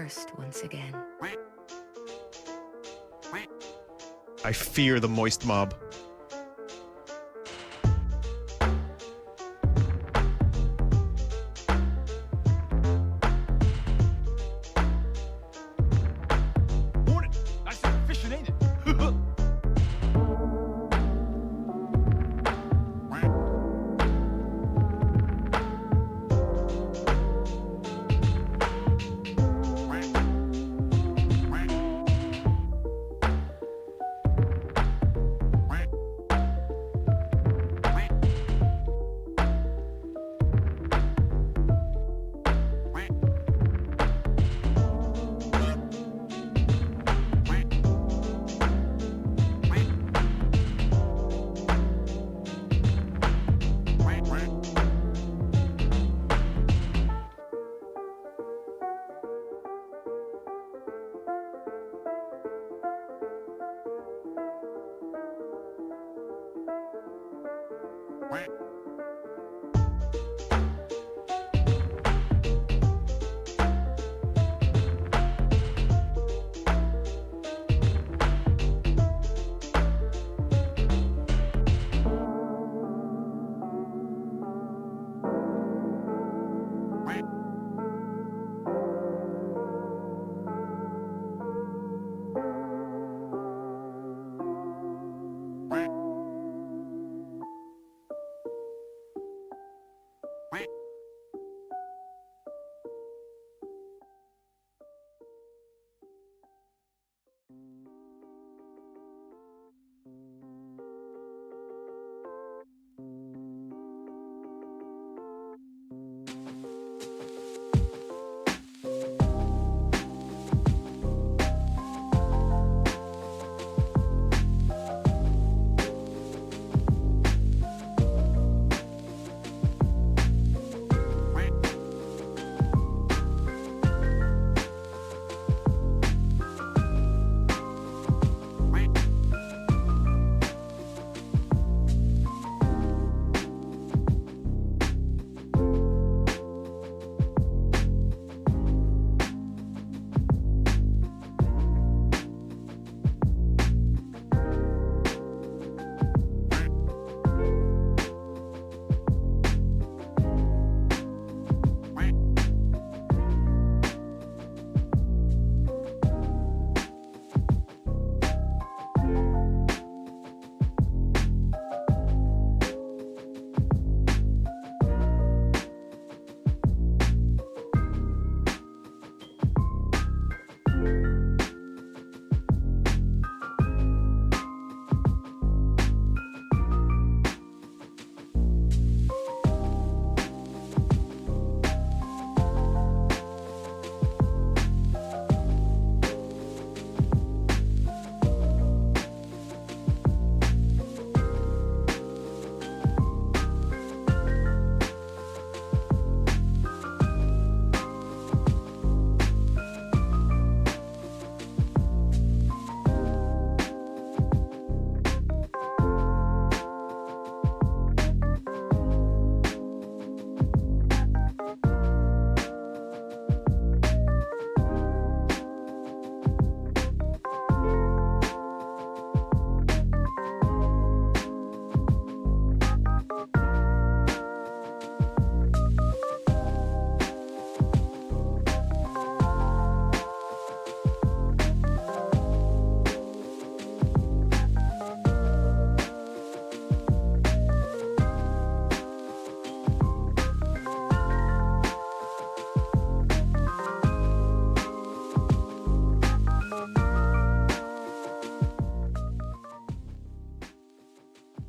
first once again. I fear the moist mob. Morning. Nice and efficient, ain't it?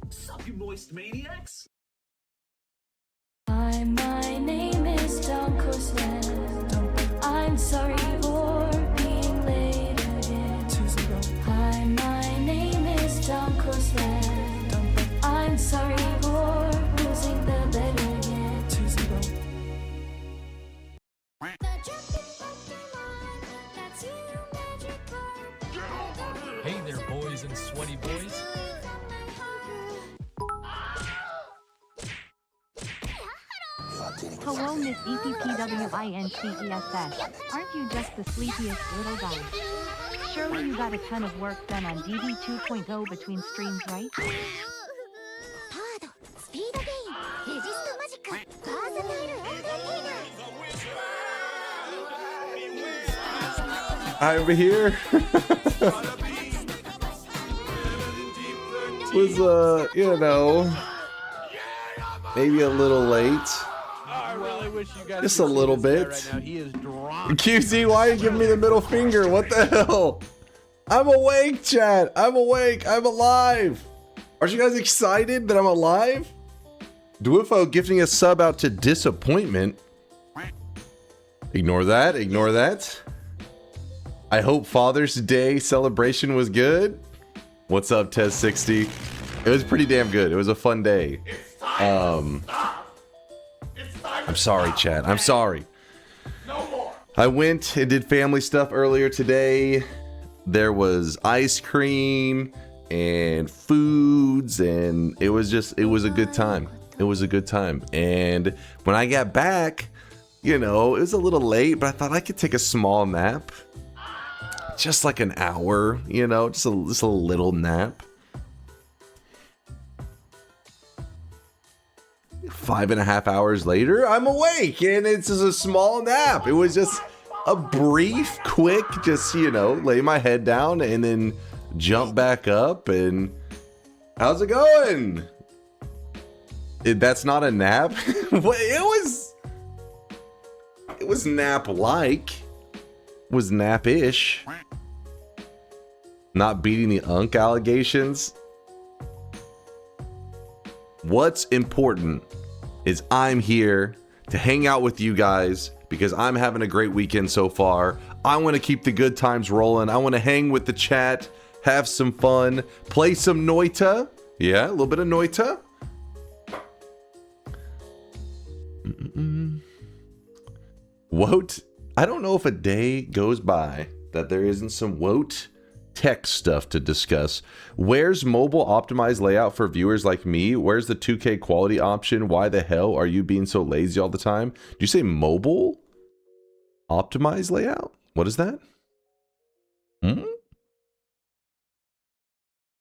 Sup, you moist maniacs? Hi, my name is DunkOrSlam. I'm sorry for being late again. Hi, my name is DunkOrSlam. I'm sorry for losing the bet again. Hey there, boys and sweaty boys. Hello, Miss EPPWINCESS. Aren't you just the sleepiest little guy? Surely you got a ton of work done on DD 2.0 between streams, right? I'm here. Was you know, maybe a little late. I really wish you guys Just a little bit. right now. He is drunk. QZ, why are you giving me the middle finger? What the hell? I'm awake, chat. I'm awake. I'm alive. Aren't you guys excited that I'm alive? Dwifo gifting a sub out to disappointment. Ignore that. Ignore that. I hope Father's Day celebration was good. What's up, Tez60? It was pretty damn good. It was a fun day. I'm sorry, chat. I'm sorry. I went and did family stuff earlier today. There was ice cream and foods, and it was a good time. It was a good time. And when I got back, you know, it was a little late, but I thought I could take a small nap. Just like an hour, you know, just a little nap. 5.5 hours later, I'm awake, and it's just a small nap. It was just a brief, quick, just, you know, lay my head down and then jump back up. And how's it going? That's not a nap. It was nap-like. Was nap-ish. Not beating the unk allegations. What's important is I'm here to hang out with you guys because I'm having a great weekend so far. I want to keep the good times rolling. I want to hang with the chat, have some fun, play some Noita. Yeah, a little bit of Noita. Wote. I don't know if a day goes by that there isn't some Wote tech stuff to discuss. Where's mobile optimized layout for viewers like me? Where's the 2K quality option? Why the hell are you being so lazy all the time? Do you say mobile optimized layout? What is that?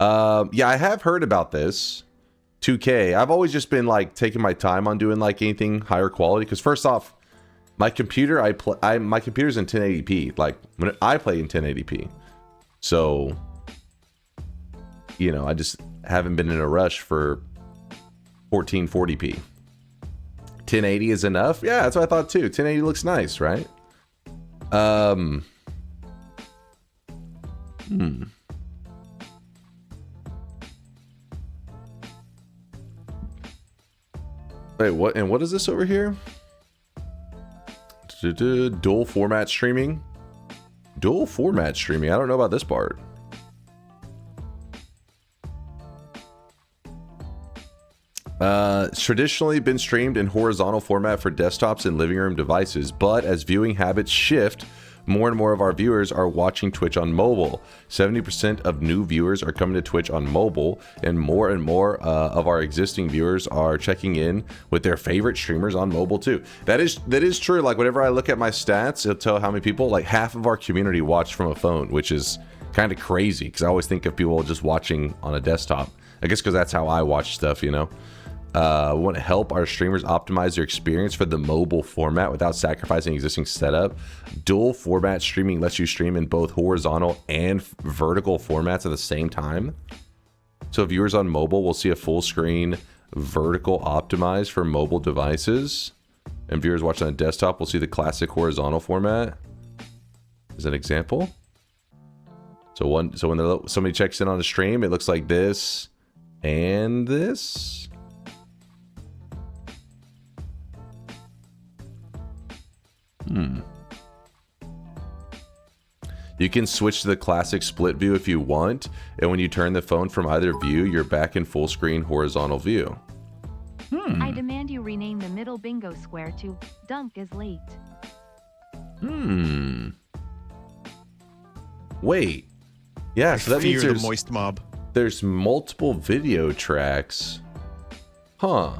Yeah, I have heard about this. 2K. I've always just been like taking my time on doing like anything higher quality because first off, my computer, my computer's in 1080p. Like when I play in 1080p, so you know I just haven't been in a rush for 1440p. 1080 is enough. Yeah, that's what I thought too. 1080 looks nice, right? Wait, what? And what is this over here? Dual format streaming. Dual format streaming. I don't know about this part. It's traditionally been streamed in horizontal format for desktops and living room devices, but as viewing habits shift, more and more of our viewers are watching Twitch on mobile. 70% of new viewers are coming to Twitch on mobile, and more of our existing viewers are checking in with their favorite streamers on mobile too. That is true. Like whenever I look at my stats, it'll tell how many people, like half of our community watch from a phone, which is kind of crazy because I always think of people just watching on a desktop. I guess because that's how I watch stuff, you know. We want to help our streamers optimize their experience for the mobile format without sacrificing existing setup. Dual format streaming lets you stream in both horizontal and vertical formats at the same time. So viewers on mobile will see a full screen vertical optimized for mobile devices, and viewers watching on a desktop will see the classic horizontal format as an example. So when somebody checks in on a stream, it looks like this and this. You can switch to the classic split view if you want, and when you turn the phone from either view, you're back in full screen horizontal view. I demand you rename the middle bingo square to Dunk is late. Wait. Yeah, so that means Fear the there's, moist mob. there's multiple video tracks. Huh.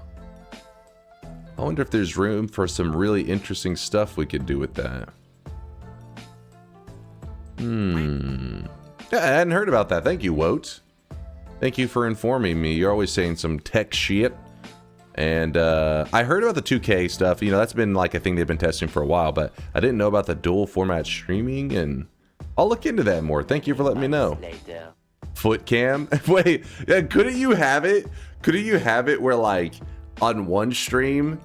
Oh wonder if there's room for some really interesting stuff we could do with that. Yeah, I hadn't heard about that. Thank you, Woat. Thank you for informing me. You're always saying some tech shit. And I heard about the 2K stuff. You know, that's been like a thing they've been testing for a while, but I didn't know about the dual format streaming, and I'll look into that more. Thank you for letting me know. Foot cam? Wait, yeah, couldn't you have it? Couldn't you have it where, like, on one stream,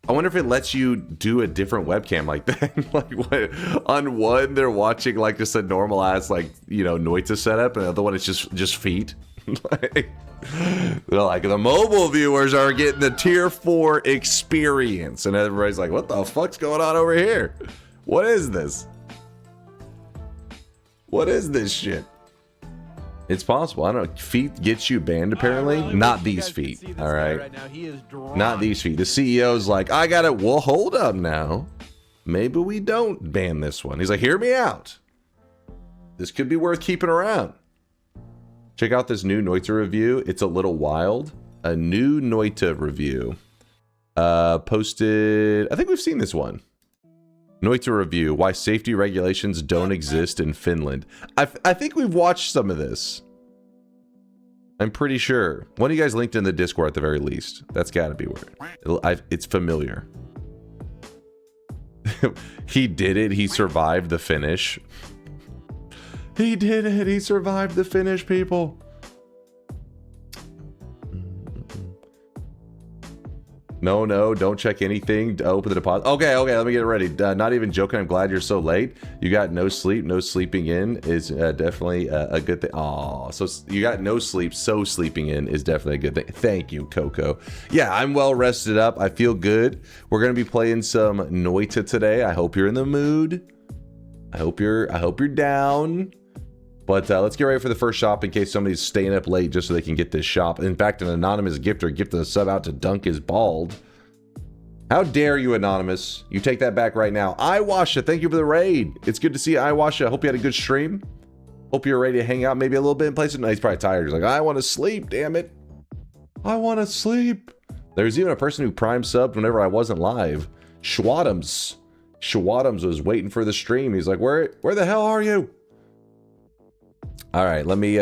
I wonder if it lets you do a different webcam like that. Like, what, on one, they're watching like just a normal ass, like, you know, Noita setup, and the other one is just feet. Like, they're like, the mobile viewers are getting the tier 4 experience, and everybody's like, what the fuck's going on over here? What is this? What is this shit? It's possible. I don't know. Feet gets you banned, apparently. Not these feet. All right. Not these feet. The CEO's like, I got it. Well, hold up now. Maybe we don't ban this one. He's like, hear me out. This could be worth keeping around. Check out this new Noita review. It's a little wild. A new Noita review. Posted. I think we've seen this one. Noita review, why safety regulations don't exist in Finland. I think we've watched some of this. I'm pretty sure. One of you guys linked in the Discord at the very least. That's got to be weird. It's familiar. He did it. He survived the finish. He did it. He survived the finish, people. No, don't check anything to open the deposit. Okay, let me get ready. Not even joking. I'm glad you're so late. You got no sleep. No sleeping in is definitely a good thing. Aw, so you got no sleep. So sleeping in is definitely a good thing. Thank you, Coco. Yeah, I'm well rested up. I feel good. We're gonna be playing some Noita today. I hope you're in the mood. I hope you're down. But let's get ready for the first shop in case somebody's staying up late just so they can get this shop. In fact, an anonymous gifter gifted a sub out to Dunk is Bald. How dare you, Anonymous? You take that back right now. Iwasha, thank you for the raid. It's good to see you, Iwasha. Hope you had a good stream. Hope you're ready to hang out maybe a little bit in place. No, he's probably tired. He's like, I want to sleep, damn it. I want to sleep. There's even a person who prime subbed whenever I wasn't live. Schwadums. Schwadums was waiting for the stream. He's like, where the hell are you? All right, let me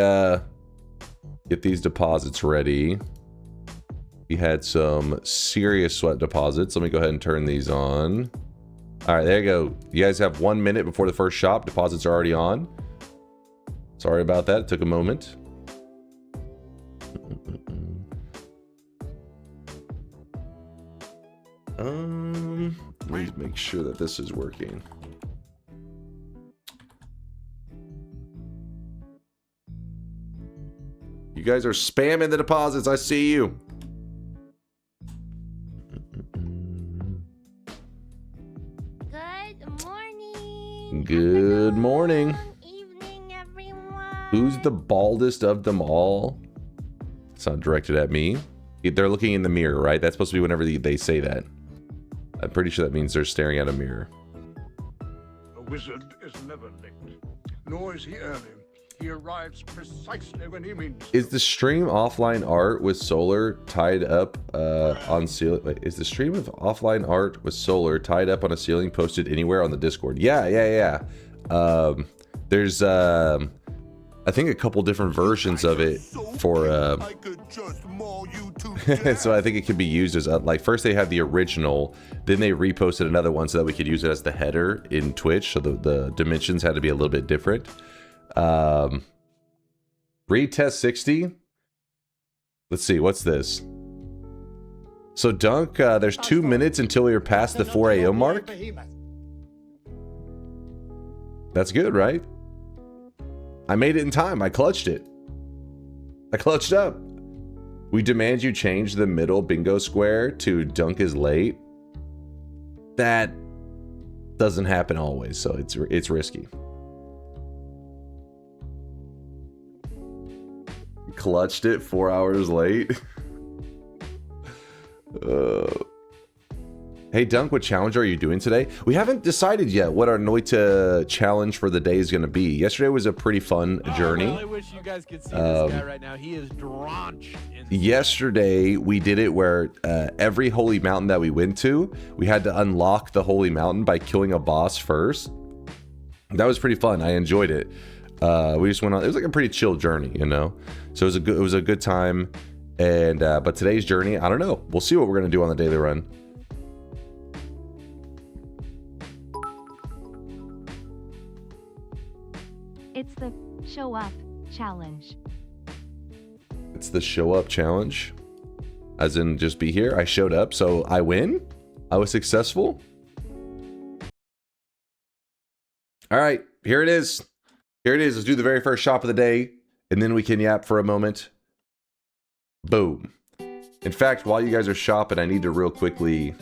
get these deposits ready. We had some serious sweat deposits. Let me go ahead and turn these on. All right, there you go. You guys have 1 minute before the first shop. Deposits are already on. Sorry about that. It took a moment. Let me make sure that this is working. You guys are spamming the deposits. I see you. Good morning. Good morning. Evening, everyone. Who's the baldest of them all? It's not directed at me. They're looking in the mirror, right? That's supposed to be whenever they say that. I'm pretty sure that means they're staring at a mirror. A wizard is never late, nor is he early. He arrives precisely when he means to. Is the stream offline art with Solar tied up on ceiling? Wait, is the stream of offline art with Solar tied up on a ceiling posted anywhere on the Discord? Yeah. There's I think a couple different versions of it for so I think it could be used as like first they had the original, then they reposted another one so that we could use it as the header in Twitch, so the dimensions had to be a little bit different. Retest 60. Let's see, what's this? So Dunk, there's 2 minutes until we are past the 4 a.m. mark. That's good, right? I made it in time. I clutched it. I clutched up. We demand you change the middle bingo square to Dunk is late. That doesn't happen always, so it's risky. Clutched it 4 hours late. Hey Dunk, what challenge are you doing today? We haven't decided yet what our Noita challenge for the day is going to be. Yesterday was a pretty fun journey. I really wish you guys could see this guy right now. He is drenched in Yesterday we did it where every holy mountain that we went to, we had to unlock the holy mountain by killing a boss first. That was pretty fun. I enjoyed it. We just went on. It was like a pretty chill journey, you know. So it was a good time. And but today's journey, I don't know. We'll see what we're gonna do on the daily run. It's the show up challenge. It's the show up challenge. As in just be here. I showed up, so I win. I was successful. All right, here it is. Here it is. Let's do the very first shop of the day, and then we can yap for a moment. Boom. In fact, while you guys are shopping, I need to real quickly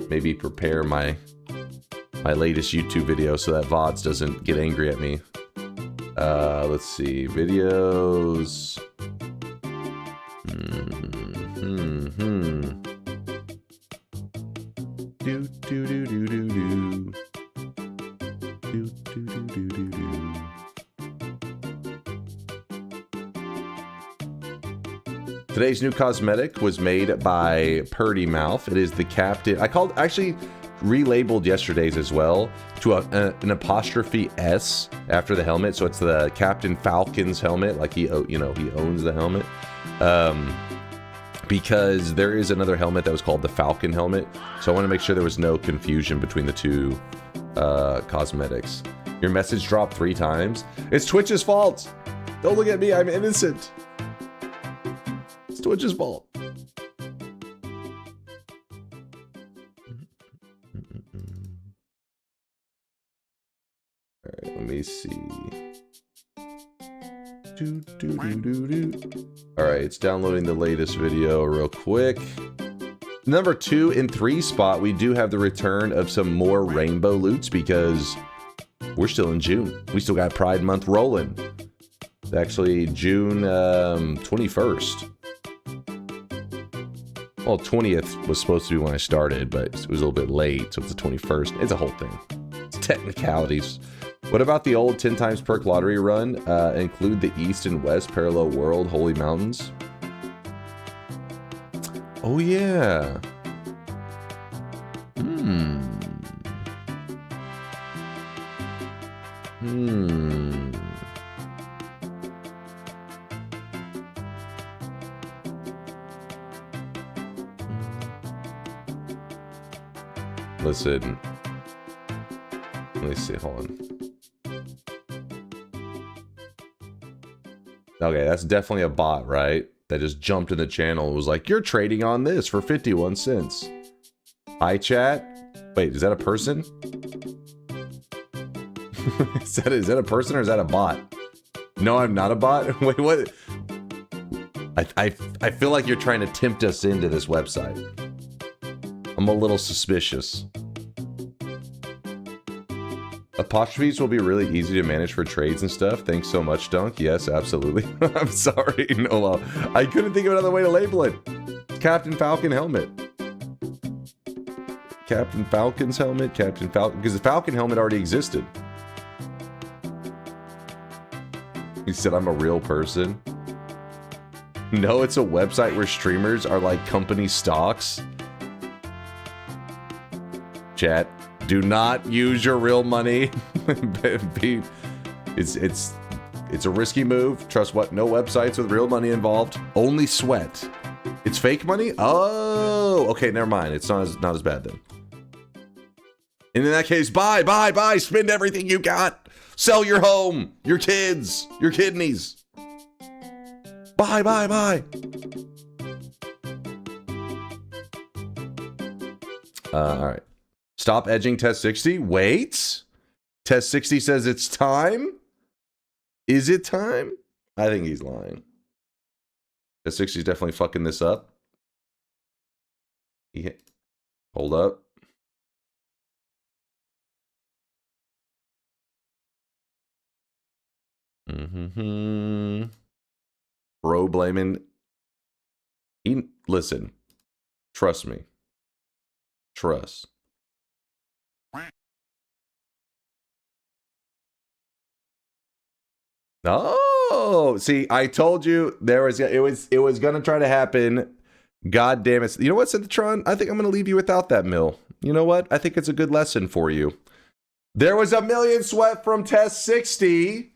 maybe prepare my latest YouTube video so that VODs doesn't get angry at me. Let's see. Videos. Do do do do do do. Do do do do do do. Today's new cosmetic was made by Purdy Mouth. It is the Captain. Actually relabeled yesterday's as well to an apostrophe S after the helmet. So it's the Captain Falcon's helmet. Like he owns the helmet. Because there is another helmet that was called the Falcon helmet. So I want to make sure there was no confusion between the two cosmetics. Your message dropped 3 times. It's Twitch's fault. Don't look at me. I'm innocent. It's Twitch's fault. Alright, let me see. Alright, it's downloading the latest video real quick. Number 2 and 3 spot, we do have the return of some more rainbow loots because we're still in June. We still got Pride Month rolling. It's actually June 21st. Well, 20th was supposed to be when I started, but it was a little bit late, so it's the 21st. It's a whole thing. It's technicalities. What about the old 10 times perk lottery run? Include the East and West Parallel World Holy Mountains? Oh, yeah. Listen. Let me see, hold on. Okay, that's definitely a bot, right? That just jumped in the channel and was like, you're trading on this for 51 cents. Hi, chat. Wait, is that a person? is that a person or is that a bot? No, I'm not a bot. Wait, what? I feel like you're trying to tempt us into this website. I'm a little suspicious. Apostrophes will be really easy to manage for trades and stuff. Thanks so much, Dunk. Yes, absolutely. I'm sorry. No, well, I couldn't think of another way to label it. Captain Falcon helmet. Captain Falcon's helmet. Captain Falcon. Because the Falcon helmet already existed. He said, I'm a real person. No, it's a website where streamers are like company stocks. Chat. Do not use your real money. It's a risky move. Trust what? No websites with real money involved. Only sweat. It's fake money? Oh, okay, never mind. It's not as bad then. And in that case, buy. Spend everything you got. Sell your home, your kids, your kidneys. Buy. All right. Stop edging test 60. Wait. Test 60 says it's time. Is it time? I think he's lying. Test 60 is definitely fucking this up. Hold up. Bro blaming. Listen. Trust me. Trust. Oh, see, I told you it was gonna try to happen. God damn it. You know what, Synthetron? I think I'm gonna leave you without that mill. You know what? I think it's a good lesson for you. There was a million sweat from Test 60.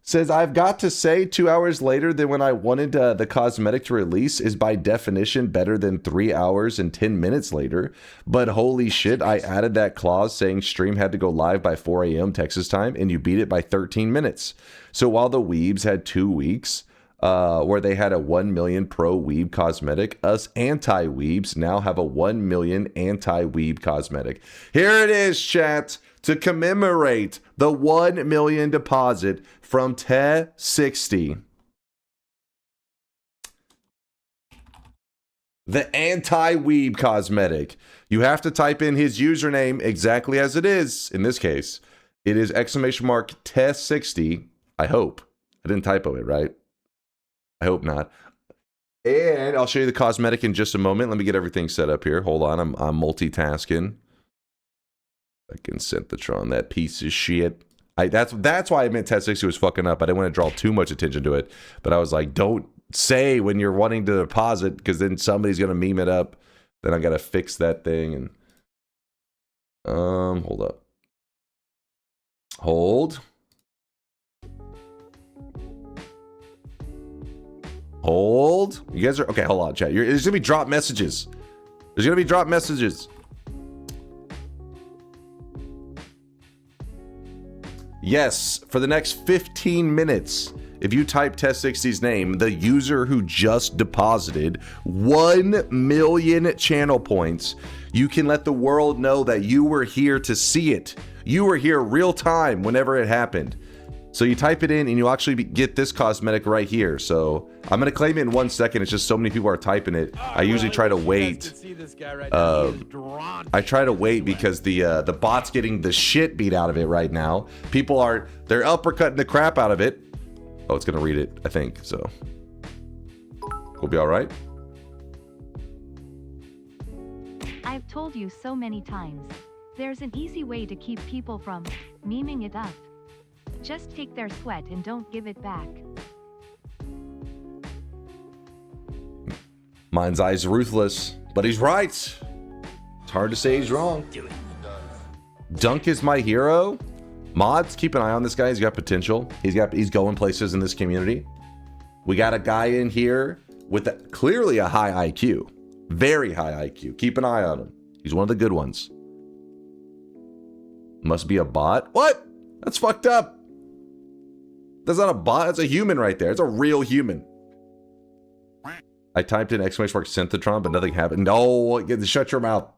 Says, I've got to say 2 hours later than when I wanted the cosmetic to release is by definition better than 3 hours and 10 minutes later. But holy shit, I added that clause saying stream had to go live by 4 a.m. Texas time, and you beat it by 13 minutes. So while the Weebs had 2 weeks where they had a 1 million pro Weeb cosmetic, us anti-Weebs now have a 1 million anti-Weeb cosmetic. Here it is, chat, to commemorate the 1 million deposit from Te60. The anti-Weeb cosmetic. You have to type in his username exactly as it is. In this case, it is !Te60. I hope. I didn't typo it, right? I hope not. And I'll show you the cosmetic in just a moment. Let me get everything set up here. Hold on, I'm multitasking. I can Synthetron that piece of shit. That's why I meant Te60 was fucking up. I didn't want to draw too much attention to it, but I was like, don't say when you're wanting to deposit, because then somebody's gonna meme it up. Then I gotta fix that thing. And hold up. Hold. You guys are okay. Hold on, chat. There's gonna be drop messages. There's gonna be drop messages. Yes, for the next 15 minutes, if you type Te60's name, the user who just deposited 1 million channel points, you can let the world know that you were here to see it. You were here real time whenever it happened. So you type it in and you actually get this cosmetic right here. So I'm going to claim it in 1 second. It's just so many people are typing it. I usually try to wait. I try to wait because the bot's getting the shit beat out of it right now. People they're uppercutting the crap out of it. Oh, it's going to read it, I think. So we'll be all right. I've told you so many times. There's an easy way to keep people from memeing it up. Just take their sweat and don't give it back. Mind's eye's ruthless, but he's right. It's hard to say he's wrong. Dunk is my hero. Mods, keep an eye on this guy. He's got potential. He's going places in this community. We got a guy in here with clearly a high IQ. Very high IQ. Keep an eye on him. He's one of the good ones. Must be a bot. What? That's fucked up. That's not a bot. That's a human right there. It's a real human. I typed in ! Synthetron, but nothing happened. No, shut your mouth.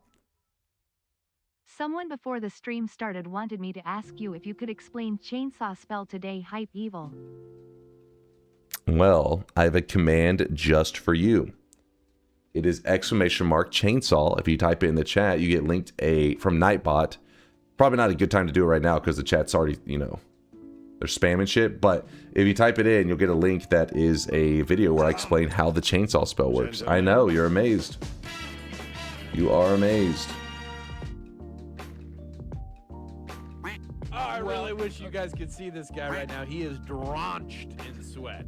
Someone before the stream started wanted me to ask you if you could explain chainsaw spell today. Hype evil. Well, I have a command just for you. It is ! Chainsaw. If you type it in the chat, you get linked from Nightbot. Probably not a good time to do it right now because the chat's already, they're spamming shit, but if you type it in, you'll get a link that is a video where I explain how the chainsaw spell works. I know, you're amazed. You are amazed. I really wish you guys could see this guy right now. He is drenched in sweat.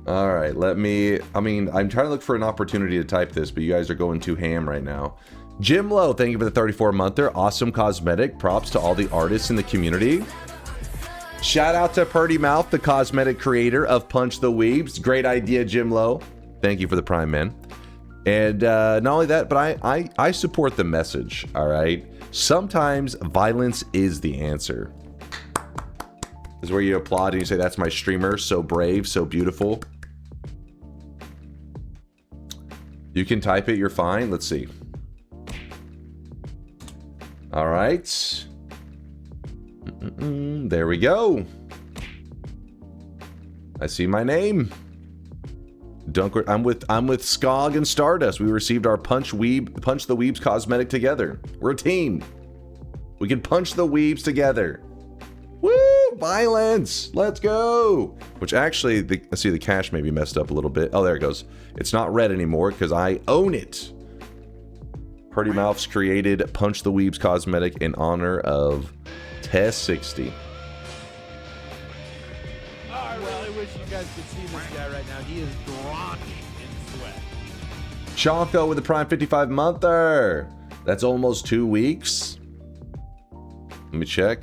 All right, I'm trying to look for an opportunity to type this, but you guys are going too ham right now. Jim Lowe, thank you for the 34-monther. Awesome cosmetic. Props to all the artists in the community. Shout out to Purdy Mouth, the cosmetic creator of Punch the Weebs. Great idea, Jim Lowe. Thank you for the Prime, man. And not only that, but I support the message, all right? Sometimes violence is the answer. This is where you applaud and you say, that's my streamer, so brave, so beautiful. You can type it, you're fine. Let's see. All right. There we go. I see my name. I'm with Skog and Stardust. We received our Punch the Weebs cosmetic together. We're a team. We can punch the Weebs together. Woo! Violence! Let's go! Which actually, let's see, the cache may be messed up a little bit. Oh, there it goes. It's not red anymore because I own it. Pretty Mouths created Punch the Weebs cosmetic in honor of Test 60. Well, I wish you guys could see this guy right now. He is drenched in sweat. Chonko with the Prime 55 monther. That's almost 2 weeks. Let me check.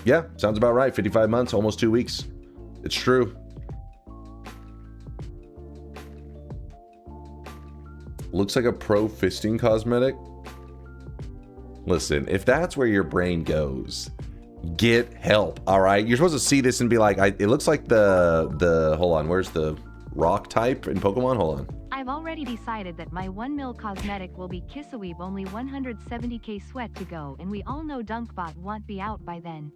Yeah, sounds about right. 55 months, almost 2 weeks. It's true. Looks like a pro fisting cosmetic. Listen, if that's where your brain goes, get help, all right? You're supposed to see this and be like, it looks like the hold on, where's the rock type in Pokemon? Hold on. I've already decided that my 1 mil cosmetic will be Kissaweeb, only 170k sweat to go, and we all know Dunkbot won't be out by then.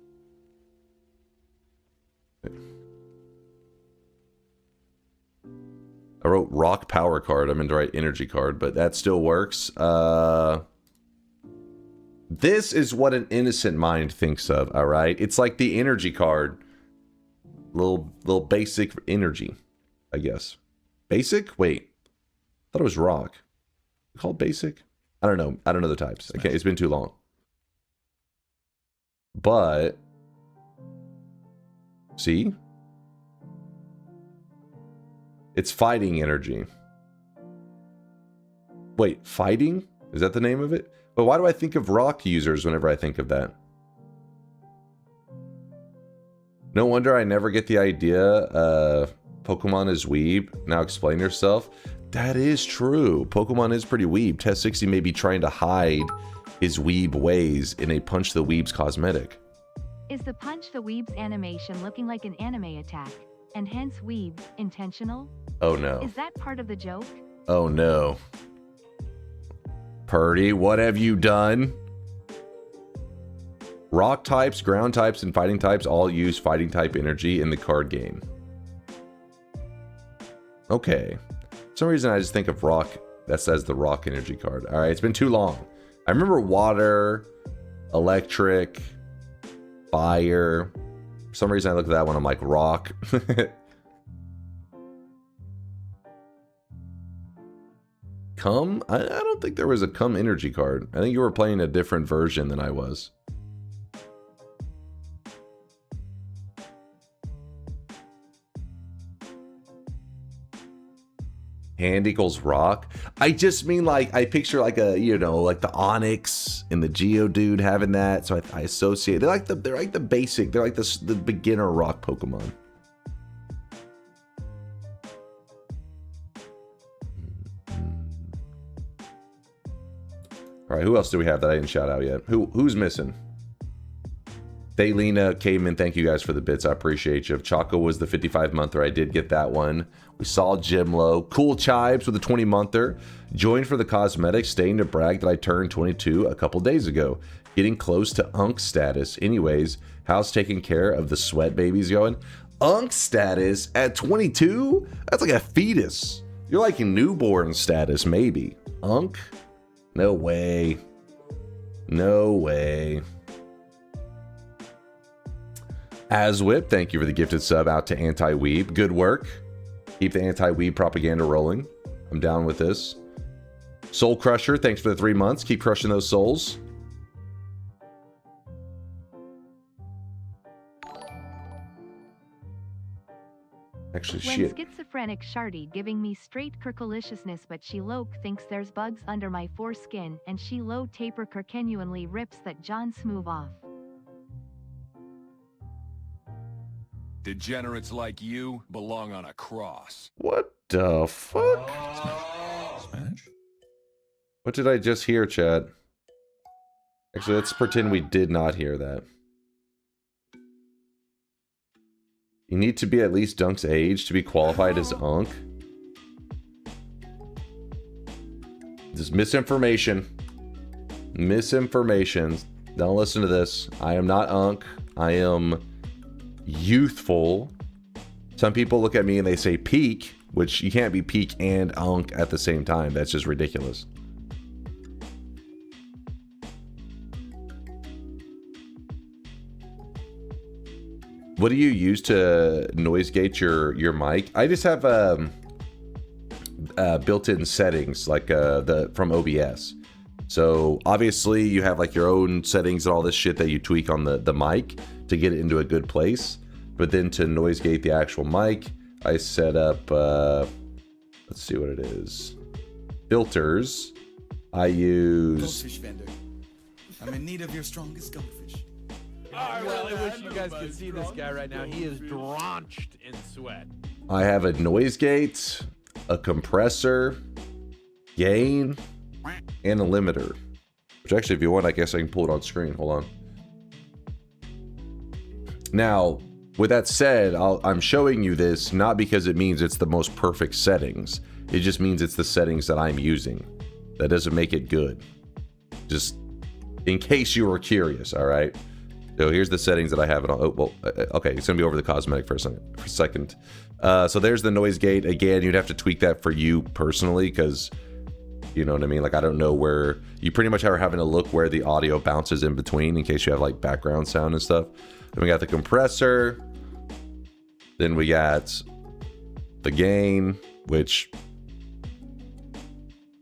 I wrote rock power card. I meant to write energy card, but that still works. This is what an innocent mind thinks of, all right? It's like the energy card. Little basic energy, I guess. Basic? Wait. I thought it was rock. Called basic? I don't know. I don't know the types. Okay, it's been too long. But see? It's fighting energy. Wait, fighting? Is that the name of it? But why do I think of rock users whenever I think of that? No wonder I never get the idea. Pokemon is weeb. Now explain yourself. That is true. Pokemon is pretty weeb. Test 60 may be trying to hide his weeb ways in a Punch the Weebs cosmetic. Is the Punch the Weebs animation looking like an anime attack, and hence weebs, intentional? Oh no. Is that part of the joke? Oh no. Purdy, what have you done? Rock types, ground types, and fighting types all use fighting type energy in the card game. Okay. For some reason I just think of rock. That says the rock energy card. Alright, it's been too long. I remember water, electric, fire. For some reason I look at that one, I'm like, rock. Come? I don't think there was a Come energy card. I think you were playing a different version than I was. Hand equals rock. I just mean like, I picture like a, you know, like the Onyx and the Geodude having that. So I associate, they're like the basic, they're like the beginner rock Pokemon. All right, who else do we have that I didn't shout out yet? Who's missing? Thaylena, Caveman, thank you guys for the bits. I appreciate you. Choco was the 55-monther. I did get that one. We saw Jimlo. Cool Chives with the 20-monther. Joined for the cosmetics, staying to brag that I turned 22 a couple days ago. Getting close to Unk status. Anyways, how's taking care of the sweat babies going? Unk status at 22? That's like a fetus. You're like in newborn status, maybe. Unk? No way. No way. Aswhip, thank you for the gifted sub out to Anti-Weeb. Good work. Keep the Anti-Weeb propaganda rolling. I'm down with this. Soul Crusher, thanks for the 3 months. Keep crushing those souls. Actually, when shit. schizophrenic Shardy giving me straight kirkaliciousness, but she loke thinks there's bugs under my foreskin, and she low taper kirkenuinely rips that John smooth off. Degenerates like you belong on a cross. What the fuck? Smash? What did I just hear, Chad? Actually, let's pretend we did not hear that. You need to be at least Dunk's age to be qualified as Unk. This is misinformation. Misinformation. Don't listen to this. I am not Unk. I am youthful. Some people look at me and they say peak, which you can't be peak and Unk at the same time. That's just ridiculous. What do you use to noise gate your mic? I just have built-in settings like from OBS. So obviously you have like your own settings and all this shit that you tweak on the mic to get it into a good place. But then to noise gate the actual mic, I set up, let's see what it is. Filters. I use... Goldfish vendor. I'm in need of your strongest goldfish. I really wish you guys could see this guy right now. He is drenched in sweat. I have a noise gate, a compressor, gain, and a limiter. Which actually, if you want, I guess I can pull it on screen. Hold on. Now, with that said, I'm showing you this not because it means it's the most perfect settings. It just means it's the settings that I'm using. That doesn't make it good. Just in case you were curious, all right? So here's the settings that I have it on. Oh, well, okay, it's gonna be over the cosmetic for a second. So there's the noise gate. Again, you'd have to tweak that for you personally, because you know what I mean? Like, I don't know where, you pretty much are having to look where the audio bounces in between in case you have like background sound and stuff. Then we got the compressor. Then we got the gain, which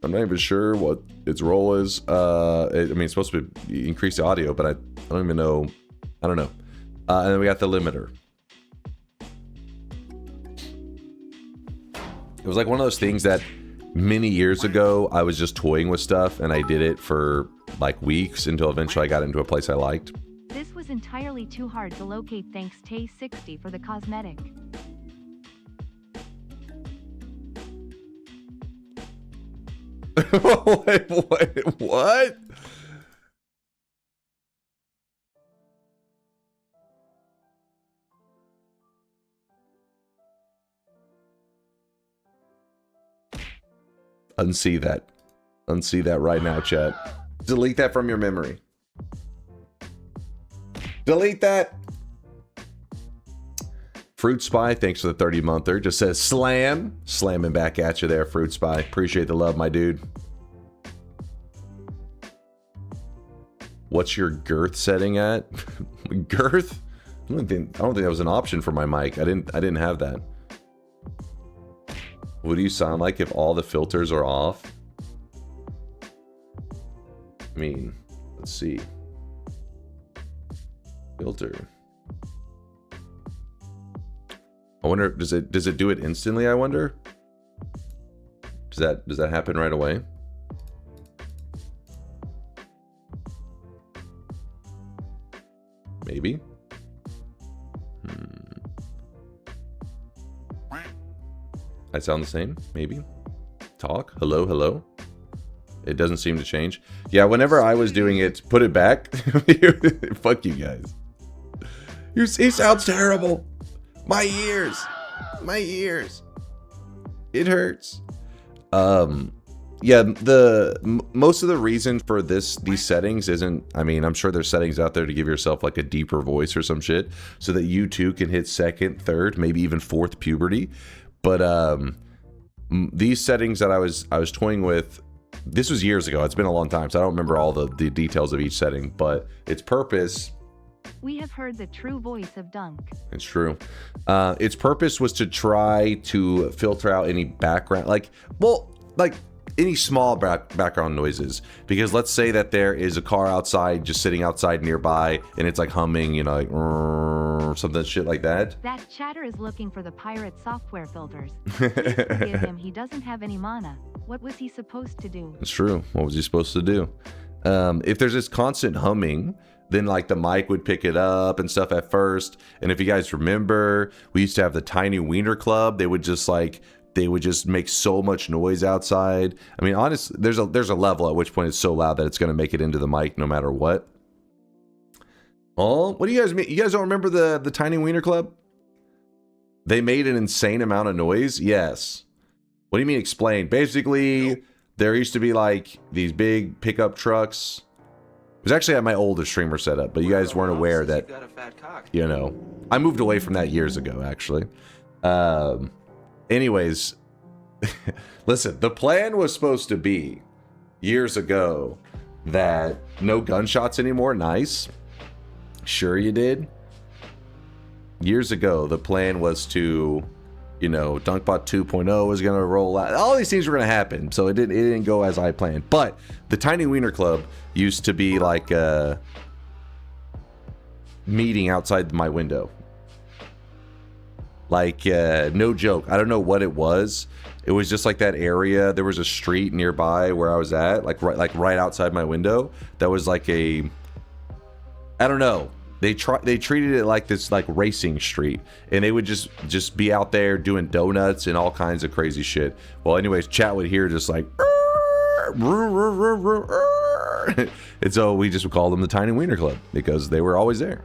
I'm not even sure what its role is. I mean, it's supposed to increase the audio, but I don't even know. I don't know. And then we got the limiter. It was like one of those things that many years ago I was just toying with stuff, and I did it for like weeks until eventually I got into a place I liked. This was entirely too hard to locate, thanks Tay60 for the cosmetic. Wait, what? Unsee that. Unsee that right now, chat. Delete that from your memory. Delete that. Fruit Spy, thanks for the 30-monther. Just says slam. Slamming back at you there, Fruit Spy. Appreciate the love, my dude. What's your girth setting at? Girth? I don't think that was an option for my mic. I didn't have that. What do you sound like if all the filters are off? I mean, let's see. Filter. I wonder, does it do it instantly, I wonder? Does that happen right away? Maybe. I sound the same, maybe. Talk. Hello, hello. It doesn't seem to change. Yeah, whenever I was doing it, put it back. Fuck you guys. He sounds terrible. My ears. My ears. It hurts. Yeah, most of the reason for these settings isn't, I mean, I'm sure there's settings out there to give yourself like a deeper voice or some shit so that you too can hit second, third, maybe even fourth puberty. But these settings that I was toying with, this was years ago. It's been a long time, so I don't remember all the details of each setting, but its purpose... We have heard the true voice of Dunk. It's true. Its purpose was to try to filter out any background, like any small background noises. Because let's say that there is a car outside, just sitting outside nearby, and it's like humming, you know, like something shit like that. That chatter is looking for the pirate software filters. Please forgive him. He doesn't have any mana. What was he supposed to do? It's true. What was he supposed to do? If there's this constant humming, then like the mic would pick it up and stuff at first. And if you guys remember, we used to have the Tiny Wiener Club. They would just make so much noise outside. I mean, honestly, there's a level at which point it's so loud that it's going to make it into the mic no matter what. Oh, what do you guys mean? You guys don't remember the Tiny Wiener Club? They made an insane amount of noise. Yes. What do you mean explain? Basically, there used to be like these big pickup trucks. It was actually at my older streamer setup, but you guys weren't aware that, you know, I moved away from that years ago, actually. Anyways, listen, the plan was supposed to be years ago that no gunshots anymore. Nice. Sure you did. Years ago, the plan was to you know, DunkBot 2.0 was gonna roll out. All these things were gonna happen, so it didn't go as I planned. But the Tiny Wiener Club used to be like a meeting outside my window. Like, no joke. I don't know what it was. It was just like that area. There was a street nearby where I was at, like right outside my window. That was like a, I don't know. They treated it like this like racing street, and they would just be out there doing donuts and all kinds of crazy shit. Well, anyways, chat would hear just like, and so we just would call them the Tiny Wiener Club because they were always there.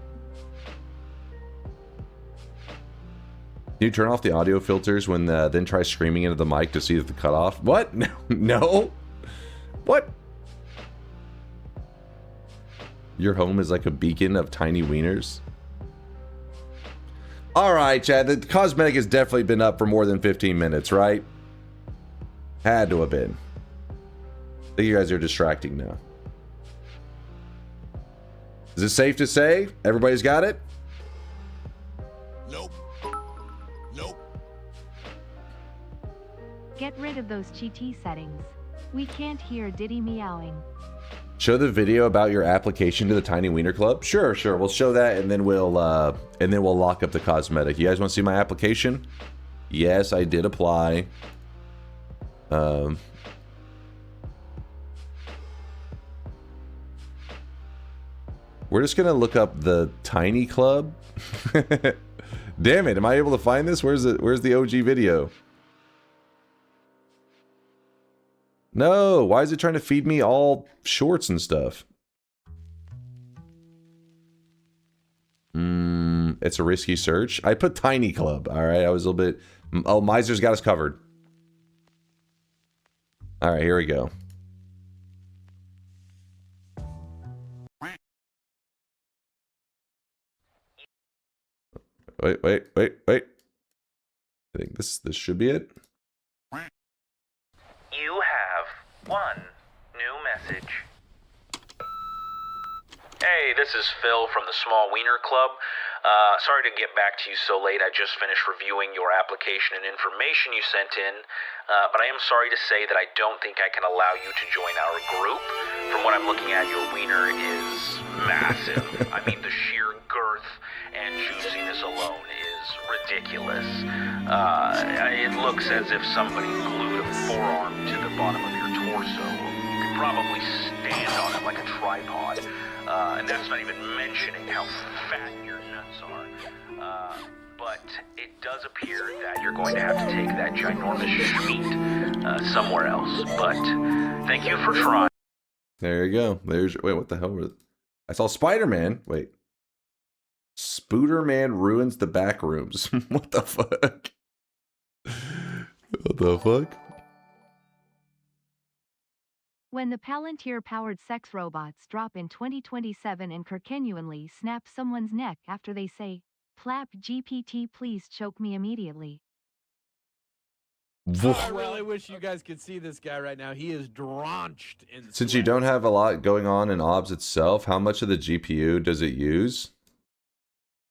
Can you turn off the audio filters when then try screaming into the mic to see if the cutoff? What? No. What? Your home is like a beacon of tiny wieners. All right, Chad. The cosmetic has definitely been up for more than 15 minutes, right? Had to have been. I think you guys are distracting now. Is it safe to say everybody's got it? Nope. Nope. Get rid of those GT settings. We can't hear Diddy meowing. Show the video about your application to the Tiny Wiener Club. Sure. We'll show that, and then we'll lock up the cosmetic. You guys want to see my application? Yes, I did apply. We're just gonna look up the Tiny Club. Damn it! Am I able to find this? Where's the OG video? No, why is it trying to feed me all shorts and stuff? It's a risky search. I put Tiny Club. All right, I was a little bit... Oh, Miser's got us covered. All right, here we go. Wait. I think this should be it. You have one new message. Hey, this is Phil from the Small Wiener Club. Sorry to get back to you so late. I just finished reviewing your application and information you sent in, but I am sorry to say that I don't think I can allow you to join our group. From what I'm looking at, your wiener is massive. I mean, the sheer girth and juiciness alone is ridiculous. It looks as if somebody glued a forearm to the bottom of your torso. You could probably stand on it like a tripod. And that's not even mentioning how fat your nuts are. But it does appear that you're going to have to take that ginormous schmeat somewhere else. But thank you for trying. There you go. Wait, what the hell was it? I saw Spider-Man. Wait. Spooderman ruins the back rooms. What the fuck? What the fuck? When the Palantir-powered sex robots drop in 2027 and continually snap someone's neck after they say, "Plap GPT, please choke me immediately." Well, I wish you guys could see this guy right now. He is drenched in sweat. Since you don't have a lot going on in OBS itself, how much of the GPU does it use?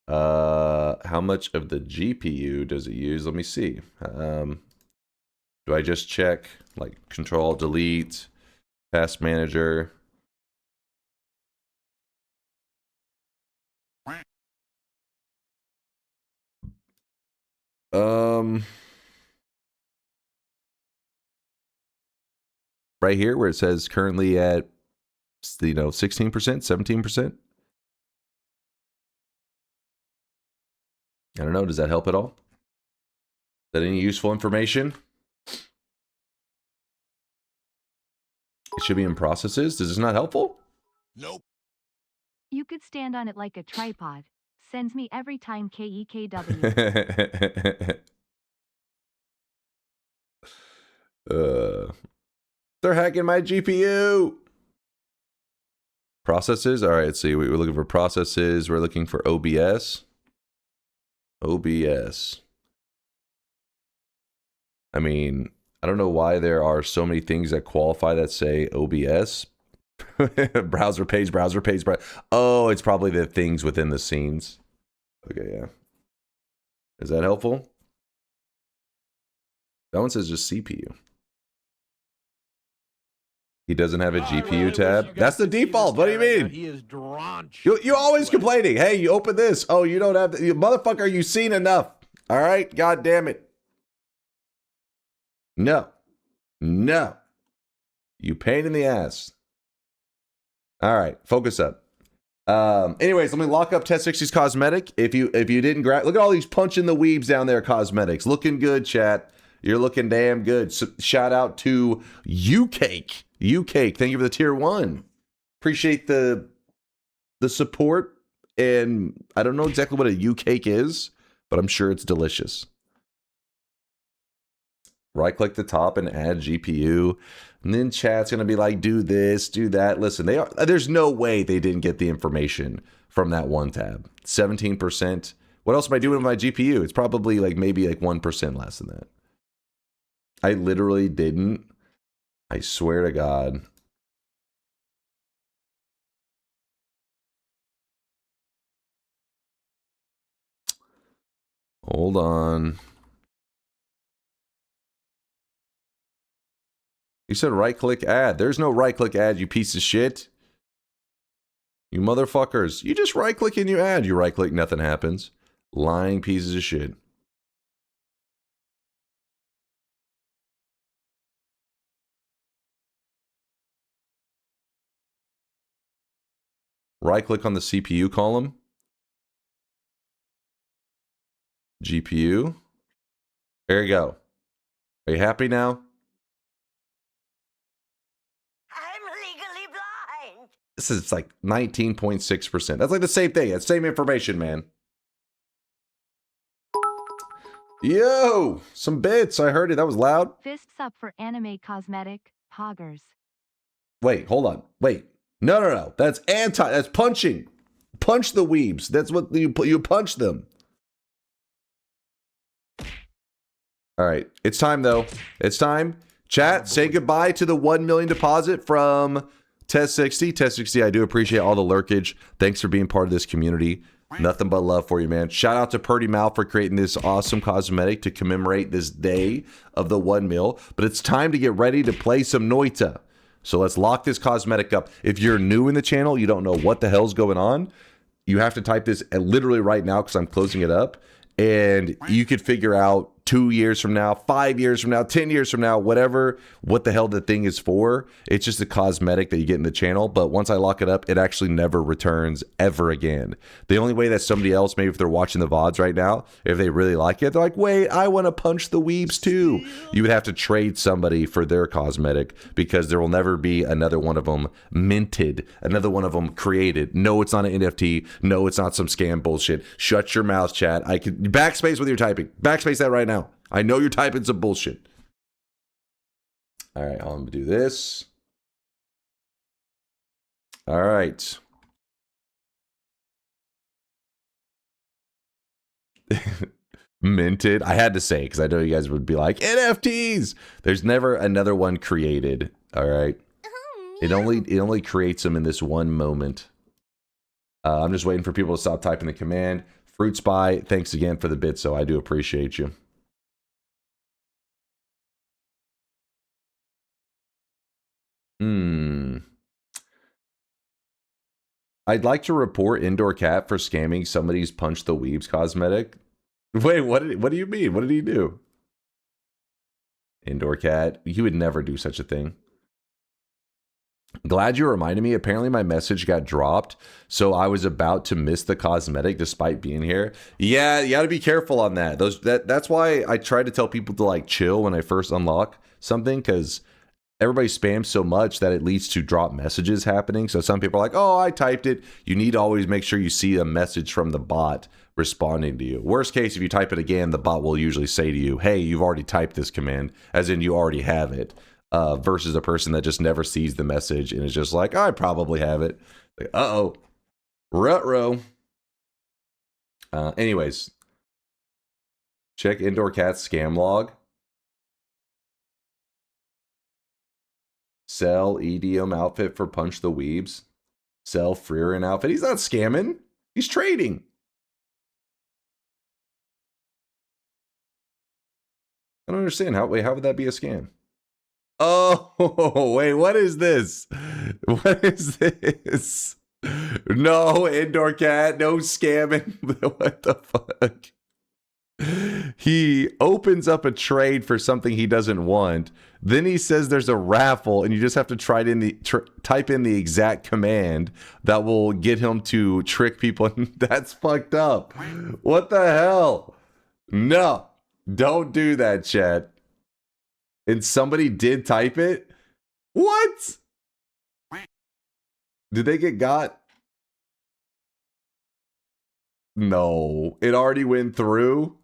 How much of the GPU does it use? Let me see. Do I just check like Control Delete, Task Manager? Right here where it says currently at 16%, 17%. I don't know. Does that help at all? Is that any useful information? It should be in processes. Is this not helpful? Nope. You could stand on it like a tripod. Sends me every time KEKW. They're hacking my GPU. Processes. All right, let's see. We're looking for processes. We're looking for OBS. OBS. I mean, I don't know why there are so many things that qualify that say OBS. browser page. Oh, it's probably the things within the scenes. Okay, yeah. Is that helpful? That one says just CPU. He doesn't have a GPU tab. That's the default. What do you mean? He is drenched. You always complaining. Hey, you open this. Oh, you don't have you motherfucker. You seen enough. All right. God damn it. No. You pain in the ass. All right. Focus up. Anyways, let me lock up Test 60's cosmetic. If you didn't grab, look at all these punching the weebs down there. Cosmetics looking good, chat. You're looking damn good. So, shout out to UCake. UCake, thank you for the tier 1. Appreciate the support. And I don't know exactly what a UCake is, but I'm sure it's delicious. Right click the top and add GPU. And then chat's gonna be like, do this, do that. Listen, there's no way they didn't get the information from that one tab. 17%. What else am I doing with my GPU? It's probably like maybe like 1% less than that. I literally didn't. I swear to God. Hold on. You said right-click add. There's no right-click add, you piece of shit. You motherfuckers. You just right-click and you add. You right-click, nothing happens. Lying pieces of shit. Right-click on the CPU column. GPU. There you go. Are you happy now? I'm legally blind. This is like 19.6%. That's like the same thing. It's same information, man. Yo, some bits. I heard it. That was loud. Fists up for anime cosmetic, poggers. Wait, hold on. Wait. No. That's that's punching. Punch the weebs. That's what you punch them. All right. It's time, though. It's time. Chat, say goodbye to the 1 million deposit from Test 60. Test 60, I do appreciate all the lurkage. Thanks for being part of this community. Nothing but love for you, man. Shout out to Purdy Mal for creating this awesome cosmetic to commemorate this day of the 1 mil. But it's time to get ready to play some Noita. So let's lock this cosmetic up. If you're new in the channel, you don't know what the hell's going on, you have to type this literally right now because I'm closing it up. And you could figure out 2 years from now, 5 years from now, 10 years from now, whatever, what the hell the thing is for. It's just a cosmetic that you get in the channel. But once I lock it up, it actually never returns ever again. The only way that somebody else, maybe if they're watching the VODs right now, if they really like it, they're like, wait, I want to punch the weebs too. You would have to trade somebody for their cosmetic because there will never be another one of them minted, another one of them created. No, it's not an NFT. No, it's not some scam bullshit. Shut your mouth, chat. I can backspace with your typing. Backspace that right now. I know you're typing some bullshit. All right, I'm going to do this. All right. Minted. I had to say because I know you guys would be like, NFTs. There's never another one created. All right. It only creates them in this one moment. I'm just waiting for people to stop typing the command. Fruit Spy, thanks again for the bit, so I do appreciate you. I'd like to report Indoor Cat for scamming somebody's Punch the Weebs cosmetic. Wait, what do you mean? What did he do? Indoor Cat, he would never do such a thing. Glad you reminded me. Apparently my message got dropped, so I was about to miss the cosmetic despite being here. Yeah, you got to be careful on that. That's why I try to tell people to like chill when I first unlock something, because everybody spams so much that it leads to drop messages happening. So some people are like, oh, I typed it. You need to always make sure you see a message from the bot responding to you. Worst case, if you type it again, the bot will usually say to you, hey, you've already typed this command, as in you already have it. Versus a person that just never sees the message and is just like, oh, I probably have it. Like, uh-oh. Ruh-roh. Anyways. Check Indoor Cat's scam log. Sell EDM outfit for Punch the Weebs. Sell Freerin outfit. He's not scamming. He's trading. I don't understand. How would that be a scam? Oh, wait, what is this? What is this? No, indoor cat, no scamming. What the fuck? He opens up a trade for something he doesn't want. Then he says there's a raffle, and you just have to type in the exact command that will get him to trick people. That's fucked up. What the hell? No, don't do that, chat. And somebody did type it? What? Did they get got? No, it already went through.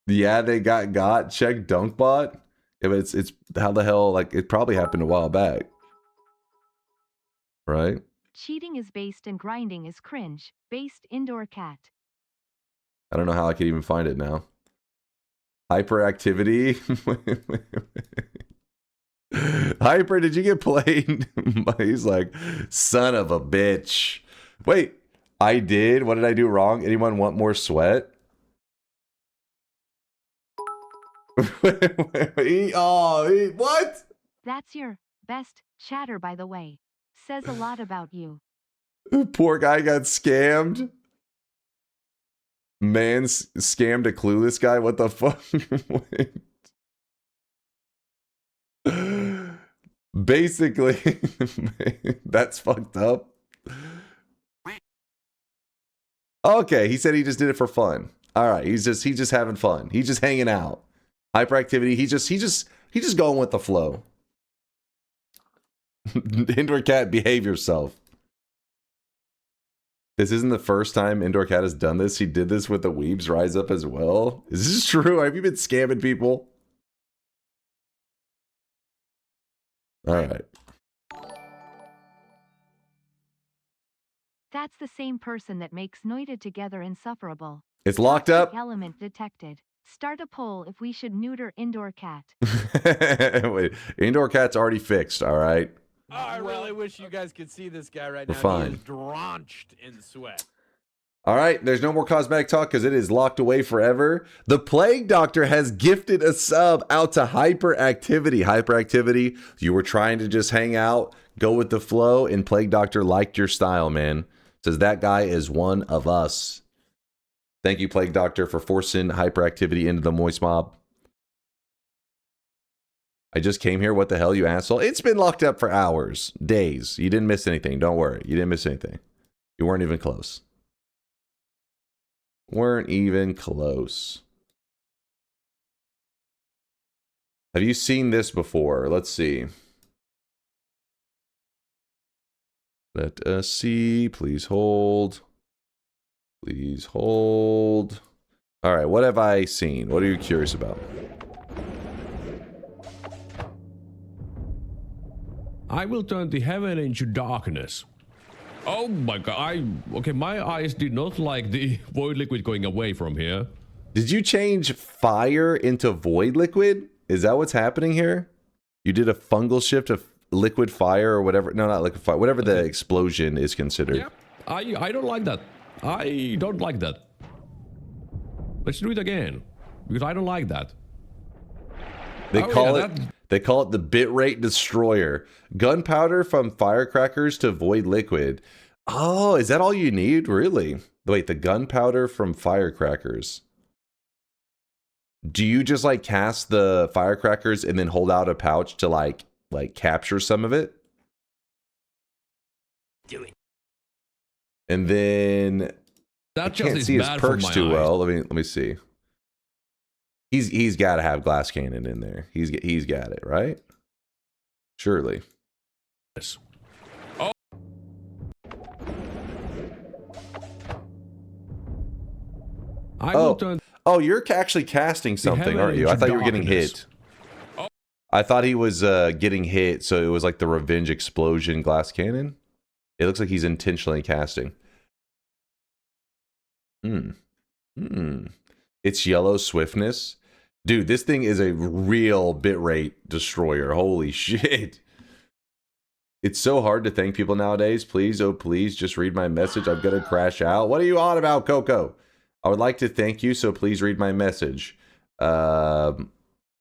Yeah, they got. Check DunkBot. Yeah, but it's how the hell, like, it probably happened a while back. Right? Cheating is based and grinding is cringe. Based indoor cat. I don't know how I could even find it now. Hyperactivity. Hyper, did you get played? He's like, son of a bitch. Wait, I did? What did I do wrong? Anyone want more sweat? What? That's your best chatter, by the way. Says a lot about you. Poor guy got scammed. Man scammed a clueless guy. What the fuck? Basically, that's fucked up. Okay, he said he just did it for fun. All right, he's just having fun. He's just hanging out. Hyperactivity. He's just going with the flow. Indoor cat, behave yourself. This isn't the first time Indoor Cat has done this. He did this with the Weebs Rise Up as well. Is this true? Have you been scamming people? All right. That's the same person that makes Noita together insufferable. It's locked up. Element detected. Start a poll if we should neuter Indoor Cat. Wait, Indoor Cat's already fixed, all right? Oh, I really wish you guys could see this guy right We're now. fine. He is drenched in sweat. All right, there's no more cosmetic talk because it is locked away forever. The Plague Doctor has gifted a sub out to Hyperactivity. Hyperactivity, you were trying to just hang out, go with the flow, and Plague Doctor liked your style, man. Says that guy is one of us. Thank you, Plague Doctor, for forcing Hyperactivity into the Moist Mob. I just came here. What the hell, you asshole? It's been locked up for hours, days. You didn't miss anything. Don't worry. You didn't miss anything. You weren't even close. Weren't even close. Have you seen this before? Let's see. Let us see. Please hold. Please hold. All right. What have I seen? What are you curious about? I will turn the heaven into darkness. Oh my god, okay, my eyes did not like the void liquid going away from here. Did you change fire into void liquid? Is that what's happening here? You did a fungal shift of liquid fire or whatever. No, not liquid fire. Whatever the explosion is considered. Yeah, I don't like that. I don't like that. Let's do it again. Because I don't like that. They call it the bitrate destroyer. Gunpowder from firecrackers to void liquid. Oh, is that all you need? Really? Wait, the gunpowder from firecrackers. Do you just like cast the firecrackers and then hold out a pouch to like capture some of it? Do it. And then that I can't see his perks too well. Let me see. He's got to have glass cannon in there. He's got it, right? Surely. Yes. Oh. Oh, you're actually casting something, aren't you? I thought you were getting hit. Oh. I thought he was getting hit, so it was like the revenge explosion glass cannon. It looks like he's intentionally casting. It's yellow swiftness. Dude, this thing is a real bitrate destroyer. Holy shit. It's so hard to thank people nowadays. Please, oh please, just read my message. I'm gonna crash out. What are you on about, Coco? I would like to thank you, so please read my message. God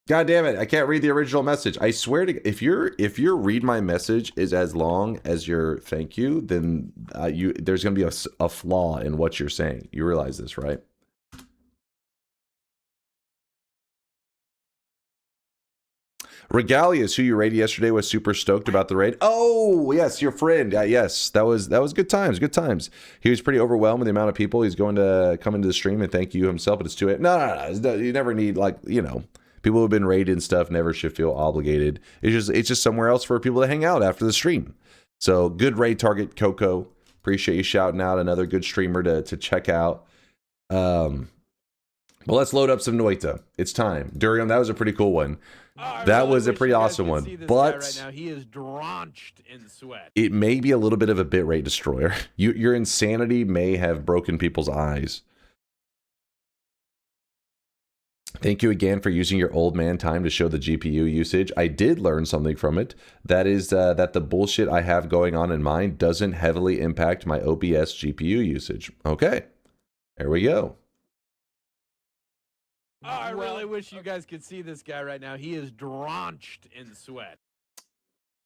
damn it, I can't read the original message. I swear to if your read my message is as long as your thank you, then there's gonna be a flaw in what you're saying. You realize this, right? Regalius, who you raided yesterday, was super stoked about the raid. Oh, yes, your friend. Yes, that was good times, good times. He was pretty overwhelmed with the amount of people. He's going to come into the stream and thank you himself, but it's too late. No. You never need, like, you know, people who've been raided and stuff never should feel obligated. It's just somewhere else for people to hang out after the stream. So good raid target, Coco. Appreciate you shouting out another good streamer to check out. Well, let's load up some Noita. It's time. Durium, that was a pretty cool one. That was a pretty awesome one. But right now, he is drenched in sweat. It may be a little bit of a bitrate destroyer. Your insanity may have broken people's eyes. Thank you again for using your old man time to show the GPU usage. I did learn something from it. That is that the bullshit I have going on in mine doesn't heavily impact my OBS GPU usage. Okay, there we go. Oh, I really wish you guys could see this guy right now. He is drenched in sweat.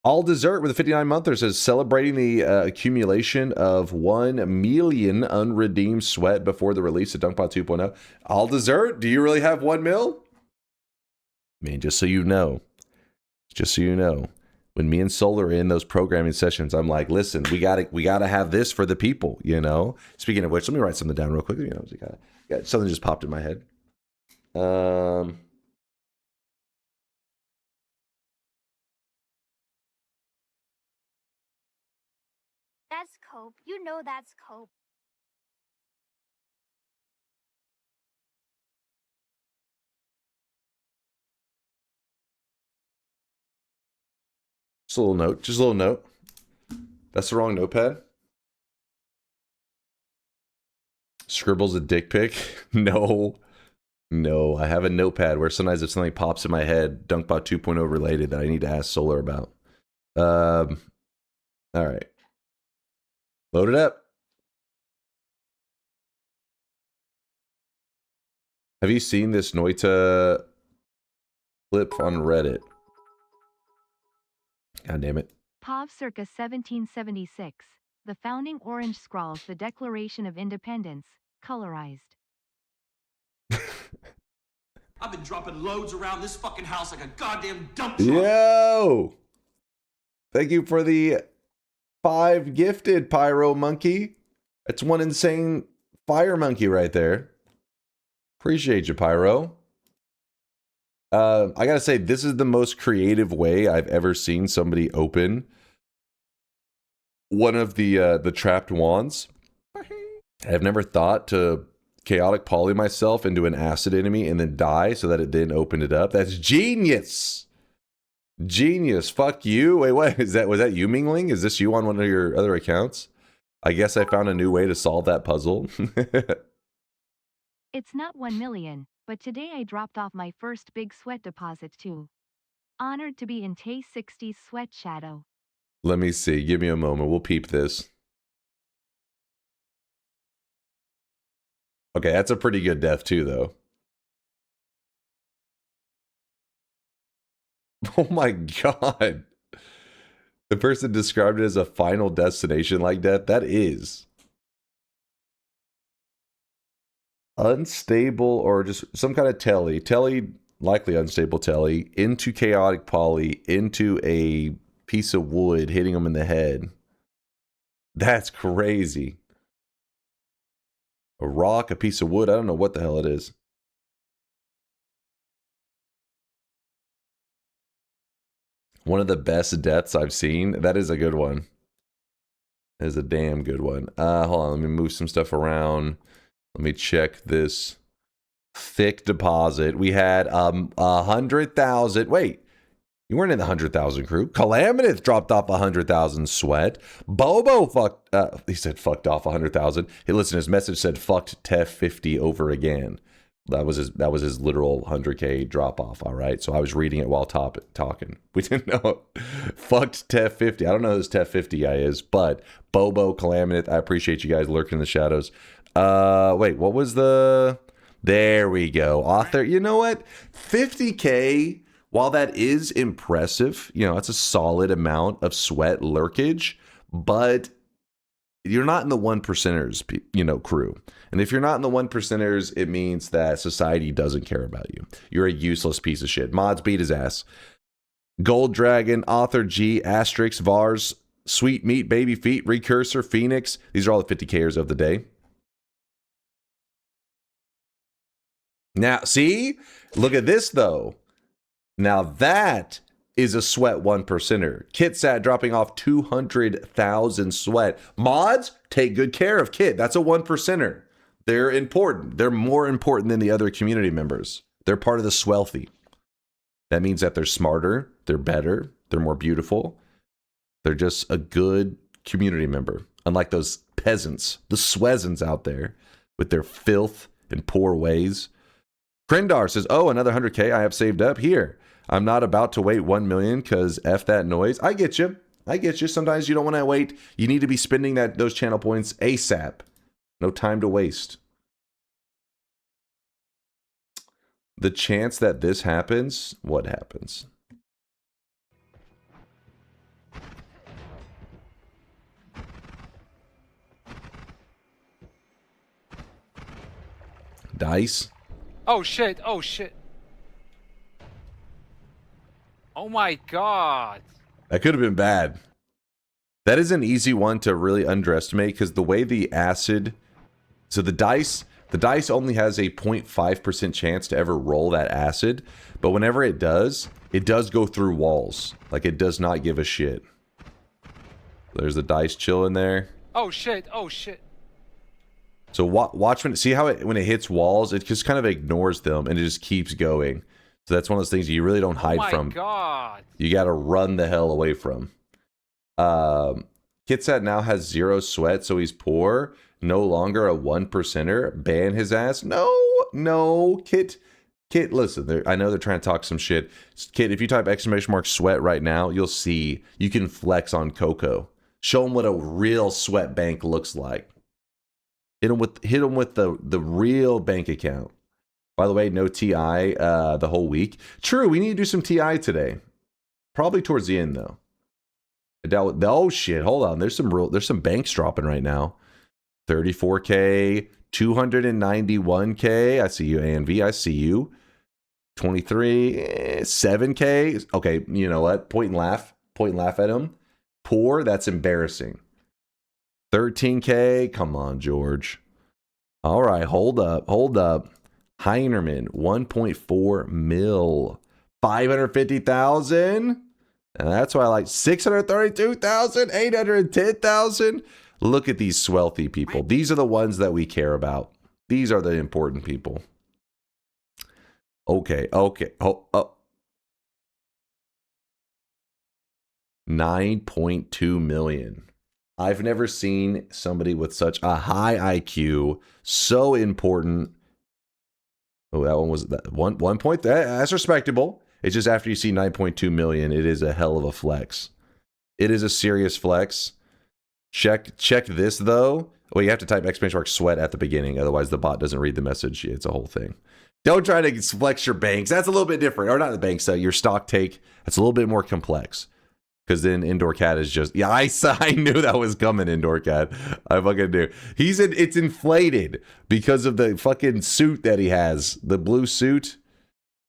All Dessert with a 59 monther says, celebrating the accumulation of 1 million unredeemed sweat before the release of DunkBot 2.0. All Dessert, do you really have 1 mil? Man, just so you know, when me and Solar are in those programming sessions, I'm like, listen, we gotta have this for the people, you know? Speaking of which, let me write something down real quick. You know, something just popped in my head. That's cope. You know that's cope. Just a little note. That's the wrong notepad. Scribbles a dick pic? No, I have a notepad where sometimes if something pops in my head, DunkBot 2.0 related, that I need to ask Solar about. All right. Load it up. Have you seen this Noita clip on Reddit? God damn it. Pov circa 1776. The founding orange scrawls the Declaration of Independence, colorized. I've been dropping loads around this fucking house like a goddamn dump truck. Yo! Thank you for the 5 gifted, Pyro Monkey. That's one insane fire monkey right there. Appreciate you, Pyro. I gotta say, this is the most creative way I've ever seen somebody open one of the trapped wands. I've never thought to chaotic poly myself into an acid enemy and then die so that it then opened it up. That's genius. Genius. Fuck you. Wait, what? Was that you, Mingling? Is this you on one of your other accounts? I guess I found a new way to solve that puzzle. It's not 1 million, but today I dropped off my first big sweat deposit too. Honored to be in Tay 60's sweat shadow. Let me see. Give me a moment. We'll peep this. Okay, that's a pretty good death too, though. Oh my god. The person described it as a final destination like death. That is. Unstable or just some kind of telly. Telly, likely unstable telly, into chaotic poly, into a piece of wood, hitting him in the head. That's crazy. A rock, a piece of wood, I don't know what the hell it is. One of the best deaths I've seen. That is a good one. That is a damn good one. Hold on, let me move some stuff around. Let me check this thick deposit. We had 100,000. Wait, you weren't in the 100,000 crew. Calamiteth dropped off 100,000 sweat. Bobo he said fucked off 100,000. Hey, listen, his message said fucked Tef 50 over again. That was his literal 100K drop off. All right, so I was reading it while talking. We didn't know. Fucked Tef 50. I don't know who this Tef 50 guy is, but Bobo, Calamiteth, I appreciate you guys lurking in the shadows. Wait, what was the... There we go. Author, you know what? 50K, while that is impressive, you know, that's a solid amount of sweat lurkage, but you're not in the 1%ers, you know, crew. And if you're not in the 1%ers, it means that society doesn't care about you. You're a useless piece of shit. Mods beat his ass. Gold Dragon, Author G, Asterix, Vars, Sweet Meat, Baby Feet, Recursor, Phoenix. These are all the 50Kers of the day. Now, see? Look at this, though. Now that is a sweat 1%er. Kitsat dropping off 200,000 sweat. Mods, take good care of Kit. That's a 1%er. They're important. They're more important than the other community members. They're part of the swelthy. That means that they're smarter, they're better, they're more beautiful. They're just a good community member. Unlike those peasants, the Swezens out there with their filth and poor ways. Krendar says, oh, another 100K I have saved up here. I'm not about to wait 1 million because F that noise. I get you. I get you. Sometimes you don't want to wait. You need to be spending those channel points ASAP. No time to waste. The chance that this happens, what happens? Dice. Oh shit, oh shit. Oh my god. That could have been bad. That is an easy one to really underestimate because the way the acid... So the dice only has a 0.5% chance to ever roll that acid. But whenever it does go through walls. Like it does not give a shit. There's the dice chilling there. Oh shit, oh shit. So watch when... See how when it hits walls, it just kind of ignores them and it just keeps going. So that's one of those things you really don't hide from. Oh my god. You got to run the hell away from. Kitsat now has 0 sweat, so he's poor. No longer a 1%er. Ban his ass. No. Kit, listen. I know they're trying to talk some shit. Kit, if you type !sweat right now, you'll see you can flex on Coco. Show him what a real sweat bank looks like. Hit him with the real bank account. By the way, no TI the whole week. True, we need to do some TI today. Probably towards the end though. I doubt. Oh shit! Hold on. There's some banks dropping right now. 34K, 291K. I see you, ANV. I see you. 23, 7K. Okay, you know what? Point and laugh at him. Poor. That's embarrassing. 13K. Come on, George. All right, hold up. Heinerman, 1.4 mil. 550,000. And that's why I like 632,000, 810,000. Look at these swelthy people. These are the ones that we care about. These are the important people. Okay. Oh. 9.2 million. I've never seen somebody with such a high IQ, so important. Oh, that one was that one point. That's respectable. It's just after you see 9.2 million, it is a hell of a flex. It is a serious flex. Check this though. Well, you have to type !sweat at the beginning, otherwise the bot doesn't read the message. It's a whole thing. Don't try to flex your banks. That's a little bit different. Or not the banks, your stock take. That's a little bit more complex. Because then Indoor Cat is just... Yeah, I knew that was coming, Indoor Cat. I fucking knew. It's inflated because of the fucking suit that he has. The blue suit.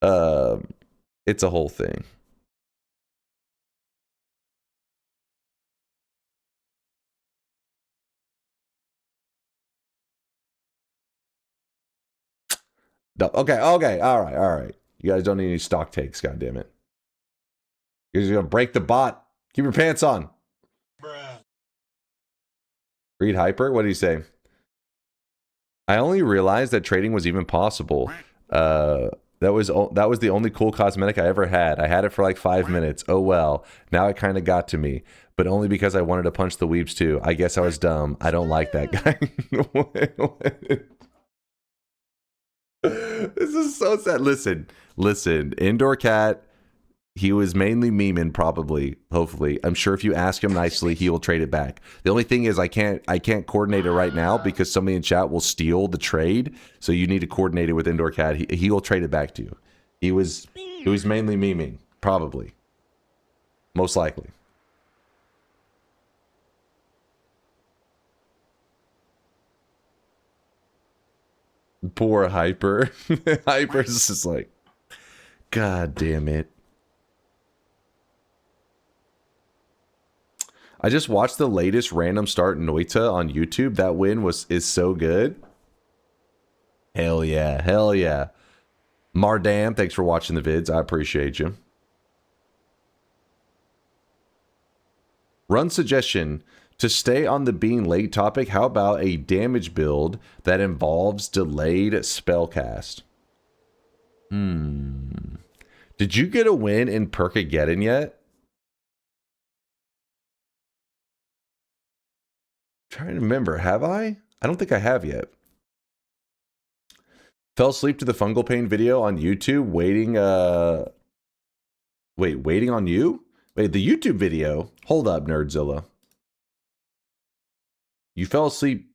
It's a whole thing. Okay, all right. You guys don't need any stock takes, goddammit. You're gonna break the bot. Keep your pants on. Bruh. Read Hyper? What did he say? I only realized that trading was even possible. That was the only cool cosmetic I ever had. I had it for like 5 minutes. Oh well. Now it kind of got to me. But only because I wanted to punch the weebs too. I guess I was dumb. I don't like that guy. This is so sad. Listen. Indoor Cat. He was mainly memeing, probably, hopefully. I'm sure if you ask him nicely, he will trade it back. The only thing is I can't coordinate it right now because somebody in chat will steal the trade. So you need to coordinate it with Indoor Cat. He will trade it back to you. He was mainly memeing, probably. Most likely. Poor Hyper. Hyper's just like, God damn it. I just watched the latest random start Noita on YouTube. That win is so good. Hell yeah. Hell yeah. Mardam, thanks for watching the vids. I appreciate you. Run suggestion. To stay on the being late topic, how about a damage build that involves delayed spellcast? Did you get a win in Perkageddon yet? Trying to remember, have I? I don't think I have yet. Fell asleep to the fungal pain video on YouTube, waiting on you? Wait, the YouTube video? Hold up, Nerdzilla. You fell asleep.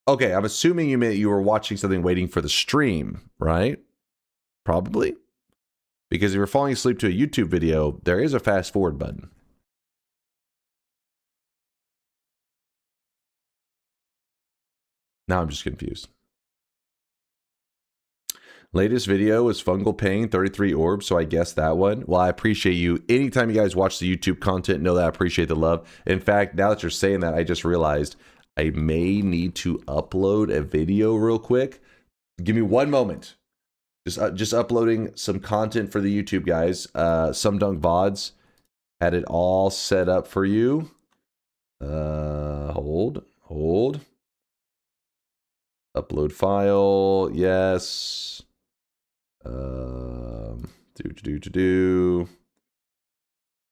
Okay, I'm assuming you meant you were watching something waiting for the stream, right? Probably. Because if you're falling asleep to a YouTube video, there is a fast forward button. Now I'm just confused. Latest video was fungal pain, 33 orbs, so I guess that one. Well, I appreciate you. Anytime you guys watch the YouTube content, know that I appreciate the love. In fact, now that you're saying that, I just realized I may need to upload a video real quick. Give me one moment. Just uploading some content for the YouTube guys. Some Dunk VODs had it all set up for you. Hold. Upload file, yes.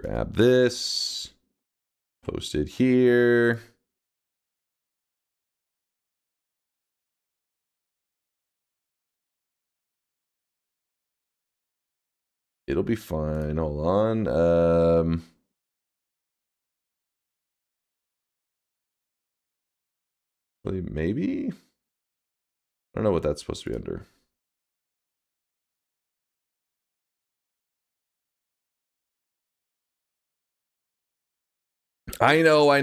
Grab this. Post it here. It'll be fine. Hold on. Maybe? I don't know what that's supposed to be under. I know. I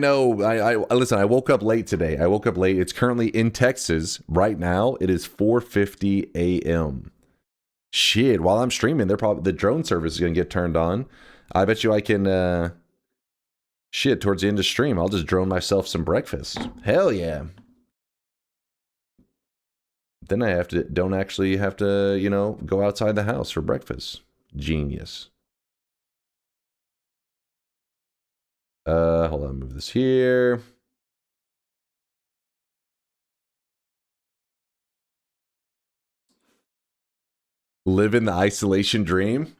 listen, I woke up late today. It's currently in Texas right now. It is 4:50 a.m. Shit, while I'm streaming, the drone service is going to get turned on. I bet you I can shit, towards the end of stream, I'll just drone myself some breakfast. Hell yeah. Then I don't actually have to, you know, go outside the house for breakfast. Genius. Hold on, move this here. Live in the isolation dream.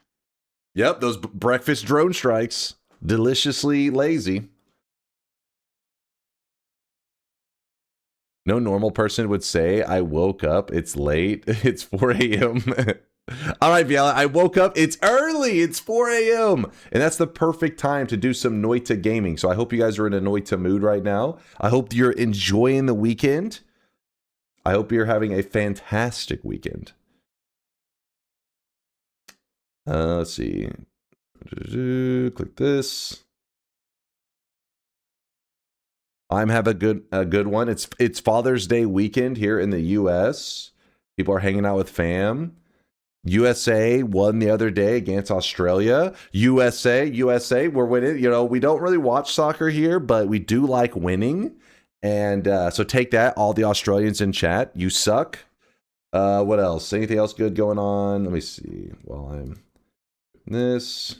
Yep, those breakfast drone strikes. Deliciously lazy. No normal person would say, I woke up, it's late, it's 4 a.m. All right, Viala, I woke up, it's early, it's 4 a.m. And that's the perfect time to do some Noita gaming. So I hope you guys are in a Noita mood right now. I hope you're enjoying the weekend. I hope you're having a fantastic weekend. Let's see. Click this. I'm having a good one. It's Father's Day weekend here in the U.S. People are hanging out with fam. USA won the other day against Australia. USA, we're winning. You know, we don't really watch soccer here, but we do like winning. And so take that, all the Australians in chat. You suck. What else? Anything else good going on? Let me see. While I'm this.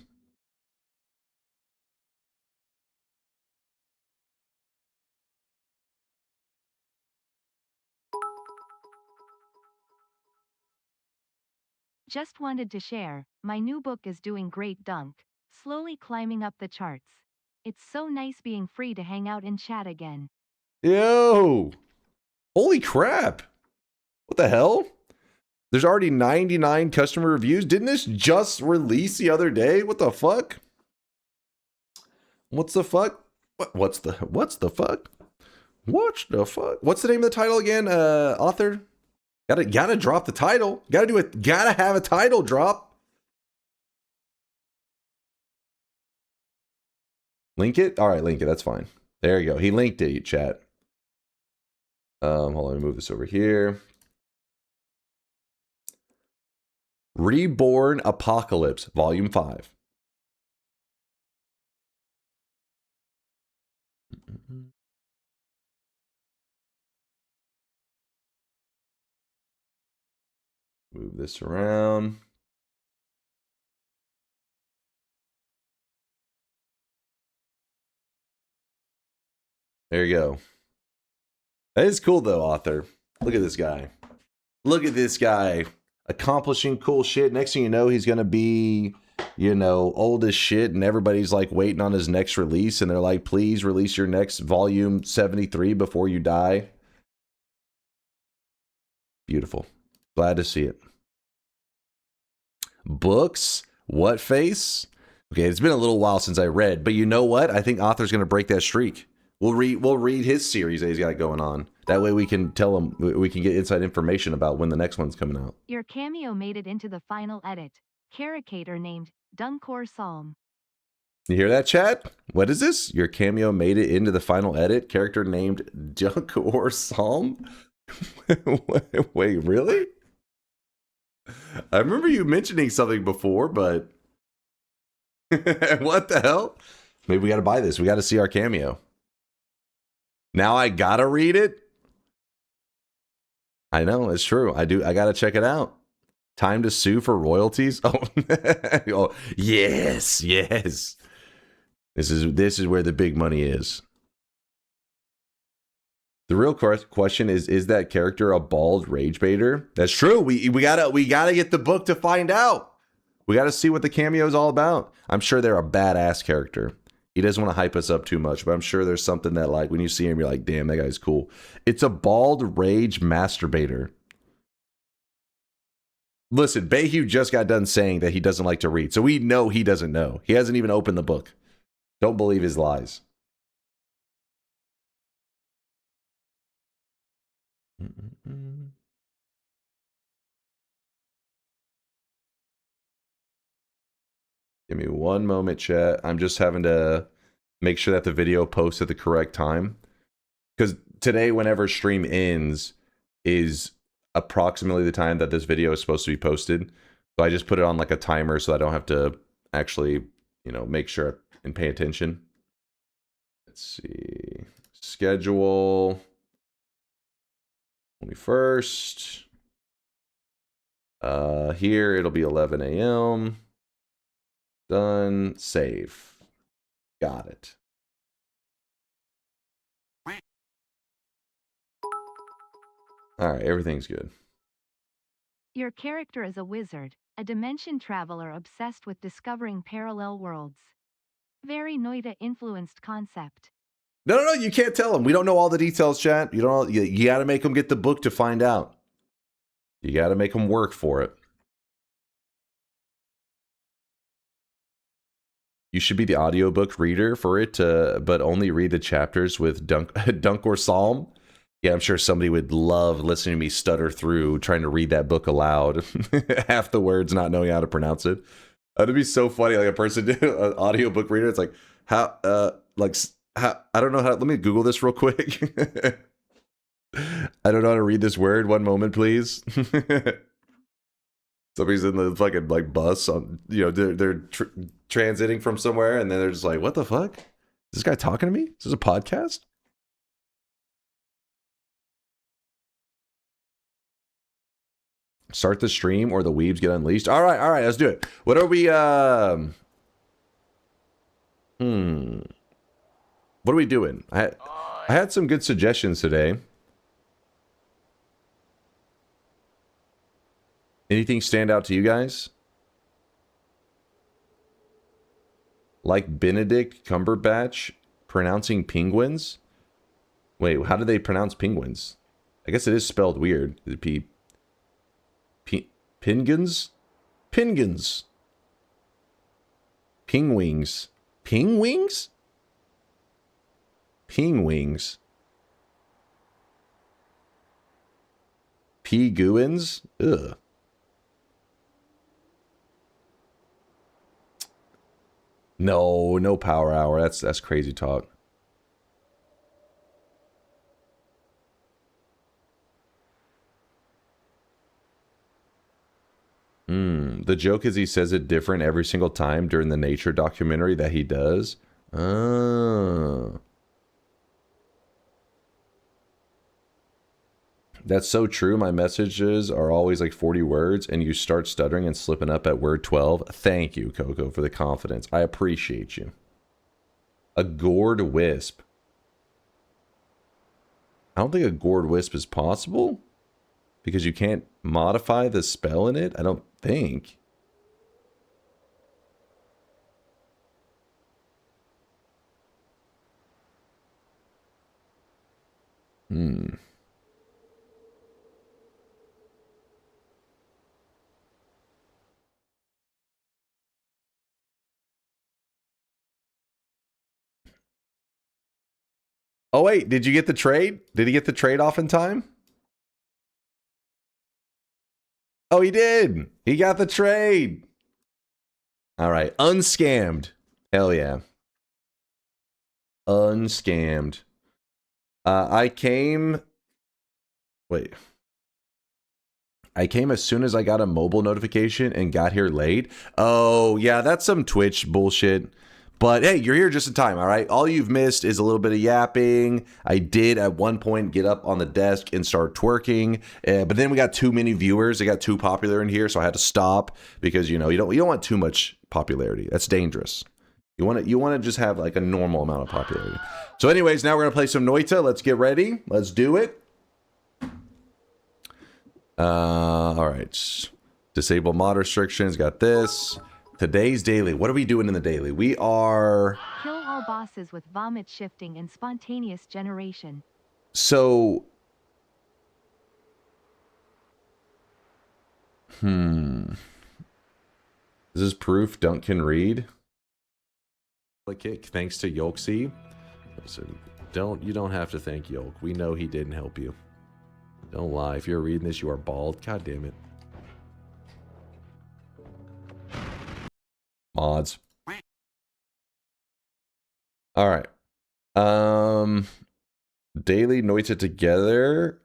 Just wanted to share, my new book is doing great, Dunk. Slowly climbing up the charts. It's so nice being free to hang out and chat again. Yo! Holy crap! What the hell? There's already 99 customer reviews. Didn't this just release the other day? What the fuck? What's the fuck? What's the fuck? What's the fuck? What's the name of the title again, author? Gotta drop the title. Gotta have a title drop. Link it? All right, link it. That's fine. There you go. He linked it, chat. Hold on, let me move this over here. Reborn Apocalypse, Volume 5. Move this around. There you go. That is cool though, author. Look at this guy. Look at this guy accomplishing cool shit. Next thing you know, he's gonna be, you know, old as shit, and everybody's like waiting on his next release, and they're like, please release your next volume 73 before you die. Beautiful. Glad to see it. Books? What face? Okay, it's been a little while since I read, but you know what? I think author's gonna break that streak. We'll read his series that he's got going on. That way we can tell him, we can get inside information about when the next one's coming out. Your cameo made it into the final edit. Caricator named DunkOrSlam. You hear that, chat? What is this? Your cameo made it into the final edit. Character named DunkOrSlam? Wait, really? I remember you mentioning something before, but what the hell? Maybe we got to buy this. We got to see our cameo. Now I gotta read it. I know, it's true. I gotta check it out. Time to sue for royalties. Oh, oh yes. This is where the big money is. The real question is that character a bald rage baiter? That's true. We gotta get the book to find out. We gotta see what the cameo is all about. I'm sure they're a badass character. He doesn't want to hype us up too much, but I'm sure there's something that, like, when you see him, you're like, damn, that guy's cool. It's a bald rage masturbator. Listen, Bayhue just got done saying that he doesn't like to read, so we know he doesn't know. He hasn't even opened the book. Don't believe his lies. Give me one moment, chat. I'm just having to make sure that the video posts at the correct time. Because today, whenever stream ends, is approximately the time that this video is supposed to be posted. So I just put it on like a timer so I don't have to actually, you know, make sure and pay attention. Let's see. Schedule. 21st. Here it'll be 11 a.m. Done. Save. Got it. Alright, everything's good. Your character is a wizard, a dimension traveler obsessed with discovering parallel worlds. Very Noita-influenced concept. No, you can't tell them. We don't know all the details, chat. You gotta make them get the book to find out. You gotta make them work for it. You should be the audiobook reader for it, but only read the chapters with DunkOrSlam. Yeah, I'm sure somebody would love listening to me stutter through trying to read that book aloud. Half the words not knowing how to pronounce it. That'd be so funny. Like a person, an audiobook reader, it's like, how, I don't know how, let me Google this real quick. I don't know how to read this word. One moment, please. Somebody's in the fucking like bus on, you know, they're transiting from somewhere, and then they're just like, what the fuck? Is this guy talking to me? Is this a podcast? Start the stream or the weebs get unleashed. All right, let's do it. What are we, what are we doing? I had some good suggestions today. Anything stand out to you guys? Like Benedict Cumberbatch pronouncing penguins? Wait, how do they pronounce penguins? I guess it is spelled weird. It'd be Pingans? Pingans. Pingwings. Pingwings? Pingwings. P-gooins? Ugh. No power hour. That's crazy talk. The joke is he says it different every single time during the nature documentary that he does. Oh. That's so true. My messages are always like 40 words, and you start stuttering and slipping up at word 12. Thank you, Coco, for the confidence. I appreciate you. A gourd wisp. I don't think a gourd wisp is possible because you can't modify the spell in it. I don't think. Oh, wait, did you get the trade? Did he get the trade off in time? Oh, he did. He got the trade. All right, unscammed. Hell yeah. Unscammed. I came as soon as I got a mobile notification and got here late. Oh, yeah, that's some Twitch bullshit. But hey, you're here just in time, all right? All you've missed is a little bit of yapping. I did at one point get up on the desk and start twerking, but then we got too many viewers. It got too popular in here, so I had to stop because you don't want too much popularity. That's dangerous. You want to just have like a normal amount of popularity. So anyways, now we're gonna play some Noita. Let's get ready. Let's do it. All right. Disable mod restrictions. Got this. Today's daily. What are we doing in the daily? We are... Kill all bosses with vomit shifting and spontaneous generation. So... Is this proof Dunk can read? Kick thanks to Yolksy. Listen, you don't have to thank Yolk. We know he didn't help you. Don't lie. If you're reading this, you are bald. God damn it. Mods. All right. Daily Noita together.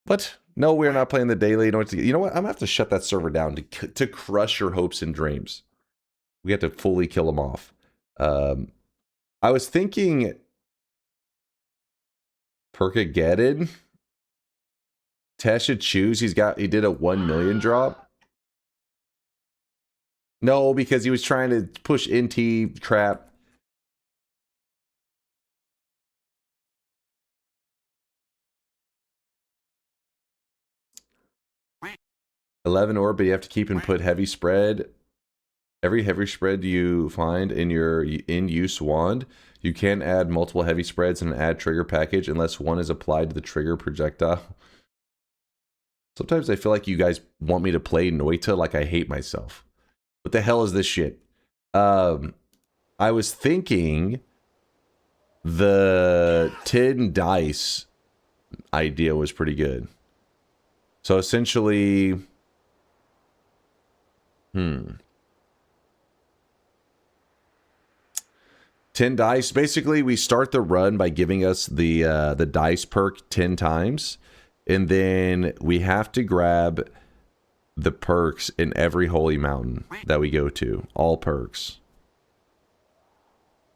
What? No, we're not playing the daily Noita together. You know what? I'm gonna have to shut that server down to crush your hopes and dreams. We have to fully kill them off. I was thinking Perkageddon. Tesh should choose. He did a 1 million drop. No, because he was trying to push NT crap. $11 orb, but you have to keep and put heavy spread. Every heavy spread you find in your in-use wand, you can add multiple heavy spreads in an add trigger package unless one is applied to the trigger projectile. Sometimes I feel like you guys want me to play Noita like I hate myself. What the hell is this shit? I was thinking the tin dice idea was pretty good. So essentially, 10 dice. Basically, we start the run by giving us the dice perk 10 times, and then we have to grab the perks in every holy mountain that we go to. All perks.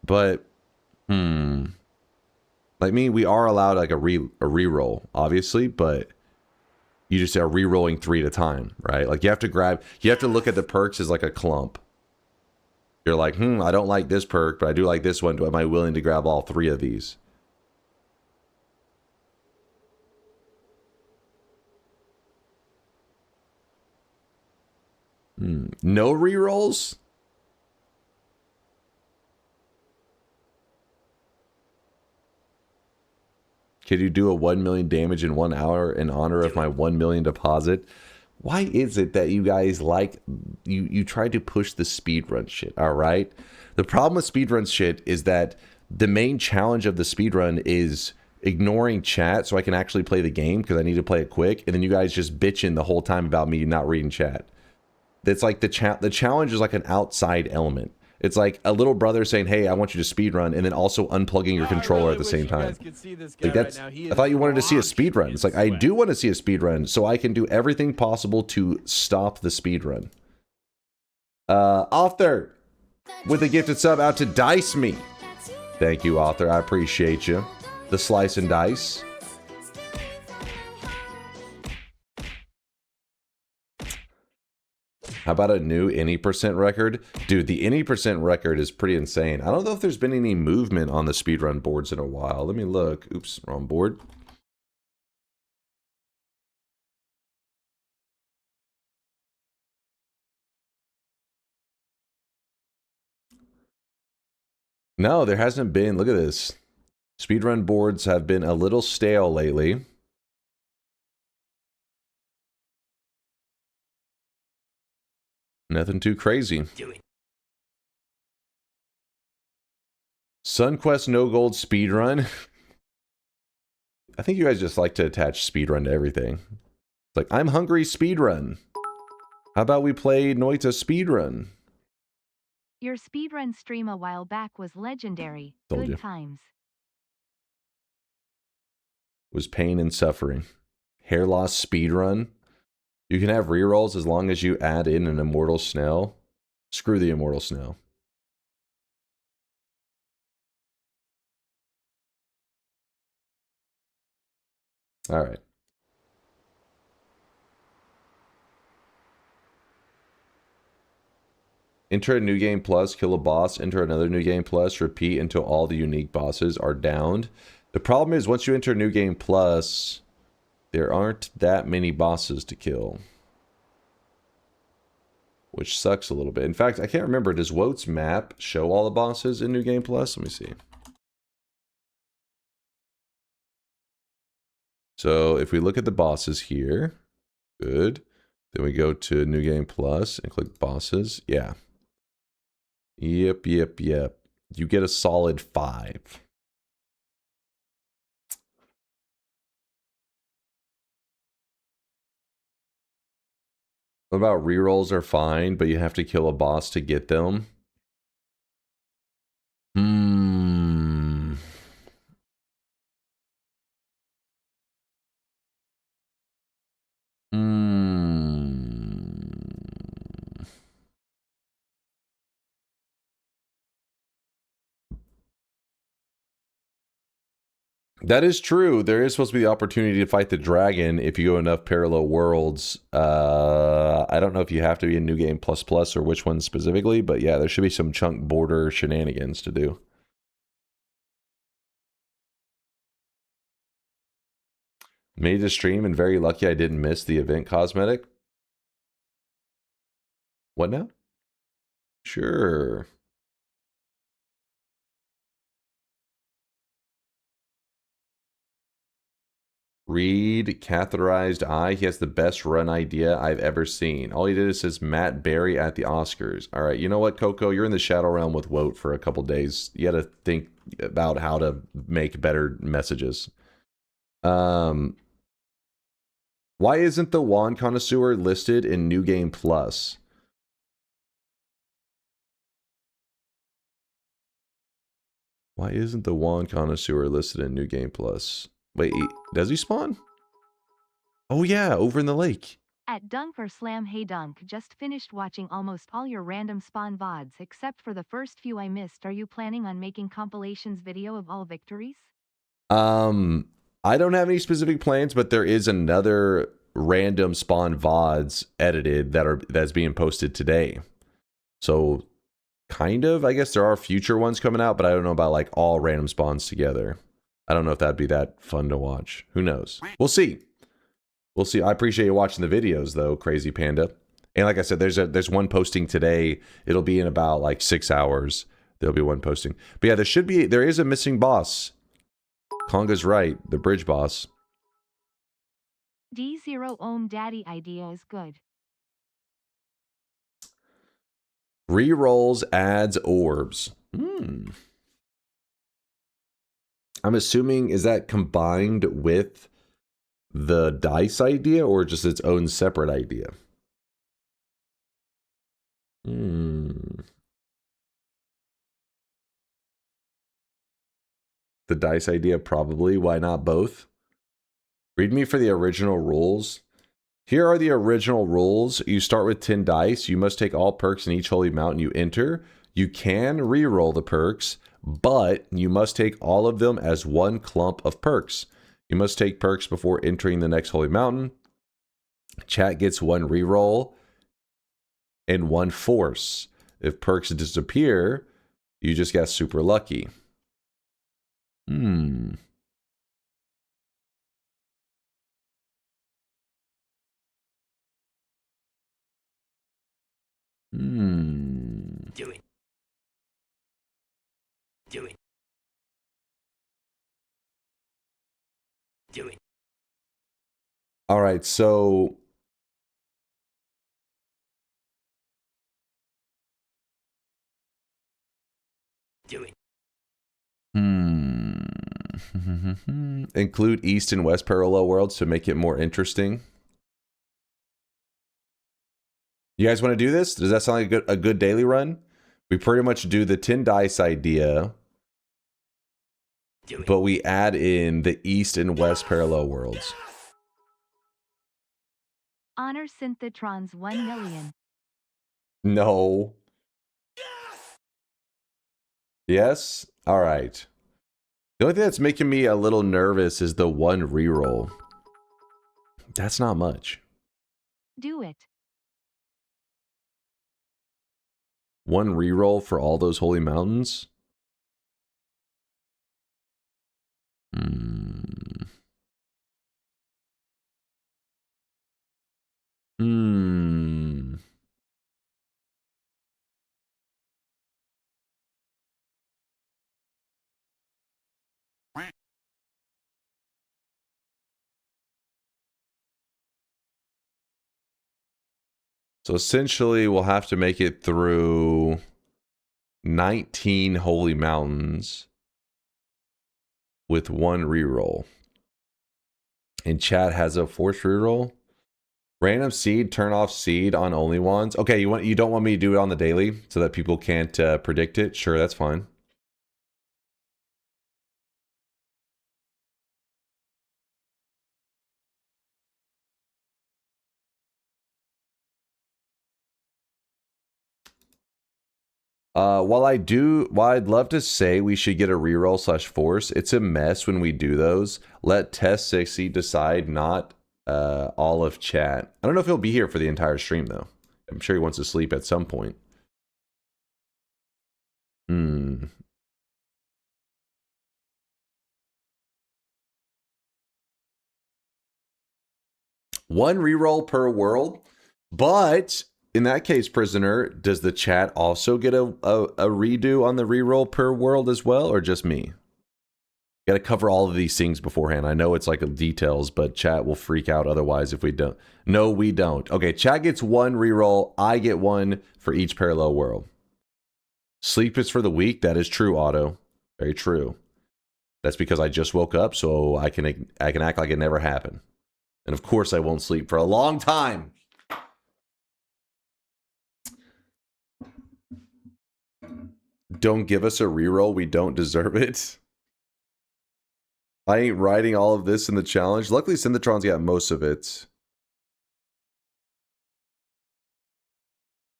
But, like me, we are allowed like a reroll, obviously, but you just are re-rolling 3 at a time, right? Like you have to look at the perks as like a clump. You're like, I don't like this perk, but I do like this one. Am I willing to grab all 3 of these? No rerolls? Can you do a 1 million damage in 1 hour in honor of my 1 million deposit? Why is it that you guys like, you try to push the speedrun shit, all right? The problem with speedrun shit is that the main challenge of the speedrun is ignoring chat so I can actually play the game because I need to play it quick, and then you guys just bitching the whole time about me not reading chat. That's like the challenge is like an outside element. It's like a little brother saying, "Hey, I want you to speedrun," and then also unplugging your controller at the same time. Like that's, I thought you wanted to see a speedrun. It's like I do want to see a speedrun, so I can do everything possible to stop the speedrun. Author with a gifted sub out to Dice Me. Thank you, Author. I appreciate you. The slice and dice. How about a new any % record? Dude, the any % record is pretty insane. I don't know if there's been any movement on the speedrun boards in a while. Let me look. Oops, wrong board. No, there hasn't been. Look at this. Speedrun boards have been a little stale lately. Nothing too crazy. Sunquest no gold speedrun. I think you guys just like to attach speedrun to everything. It's like, I'm hungry speedrun. How about we play Noita speedrun? Your speedrun stream a while back was legendary. Told Good you. times. Was pain and suffering. Hair loss speedrun. You can have rerolls as long as you add in an immortal snail. Screw the immortal snail. All right. Enter a new game plus, kill a boss, enter another new game plus, repeat until all the unique bosses are downed. The problem is once you enter new game plus, there aren't that many bosses to kill. Which sucks a little bit. In fact, I can't remember, does Wote's map show all the bosses in new game plus? Let me see. So if we look at the bosses here, good. Then we go to new game plus and click bosses. Yeah. Yep. You get a solid 5. What about rerolls are fine, but you have to kill a boss to get them? That is true. There is supposed to be the opportunity to fight the dragon if you go enough parallel worlds. I don't know if you have to be in New Game Plus Plus or which one specifically, but yeah, there should be some chunk border shenanigans to do. Made the stream and very lucky I didn't miss the event cosmetic. What now? Sure. Reed, catheterized eye. He has the best run idea I've ever seen. All he did is says Matt Berry at the Oscars. All right, you know what, Coco? You're in the Shadow Realm with Wote for a couple days. You got to think about how to make better messages. Why isn't the Wand Connoisseur listed in New Game Plus? Why isn't the Wand Connoisseur listed in New Game Plus? Wait, does he spawn? Oh yeah, over in the lake. At DunkOrSlam, hey Dunk, just finished watching almost all your random spawn VODs except for the first few I missed. Are you planning on making compilations video of all victories? I don't have any specific plans, but there is another random spawn VODs edited that's being posted today. So kind of, I guess there are future ones coming out, but I don't know about like all random spawns together. I don't know if that'd be that fun to watch. Who knows? We'll see. We'll see. I appreciate you watching the videos though, Crazy Panda. And like I said, there's one posting today. It'll be in about like 6 hours. There'll be one posting. But yeah, there is a missing boss. Conga's right, the bridge boss. D0 ohm daddy idea is good. Rerolls, adds, orbs. I'm assuming, is that combined with the dice idea or just its own separate idea? The dice idea, probably. Why not both? Read me for the original rules. Here are the original rules. You start with 10 dice. You must take all perks in each holy mountain you enter. You can re-roll the perks, but you must take all of them as one clump of perks. You must take perks before entering the next holy mountain. Chat gets one re-roll and one force. If perks disappear, you just got super lucky. Do it. Do it. Do it. All right, so Do it. Include East and West parallel worlds to make it more interesting. You guys want to do this? Does that sound like a good daily run? We pretty much do the 10 dice idea, but we add in the East and West parallel worlds. Honor Synthetron's 1 million. No. Yes? All right. The only thing that's making me a little nervous is the one reroll. That's not much. Do it. One reroll for all those holy mountains? So essentially, we'll have to make it through 19 holy mountains with one reroll. And chat has a force reroll. Random seed, turn off seed on only ones. Okay, you don't want me to do it on the daily so that people can't predict it? Sure, that's fine. While I'd love to say we should get a reroll / force, it's a mess when we do those. Let Test 60 decide, not all of chat. I don't know if he'll be here for the entire stream, though. I'm sure he wants to sleep at some point. One reroll per world, but in that case, prisoner, does the chat also get a redo on the reroll per world as well, or just me? Got to cover all of these things beforehand. I know it's like details, but chat will freak out otherwise if we don't. No, we don't. Okay, chat gets one reroll. I get one for each parallel world. Sleep is for the weak. That is true, Otto. Very true. That's because I just woke up, so I can act like it never happened. And of course, I won't sleep for a long time. Don't give us a reroll. We don't deserve it. I ain't writing all of this in the challenge. Luckily, Synthetron's got most of it.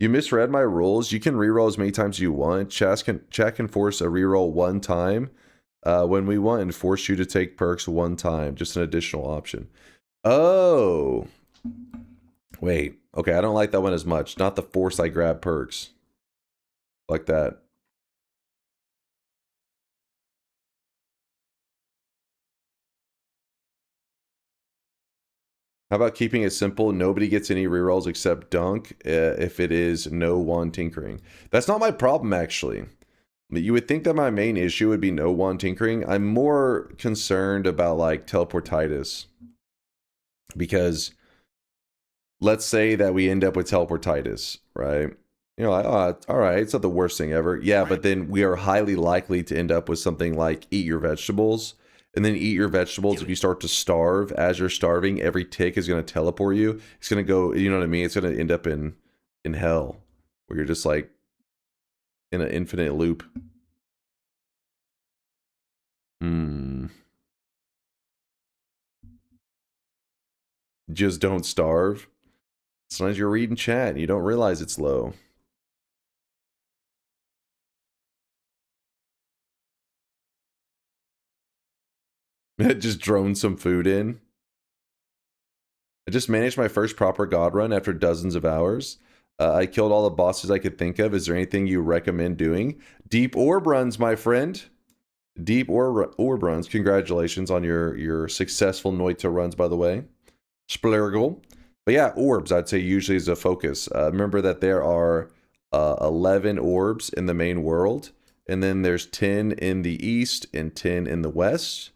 You misread my rules. You can reroll as many times as you want. Chat can force a reroll one time when we want and force you to take perks one time. Just an additional option. Oh. Wait. Okay, I don't like that one as much. Not the force I grab perks. Like that. How about keeping it simple? Nobody gets any rerolls except Dunk if it is no one tinkering. That's not my problem, actually. You would think that my main issue would be no one tinkering. I'm more concerned about like teleportitis. Because let's say that we end up with teleportitis, right? You know, like, oh, all right, it's not the worst thing ever. Yeah, but then we are highly likely to end up with something like eat your vegetables. And then eat your vegetables. If you start to starve, as you're starving, every tick is going to teleport you. It's going to go, you know what I mean? It's going to end up in hell, where you're just like in an infinite loop. Just don't starve. Sometimes you're reading chat and you don't realize it's low. Just drone some food in. I just managed my first proper god run after dozens of hours. I killed all the bosses I could think of. Is there anything you recommend doing? Deep orb runs, my friend. Deep orb runs. Congratulations on your successful Noita runs, by the way. Splurgle. But yeah, orbs, I'd say usually is a focus. Remember that there are 11 orbs in the main world. And then there's 10 in the east and 10 in the west.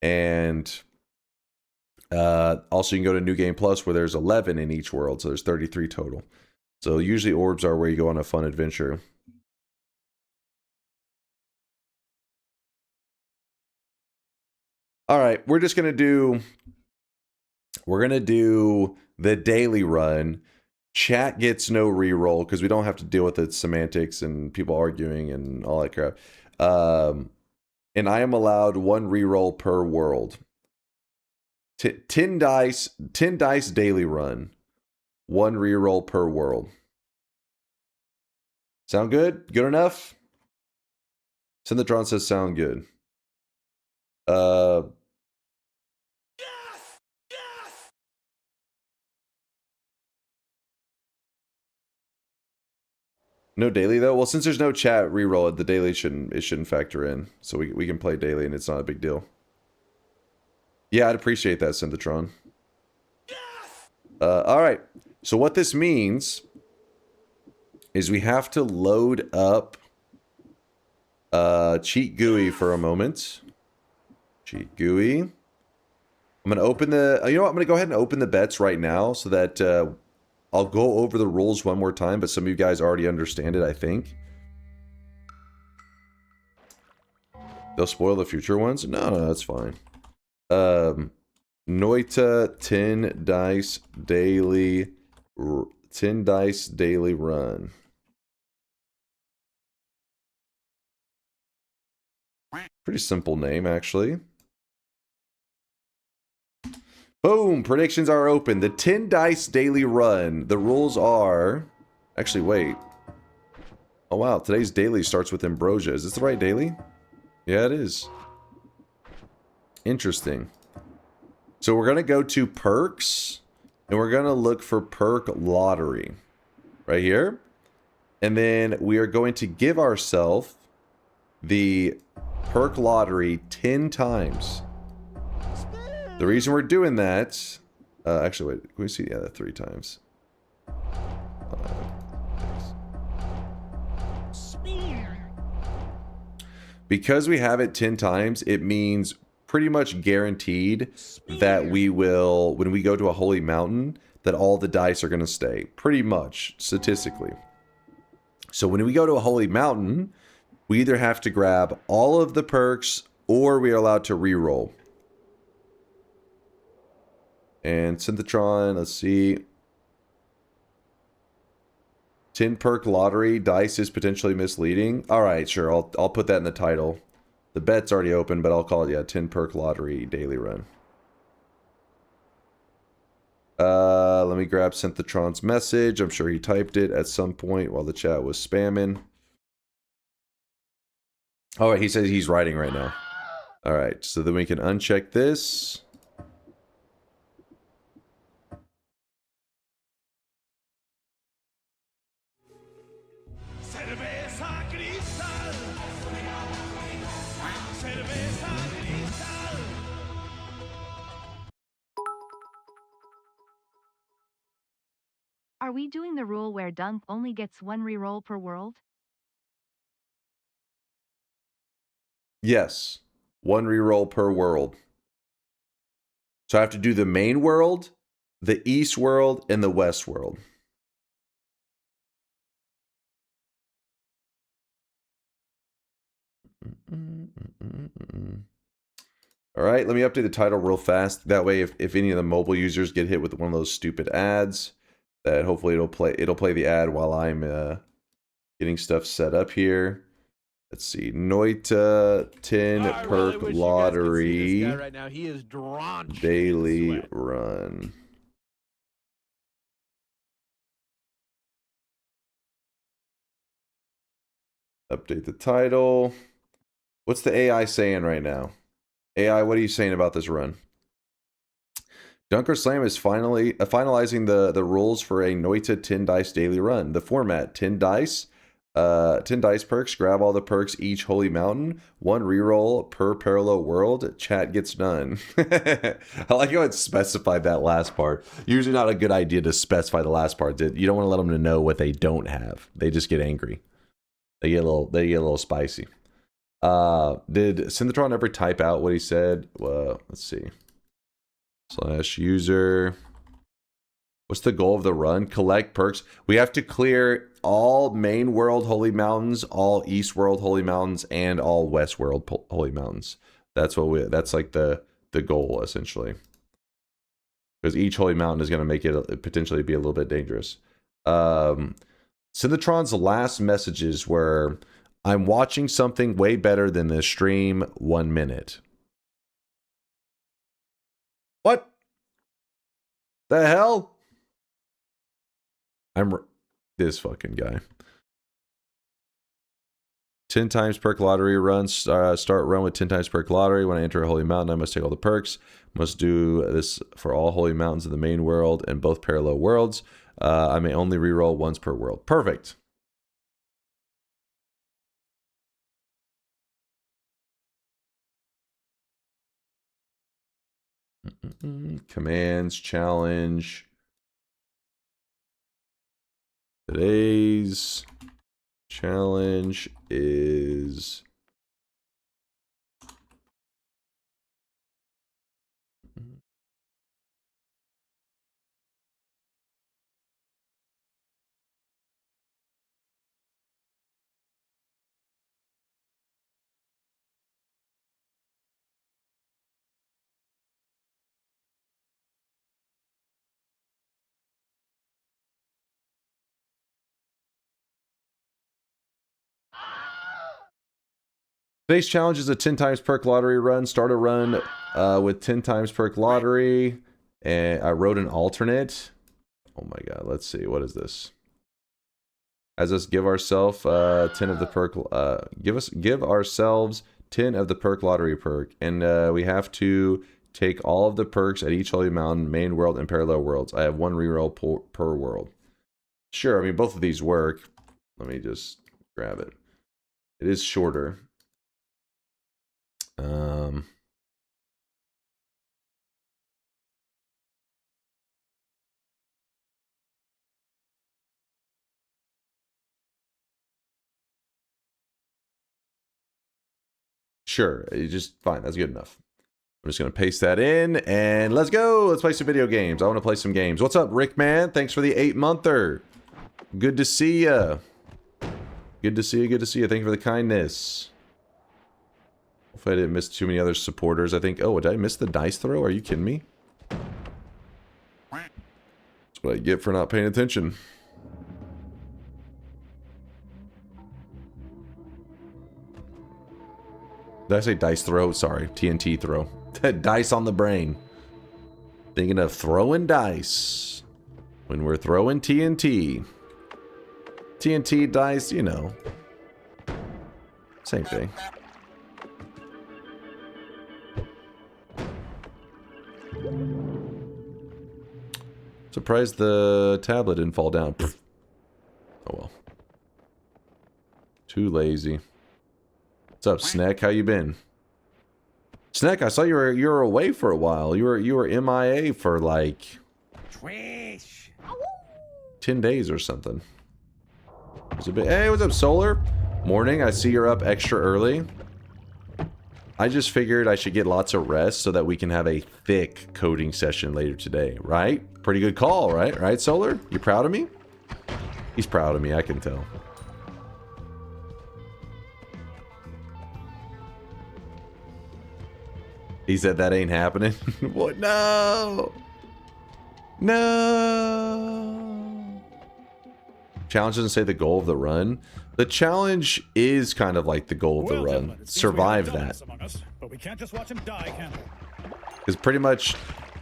And also you can go to New Game Plus where there's 11 in each world. So there's 33 total. So usually orbs are where you go on a fun adventure. All right, we're going to do the daily run. Chat gets no reroll because we don't have to deal with the semantics and people arguing and all that crap. And I am allowed 1 reroll per world. 10 dice daily run. 1 reroll per world. Sound good? Good enough? Synthetron says sound good. No daily though? Well, since there's no chat reroll, the daily shouldn't factor in. So we can play daily and it's not a big deal. Yeah, I'd appreciate that, Synthetron. Alright. So what this means is we have to load up Cheat GUI for a moment. Cheat GUI. I'm going to open the... You know what? I'm going to go ahead and open the bets right now so that I'll go over the rules one more time, but some of you guys already understand it, I think. They'll spoil the future ones? No, that's fine. Noita 10 dice daily 10 dice daily run. Pretty simple name, actually. Boom! Predictions are open. The 10 dice daily run. The rules are... Actually, wait. Oh, wow. Today's daily starts with Ambrosia. Is this the right daily? Yeah, it is. Interesting. So we're going to go to perks. And we're going to look for perk lottery. Right here. And then we are going to give ourselves the perk lottery 10 times. The reason we're doing that... actually, wait. Can we see? Yeah, that 3 times. Because we have it 10 times, it means pretty much guaranteed that we will, when we go to a holy mountain, that all the dice are going to stay. Pretty much, statistically. So when we go to a holy mountain, we either have to grab all of the perks or we are allowed to reroll. And Synthetron, let's see. 10 perk lottery, dice is potentially misleading. Alright, sure, I'll put that in the title. The bet's already open, but I'll call it, yeah, 10 perk lottery daily run. Let me grab Synthetron's message. I'm sure he typed it at some point while the chat was spamming. Alright, he says he's writing right now. Alright, so then we can uncheck this. Are we doing the rule where Dunk only gets 1 reroll per world? Yes. 1 reroll per world. So I have to do the main world, the east world, and the west world. All right, let me update the title real fast. That way, if any of the mobile users get hit with one of those stupid ads, that hopefully it'll play the ad while I'm getting stuff set up here. Let's see, Noita 10 perk lottery right now. He is daily run. Update the title. What's the AI saying right now? AI, what are you saying about this run? DunkOrSlam is finally finalizing the rules for a Noita 10 dice daily run. The format: 10 dice. 10 dice perks, grab all the perks each holy mountain, 1 reroll per parallel world, chat gets none. I like how it specified that last part. Usually not a good idea to specify the last part. You don't want to let them know what they don't have. They just get angry. They get a little spicy. Did Synthetron ever type out what he said? Let's see. /user. What's the goal of the run? Collect perks. We have to clear all main world holy mountains, all east world holy mountains, and all west world holy mountains. That's like the goal essentially. Because each holy mountain is going to make it potentially be a little bit dangerous. Synthetron's last messages were, "I'm watching something way better than this stream. 1 minute." What the hell? This fucking guy. 10 times perk lottery runs. Start run with 10 times perk lottery. When I enter a holy mountain, I must take all the perks. Must do this for all holy mountains in the main world and both parallel worlds. I may only reroll once per world. Perfect. Commands, challenge. Today's challenge is today's challenge is a 10 times perk lottery run. Start a run with 10 times perk lottery. And I wrote an alternate. Oh my god, let's see. What is this? As us give ourselves 10 of the perk give ourselves 10 of the perk lottery perk. And we have to take all of the perks at each holy mountain, main world, and parallel worlds. I have 1 reroll per world. Sure, I mean both of these work. Let me just grab it. It is shorter. Sure, just fine. That's good enough. I'm just gonna paste that in and let's go. Let's play some video games. I want to play some games. What's up, Rick man? Thanks for the 8-monther. Good to see ya. Good to see you. Good to see you. Thank you for the kindness. Hopefully I didn't miss too many other supporters. I think. Oh, did I miss the dice throw? Are you kidding me? That's what I get for not paying attention. Did I say dice throw? Sorry, TNT throw. Dice on the brain. Thinking of throwing dice when we're throwing TNT. TNT dice, you know. Same thing. Surprised the tablet didn't fall down. Pfft. Oh well. Too lazy. What's up, Snack? How you been? Snack, I saw you were away for a while. You were MIA for like 10 days or something. It was a bit. Hey, what's up, Solar? Morning. I see you're up extra early. I just figured I should get lots of rest so that we can have a thick coding session later today, right? Pretty good call, right? Right, Solar? You proud of me? He's proud of me, I can tell. He said that ain't happening. What? No! No! Challenge doesn't say the goal of the run. The challenge is kind of like the goal of the run. Survive that. But we can't just watch him die, can we? Because pretty much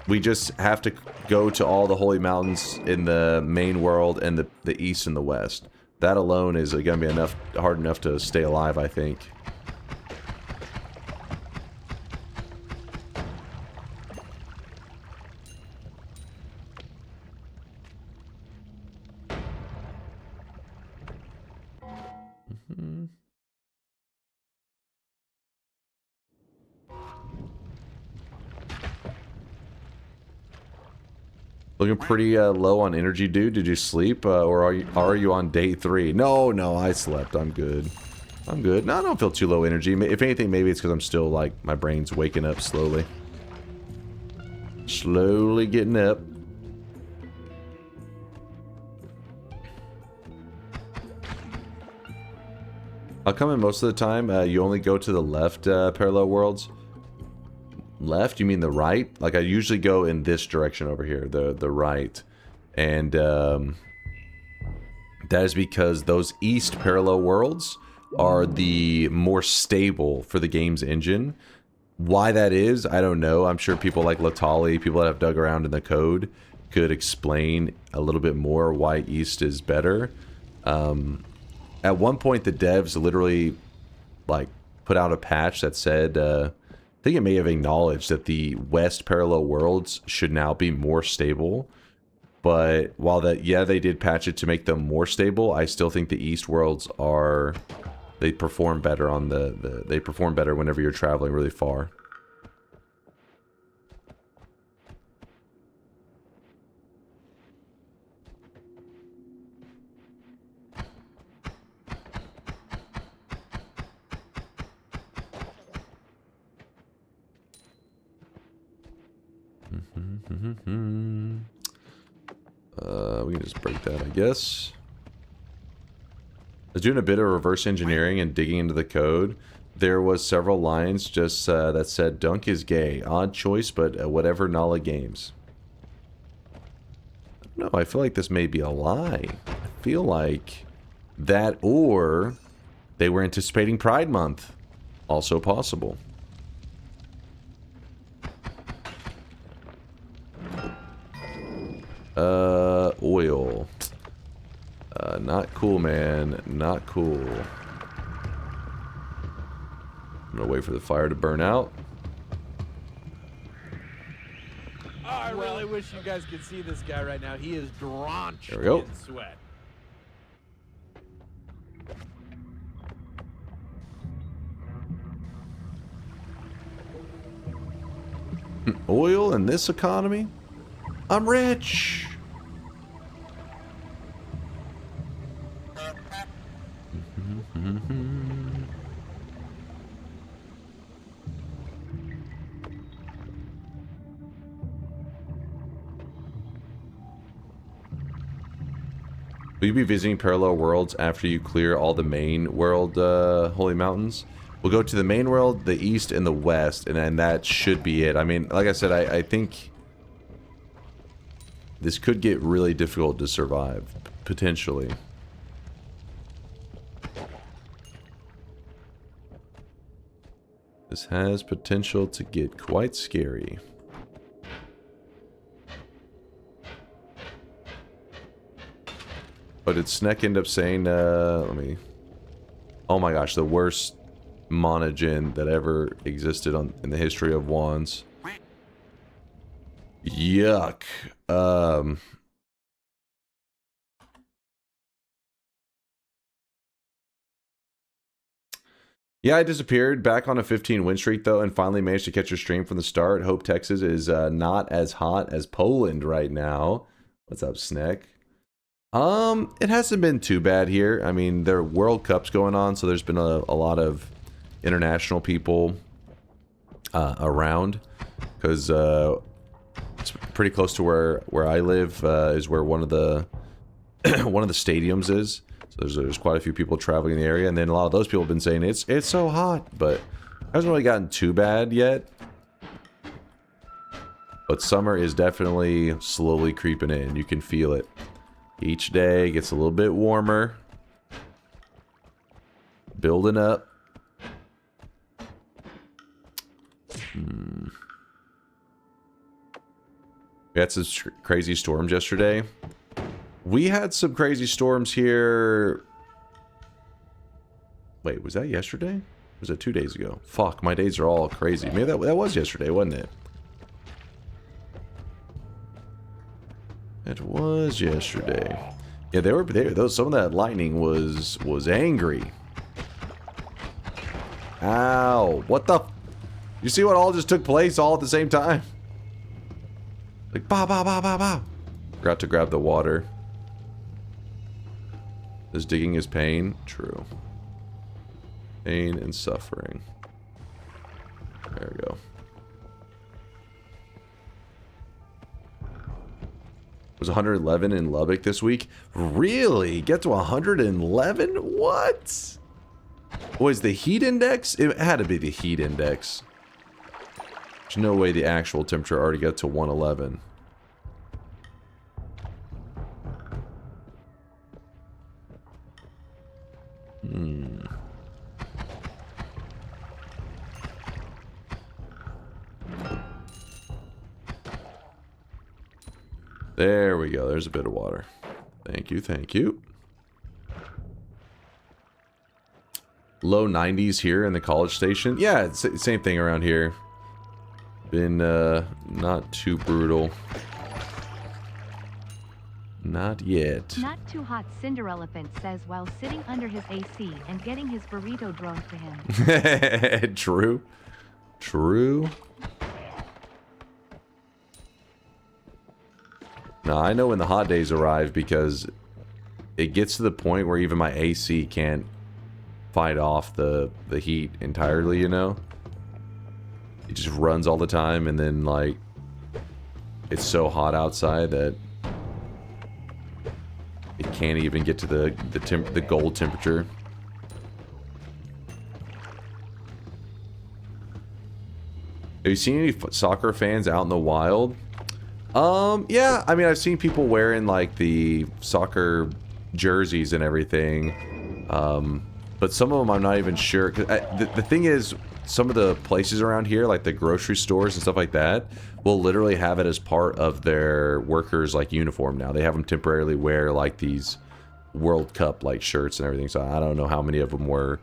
we just have to go to all the holy mountains in the main world and the east and the west. That alone is going to be hard enough to stay alive, I think. Looking pretty low on energy, dude. Did you sleep, or are you on day 3? No, I slept. I'm good. I'm good. No, I don't feel too low energy. If anything, maybe it's because I'm still like my brain's waking up slowly. Slowly getting up. How come in most of the time you only go to the left parallel worlds? Left? You mean the right? Like I usually go in this direction over here, the right. And that is because those east parallel worlds are the more stable for the game's engine. Why that is, I don't know. I'm sure people like Latali, people that have dug around in the code, could explain a little bit more why east is better. At one point, the devs literally like put out a patch that said, I think it may have acknowledged that the west parallel worlds should now be more stable. But while that, yeah, they did patch it to make them more stable, I still think the east worlds are, they perform better on they perform better whenever you're traveling really far. We can just break that, I guess. I was doing a bit of reverse engineering and digging into the code. There was several lines just that said, "Dunk is gay. Odd choice, but whatever, Nala Games." No, I feel like this may be a lie. I feel like that, or they were anticipating Pride Month. Also possible. Oil. Not cool, man. Not cool. I'm gonna wait for the fire to burn out. I really wish you guys could see this guy right now. He is drenched There we go. in sweat. Oil in this economy? I'm rich. Will you be visiting parallel worlds after you clear all the main world holy mountains? We'll go to the main world, the east, and the west, and that should be it. I mean, like I said, I think this could get really difficult to survive, potentially. This has potential to get quite scary. But did Sneck end up saying, let me... Oh my gosh, the worst monogen that ever existed in the history of wands. Yuck. Yeah, I disappeared. Back on a 15 win streak, though, and finally managed to catch your stream from the start. Hope Texas is not as hot as Poland right now. What's up, Sneck? It hasn't been too bad here. I mean, there are World Cups going on, so there's been a lot of international people around, because it's pretty close to where I live. Is where one of the one of the stadiums is. So there's quite a few people traveling in the area, and then a lot of those people have been saying it's so hot, but it hasn't really gotten too bad yet. But summer is definitely slowly creeping in. You can feel it. Each day gets a little bit warmer. Building up. We had some crazy storms yesterday. We had some crazy storms here. Wait, was that yesterday? Or was that 2 days ago? Fuck, my days are all crazy. Maybe that was yesterday, wasn't it? It was yesterday. Yeah, they were there. Some of that lightning was angry. Ow! What the? You see what all just took place all at the same time? Like ba ba ba ba ba. Forgot to grab the water. Does digging is pain? True. Pain and suffering. There we go. Was 111 in Lubbock this week? Really? Get to 111? What? Was the heat index? It had to be the heat index. There's no way the actual temperature already got to 111. There we go. There's a bit of water. Thank you. Thank you. Low 90s here in the College Station. Yeah, it's the same thing around here. Been not too brutal. Not yet. Not too hot, Cinderelephant says while sitting under his AC and getting his burrito droned to him. True. True. Now, I know when the hot days arrive because it gets to the point where even my AC can't fight off the heat entirely, you know? It just runs all the time, and then, like, it's so hot outside that it can't even get to the goal temperature. Have you seen any soccer fans out in the wild? Yeah, I mean, I've seen people wearing, like, the soccer jerseys and everything, but some of them I'm not even sure. The thing is, some of the places around here, like the grocery stores and stuff like that, will literally have it as part of their workers' like uniform now. They have them temporarily wear like these World Cup like shirts and everything. So I don't know how many of them were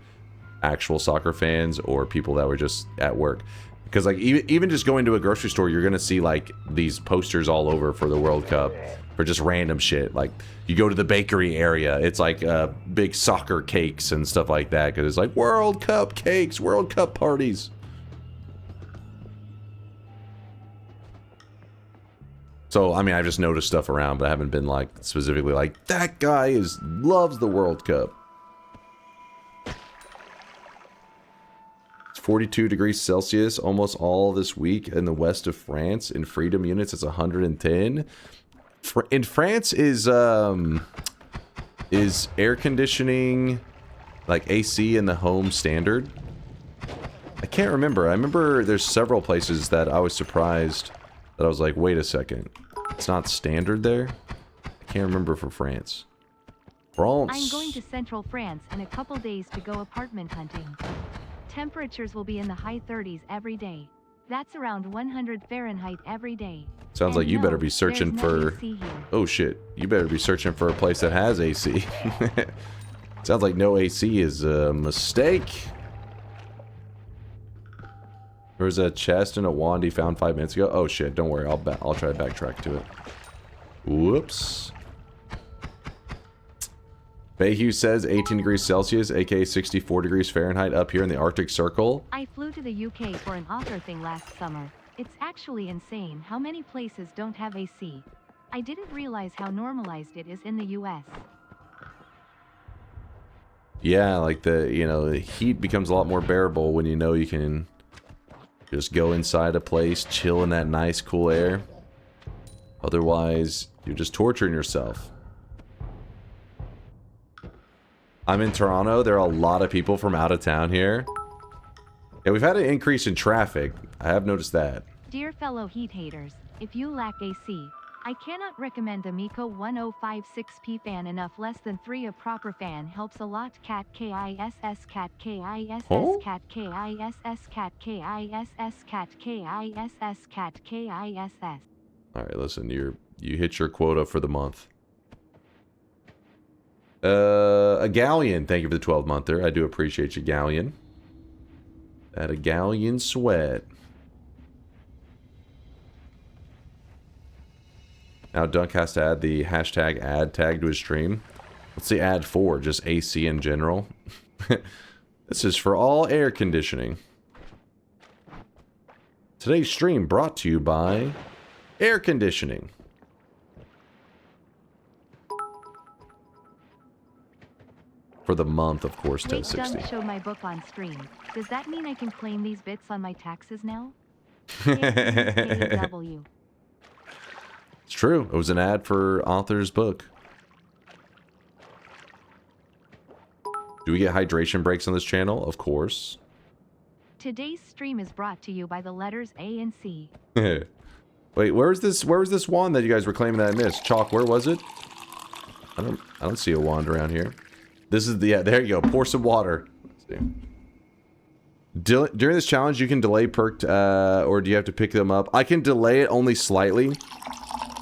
actual soccer fans or people that were just at work. Because like even just going to a grocery store, you're gonna see like these posters all over for the World Cup for just random shit. Like you go to the bakery area, it's like big soccer cakes and stuff like that. Because it's like World Cup cakes, World Cup parties. So I mean, I've just noticed stuff around, but I haven't been like specifically like that guy loves the World Cup. 42 degrees Celsius almost all this week in the west of France. In Freedom units, it's 110. In France, is air conditioning, like AC in the home standard? I can't remember. I remember there's several places that I was surprised that I was like, wait a second. It's not standard there? I can't remember for France. France. I'm going to central France in a couple days to go apartment hunting. Temperatures will be in the high 30s every day. That's around 100 Fahrenheit every day. Sounds like you better be searching for... Oh shit. You better be searching for a place that has AC. Sounds like no AC is a mistake. There was a chest and a wand he found 5 minutes ago. Oh shit, don't worry. I'll try to backtrack to it. Whoops. Bayhue says 18 degrees Celsius, aka 64 degrees Fahrenheit up here in the Arctic Circle. I flew to the UK for an author thing last summer. It's actually insane how many places don't have AC. I didn't realize how normalized it is in the US. Yeah, like the heat becomes a lot more bearable when you know you can Just go inside a place, chill in that nice cool air. Otherwise, you're just torturing yourself. I'm in Toronto. There are a lot of people from out of town here. Yeah, we've had an increase in traffic. I have noticed that. Dear fellow heat haters, if you lack AC, I cannot recommend the Miko 1056P fan enough. Less than 3 a proper fan helps a lot. Cat KISS cat KISS cat KISS cat KISS cat KISS cat KISS. Alright, listen, you hit your quota for the month. A Galleon, thank you for the 12-monther. I do appreciate you, Galleon. That a Galleon sweat. Now Dunk has to add the hashtag ad tag to his stream. What's the ad for? Just AC in general? This is for all air conditioning. Today's stream brought to you by air conditioning. For the month, of course, 1060. Dunk showed my book on stream. Does that mean I can claim these bits on my taxes now? W. It's true. It was an ad for author's book. Do we get hydration breaks on this channel? Of course. Today's stream is brought to you by the letters A and C. Wait, where was this wand that you guys were claiming that I missed? Chalk, where was it? I don't see a wand around here. This is the, yeah, there you go. Pour some water. Let's see. During this challenge, you can delay perked, or do you have to pick them up? I can delay it only slightly.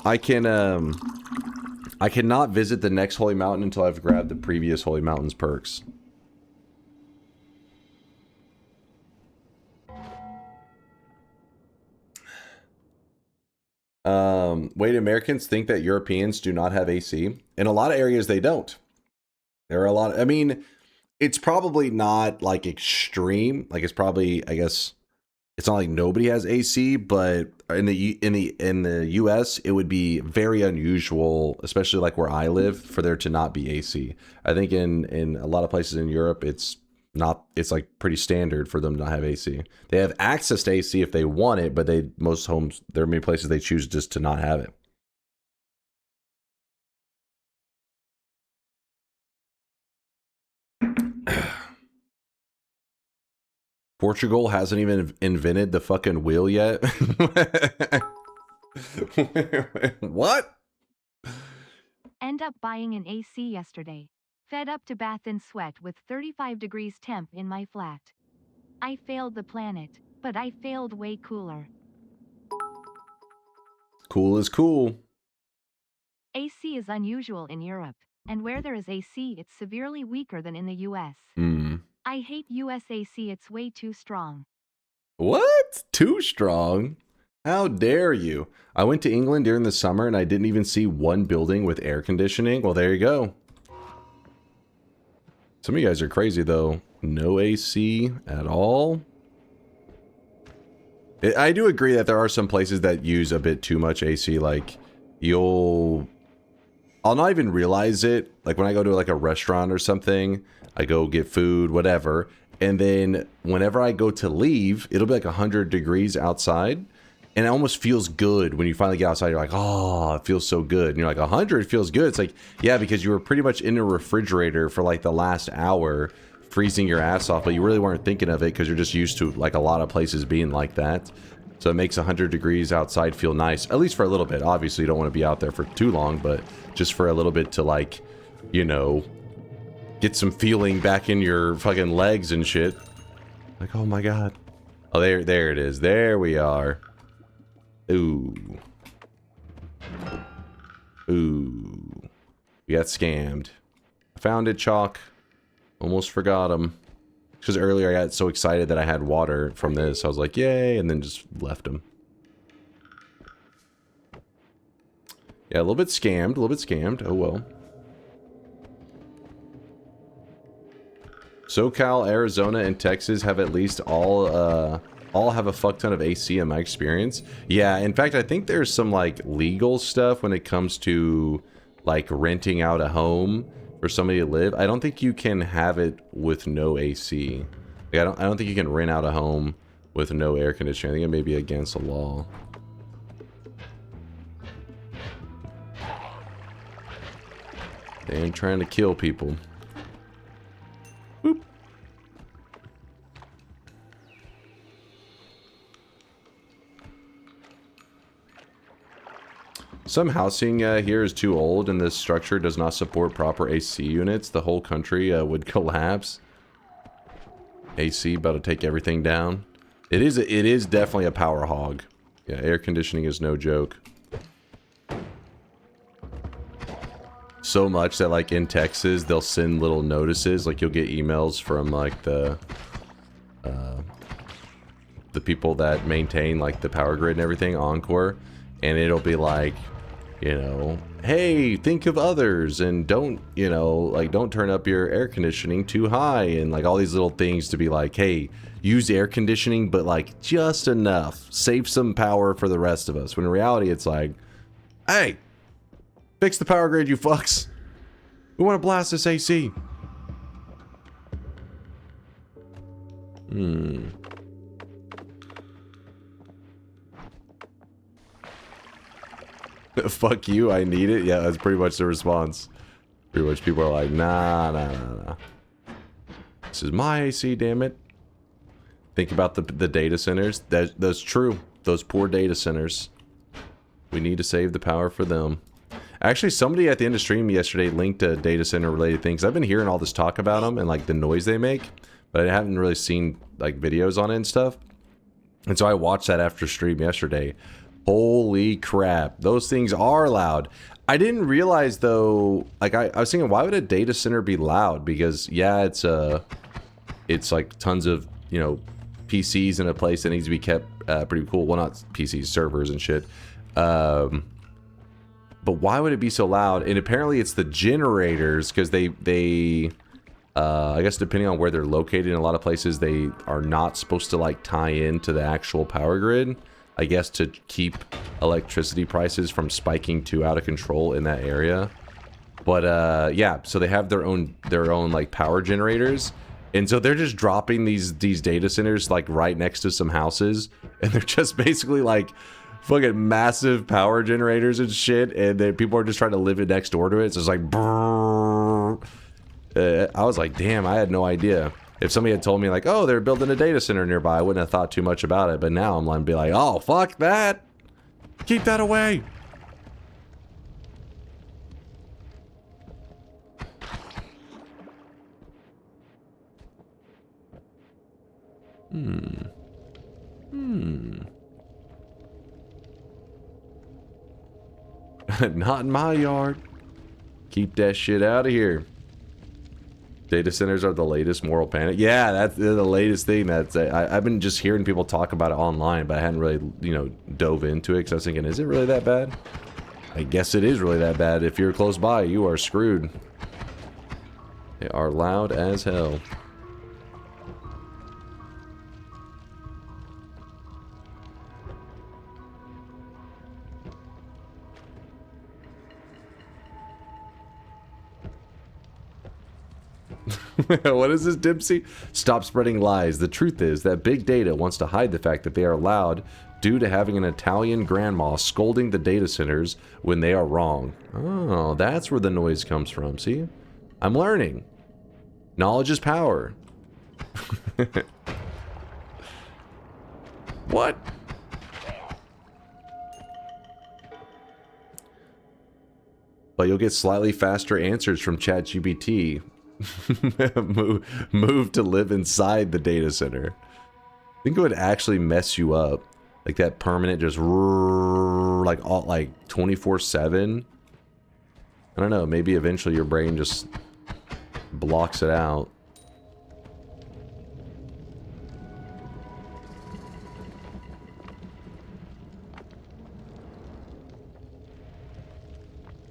I cannot visit the next Holy Mountain until I've grabbed the previous Holy Mountain's perks. Wait, Americans think that Europeans do not have AC? In a lot of areas, they don't. There are a lot of, I mean, it's probably not like extreme. Like it's probably, I guess, it's not like nobody has AC, but in the US, it would be very unusual, especially like where I live, for there to not be AC. I think in a lot of places in Europe, it's like pretty standard for them to not have AC. They have access to AC if they want it, but most homes, there are many places they choose just to not have it. Portugal hasn't even invented the fucking wheel yet. What? End up buying an AC yesterday. Fed up to bath in sweat with 35 degrees temp in my flat. I failed the planet, but I failed way cooler. Cool is cool. AC is unusual in Europe, and where there is AC, it's severely weaker than in the US. I hate US AC, it's way too strong. What? Too strong? How dare you? I went to England during the summer and I didn't even see one building with air conditioning. Well, there you go. Some of you guys are crazy though. No AC at all. I do agree that there are some places that use a bit too much AC. Like I'll not even realize it. Like when I go to like a restaurant or something, I go get food, whatever. And then whenever I go to leave, it'll be like 100 degrees outside. And it almost feels good when you finally get outside. You're like, oh, it feels so good. And you're like, 100 feels good. It's like, yeah, because you were pretty much in a refrigerator for like the last hour, freezing your ass off. But you really weren't thinking of it because you're just used to like a lot of places being like that. So it makes 100 degrees outside feel nice, at least for a little bit. Obviously, you don't want to be out there for too long, but just for a little bit to like, you know, get some feeling back in your fucking legs and shit. Like, oh my god. Oh, there it is. There we are. Ooh. Ooh. We got scammed. I found it, Chalk. Almost forgot him. Because earlier I got so excited that I had water from this. I was like, yay, and then just left him. Yeah, a little bit scammed. Oh well. SoCal, Arizona, and Texas have at least all have a fuck ton of AC in my experience. Yeah, in fact, I think there's some like legal stuff when it comes to like renting out a home for somebody to live. I don't think you can have it with no AC. Like, I don't think you can rent out a home with no air conditioning. I think it may be against the law. They ain't trying to kill people. Boop. Some housing here is too old and this structure does not support proper AC units. The whole country would collapse. AC about to take everything down. It is definitely a power hog. Yeah, air conditioning is no joke. So much that like in Texas they'll send little notices, like you'll get emails from like the people that maintain like the power grid and everything, Encore, and it'll be like, you know, hey, think of others and don't, you know, like don't turn up your air conditioning too high, and like all these little things to be like, hey, use air conditioning but like just enough, save some power for the rest of us, when in reality it's like, hey, fix the power grid, you fucks. We want to blast this AC. Fuck you, I need it. Yeah, that's pretty much the response. Pretty much people are like, nah. This is my AC, damn it. Think about the data centers. That's true. Those poor data centers. We need to save the power for them. Actually, somebody at the end of stream yesterday linked to data center related things. I've been hearing all this talk about them and like the noise they make, but I haven't really seen like videos on it and stuff. And so I watched that after stream yesterday. Holy crap, those things are loud. I didn't realize though, like I was thinking, why would a data center be loud? Because yeah, it's like tons of, you know, PCs in a place that needs to be kept pretty cool. Well, not PCs, servers and shit. But why would it be so loud? And apparently it's the generators, because they I guess depending on where they're located, in a lot of places they are not supposed to like tie into the actual power grid, I guess, to keep electricity prices from spiking too out of control in that area. But yeah, so they have their own like power generators, and so they're just dropping these data centers like right next to some houses, and they're just basically like fucking massive power generators and shit, and then people are just trying to live it next door to it. So it's like brrr. I was like, damn, I had no idea. If somebody had told me like, oh, they're building a data center nearby, I wouldn't have thought too much about it. But now I'm like, be like, oh, fuck that. Keep that away. Not in my yard. Keep that shit out of here. Data centers are the latest moral panic. Yeah, that's the latest thing. I've been just hearing people talk about it online, but I hadn't really, you know, dove into it because I was thinking, is it really that bad? I guess it is really that bad. If you're close by, you are screwed. They are loud as hell. What is this, Dipsy? Stop spreading lies. The truth is that big data wants to hide the fact that they are loud due to having an Italian grandma scolding the data centers when they are wrong. Oh, that's where the noise comes from. See? I'm learning. Knowledge is power. What? But you'll get slightly faster answers from ChatGPT. move to live inside the data center. I think it would actually mess you up, like that permanent just like all like 24/7. I don't know, maybe eventually your brain just blocks it out.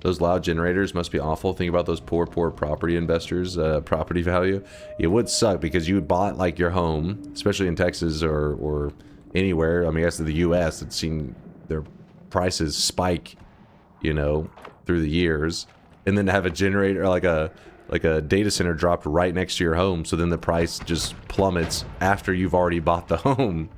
Those loud generators must be awful. Think about those poor property investors' property value. It would suck because you bought like your home, especially in Texas or anywhere. I mean, I guess in the U.S., it's seen their prices spike, you know, through the years, and then to have a generator like a data center dropped right next to your home, so then the price just plummets after you've already bought the home.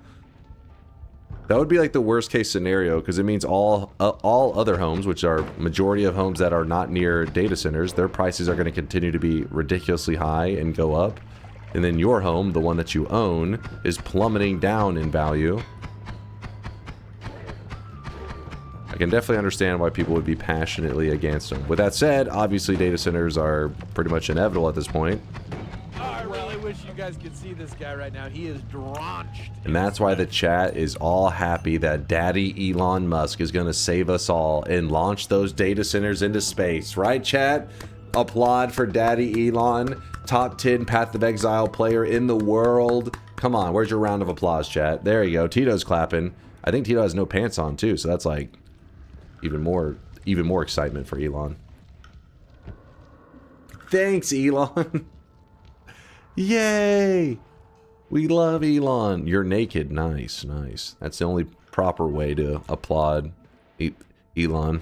That would be like the worst case scenario, because it means all other homes, which are majority of homes that are not near data centers, their prices are going to continue to be ridiculously high and go up. And then your home, the one that you own, is plummeting down in value. I can definitely understand why people would be passionately against them. With that said, obviously data centers are pretty much inevitable at this point. I really wish you guys could see this guy right now. He is drenched. And that's why the chat is all happy that Daddy Elon Musk is going to save us all and launch those data centers into space. Right, chat? Applaud for Daddy Elon, top 10 Path of Exile player in the world. Come on, where's your round of applause, chat? There you go. Tito's clapping. I think Tito has no pants on too, so that's like even more excitement for Elon. Thanks, Elon. Yay! We love Elon. You're naked. Nice, nice. That's the only proper way to applaud Elon.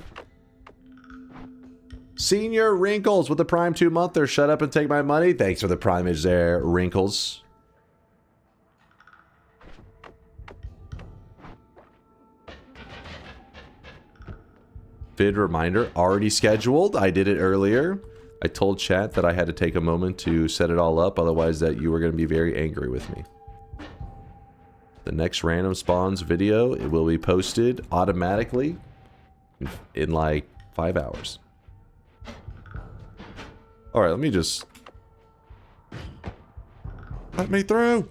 Senior Wrinkles with the Prime 2-monther. Shut up and take my money. Thanks for the primage there, Wrinkles. Vid reminder, already scheduled. I did it earlier. I told chat that I had to take a moment to set it all up, otherwise that you were going to be very angry with me. The next random spawns video, it will be posted automatically in like 5 hours. Alright, let me just... let me through!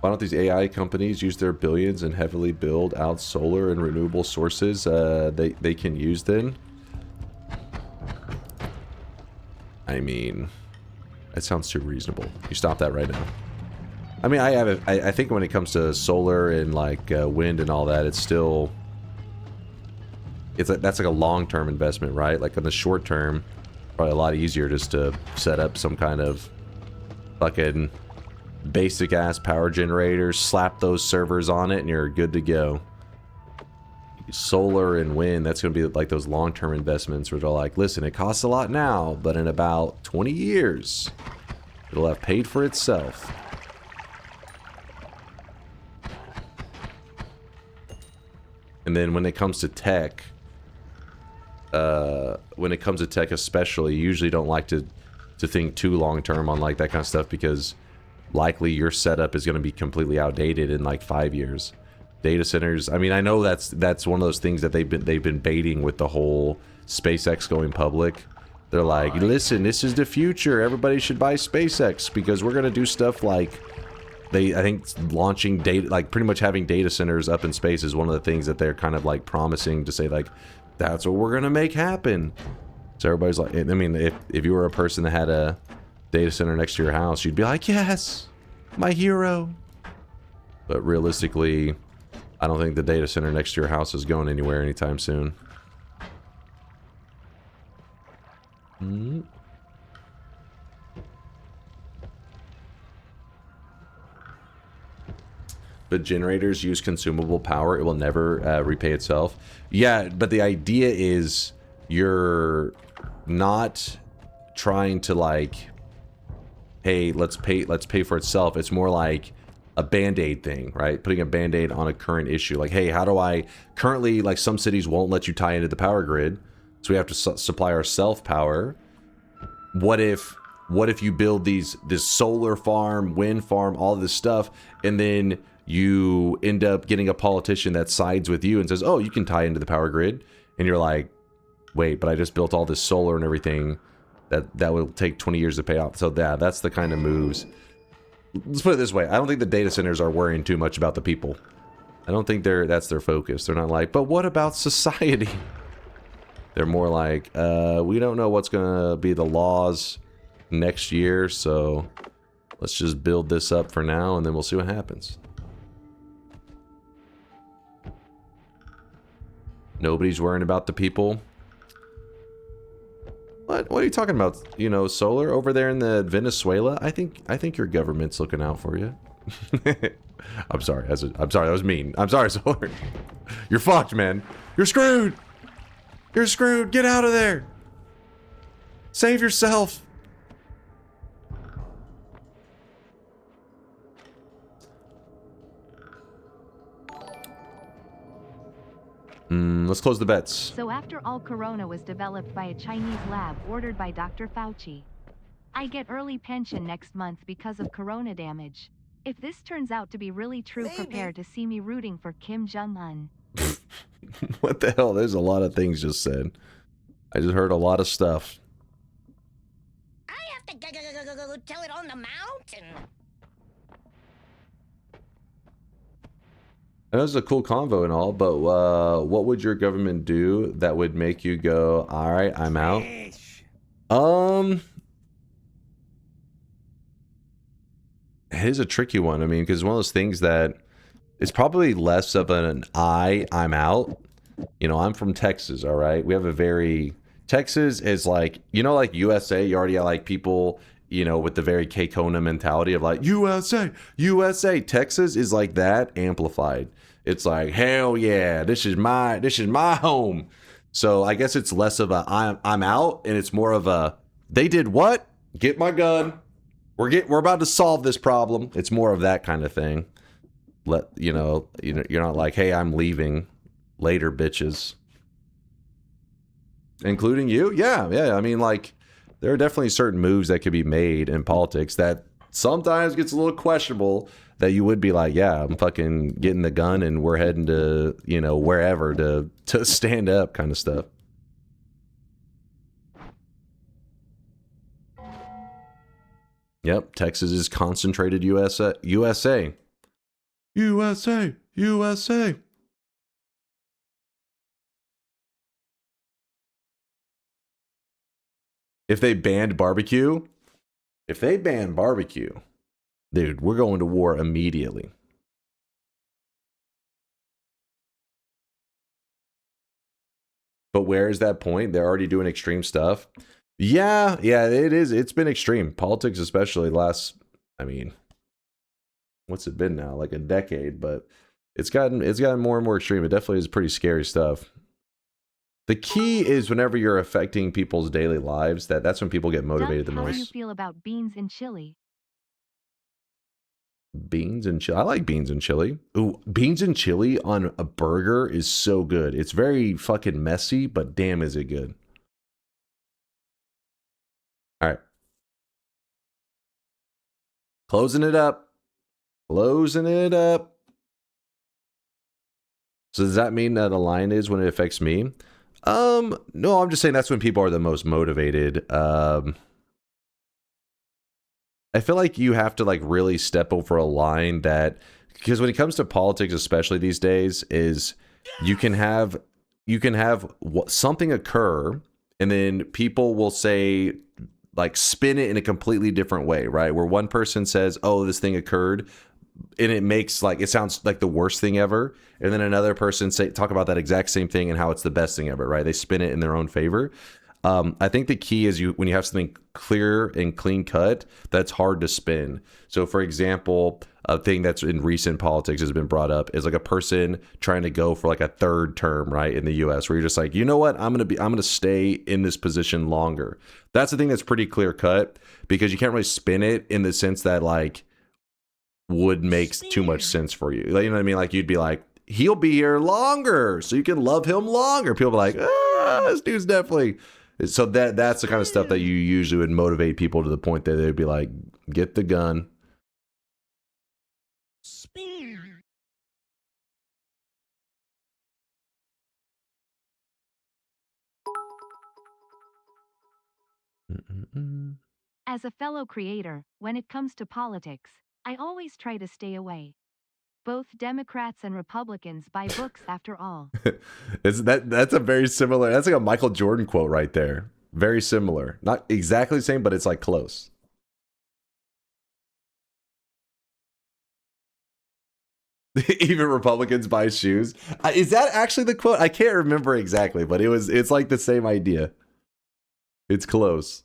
Why don't these AI companies use their billions and heavily build out solar and renewable sources they can use then? I mean, that sounds too reasonable. You stop that right now. I mean, I think when it comes to solar and like wind and all that, it's still... that's like a long-term investment, right? Like in the short term, probably a lot easier just to set up some kind of fucking basic ass power generator, slap those servers on it, and you're good to go. Solar and wind, that's going to be like those long-term investments where they're like, listen, it costs a lot now, but in about 20 years, it'll have paid for itself. And then when it comes to tech, especially, you usually don't like to think too long-term on like that kind of stuff, because likely your setup is going to be completely outdated in like 5 years. Data centers, I mean, I know that's one of those things that they've been baiting with the whole SpaceX going public. They're like, listen, this is the future. Everybody should buy SpaceX because we're going to do stuff like I think launching data, like pretty much having data centers up in space is one of the things that they're kind of like promising to say, like, that's what we're going to make happen. So everybody's like, I mean, if you were a person that had a data center next to your house, you'd be like, yes, my hero. But realistically, I don't think the data center next to your house is going anywhere anytime soon. But generators use consumable power. It will never repay itself. Yeah, but the idea is you're not trying to like, hey, let's pay for itself. It's more like a band-aid thing, right? Putting a band-aid on a current issue. Like, hey, how do I currently, like, some cities won't let you tie into the power grid, so we have to supply ourself power. What if you build this solar farm, wind farm, all this stuff, and then you end up getting a politician that sides with you and says, oh, you can tie into the power grid, and you're like, wait, but I just built all this solar and everything that will take 20 years to pay off. So that's the kind of moves. Let's put it this way. I don't think the data centers are worrying too much about the people. I don't think that's their focus. They're not like, but what about society? They're more like, we don't know what's going to be the laws next year, so let's just build this up for now, and then we'll see what happens. Nobody's worrying about the people. What are you talking about? You know, solar over there in the Venezuela? I think your government's looking out for you. I'm sorry. I'm sorry. That was mean. I'm sorry, Solar. You're fucked, man. You're screwed. You're screwed. Get out of there. Save yourself. Let's close the bets. So after all, corona was developed by a Chinese lab ordered by Dr. Fauci. I get early pension next month because of corona damage. If this turns out to be really true, prepare to see me rooting for Kim Jong-un. What the hell? There's a lot of things just said. I just heard a lot of stuff. I have to go tell it on the mountain. That was a cool convo and all, but what would your government do that would make you go, all right, I'm out? It is a tricky one. I mean, because one of those things that it's probably less of an I'm out. You know, I'm from Texas, all right? We have a very... Texas is like, you know, like USA, you already have like people, you know, with the very K-Kona mentality of like, USA, USA. Texas is like that amplified. It's like, hell yeah, this is my home. So I guess it's less of a I'm out, and it's more of a they did what? Get my gun. We're about to solve this problem. It's more of that kind of thing. You know, you're not like, hey, I'm leaving later, bitches. Including you? Yeah. I mean, like, there are definitely certain moves that could be made in politics that sometimes gets a little questionable, that you would be like, yeah, I'm fucking getting the gun and we're heading to, you know, wherever to stand up kind of stuff. Yep, Texas is concentrated USA. If they banned barbecue, dude, we're going to war immediately. But where is that point? They're already doing extreme stuff. Yeah, it is. It's been extreme. Politics, especially last, I mean, what's it been now? Like a decade, but it's gotten more and more extreme. It definitely is pretty scary stuff. The key is whenever you're affecting people's daily lives, that's when people get motivated the most. How do you feel about beans and chili? Beans and chili. I like beans and chili. Ooh, beans and chili on a burger is so good. It's very fucking messy, but damn is it good. All right. Closing it up. So does that mean that a line is when it affects me? No, I'm just saying that's when people are the most motivated. I feel like you have to like really step over a line that, because when it comes to politics, especially these days, is you can have something occur and then people will say, like, spin it in a completely different way, right? Where one person says, oh, this thing occurred, and it makes like, it sounds like the worst thing ever. And then another person talk about that exact same thing and how it's the best thing ever, right? They spin it in their own favor. I think the key is when you have something clear and clean cut, that's hard to spin. So for example, a thing that's in recent politics has been brought up is like a person trying to go for like a third term, right, in the US, where you're just like, you know what, I'm going to stay in this position longer. That's the thing that's pretty clear cut, because you can't really spin it in the sense that like would make too much sense for you. Like, you know what I mean? Like you'd be like, he'll be here longer, so you can love him longer. People are like, this dude's definitely. So that's the kind of stuff that you usually would motivate people to the point that they'd be like, get the gun. As a fellow creator, when it comes to politics, I always try to stay away. Both Democrats and Republicans buy books after all. That's a very similar, that's like a Michael Jordan quote right there. Very similar. Not exactly the same, but it's like close. Even Republicans buy shoes. Is that actually the quote? I can't remember exactly, but it's like the same idea. It's close.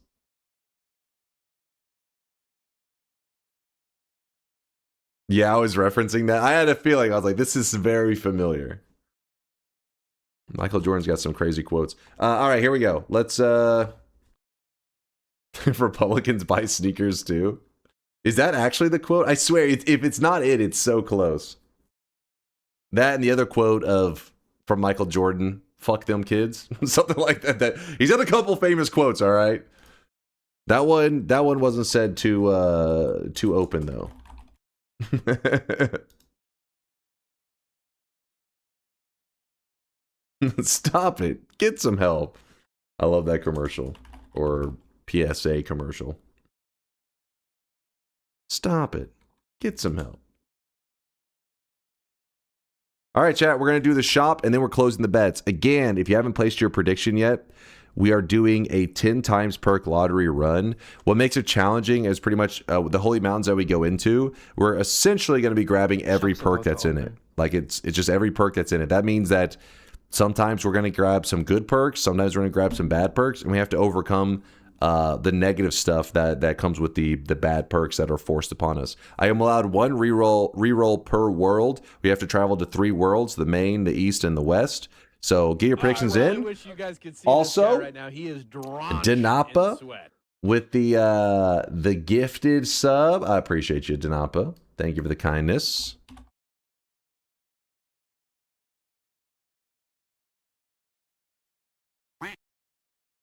Yeah, I was referencing that. I had a feeling. I was like, this is very familiar. Michael Jordan's got some crazy quotes. All right, here we go. Let's... If Republicans buy sneakers too. Is that actually the quote? I swear, if it's not it's so close. That and the other quote of from Michael Jordan. Fuck them kids. Something like that. He's got a couple famous quotes, all right? That one wasn't said too open though. Stop it. Get some help. I love that commercial. Or PSA commercial. Stop it. Get some help. All right, chat, we're going to do the shop, and then we're closing the bets. Again, if you haven't placed your prediction yet, we are doing a 10 times perk lottery run. What makes it challenging is pretty much the Holy Mountains that we go into, we're essentially going to be grabbing every perk that's in it. Like, it's just every perk that's in it. That means that sometimes we're going to grab some good perks, sometimes we're going to grab some bad perks, and we have to overcome the negative stuff that comes with the bad perks that are forced upon us. I am allowed one reroll per world. We have to travel to 3 worlds, the main, the east, and the west. So get your predictions in. I wish you guys could see also, this guy right now. He is drenched in Denapa sweat. with the gifted sub. I appreciate you, Denapa. Thank you for the kindness.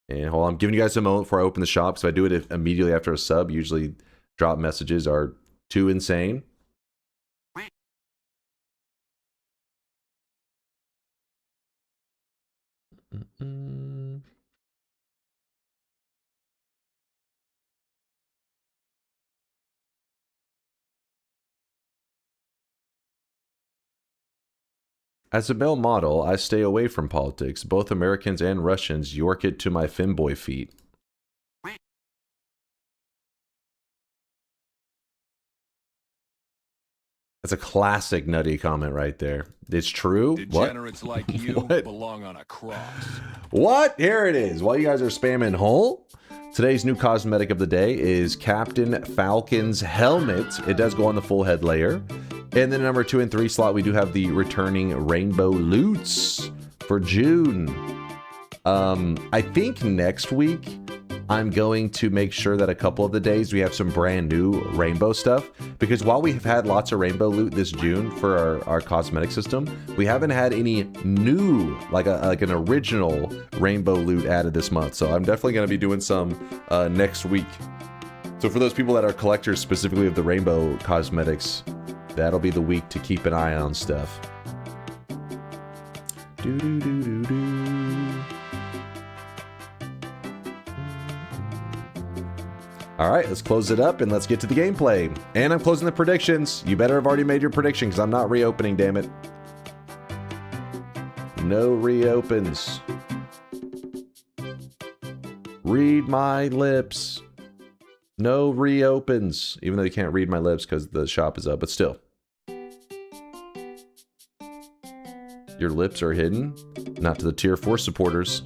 And hold on, I'm giving you guys a moment before I open the shop. So I do it immediately after a sub. Usually drop messages are too insane. As a male model, I stay away from politics. Both Americans and Russians york it to my femboy feet. That's a classic nutty comment right there. It's true. Degenerates what? like you What? belong on a cross. What? Here it is. While you guys are spamming Hole, today's new cosmetic of the day is Captain Falcon's helmet. It does go on the full head layer. And then number 2 and 3 slot, we do have the returning rainbow loots for June. I think next week I'm going to make sure that a couple of the days we have some brand new rainbow stuff, because while we have had lots of rainbow loot this June for our cosmetic system, we haven't had any new, like an original rainbow loot added this month. So I'm definitely going to be doing some next week. So for those people that are collectors specifically of the rainbow cosmetics, that'll be the week to keep an eye on stuff. All right, let's close it up and let's get to the gameplay. And I'm closing the predictions. You better have already made your prediction because I'm not reopening, damn it. No reopens. Read my lips. No reopens. Even though you can't read my lips because the shop is up, but still. Your lips are hidden. Not to the tier 4 supporters.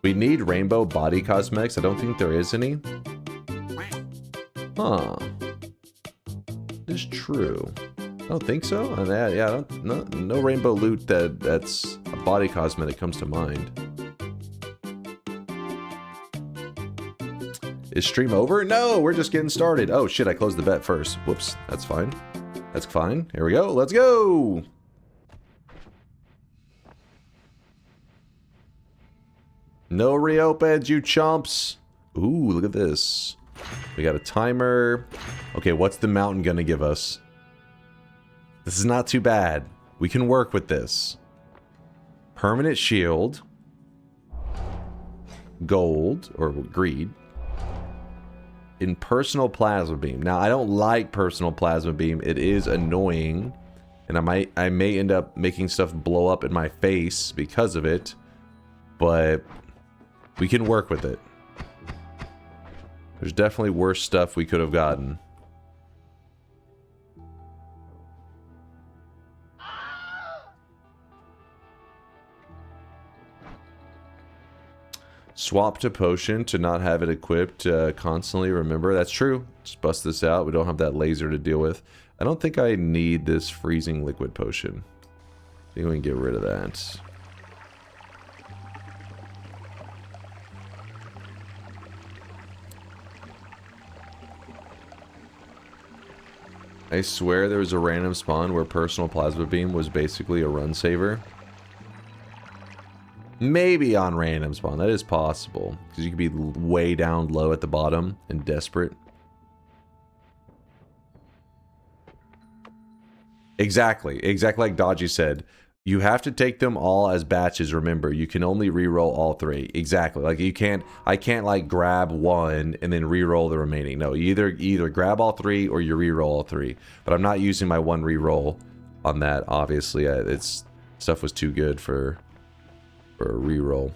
We need rainbow body cosmetics. I don't think there is any. Huh. It is true. I don't think so. Yeah, no rainbow loot that's a body cosmetic comes to mind. Is stream over? No, we're just getting started. Oh shit, I closed the bet first. Whoops, that's fine. That's fine. Here we go. Let's go. No reopens, you chumps. Ooh, look at this. We got a timer. Okay, what's the mountain gonna give us? This is not too bad. We can work with this. Permanent shield. Gold, or greed. In personal plasma beam. Now, I don't like personal plasma beam. It is annoying. And I may end up making stuff blow up in my face because of it. But we can work with it. There's definitely worse stuff we could have gotten. Swap to potion to not have it equipped constantly. Remember, that's true. Just bust this out. We don't have that laser to deal with. I don't think I need this freezing liquid potion. I think we can get rid of that. I swear there was a random spawn where personal plasma beam was basically a run saver. Maybe on random spawn, that is possible. Because you could be way down low at the bottom and desperate. Exactly like Dodgy said. You have to take them all as batches, remember. You can only re-roll all 3. Exactly. Like I can't like grab one and then re-roll the remaining. No, you either grab all 3 or you re-roll all 3. But I'm not using my one re-roll on that, obviously. Stuff was too good for a re-roll.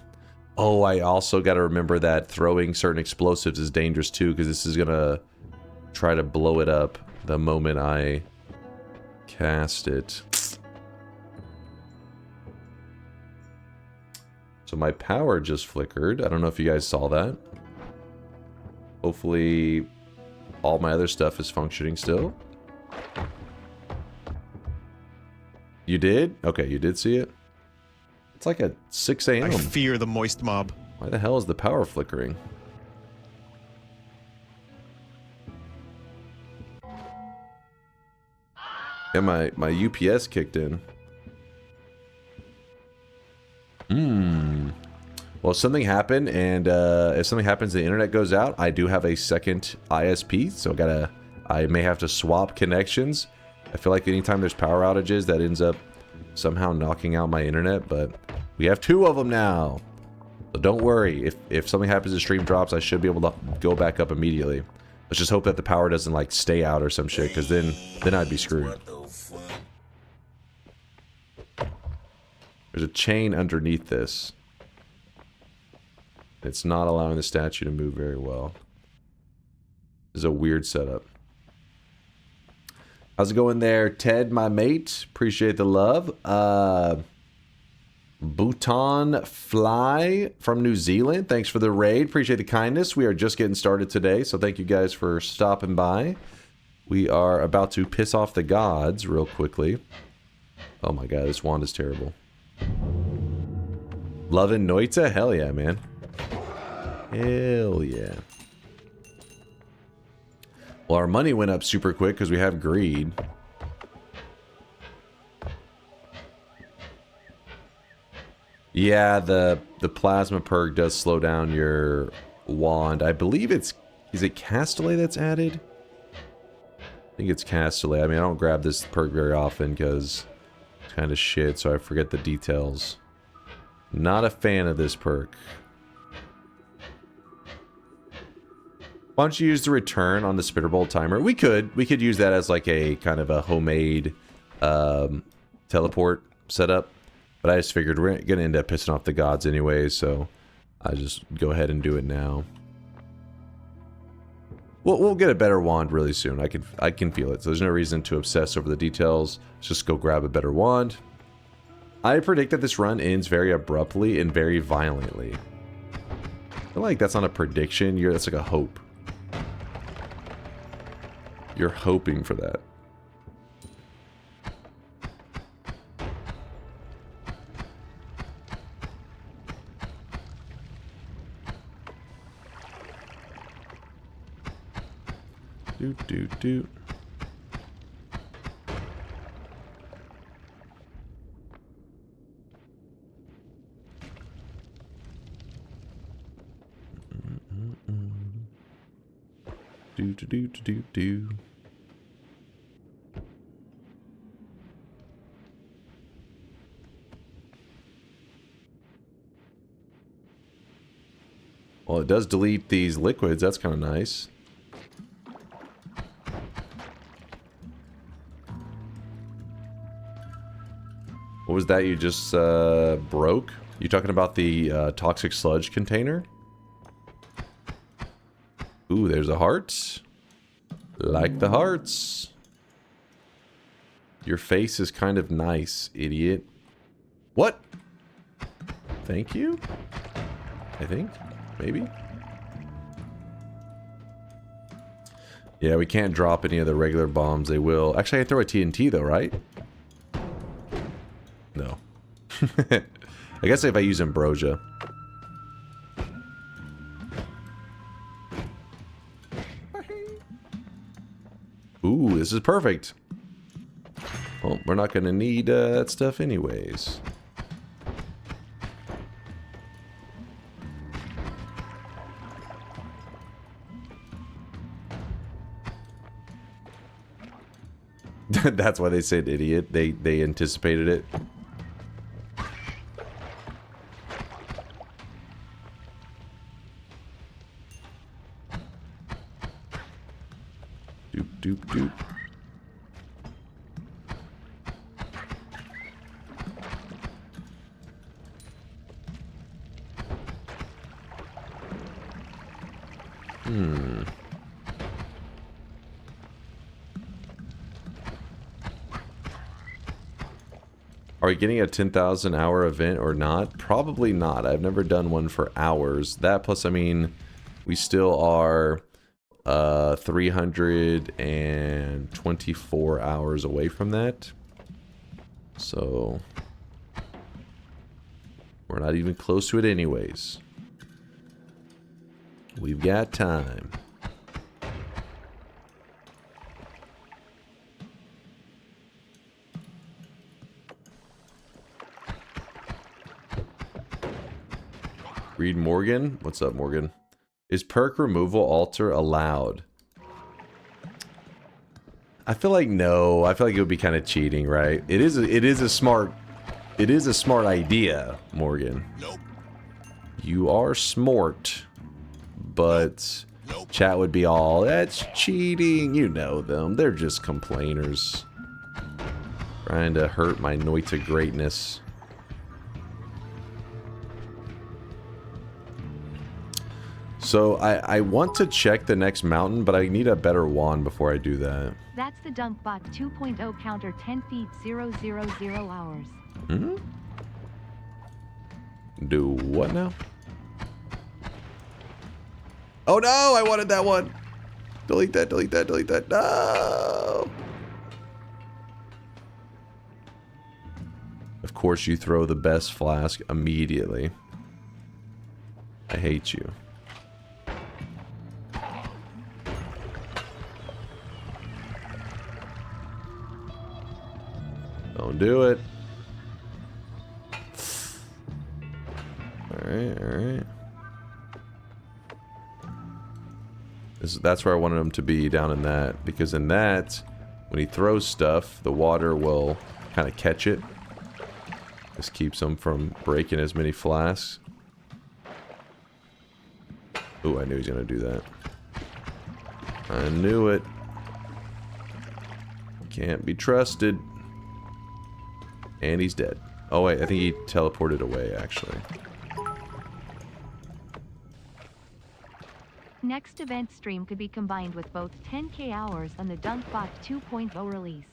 Oh, I also got to remember that throwing certain explosives is dangerous too, because this is going to try to blow it up the moment I cast it. So my power just flickered. I don't know if you guys saw that. Hopefully all my other stuff is functioning still. You did? Okay, you did see it? It's like at 6 a.m. I fear the moist mob. Why the hell is the power flickering? Yeah, my UPS kicked in. Well, if something happened, and if something happens, the internet goes out, I do have a second ISP, so I may have to swap connections. I feel like anytime there's power outages, that ends up somehow knocking out my internet, but we have 2 of them now. So don't worry, if something happens and stream drops, I should be able to go back up immediately. Let's just hope that the power doesn't like stay out or some shit, because then I'd be screwed. There's a chain underneath this. It's not allowing the statue to move very well. This is a weird setup. How's it going there, Ted, my mate? Appreciate the love. Bhutan Fly from New Zealand. Thanks for the raid. Appreciate the kindness. We are just getting started today, so thank you guys for stopping by. We are about to piss off the gods real quickly. Oh my god, this wand is terrible. Loving Noita? Hell yeah, man. Hell yeah. Well, our money went up super quick because we have greed. Yeah, the plasma perk does slow down your wand. I believe is it Castellet that's added? I think it's Castellet. I mean, I don't grab this perk very often because it's kind of shit, so I forget the details. Not a fan of this perk. Why don't you use the return on the Spitterbolt timer? We could use that as like a kind of a homemade teleport setup. But I just figured we're gonna end up pissing off the gods anyway, so I just go ahead and do it now. We'll get a better wand really soon. I can feel it. So there's no reason to obsess over the details. Let's just go grab a better wand. I predict that this run ends very abruptly and very violently. I feel like that's not a prediction. That's like a hope. You're hoping for that. Do. Do. Well, it does delete these liquids. That's kind of nice. What was that you just broke? You talking about the toxic sludge container? Ooh, there's a heart. Like the hearts. Your face is kind of nice, idiot. What? Thank you? I think? Maybe? Yeah, we can't drop any of the regular bombs. They will. Actually, I throw a TNT though, right? No. I guess if I use Ambrosia. Ooh, this is perfect. Well, we're not going to need that stuff anyways. That's why they said idiot. They anticipated it. Doop doop doop. Are we getting a 10,000 hour event or not? Probably not. I've never done one for hours. That plus, I mean, we still are 324 hours away from that. So we're not even close to it anyways. We've got time. Read Morgan. What's up, Morgan? Is perk removal alter allowed? I feel like no. I feel like it would be kind of cheating, right? It is a smart idea, Morgan. Nope. You are smart, but chat would be all, that's cheating. You know them. They're just complainers. Trying to hurt my Noita greatness. So I want to check the next mountain, but I need a better wand before I do that. That's the DunkBot 2.0 counter 10 feet 000 hours. Hmm? Do what now? Oh no, I wanted that one. Delete that, delete that, delete that. No! Of course you throw the best flask immediately. I hate you. Don't do it. Alright, alright. That's where I wanted him to be, down in that. Because in that, when he throws stuff, the water will kind of catch it. This keeps him from breaking as many flasks. Ooh, I knew he was going to do that. I knew it. Can't be trusted. And he's dead. Oh wait, I think he teleported away, actually. Next event stream could be combined with both 10k hours and the DunkBot 2.0 release.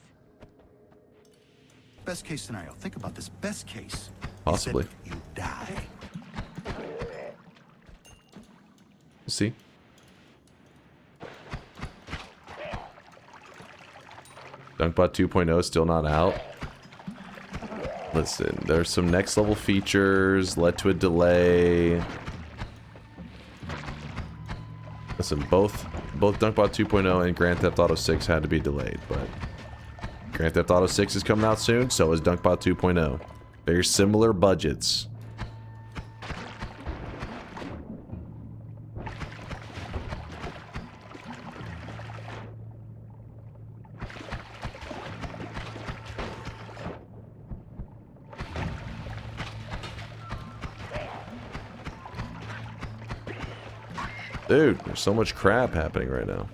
Best case scenario. Think about this. Best case. Possibly. You die. We'll see. DunkBot 2.0 is still not out. Listen, there's some next level features, led to a delay. Listen, both DunkBot 2.0 and Grand Theft Auto 6 had to be delayed, but Grand Theft Auto 6 is coming out soon, so is DunkBot 2.0. Very similar budgets. Dude, there's so much crap happening right now.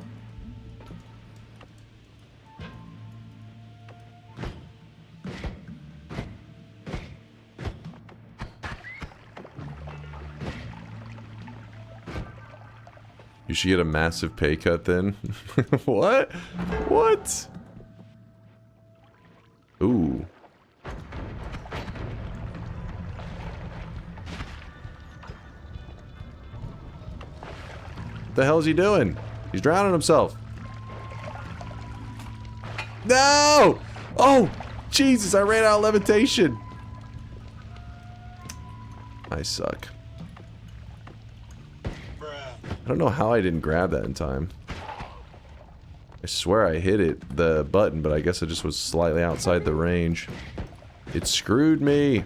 You should get a massive pay cut then. What? What? Ooh. What the hell is he doing? He's drowning himself. No! Oh! Jesus, I ran out of levitation. I suck. I don't know how I didn't grab that in time. I swear I hit the button, but I guess I just was slightly outside the range. It screwed me.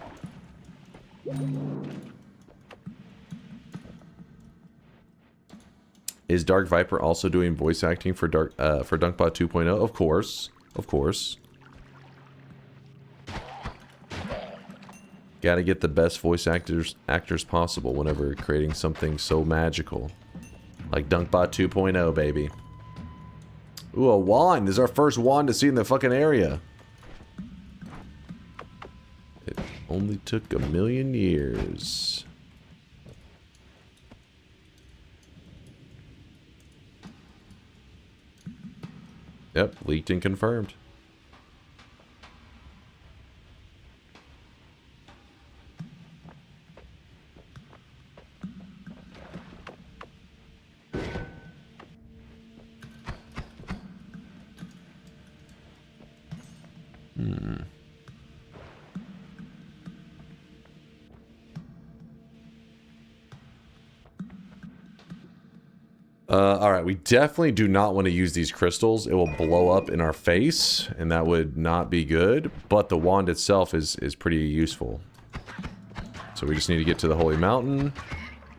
Is Dark Viper also doing voice acting for DunkBot 2.0? Of course. Of course. Gotta get the best voice actors possible whenever creating something so magical. Like DunkBot 2.0, baby. Ooh, a wand. This is our first wand to see in the fucking area. It only took 1,000,000 years. Yep, leaked and confirmed. Alright, we definitely do not want to use these crystals. It will blow up in our face, and that would not be good. But the wand itself is pretty useful. So we just need to get to the Holy Mountain,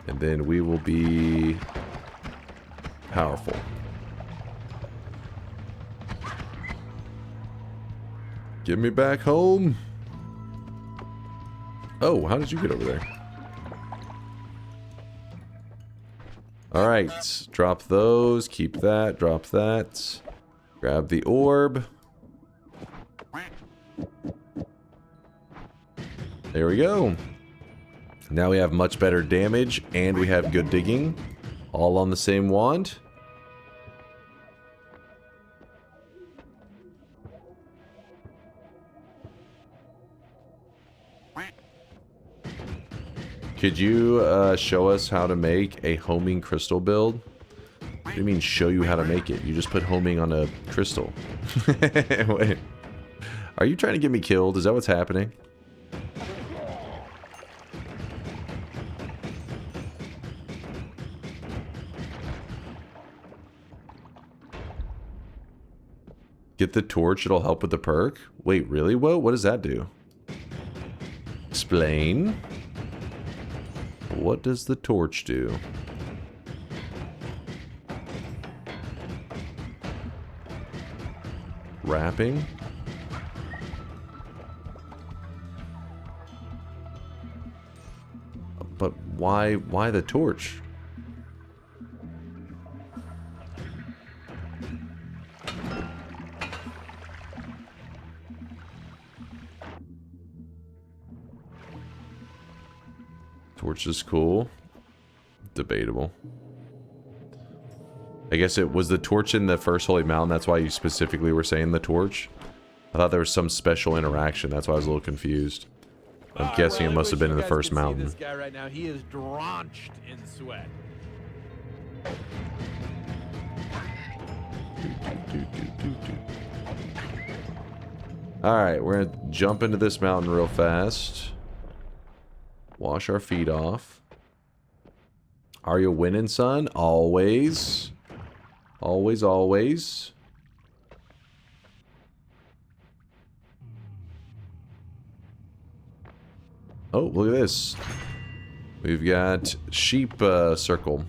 and then we will be powerful. Get me back home. Oh, how did you get over there? Alright, drop those, keep that, drop that. Grab the orb. There we go. Now we have much better damage, and we have good digging. All on the same wand. Could you show us how to make a homing crystal build? What do you mean show you how to make it? You just put homing on a crystal. Wait. Are you trying to get me killed? Is that what's happening? Get the torch, it'll help with the perk? Wait, really? Whoa, what does that do? Explain. What does the torch do? Wrapping. But why the torch? Torch is cool. Debatable. I guess it was the torch in the first Holy Mountain. That's why you specifically were saying the torch. I thought there was some special interaction. That's why I was a little confused. I'm guessing it must have been in the first mountain. This guy right now, he is drenched in sweat. Alright, we're gonna jump into this mountain real fast. Wash our feet off. Are you winning, son? Always. Always, always. Oh, look at this. We've got sheep circle.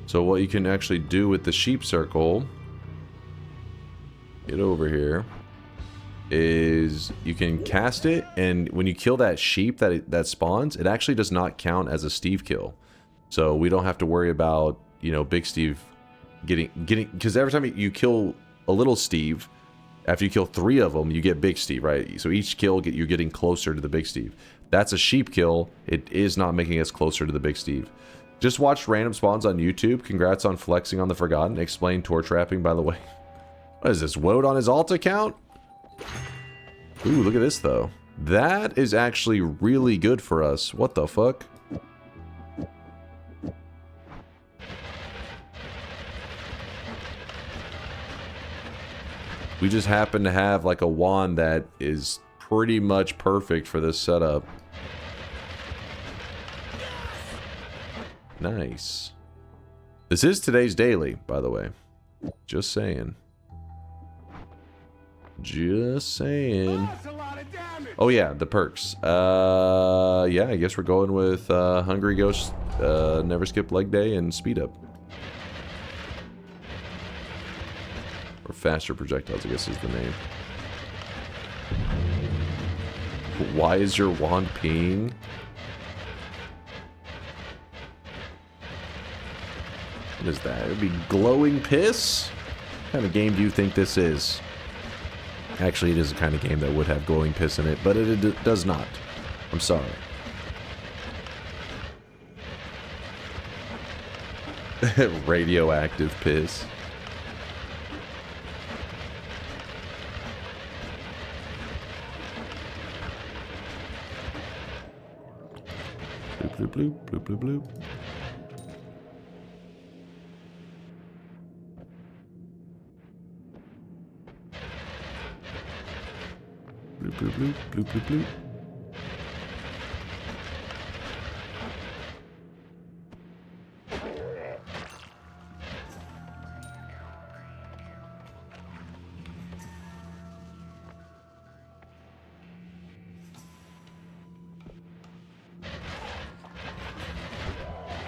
So what you can actually do with the sheep circle, get over here, is you can cast it, and when you kill that sheep that spawns, it actually does not count as a Steve kill. So we don't have to worry about, you know, Big Steve getting, because every time you kill a little Steve, after you kill 3 of them, you get Big Steve, right? So each kill, you're getting closer to the Big Steve. That's a sheep kill. It is not making us closer to the Big Steve. Just watched random spawns on YouTube. Congrats on flexing on the Forgotten. Explain torch wrapping, by the way. What is this, Woad on his alt account? Ooh, look at this, though. That is actually really good for us. What the fuck? We just happen to have, like, a wand that is pretty much perfect for this setup. Nice. This is today's daily, by the way. Just saying. Just saying. Oh yeah, the perks. Yeah, I guess we're going with Hungry Ghost, Never Skip Leg Day, and Speed Up. Or Faster Projectiles, I guess is the name. Why is your wand peeing? What is that? It would be glowing piss? What kind of game do you think this is? Actually, it is the kind of game that would have glowing piss in it, but it does not. I'm sorry. Radioactive piss. Bloop, bloop, bloop, bloop, bloop. Bloop, bloop, bloop, bloop, bloop, bloop.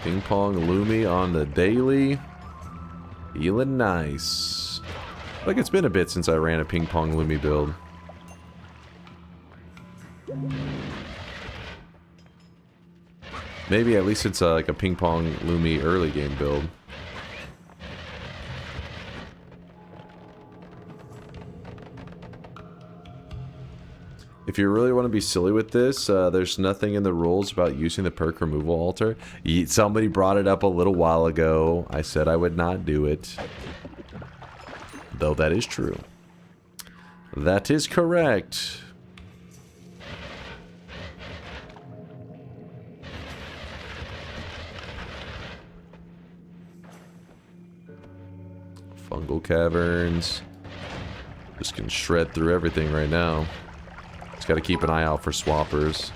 Ping Pong Lumi on the daily. Feeling nice. Like it's been a bit since I ran a Ping Pong Lumi build. Maybe at least it's like a Ping Pong Lumi early game build. If you really want to be silly with this, there's nothing in the rules about using the perk removal altar. Somebody brought it up a little while ago. I said I would not do it. Though that is true. That is correct. Fungal caverns. Just can shred through everything right now. Just gotta keep an eye out for swappers.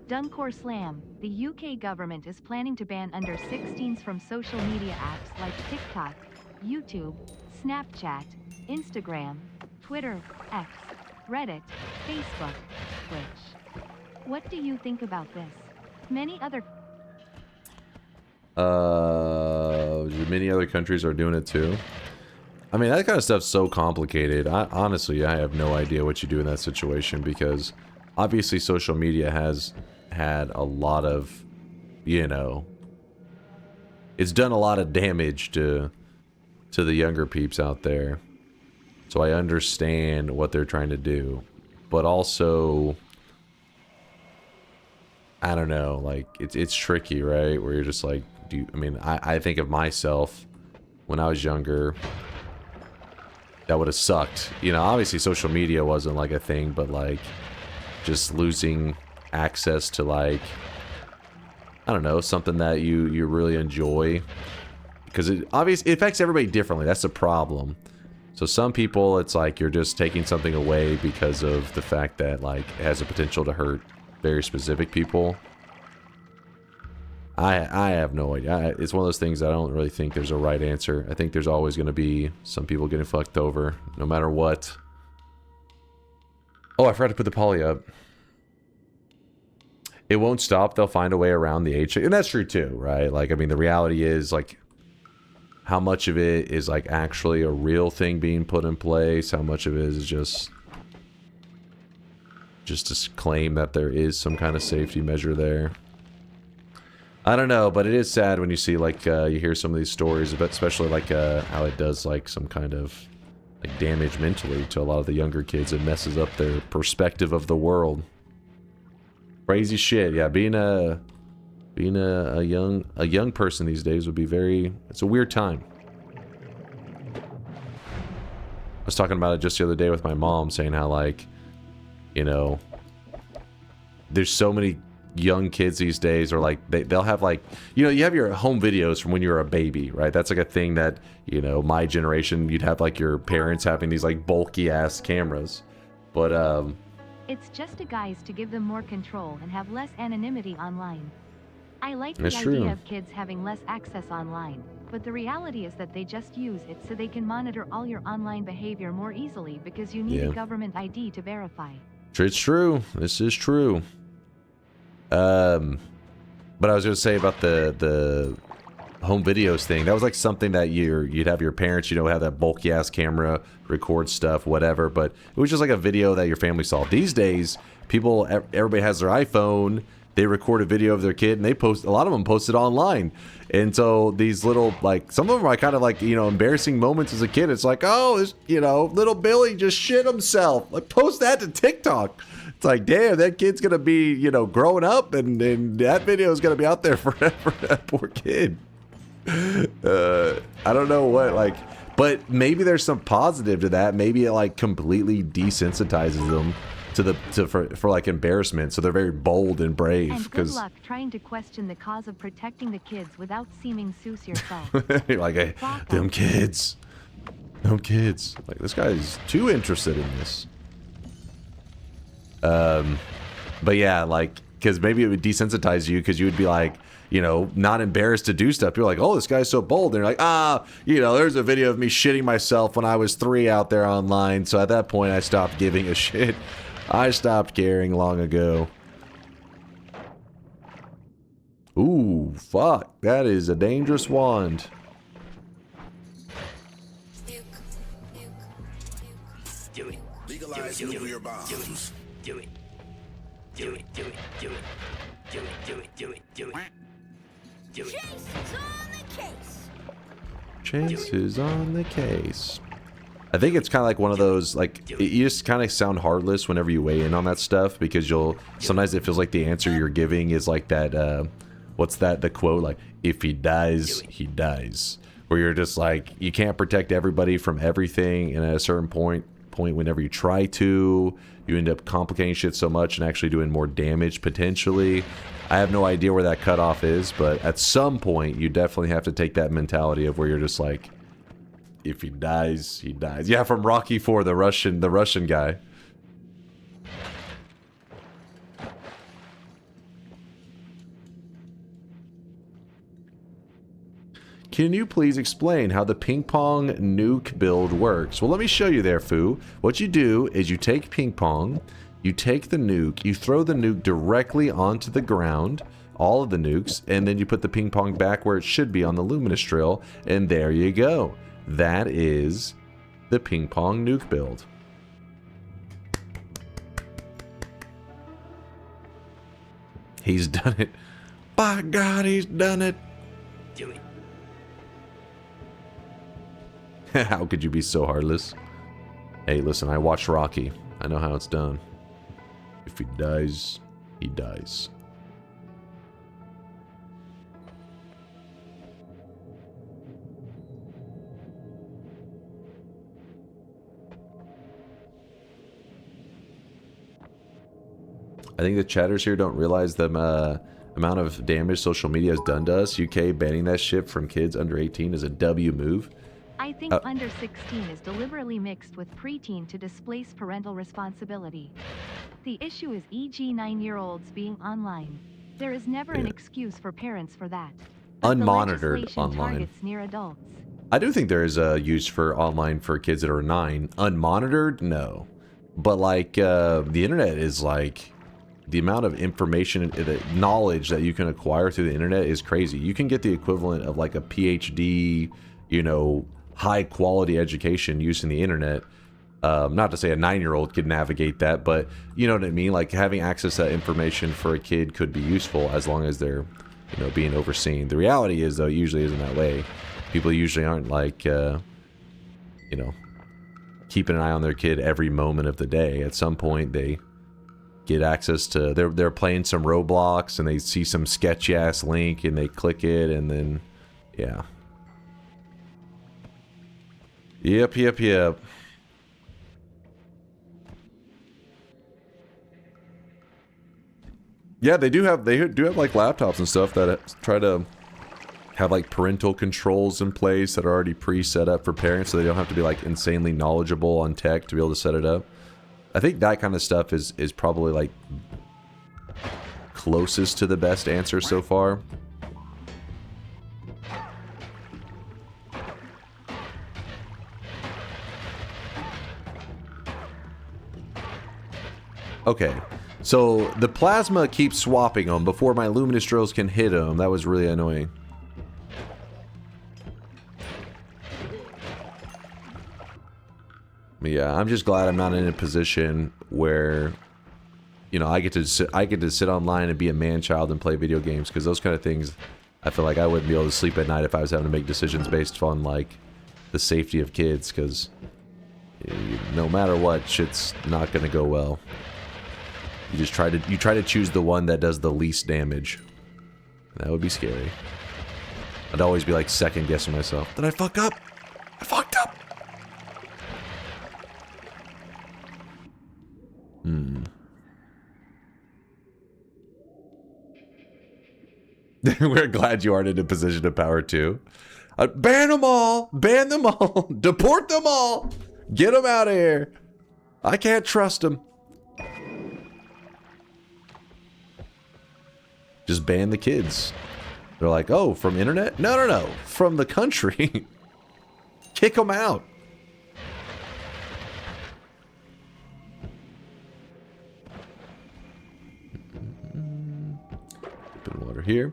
DunkOrSlam, the UK government is planning to ban under 16s from social media apps like TikTok, YouTube, Snapchat, Instagram, Twitter, X, Reddit, Facebook, Twitch. What do you think about this? Many other countries are doing it too. I mean, that kind of stuff's so complicated. Honestly, I have no idea what you do in that situation because obviously social media has had a lot of, you know, it's done a lot of damage to the younger peeps out there. So I understand what they're trying to do. But also, I don't know, like, it's tricky, right? Where you're just like, I think of myself when I was younger. That would have sucked. You know, obviously social media wasn't like a thing, but like just losing access to like, I don't know, something that you really enjoy. Because it affects everybody differently. That's the problem. So some people, it's like you're just taking something away because of the fact that like it has the potential to hurt very specific people. I have no idea. It's one of those things I don't really think there's a right answer. I think there's always going to be some people getting fucked over, no matter what. Oh, I forgot to put the poly up. It won't stop. They'll find a way around the age. And that's true too, right? Like, I mean, the reality is, like, how much of it is, like, actually a real thing being put in place? How much of it is just to claim that there is some kind of safety measure there? I don't know, but it is sad when you see, like, you hear some of these stories, but especially, like, how it does, like, some kind of, like, damage mentally to a lot of the younger kids. It messes up their perspective of the world. Crazy shit. Yeah, being a young person these days would be it's a weird time. I was talking about it just the other day with my mom, saying how, like, you know, there's so many young kids these days, or like they'll have, like, you know, you have your home videos from when you were a baby, right? That's like a thing that, you know, my generation, you'd have like your parents having these like bulky ass cameras, but it's just a guise to give them more control and have less anonymity online. I like the idea of kids having less access online. But the reality is that they just use it so they can monitor all your online behavior more easily because you need a government ID to verify. It's true. This is true. But I was going to say about the home videos thing. That was like something that you'd have your parents, you know, have that bulky ass camera, record stuff, whatever. But it was just like a video that your family saw. These days, everybody has their iPhone. They record a video of their kid and they post, a lot of them post it online. And so these little, like, some of them are kind of like, you know, embarrassing moments as a kid. It's like, oh, this, you know, little Billy just shit himself. Like, post that to TikTok. It's like, damn, that kid's going to be, you know, growing up and that video is going to be out there forever. That poor kid. I don't know what, like, but maybe there's some positive to that. Maybe it like completely desensitizes them for like embarrassment, so they're very bold and brave. And good luck trying to question the cause of protecting the kids without seeming Seuss yourself. Like, hey, them kids. Like, this guy's too interested in this. But yeah, like, because maybe it would desensitize you because you would be like, you know, not embarrassed to do stuff. You're like, oh, this guy's so bold. And you're like, you know, there's a video of me shitting myself when I was 3 out there online. So at that point, I stopped giving a shit. I stopped caring long ago. Ooh, fuck. That is a dangerous wand. Do it. Legalize nuclear bombs. Do it. Do it. Do it. Do it. Do it. Do it. Do it. Do it. Do it. Chase is on the case. I think it's kind of like one of those, like, you just kind of sound heartless whenever you weigh in on that stuff because sometimes it feels like the answer you're giving is like that, what's that, the quote, like, if he dies, he dies. Where you're just like, you can't protect everybody from everything, and at a certain point whenever you try to, you end up complicating shit so much and actually doing more damage potentially. I have no idea where that cutoff is, but at some point you definitely have to take that mentality of where you're just like, if he dies, he dies. Yeah, from Rocky IV, the Russian guy. Can you please explain how the ping pong nuke build works? Well, let me show you there, Foo. What you do is you take ping pong, you take the nuke, you throw the nuke directly onto the ground, all of the nukes, and then you put the ping pong back where it should be on the luminous drill, and there you go. That is the ping pong nuke build. He's done it. By God, he's done it. Do it. How could you be so heartless? Hey, listen, I watched Rocky. I know how it's done. If he dies, he dies. I think the chatters here don't realize the amount of damage social media has done to us. UK banning that shit from kids under 18 is a W move. I think under 16 is deliberately mixed with preteen to displace parental responsibility. The issue is e.g. 9-year-olds being online. There is never an excuse for parents for that. But Unmonitored the online. Targets near adults. I do think there is a use for online for kids that are 9. Unmonitored, no. But like the internet is like, the amount of information and knowledge that you can acquire through the internet is crazy. You can get the equivalent of like a PhD, you know, high quality education using the internet. Not to say a 9-year-old could navigate that, but you know what I mean? Like having access to that information for a kid could be useful as long as they're, you know, being overseen. The reality is though, it usually isn't that way. People usually aren't like, you know, keeping an eye on their kid every moment of the day. At some point they get access to, they're playing some Roblox and they see some sketchy ass link and they click it and then, yeah. Yep. Yeah, they do have like laptops and stuff that try to have like parental controls in place that are already pre-set up for parents so they don't have to be like insanely knowledgeable on tech to be able to set it up. I think that kind of stuff is probably like closest to the best answer so far. Okay. So the plasma keeps swapping them before my luminous drills can hit them. That was really annoying. But yeah, I'm just glad I'm not in a position where, you know, I get to sit online and be a man-child and play video games, because those kind of things, I feel like I wouldn't be able to sleep at night if I was having to make decisions based on like the safety of kids, because no matter what, shit's not gonna go well. You try to choose the one that does the least damage. That would be scary. I'd always be like second guessing myself. Did I fuck up? I fucked up. We're glad you aren't in a position of power too. Ban them all! Ban them all! Deport them all! Get them out of here! I can't trust them. Just ban the kids. They're like, oh, from internet? No, no, no. From the country. Kick them out. Open water here.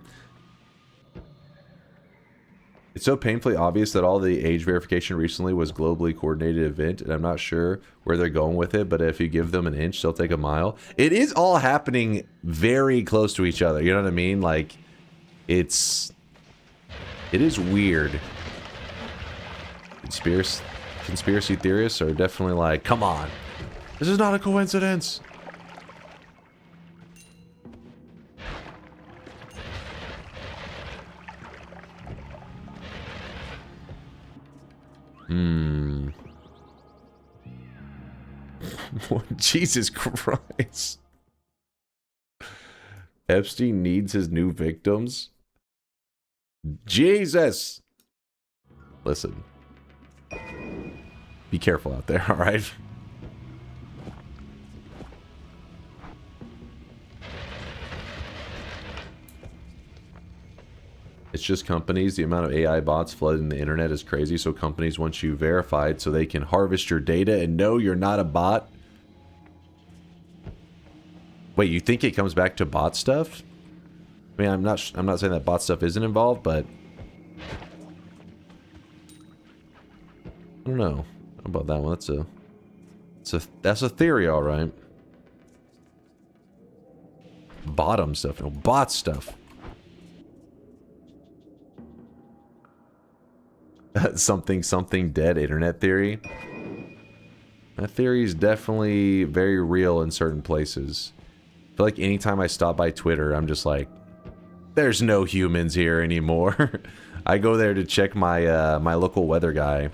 It's so painfully obvious that all the age verification recently was globally coordinated event, and I'm not sure where they're going with it, but if you give them an inch, they'll take a mile. It is all happening very close to each other, you know what I mean? Like, it is weird. Conspiracy theorists are definitely like, come on, this is not a coincidence. Jesus Christ. Epstein needs his new victims. Jesus. Listen. Be careful out there, alright? It's just companies. The amount of AI bots flooding the internet is crazy, so companies want you verified so they can harvest your data and know you're not a bot. Wait, you think it comes back to bot stuff? I mean, I'm not saying that bot stuff isn't involved, but I don't know. How about that one? That's a theory, all right. Bottom stuff, no, bot stuff. something dead internet theory. That theory is definitely very real in certain places. I feel like anytime I stop by Twitter, I'm just like, there's no humans here anymore. I go there to check my my local weather guy,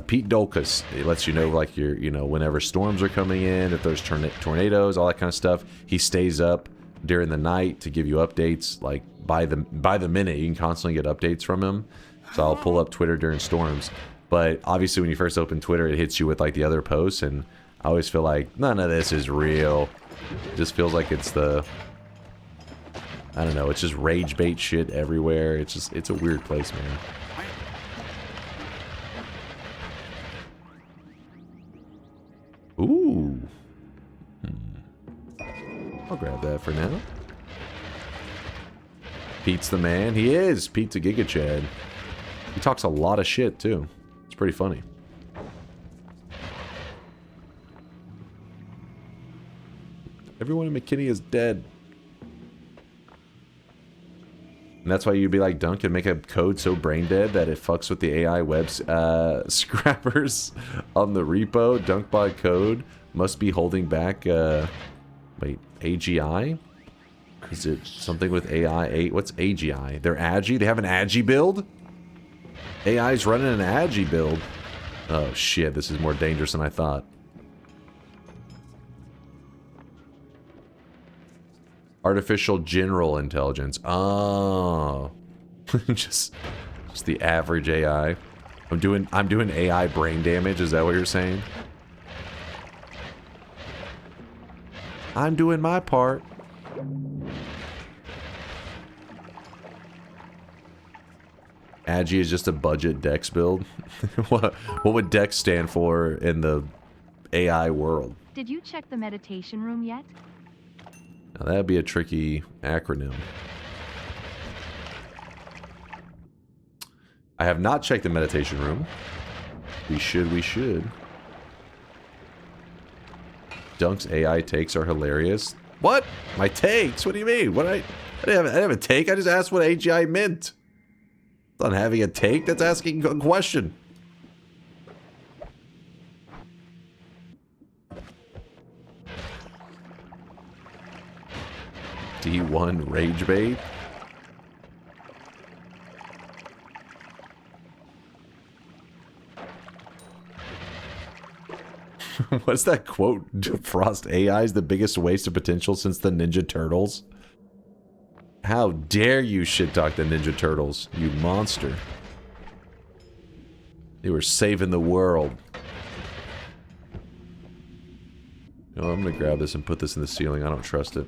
Pete Dolkus. It lets you know, like, whenever storms are coming in, if there's tornadoes, all that kind of stuff. He stays up during the night to give you updates, like by the minute. You can constantly get updates from him. So I'll pull up Twitter during storms. But obviously when you first open Twitter, it hits you with like the other posts, and I always feel like none of this is real. It just feels like it's I don't know, it's just rage bait shit everywhere. It's a weird place, man. Ooh. I'll grab that for now. Pete's the man. He is. Pete's a Giga Chad. He talks a lot of shit, too. It's pretty funny. Everyone in McKinney is dead. And that's why you'd be like, Dunk, and make a code so brain dead that it fucks with the AI web scrappers on the repo. Dunkbot code must be holding back, wait, AGI? Is it something with AI? What's AGI? They're Agi? They have an Agi build? AI's running an Agi build. Oh shit, this is more dangerous than I thought. Artificial general intelligence. Oh. just the average AI. I'm doing AI brain damage, is that what you're saying? I'm doing my part. Agi is just a budget Dex build. What would Dex stand for in the AI world? Did you check the meditation room yet? Now that'd be a tricky acronym. I have not checked the meditation room. We should. Dunk's AI takes are hilarious. What? My takes? What do you mean? What I didn't have a take. I just asked what AGI meant. It's not having a take. That's asking a question. D1 rage bait. What's that quote? Frost AI is the biggest waste of potential since the Ninja Turtles. How dare you shit talk the Ninja Turtles, you monster. They were saving the world. Oh, I'm gonna grab this and put this in the ceiling. I don't trust it.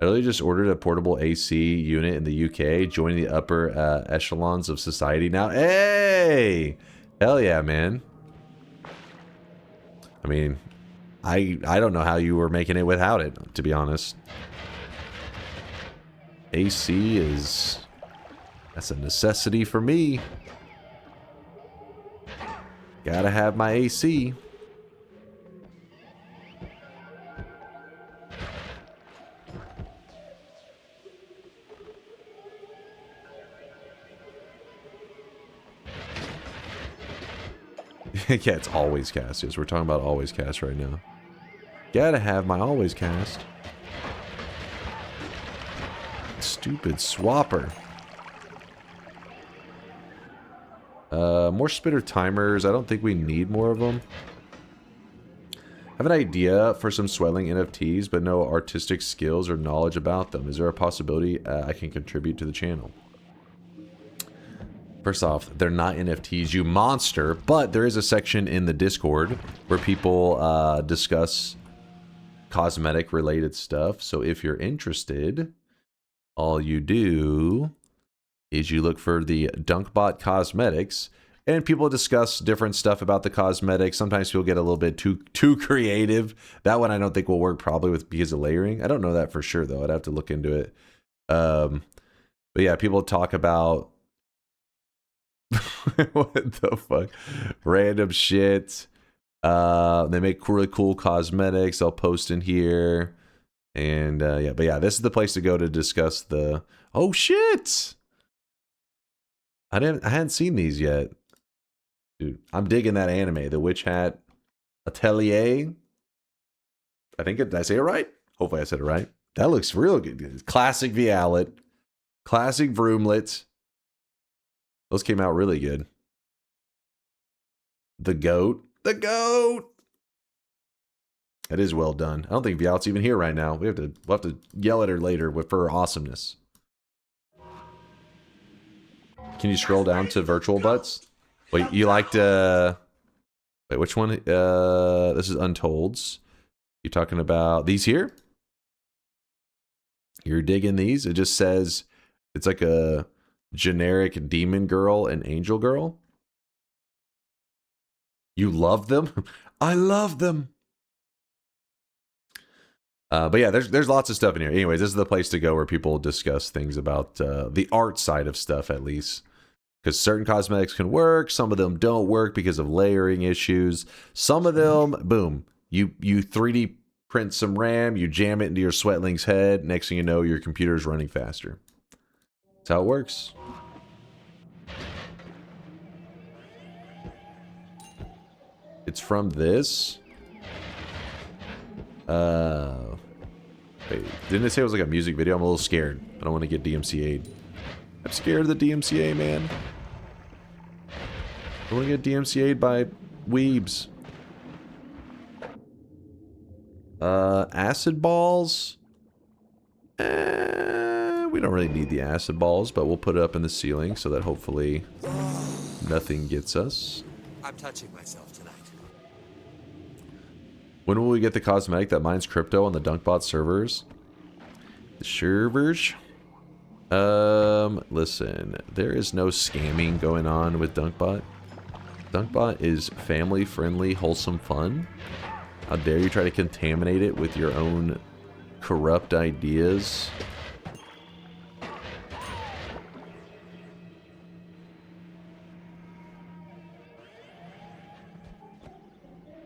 I literally just ordered a portable AC unit in the UK, joining the upper echelons of society now. Hey! Hell yeah, man. I mean, I don't know how you were making it without it, to be honest. AC that's a necessity for me. Gotta have my AC. Yeah, it's always cast. Yes, we're talking about always cast right now. Gotta have my always cast. Stupid swapper. More spitter timers. I don't think we need more of them. I have an idea for some swelling NFTs, but no artistic skills or knowledge about them. Is there a possibility I can contribute to the channel? First off, they're not NFTs, you monster, but there is a section in the Discord where people discuss cosmetic related stuff. So if you're interested, all you do is you look for the DunkBot cosmetics and people discuss different stuff about the cosmetics. Sometimes people get a little bit too creative. That one I don't think will work probably because of layering. I don't know that for sure though. I'd have to look into it. But yeah, people talk about what the fuck? Random shit. They make really cool cosmetics. I'll post in here. And yeah, but yeah, this is the place to go to discuss the... Oh shit! I hadn't seen these yet. Dude, I'm digging that anime, the Witch Hat Atelier. Did I say it right? Hopefully I said it right. That looks real good. Classic Vialet. Classic Vroomlet. Those came out really good. The goat. The goat! That is well done. I don't think Vialet's even here right now. We'll have to yell at her later for her awesomeness. Can you scroll down to virtual butts? Wait, you liked wait, which one? This is Untold's. You talking about these here? You're digging these? It just says it's like a generic demon girl and angel girl. You love them? I love them. But yeah, there's lots of stuff in here. Anyways, this is the place to go where people discuss things about the art side of stuff, at least. Because certain cosmetics can work, some of them don't work because of layering issues. Some of them, boom, you 3D print some RAM, you jam it into your sweatling's head. Next thing you know, your computer's running faster. That's how it works. It's from this. Wait, didn't it say it was like a music video? I'm a little scared. I don't want to get DMCA'd. I'm scared of the DMCA, man. I want to get DMCA'd by weebs. Acid balls. We don't really need the acid balls, but we'll put it up in the ceiling so that hopefully nothing gets us. I'm touching myself tonight. When will we get the cosmetic that mines crypto on the DunkBot servers? The servers? Listen, there is no scamming going on with DunkBot. DunkBot is family-friendly, wholesome fun. How dare you try to contaminate it with your own corrupt ideas?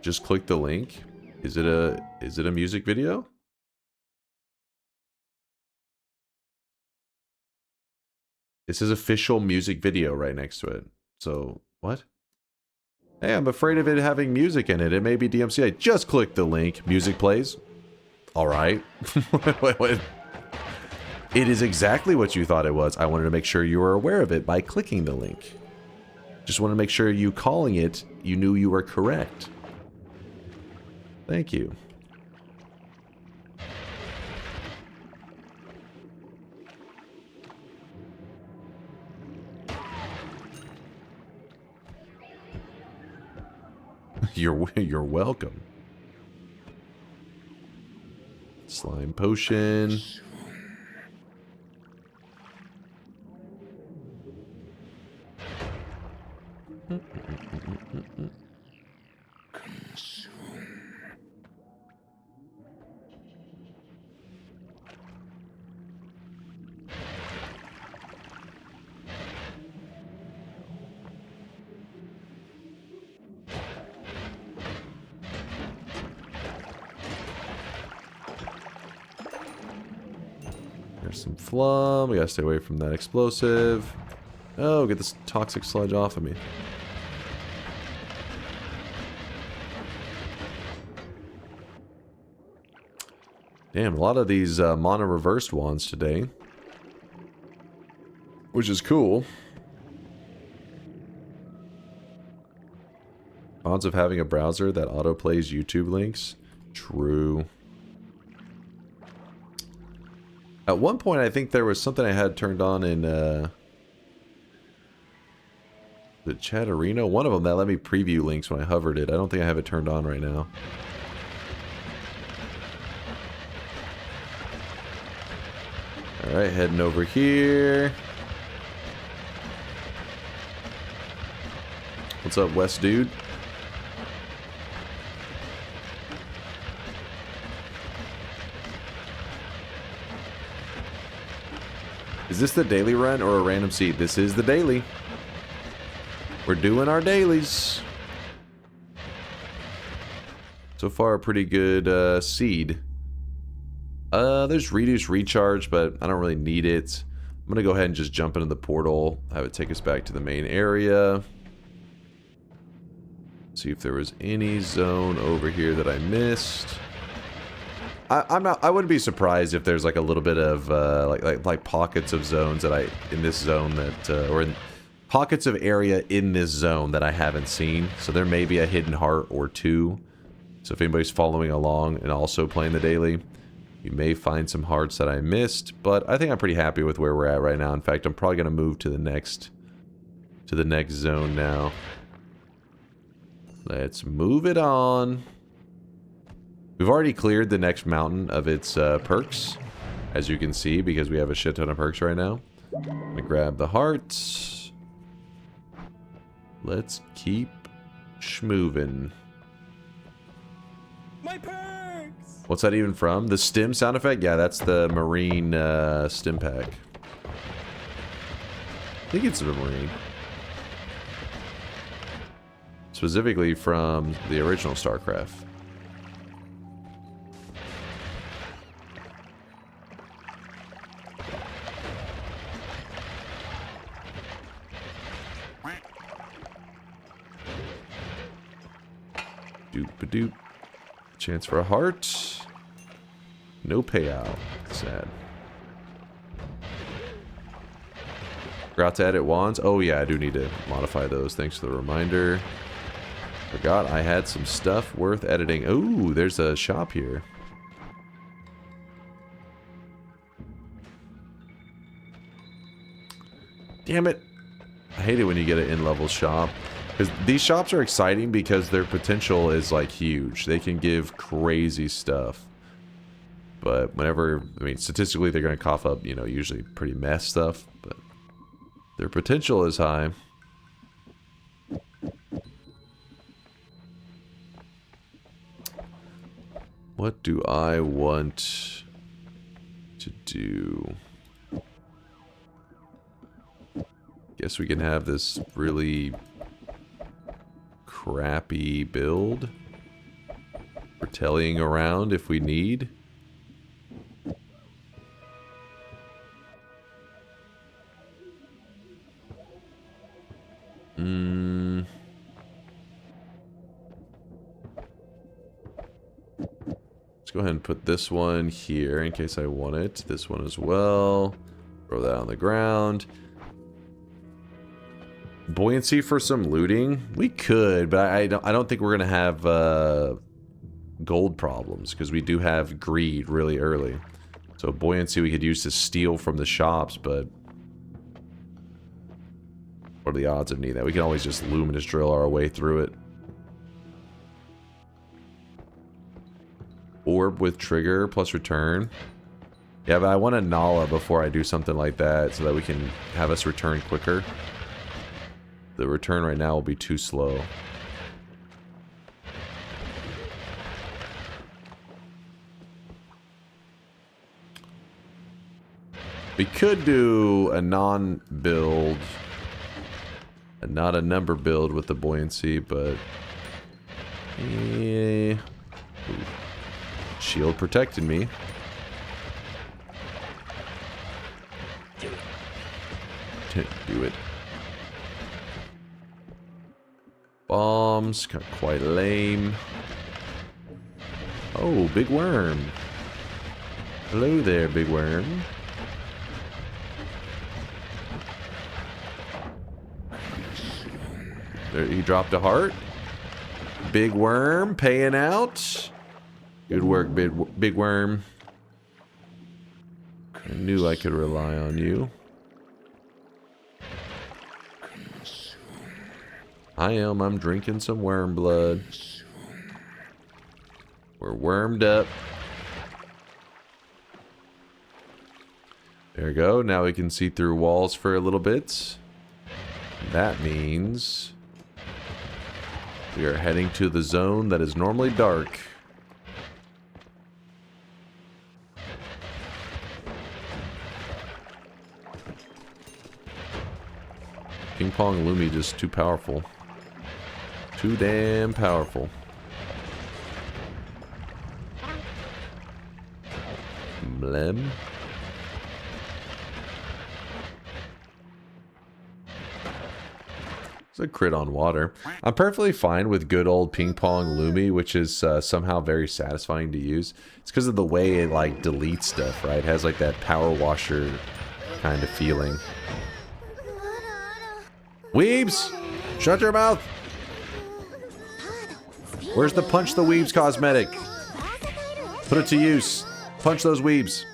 Just click the link. Is it a music video? It says official music video right next to it. So, what? Hey, I'm afraid of it having music in it. It may be DMCA. Just click the link. Music plays. Alright. Wait. It is exactly what you thought it was. I wanted to make sure you were aware of it by clicking the link. Just want to make sure you calling it, you knew you were correct. Thank you. You're welcome. Slime potion. There's some flum. We gotta stay away from that explosive. Oh, get this toxic sludge off of me. Damn, a lot of these mono reversed wands today. Which is cool. Odds of having a browser that autoplays YouTube links? True. At one point, I think there was something I had turned on in the chat arena. One of them that let me preview links when I hovered it. I don't think I have it turned on right now. Alright, heading over here. What's up, West Dude? Is this the daily run or a random seed? This is the daily. We're doing our dailies. So far, a pretty good seed. There's reduce recharge, but I don't really need it. I'm gonna go ahead and just jump into the portal, have it take us back to the main area. See if there was any zone over here that I missed. I wouldn't be surprised if there's like a little bit of like pockets of zones that in this zone that or in pockets of area in this zone that I haven't seen. So there may be a hidden heart or two. So if anybody's following along and also playing the daily, you may find some hearts that I missed. But I think I'm pretty happy with where we're at right now. In fact, I'm probably gonna move to the next zone now. Let's move it on. We've already cleared the next mountain of its perks, as you can see, because we have a shit ton of perks right now. I'm gonna grab the hearts. Let's keep schmoving. My perks! What's that even from? The stim sound effect? Yeah, that's the marine stim pack. I think it's the marine. Specifically from the original StarCraft. Doop-a-doop. Chance for a heart. No payout. Sad. Forgot to edit wands. Oh yeah, I do need to modify those. Thanks for the reminder. Forgot I had some stuff worth editing. Ooh, there's a shop here. Damn it. I hate it when you get an in-level shop. Because these shops are exciting because their potential is like huge. They can give crazy stuff. But whenever, I mean, statistically they're going to cough up, you know, usually pretty mess stuff. But their potential is high. What do I want to do? Guess we can have this really crappy build for tellying around if we need. Let's go ahead and put this one here in case I want it. This one as well. Throw that on the ground. Buoyancy for some looting? We could, but I don't think we're gonna have gold problems because we do have greed really early. So buoyancy we could use to steal from the shops, but what are the odds of needing that? We can always just luminous drill our way through it. Orb with trigger plus return. Yeah, but I want a Nala before I do something like that so that we can have us return quicker. The return right now will be too slow. We could do a non-build, not a number build with the buoyancy, but yeah. Shield protected me. Do it. Bombs, quite lame. Oh, big worm. Hello there, big worm. There, he dropped a heart. Big worm paying out. Good work, big worm. I knew I could rely on you. I'm drinking some worm blood. We're wormed up. There we go. Now we can see through walls for a little bit. That means we are heading to the zone that is normally dark. Ping Pong Lumi just too powerful. Too damn powerful. Blem. It's a crit on water. I'm perfectly fine with good old Ping Pong Lumi, which is somehow very satisfying to use. It's because of the way it like deletes stuff, right? It has like that power washer kind of feeling. Weebs! Shut your mouth! Where's the Punch the Weebs cosmetic? Put it to use. Punch those weebs.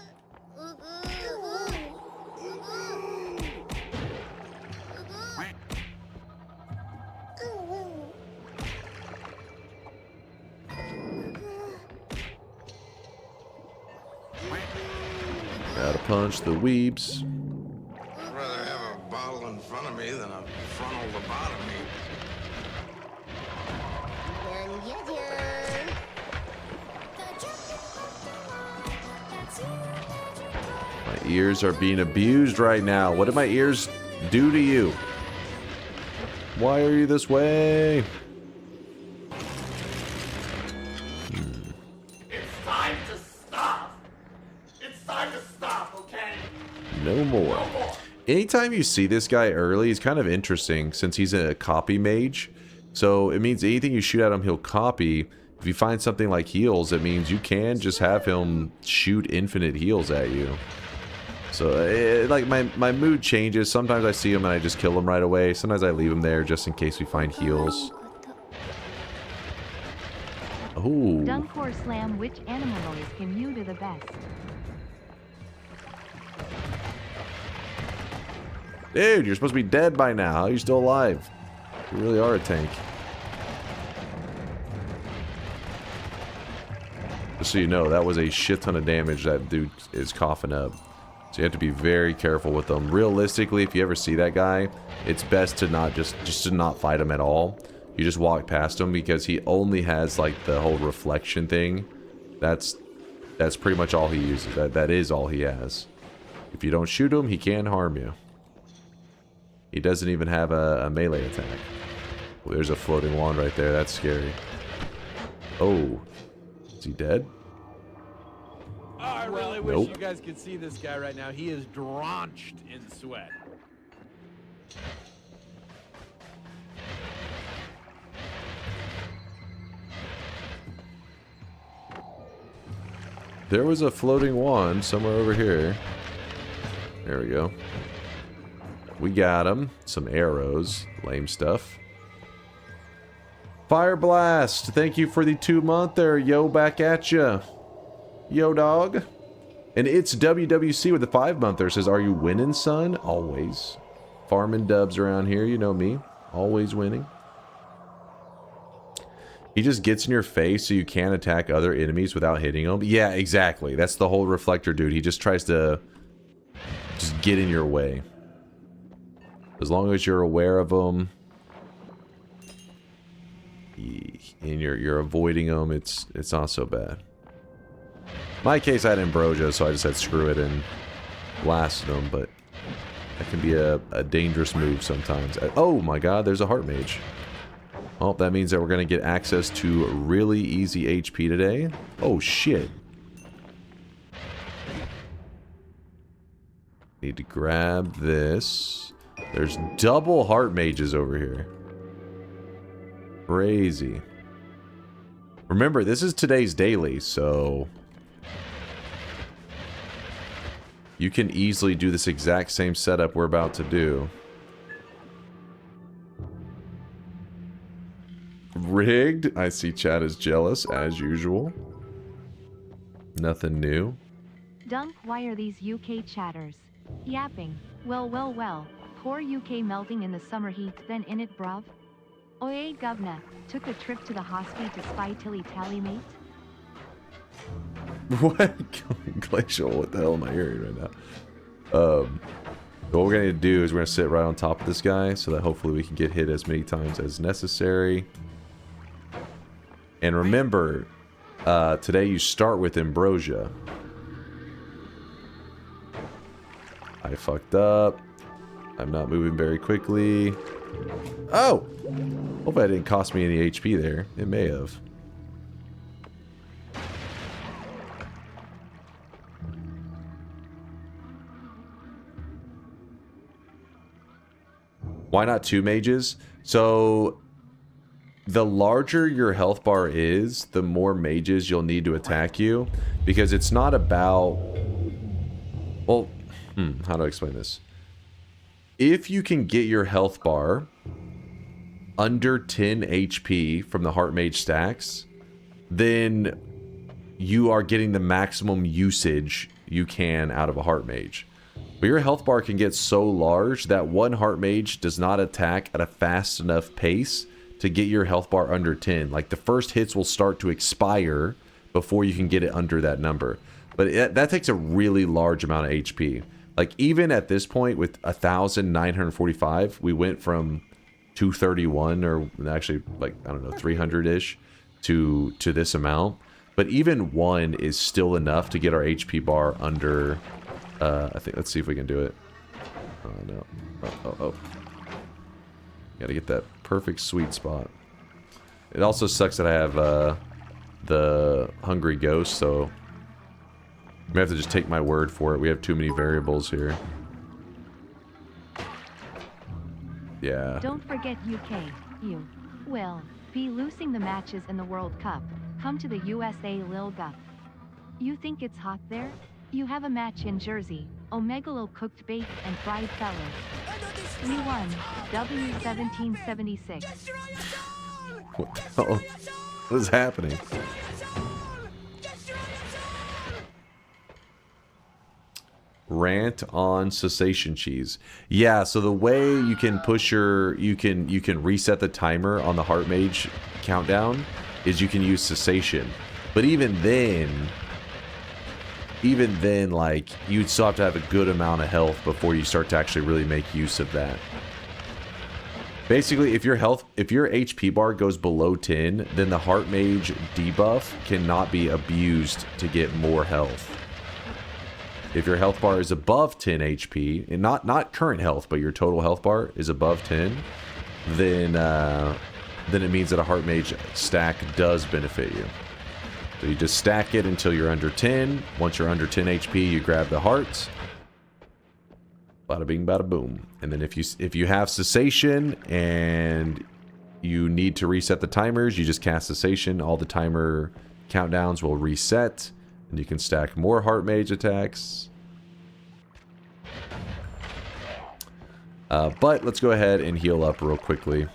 Gotta punch the weebs. I'd rather have a bottle in front of me than a frontal lobotomy. My ears are being abused right now. What did my ears do to you? Why are you this way? It's time to stop. It's time to stop, okay? No more. Anytime you see this guy early, he's kind of interesting since he's a copy mage. So it means anything you shoot at him, he'll copy. If you find something like heals, it means you can just have him shoot infinite heals at you. So like my mood changes. Sometimes I see him and I just kill him right away. Sometimes I leave him there just in case we find heals. Oh. DunkOrSlam, which animal noise can you do the best? Dude, you're supposed to be dead by now. How are you still alive? You really are a tank. Just so you know, that was a shit ton of damage that dude is coughing up. So you have to be very careful with them. Realistically, if you ever see that guy, it's best to not just to not fight him at all. You just walk past him because he only has like the whole reflection thing. That's pretty much all he uses. That is all he has. If you don't shoot him, he can harm you. He doesn't even have a melee attack. Well, there's a floating wand right there. That's scary. Oh. Is he dead? Oh, I really wish you guys could see this guy right now. He is drenched in sweat. There was a floating wand somewhere over here. There we go. We got him. Some arrows. Lame stuff. Fire Blast. Thank you for the 2-month there. Yo, back at ya. Yo, dog. And it's WWC with the 5-monther. Says, are you winning, son? Always. Farming dubs around here. You know me. Always winning. He just gets in your face so you can't attack other enemies without hitting them. Yeah, exactly. That's the whole reflector dude. He just tries to just get in your way. As long as you're aware of them and you're avoiding them, it's not so bad. In my case, I had Ambrosia, so I just said screw it and blasted them, but that can be a dangerous move sometimes. Oh my god, there's a heart mage. Well, that means that we're going to get access to really easy HP today. Oh, shit. Need to grab this. There's double heart mages over here. Crazy. Remember, this is today's daily, so you can easily do this exact same setup we're about to do. Rigged. I see chat is jealous, as usual. Nothing new. Dunk, why are these UK chatters yapping? Well. Poor UK melting in the summer heat, then in it, bruv. Oye, govna, took a trip to the hospital to spy tilly tally, mate? What? Glacial, what the hell am I hearing right now? What we're going to do is we're going to sit right on top of this guy so that hopefully we can get hit as many times as necessary. And remember, today you start with Ambrosia. I fucked up. I'm not moving very quickly. Oh! Hope that didn't cost me any HP there. It may have. Why not 2 mages? So the larger your health bar is, the more mages you'll need to attack you. Because it's not about... Well, how do I explain this? If you can get your health bar under 10 HP from the Heart Mage stacks, then you are getting the maximum usage you can out of a Heart Mage. But your health bar can get so large that one Heart Mage does not attack at a fast enough pace to get your health bar under 10. Like, the first hits will start to expire before you can get it under that number. But that takes a really large amount of HP. Like, even at this point with 1,945, we went from 231, or actually, like, I don't know, 300-ish to this amount. But even 1 is still enough to get our HP bar under... I think, let's see if we can do it. Oh, no. Oh. Gotta get that perfect sweet spot. It also sucks that I have the Hungry Ghost, so... we have to just take my word for it. We have too many variables here. Yeah. Don't forget UK. You will be losing the matches in the World Cup. Come to the USA, Lil Gup. You think it's hot there? You have a match in Jersey. Omegalo cooked baked and fried fellas. We won. W1776. What the hell? What is happening? Rant on cessation cheese. Yeah, so the way you can push your... You can reset the timer on the Heart Mage countdown is you can use cessation. But even then, like, you'd still have to have a good amount of health before you start to actually really make use of that. Basically, if your HP bar goes below 10, then the Heart Mage debuff cannot be abused to get more health. If your health bar is above 10 HP, and not current health, but your total health bar is above 10, then it means that a Heart Mage stack does benefit you. So you just stack it until you're under 10. Once you're under 10 HP, you grab the hearts. Bada bing, bada boom. And then if you have cessation and you need to reset the timers, you just cast cessation. All the timer countdowns will reset, and you can stack more Heart Mage attacks. But let's go ahead and heal up real quickly.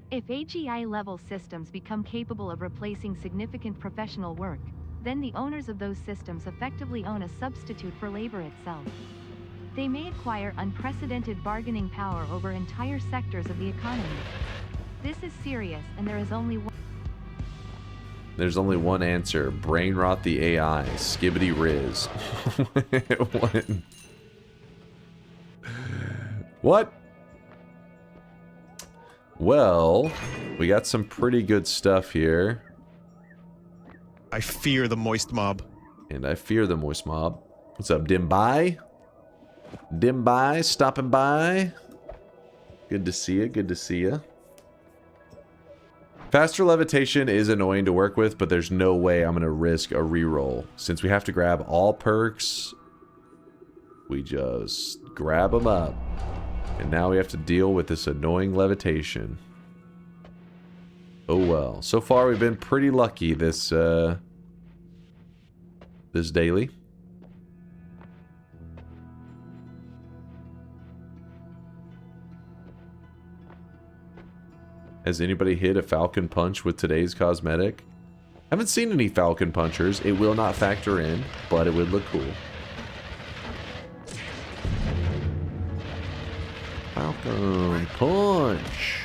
If AGI level systems become capable of replacing significant professional work, then the owners of those systems effectively own a substitute for labor itself. They may acquire unprecedented bargaining power over entire sectors of the economy. This is serious, and there is only one. There's only one answer. Brain rot the AI. Skibbity Riz. What? Well, we got some pretty good stuff here. I fear the moist mob. And I fear the moist mob. What's up, Dimbai? Dimbai, stopping by. Good to see you, good to see you. Faster levitation is annoying to work with, but there's no way I'm going to risk a reroll. Since we have to grab all perks, we just grab them up. And now we have to deal with this annoying levitation. Oh well. So far we've been pretty lucky this this daily. Has anybody hit a Falcon Punch with today's cosmetic? Haven't seen any Falcon Punchers. It will not factor in, but it would look cool. Falcon Punch.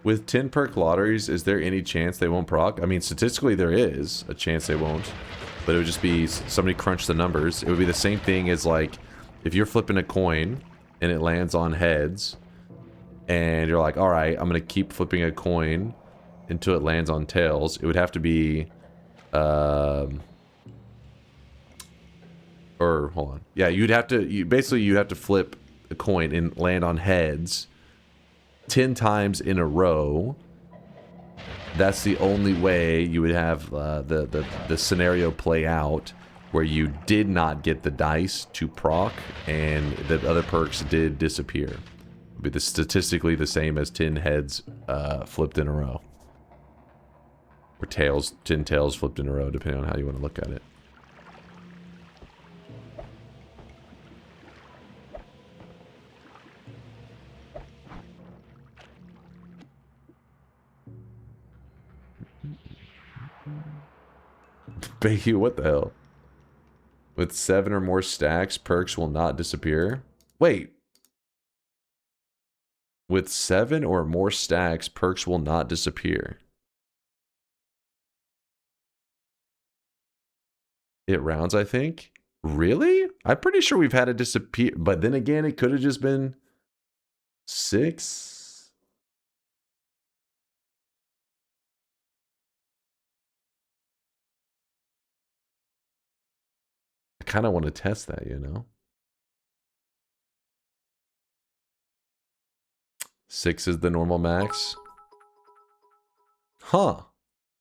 With 10 perk lotteries, is there any chance they won't proc? I mean, statistically there is a chance they won't. But it would just be somebody crunch the numbers. It would be the same thing as like, if you're flipping a coin and it lands on heads, and you're like, alright, I'm going to keep flipping a coin until it lands on tails. It would have to be, or, hold on. Yeah, you'd have to, basically you'd have to flip a coin and land on heads 10 times in a row. That's the only way you would have the scenario play out where you did not get the dice to proc and the other perks did disappear. It would be statistically the same as 10 heads flipped in a row. Or tails, 10 tails flipped in a row, depending on how you want to look at it. Becky, what the hell? With 7 or more stacks, perks will not disappear. Wait. With 7 or more stacks, perks will not disappear. It rounds, I think. Really? I'm pretty sure we've had it disappear, but then again, it could have just been 6. I kind of want to test that, you know? 6 is the normal max. Huh.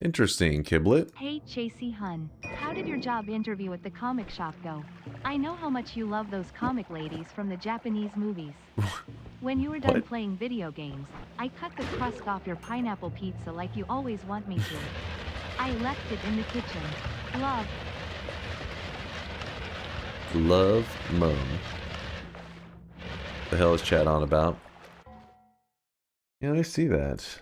Interesting, Kiblet. Hey Chasey Hun, how did your job interview at the comic shop go? I know how much you love those comic ladies from the Japanese movies. When you were done What? playing video games, I cut the crust off your pineapple pizza like you always want me to. I left it in the kitchen. Love. Love Mum. The hell is chat on about? Yeah, I see that.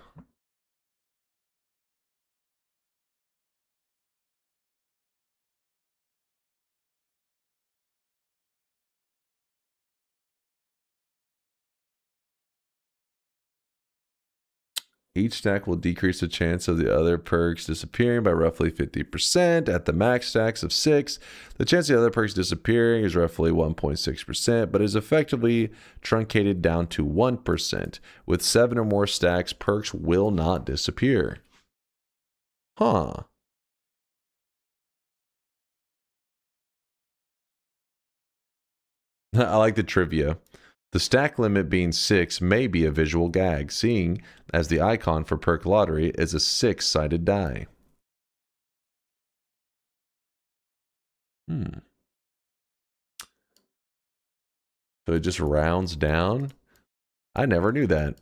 Each stack will decrease the chance of the other perks disappearing by roughly 50%. At the max stacks of 6, the chance of the other perks disappearing is roughly 1.6%, but is effectively truncated down to 1%. With 7 or more stacks, perks will not disappear. Huh. I like the trivia. The stack limit being 6 may be a visual gag, seeing as the icon for perk lottery is a 6-sided die. So it just rounds down? I never knew that.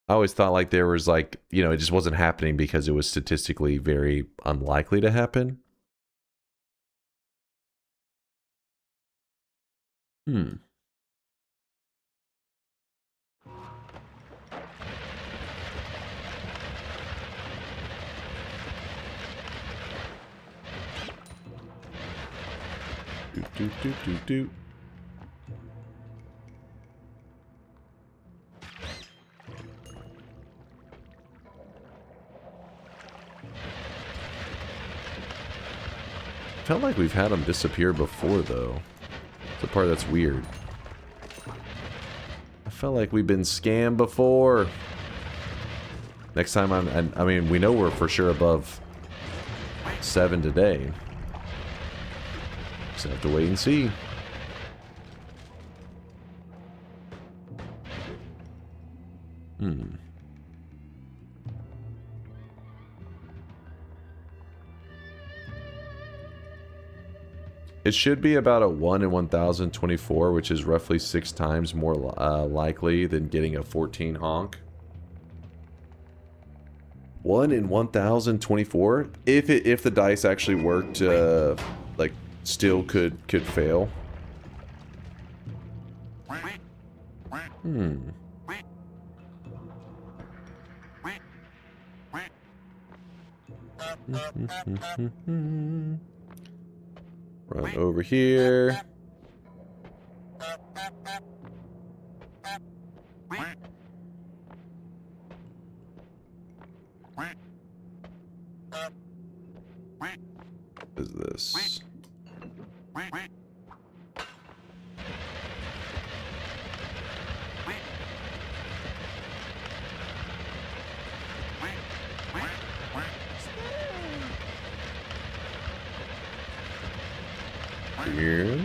I always thought like there was like, you know, it just wasn't happening because it was statistically very unlikely to happen. Do. Felt like we've had them disappear before, though. It's the part that's weird. I felt like we've been scammed before. Next time I mean, we know we're for sure above 7 today. Just have to wait and see. It should be about a 1 in 1024, which is roughly 6 times more likely than getting a 14 honk. 1 in 1024? If the dice actually worked, like still could fail. Run over here. What is this? Here.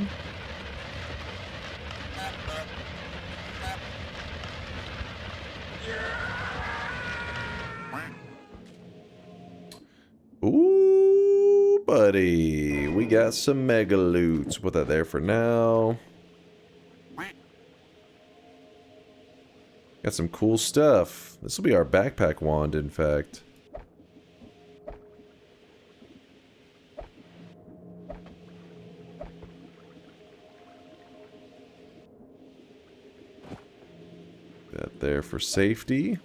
Ooh, buddy. We got some mega loots. Put that there for now. Got some cool stuff. This will be our backpack wand, in fact. That there for safety.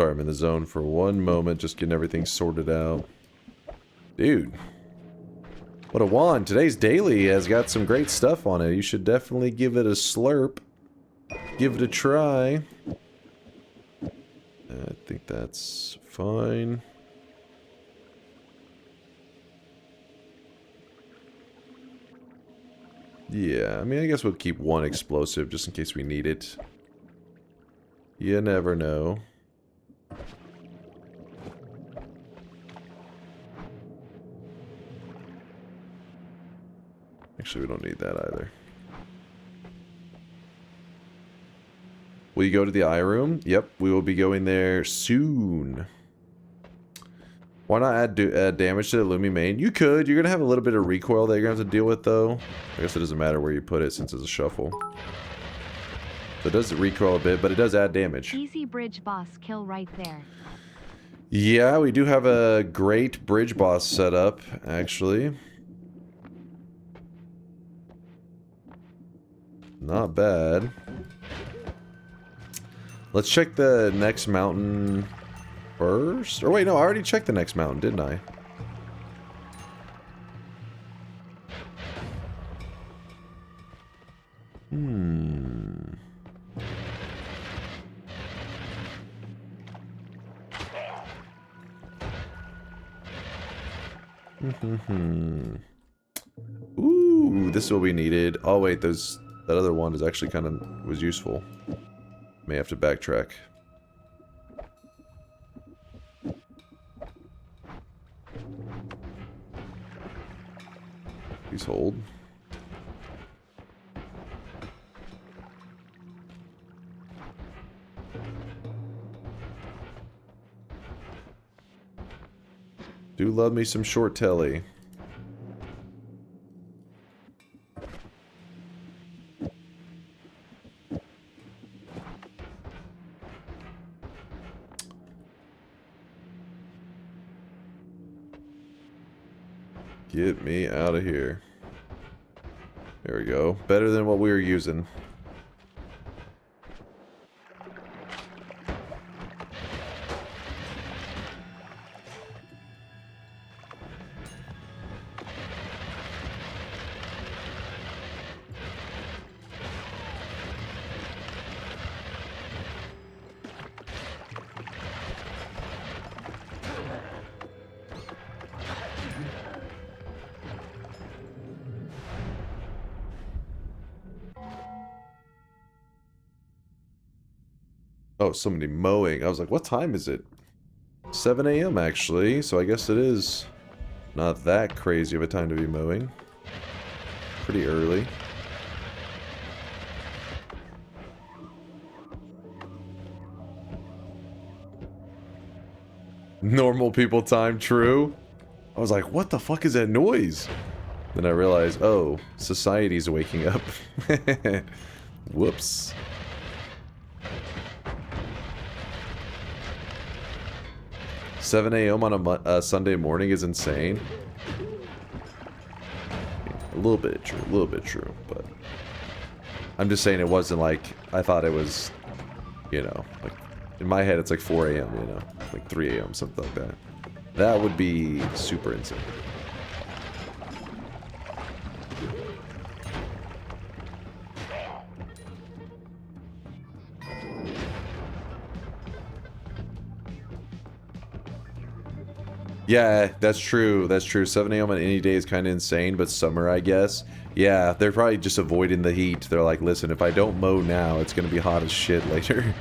Sorry, I'm in the zone for one moment, just getting everything sorted out. Dude. What a wand. Today's daily has got some great stuff on it. You should definitely give it a slurp. Give it a try. I think that's fine. Yeah, I mean, I guess we'll keep one explosive just in case we need it. You never know. Actually, we don't need that either. Will you go to the eye room? Yep, we will be going there soon. Why not add damage to the Lumi main? You could. You're going to have a little bit of recoil that you're going to have to deal with, though. I guess it doesn't matter where you put it since it's a shuffle. So it does recoil a bit, but it does add damage. Easy bridge boss kill right there. Yeah, we do have a great bridge boss set up, actually. Not bad. Let's check the next mountain first. Or wait, no, I already checked the next mountain, didn't I? Ooh, this is what we needed. Oh wait, that other one is actually kind of was useful. May have to backtrack. Please hold. Do love me some short telly. Get me out of here. There we go. Better than what we were using. Oh, somebody mowing. I was like, what time is it? 7 a.m. actually, so I guess it is not that crazy of a time to be mowing. Pretty early. Normal people time, true. I was like, what the fuck is that noise? Then I realized, oh, society's waking up. Whoops. $7 a.m. on a Sunday morning is insane. A little bit true, but I'm just saying it wasn't like, I thought it was, you know, like, in my head it's like 4 a.m., you know, like 3 a.m., something like that. That would be super insane. Yeah, that's true. That's true. 7 a.m. on any day is kind of insane, but summer, I guess. Yeah, they're probably just avoiding the heat. They're like, listen, if I don't mow now, it's going to be hot as shit later.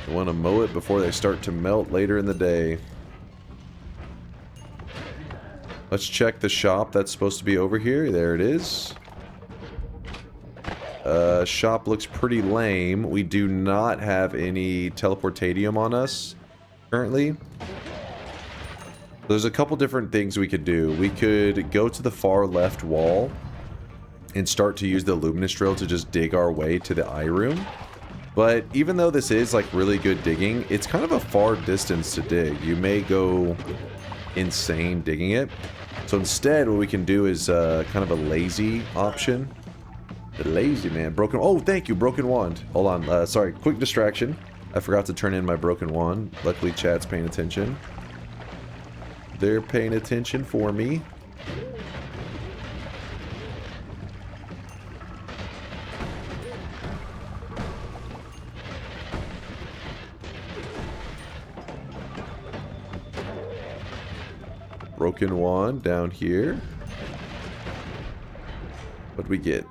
I want to mow it before they start to melt later in the day. Let's check the shop that's supposed to be over here. There it is. Shop looks pretty lame. We do not have any teleportadium on us currently. There's a couple different things we could do. We could go to the far left wall and start to use the luminous drill to just dig our way to the eye room. But even though this is like really good digging, it's kind of a far distance to dig. You may go insane digging it. So instead what we can do is kind of a lazy option. The lazy man. Broken. Oh, thank you, broken wand. Hold on. Sorry, quick distraction. I forgot to turn in my broken wand. Luckily, chat's paying attention. They're paying attention for me. Broken wand down here. What'd we get?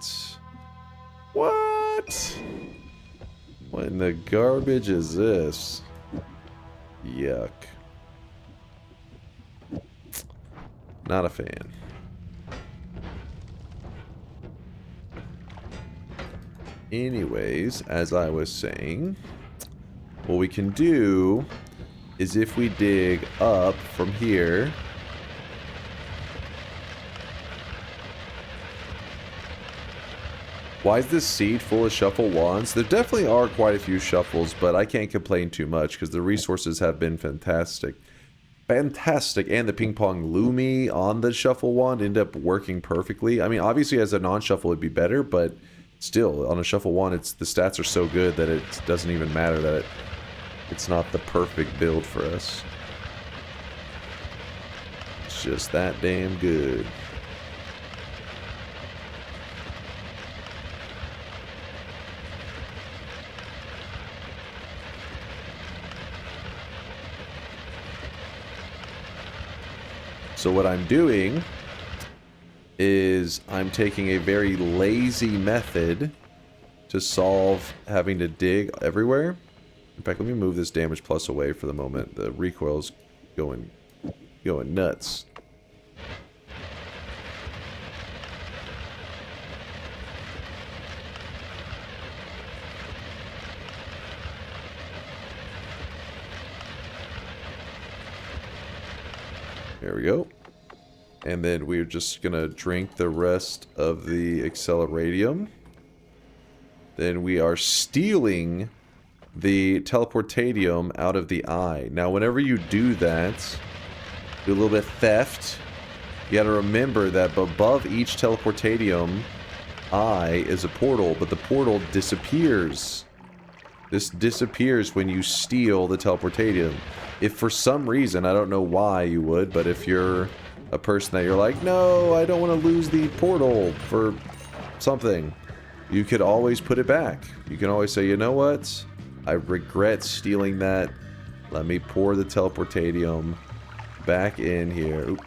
What? What in the garbage is this? Yuck. Not a fan. Anyways, as I was saying, what we can do is if we dig up from here. Why is this seed full of shuffle wands? There definitely are quite a few shuffles, but I can't complain too much because the resources have been fantastic. Fantastic. And the ping pong Lumi on the shuffle wand ended up working perfectly. I mean, obviously as a non-shuffle it would be better, but still, on a shuffle wand, the stats are so good that it doesn't even matter that it's not the perfect build for us. It's just that damn good. So what I'm doing is I'm taking a very lazy method to solve having to dig everywhere. In fact, let me move this damage plus away for the moment. The recoil's going nuts. There we go. And then we're just gonna drink the rest of the Acceleratium. Then we are stealing the Teleportatium out of the eye. Now, whenever you do that, do a little bit of theft. You gotta remember that above each Teleportatium eye is a portal, but the portal disappears. This disappears when you steal the Teleportatium. If for some reason, I don't know why you would, but if you're a person that you're like, no, I don't want to lose the portal for something, you could always put it back. You can always say, you know what? I regret stealing that. Let me pour the Teleportatium back in here. Oop.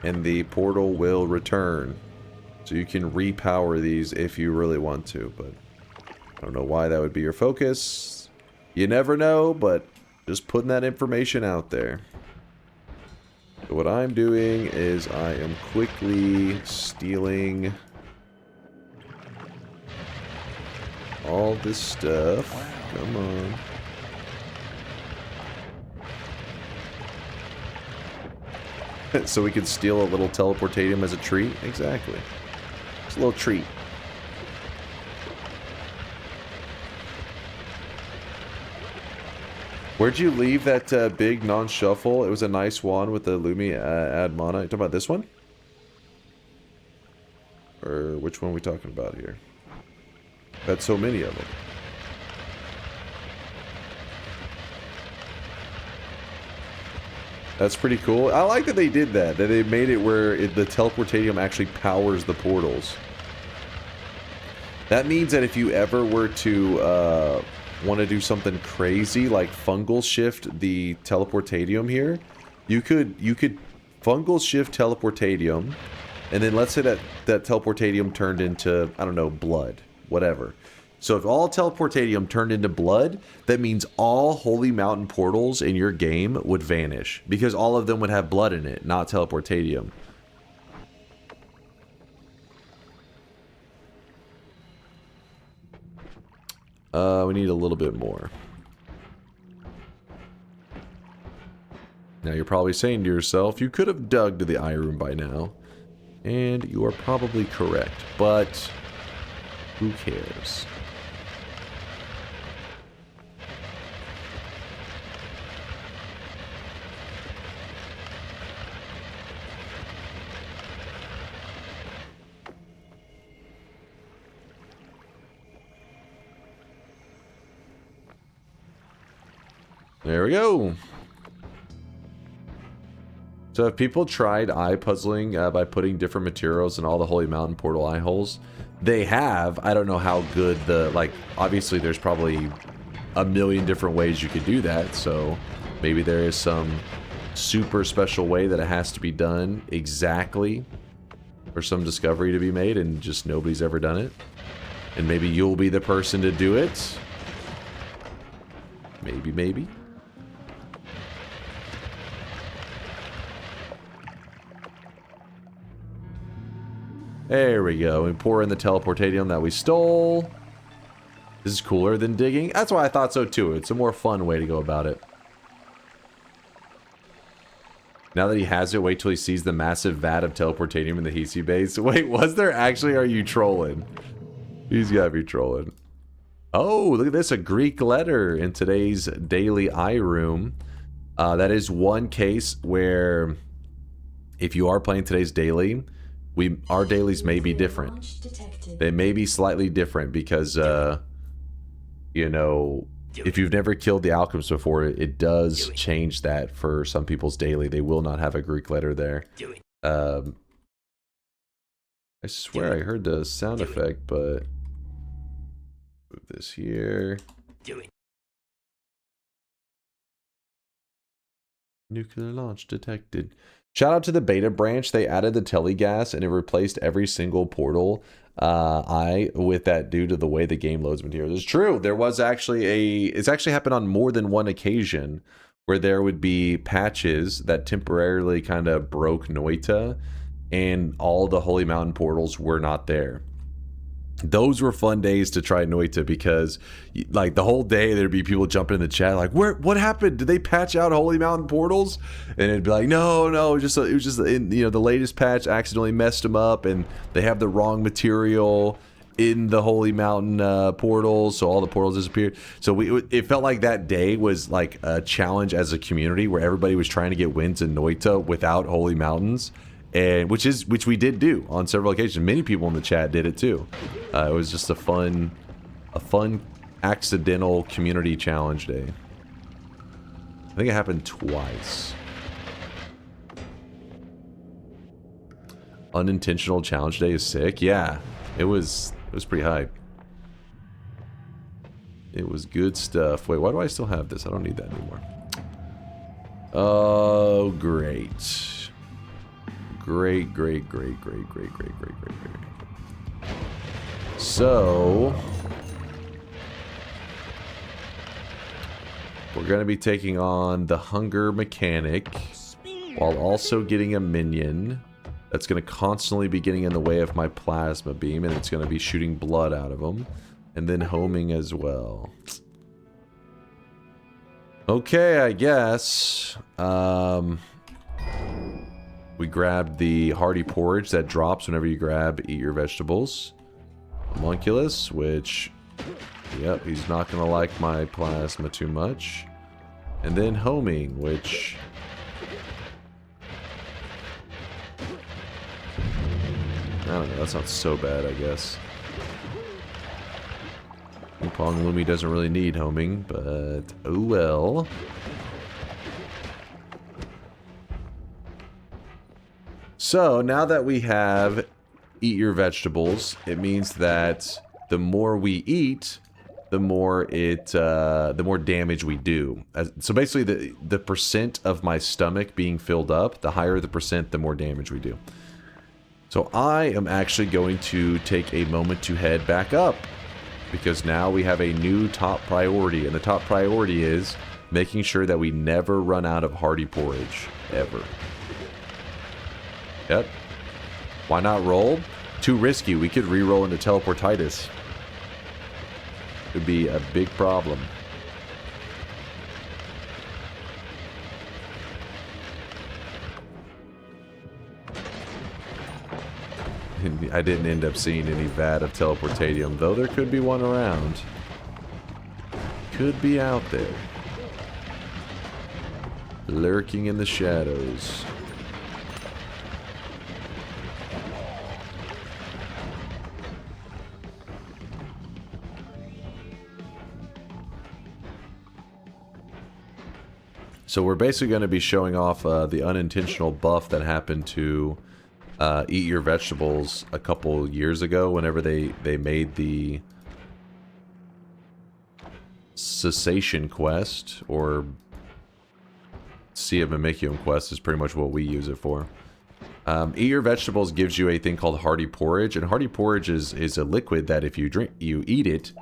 And the portal will return. So you can repower these if you really want to, but I don't know why that would be your focus. You never know, but just putting that information out there. So what I'm doing is I am quickly stealing all this stuff. Come on. So we can steal a little Teleportatium as a treat? Exactly. It's a little treat. Where'd you leave that big non-shuffle? It was a nice one with the Lumi add mana. You talking about this one? Or which one are we talking about here? Had so many of them. That's pretty cool. I like that they did that. That they made it where the Teleportatium actually powers the portals. That means that if you ever were to want to do something crazy like fungal shift the Teleportatium here, you could fungal shift Teleportatium, and then let's say that Teleportatium turned into, I don't know, blood, whatever. So if all Teleportatium turned into blood, that means all Holy Mountain portals in your game would vanish because all of them would have blood in it, not Teleportatium. We need a little bit more. Now you're probably saying to yourself, you could have dug to the eye room by now. And you are probably correct, but who cares? There we go. So have people tried eye puzzling by putting different materials in all the Holy Mountain portal eye holes? They have. I don't know how good the, like, obviously there's probably a million different ways you could do that, so maybe there is some super special way that it has to be done exactly, or some discovery to be made and just nobody's ever done it. And maybe you'll be the person to do it. Maybe. There we go. We pour in the teleportatium that we stole. This is cooler than digging. That's why I thought so too. It's a more fun way to go about it. Now that he has it, wait till he sees the massive vat of teleportatium in the Hisi base. Wait, was there actually? Are you trolling? He's gotta be trolling. Oh, look at this. A Greek letter in today's daily eye room. That is one case where if you are playing today's daily, our dailies may be different. They may be slightly different because, you know, if you've never killed the alchemist before, it does change that for some people's daily. They will not have a Greek letter there. I swear I heard the sound effect, but move this here. Nuclear launch detected. Shout out to the beta branch. They added the telegas and it replaced every single portal eye with that due to the way the game loads materials. It's true. There was actually it's actually happened on more than one occasion where there would be patches that temporarily kind of broke Noita and all the Holy Mountain portals were not there. Those were fun days to try Noita because, like, the whole day there'd be people jumping in the chat like, what happened? Did they patch out Holy Mountain portals? And it'd be like, no, it was just you know, the latest patch accidentally messed them up and they have the wrong material in the Holy Mountain portals, so all the portals disappeared. So it felt like that day was like a challenge as a community where everybody was trying to get wins in Noita without Holy Mountains. And which we did do on several occasions. Many people in the chat did it too. It was just a fun accidental community challenge day. I think it happened twice. Unintentional challenge day is sick. Yeah, it was pretty hype. It was good stuff. Wait, why do I still have this? I don't need that anymore. Oh, great. Great. So we're going to be taking on the hunger mechanic while also getting a minion that's going to constantly be getting in the way of my plasma beam, and it's going to be shooting blood out of them, and then homing as well. Okay, I guess. We grabbed the hearty porridge that drops whenever you eat your vegetables. Homunculus, which, yep, he's not going to like my plasma too much. And then homing, which, I don't know, that's not so bad, I guess. Pong Lumi doesn't really need homing, but oh well. So now that we have eat your vegetables, it means that the more we eat, the more damage we do. So basically, the percent of my stomach being filled up, the higher the percent, the more damage we do. So I am actually going to take a moment to head back up because now we have a new top priority, and the top priority is making sure that we never run out of hearty porridge ever. Yep. Why not roll? Too risky. We could re-roll into teleportitis. Could be a big problem. I didn't end up seeing any vat of teleportatium, though there could be one around. Could be out there. Lurking in the shadows. So we're basically going to be showing off the unintentional buff that happened to Eat Your Vegetables a couple years ago whenever they made the cessation quest, or see a Mimikyu quest is pretty much what we use it for. Eat Your Vegetables gives you a thing called Hearty Porridge, and Hearty Porridge is a liquid that if you eat it,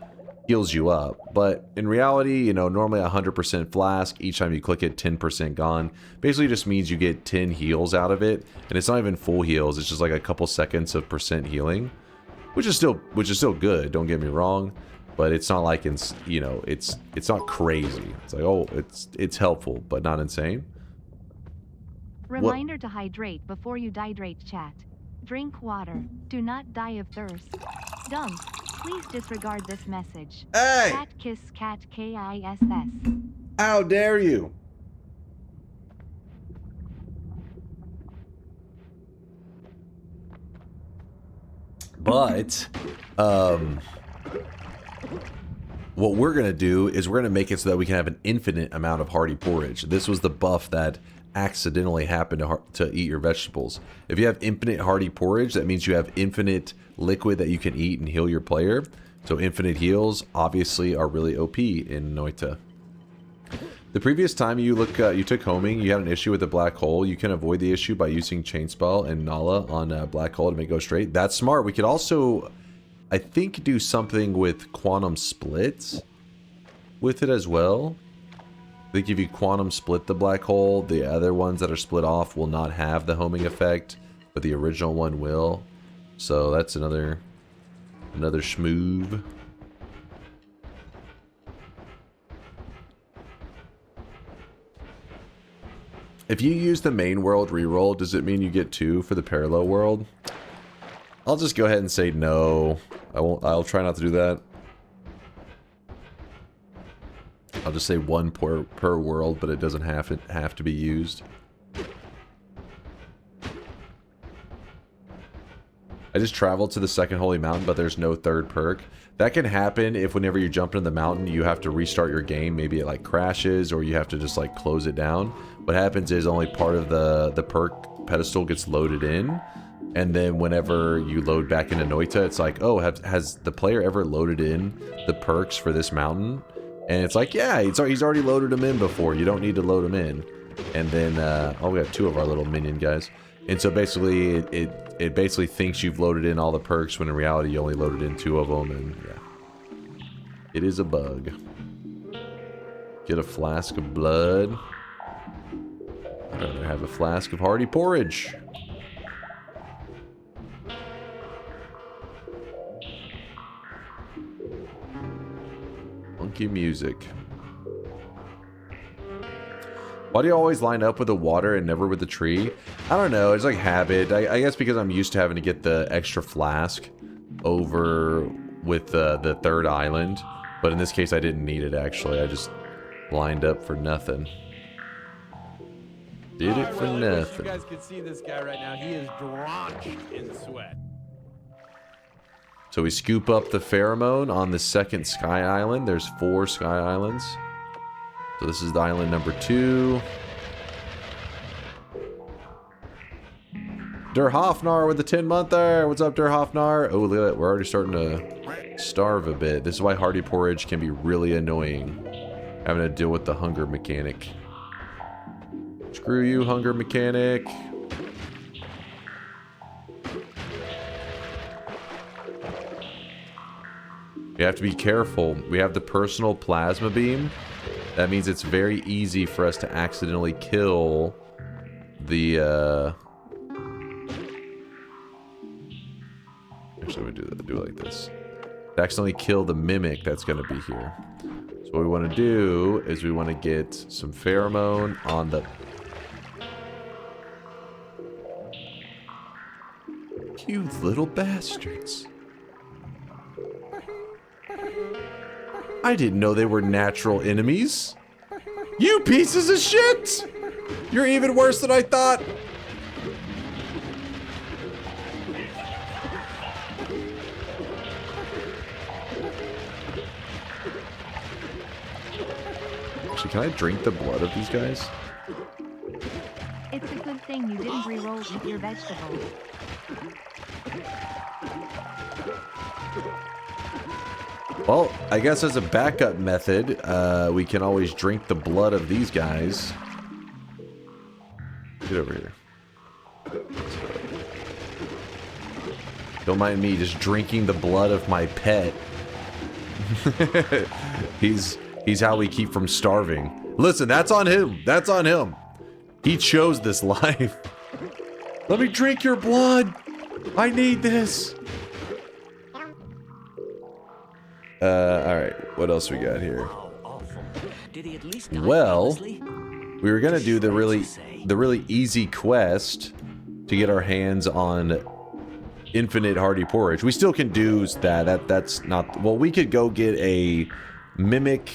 heals you up. But in reality, you know, normally 100% flask, each time you click it, 10% gone. Basically just means you get 10 heals out of it, and it's not even full heals, it's just like a couple seconds of percent healing, which is still good, don't get me wrong, but it's not like it's, you know, it's not crazy. It's like, oh, it's helpful, but not insane. Reminder to hydrate before you dehydrate, chat. Drink water. Do not die of thirst. Dunk, please disregard this message. Hey! Cat kiss cat KISS. How dare you? But, what we're going to do is we're going to make it so that we can have an infinite amount of Hearty Porridge. This was the buff that accidentally happened to Eat Your Vegetables. If you have infinite Hearty Porridge, that means you have infinite liquid that you can eat and heal your player. So infinite heals obviously are really OP in Noita. The previous time you took homing, you had an issue with the black hole. You can avoid the issue by using Chain Spell and Nala on black hole to make it go straight. That's smart. We could also, I think, do something with Quantum Splits with it as well. I think if you Quantum Split the black hole, the other ones that are split off will not have the homing effect, but the original one will. So that's another schmoove. If you use the main world reroll, does it mean you get 2 for the parallel world? I'll just go ahead and say no. I'll try not to do that. I'll just say 1 per world, but it doesn't have to be used. I just traveled to the second holy mountain, but there's no third perk. That can happen if whenever you jump into the mountain, you have to restart your game. Maybe it like crashes, or you have to just like close it down. What happens is only part of the perk pedestal gets loaded in. And then whenever you load back into Noita, it's like, oh, has the player ever loaded in the perks for this mountain? And it's like, yeah, he's already loaded them in before. You don't need to load them in. And then, oh, we got 2 of our little minion guys. And so basically, it basically thinks you've loaded in all the perks when in reality you only loaded in 2 of them. And yeah, it is a bug. Get a flask of blood. I'd rather have a flask of Hearty Porridge. Funky music. Why do you always line up with the water and never with the tree? I don't know, it's like habit. I guess because I'm used to having to get the extra flask over with the third island. But in this case, I didn't need it actually. I just lined up for nothing. Did it for nothing. You guys can see this guy right now. He is drenched in sweat. So we scoop up the pheromone on the second Sky Island. There's 4 Sky Islands. So this is the island number 2. Der Hofnar with the 10-monther. What's up, Der Hofnar? Oh, look at that. We're already starting to starve a bit. This is why Hearty Porridge can be really annoying. Having to deal with the hunger mechanic. Screw you, hunger mechanic. You have to be careful. We have the personal plasma beam. That means it's very easy for us to accidentally kill the, Actually, we do it like this. To accidentally kill the mimic that's going to be here. So what we want to do is we want to get some pheromone on the... You little bastards. I didn't know they were natural enemies. You pieces of shit! You're even worse than I thought. Actually, can I drink the blood of these guys? It's a good thing you didn't re-roll eat your vegetables. Well, I guess as a backup method, we can always drink the blood of these guys. Get over here. Don't mind me just drinking the blood of my pet. He's how we keep from starving. Listen, that's on him. That's on him. He chose this life. Let me drink your blood. I need this. Alright, what else we got here? Well, we were gonna do the really easy quest to get our hands on infinite hardy porridge. We still can do that. That's not, well, we could go get a mimic,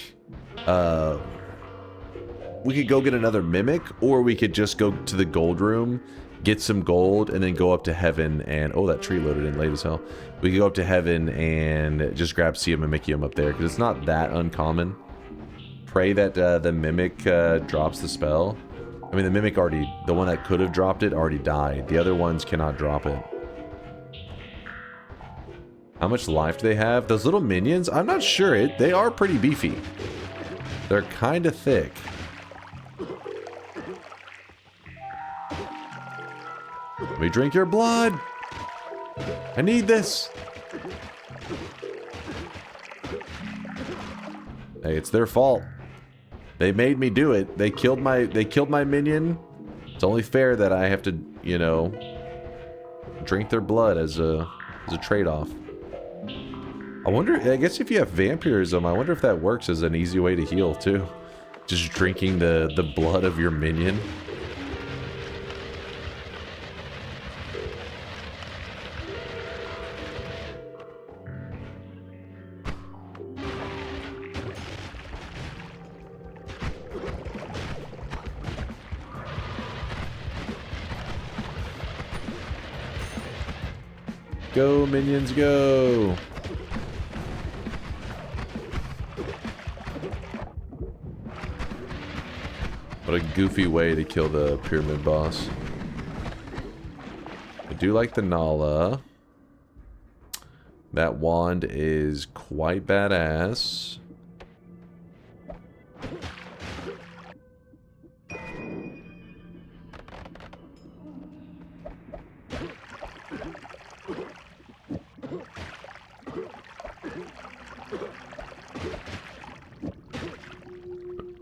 we could go get another mimic, or we could just go to the gold room, get some gold, and then go up to heaven and... Oh, that tree loaded in late as hell. We could go up to heaven and just grab Sea Mimicium up there, because it's not that uncommon. Pray that the mimic drops the spell. I mean, the mimic already... The one that could have dropped it already died. The other ones cannot drop it. How much life do they have? Those little minions? I'm not sure. They are pretty beefy. They're kind of thick. Let me drink your blood. I need this. Hey, it's their fault. They made me do it. They killed my minion. It's only fair that I have to, you know, drink their blood as a trade-off. I wonder, I guess if you have vampirism, I wonder if that works as an easy way to heal too. Just drinking the blood of your minion. Go, minions, go! What a goofy way to kill the pyramid boss. I do like the Nala. That wand is quite badass.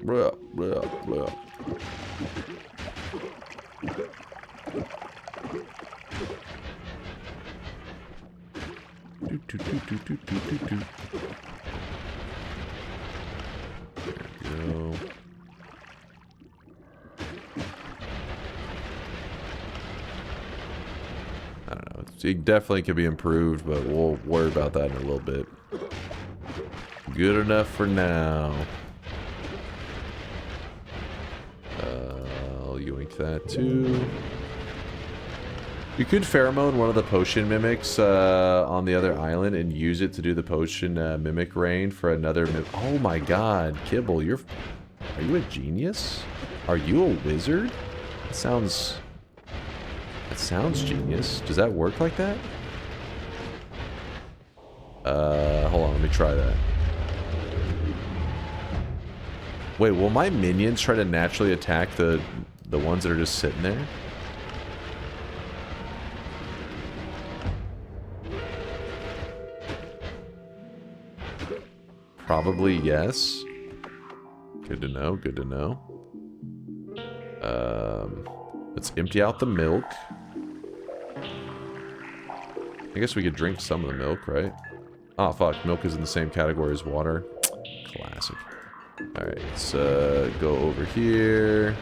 Blah, blah, blah. There we go. I don't know. It definitely could be improved, but we'll worry about that in a little bit. Good enough for now. I'll yoink that too. You could pheromone one of the potion mimics on the other island and use it to do the potion mimic rain for another Oh my god, Kibble, are you a genius? Are you a wizard? It sounds genius. Does that work like that? Hold on, let me try that. Wait, will my minions try to naturally attack the ones that are just sitting there? Probably yes. Good to know, good to know. Let's empty out the milk. I guess we could drink some of the milk, right? Oh, fuck. Milk is in the same category as water. Classic. Alright, let's go over here.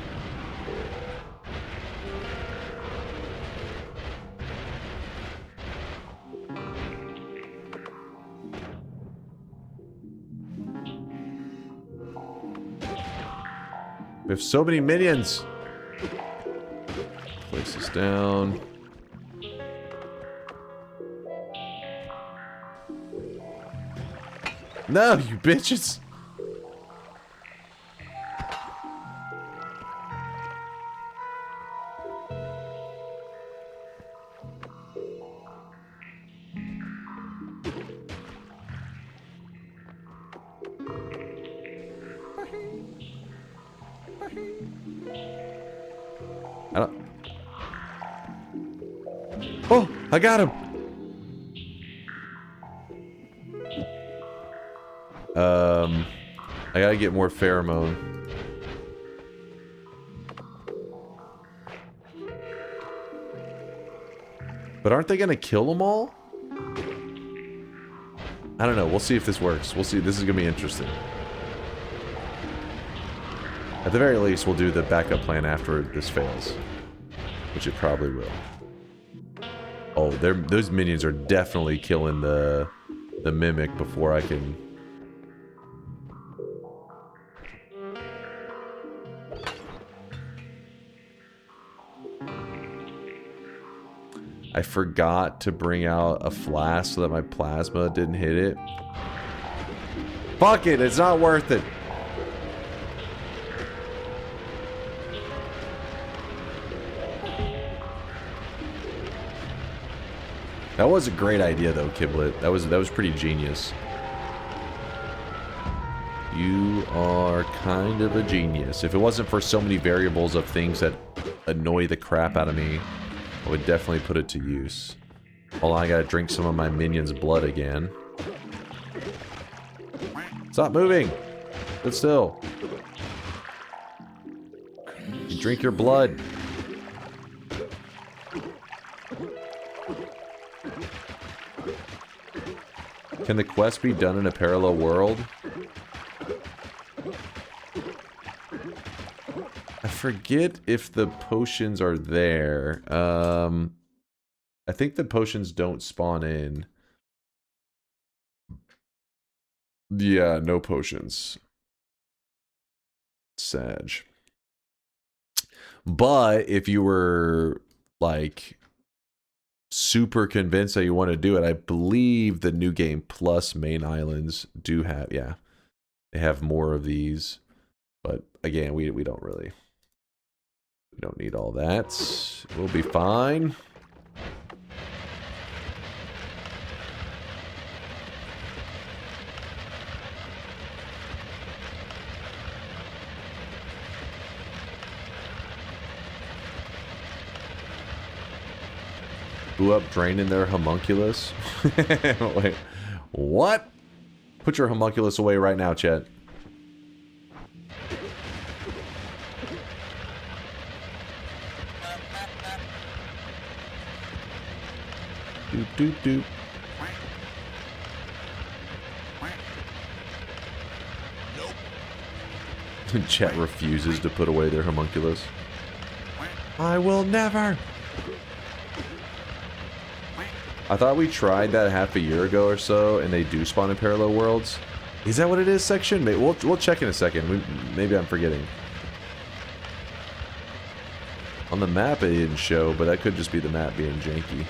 We have so many minions. Place this down. No, you bitches. I don't... Oh, I got him. I gotta get more pheromone. But aren't they gonna kill them all? I don't know. We'll see if this works. We'll see. This is gonna be interesting. At the very least, we'll do the backup plan after this fails. Which it probably will. Oh, those minions are definitely killing the mimic before I can... I forgot to bring out a flask so that my plasma didn't hit it. Fuck it, it's not worth it. That was a great idea though, Kiblet. That was pretty genius. You are kind of a genius. If it wasn't for so many variables of things that annoy the crap out of me, I would definitely put it to use. Hold on, I gotta drink some of my minion's blood again. Stop moving! Sit still. You drink your blood. Can the quest be done in a parallel world? I forget if the potions are there. I think the potions don't spawn in. Yeah, no potions. Sag. But if you were like super convinced that you want to do it, I believe the New Game Plus main islands do have, yeah, they have more of these. But again, we don't really. We don't need all that. We'll be fine. Who up draining their homunculus? Wait, what? Put your homunculus away right now, Chet. Doop, doop, doop. Chet refuses to put away their homunculus. I will never. I thought we tried that half a year ago or so, and they do spawn in parallel worlds. Is that what it is, section? Maybe we'll check in a second. Maybe I'm forgetting. On the map it didn't show, but that could just be the map being janky.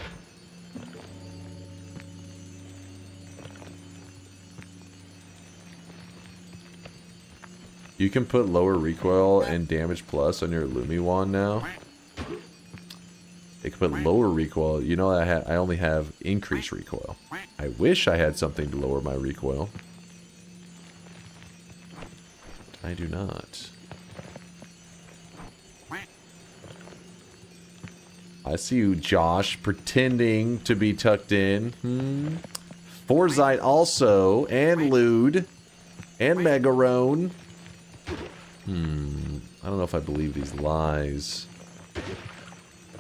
You can put lower recoil and damage plus on your Lumi wand now. They can put lower recoil. You know, I only have increased recoil. I wish I had something to lower my recoil. I do not. I see you, Josh, pretending to be tucked in. Forzite also, and Lude, and Megarone. I don't know if I believe these lies.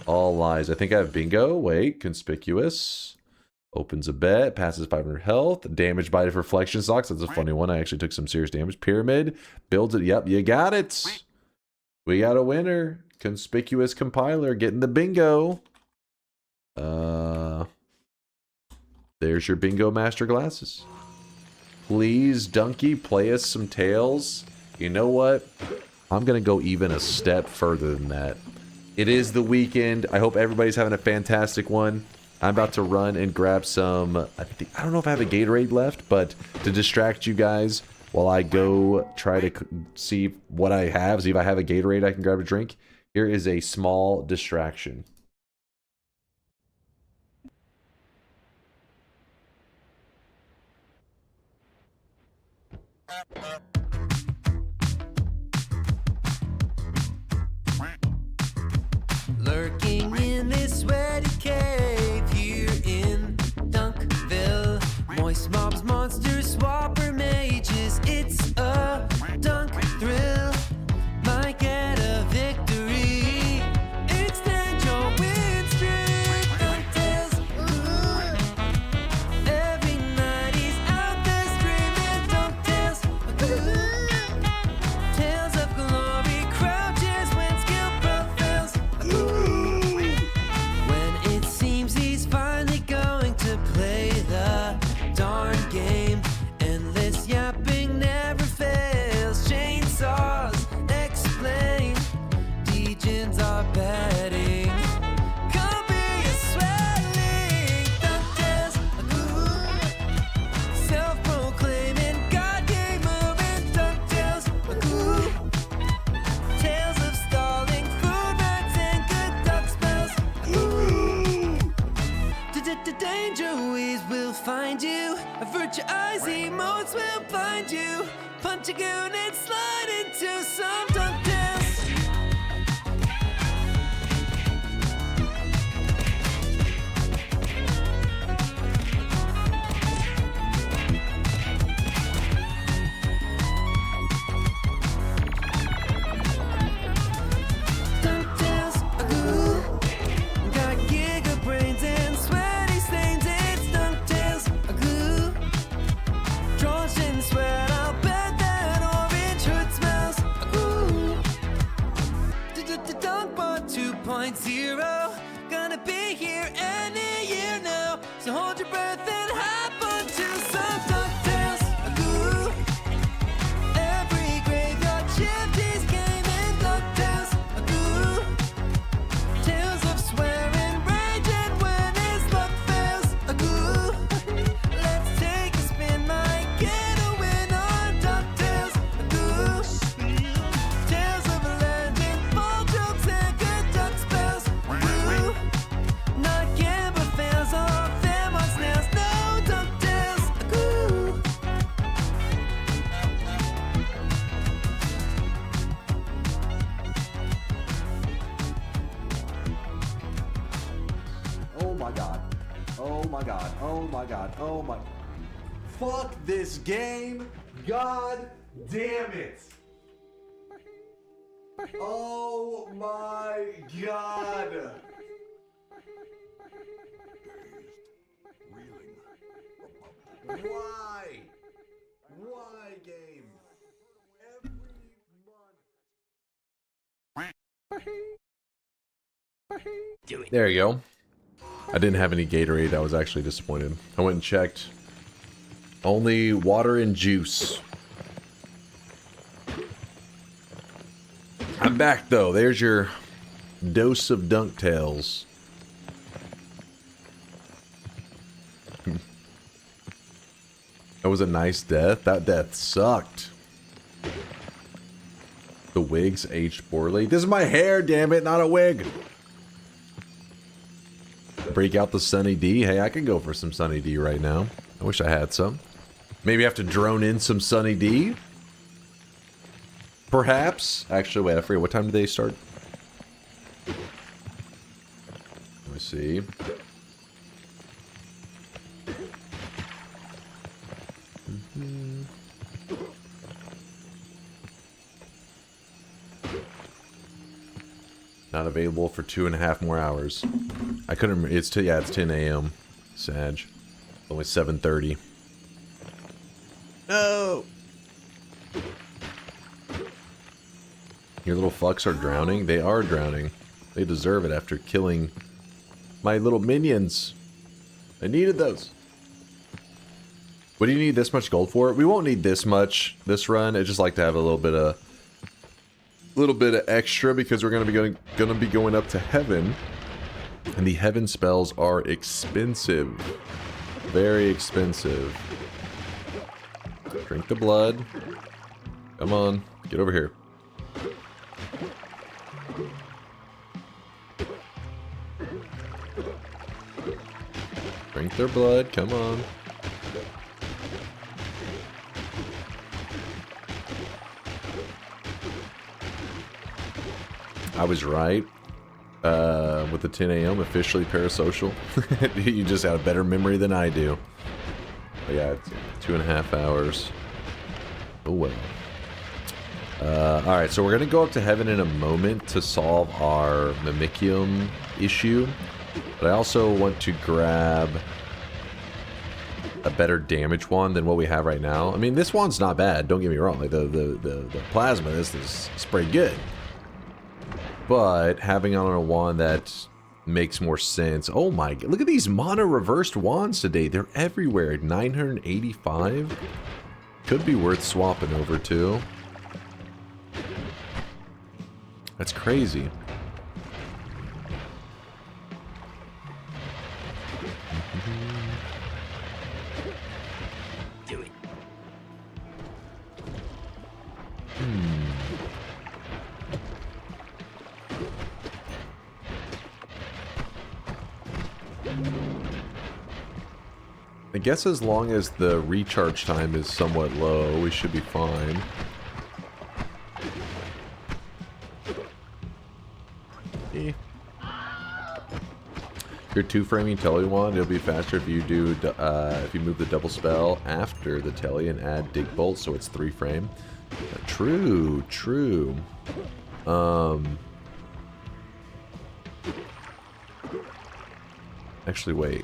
All lies. I think I have bingo. Wait, conspicuous. Opens a bet. Passes 500 health. Damaged by the reflection socks. That's a funny one. I actually took some serious damage. Pyramid. Builds it. Yep, you got it. We got a winner. Conspicuous compiler getting the bingo. There's your bingo master glasses. Please, Donkey, play us some Tales. You know what? I'm going to go even a step further than that. It is the weekend. I hope everybody's having a fantastic one. I'm about to run and grab some... I don't know if I have a Gatorade left, but to distract you guys while I go try to see what I have, see if I have a Gatorade I can grab a drink, here is a small distraction. danger ways will find you. Avert your eyes, emotes will blind you. Punch a goon and slide into some dunk dance. Dunk dance, goo. Got giga brains and sweaty stains. It's dunk dance, goo. Drenched in sweat, I'll bet that orange hood smells. Ooh. Dunk bar 2.0. Gonna be here any year now. So hold your breath and hop onto some dunk dance. Ooh. Every graveyard shift is game and dunk dance. Ooh. Tales of swearing, rage, and when his luck fails. Ooh. Let's take a spin, might get a win on dunk tales. Ooh. Tales of a legend, ball jokes and good dunk spells. Ooh. Not Gamba fans or them on snails. No dunk tales. Ooh. Oh my god. Oh my god. Oh my god. Oh my. Fuck this game. God damn it. Oh my god. Why? Why, game? There you go. I didn't have any Gatorade. I was actually disappointed. I went and checked. Only water and juice. I'm back though. There's your dose of Dunk Tales. That was a nice death. That death sucked. The wigs aged poorly. This is my hair, damn it, not a wig. Break out the Sunny D. Hey, I could go for some Sunny D right now. I wish I had some. Maybe I have to drone in some Sunny D. Perhaps. Actually, wait, I forget. What time do they start? Let me see. Not available for 2.5 more hours. I couldn't. It's 10 a.m. Sag. Only 7:30. No. Your little fucks are drowning. They are drowning. They deserve it after killing my little minions. I needed those. What do you need this much gold for? We won't need this much this run. I just like to have a little bit of extra because we're gonna be going up to heaven, and the heaven spells are expensive, very expensive. Drink the blood. Come on, get over here. Drink their blood. Come on. I was right with the 10 a.m. officially parasocial. You just had a better memory than I do. But yeah, it's 2.5 hours. Oh well. Alright, so we're going to go up to heaven in a moment to solve our Mimicium issue. But I also want to grab a better damage wand than what we have right now. I mean, this wand's not bad, don't get me wrong. Like the plasma, this is pretty good. But having on a wand that makes more sense. Oh my, look at these mono reversed wands today. They're everywhere. 985. Could be worth swapping over to. That's crazy. Do it. I guess as long as the recharge time is somewhat low, we should be fine. If you're two-framing telly wand, it'll be faster if you do if you move the double spell after the telly and add dig bolt, so it's 3-frame. True, true. Actually, wait.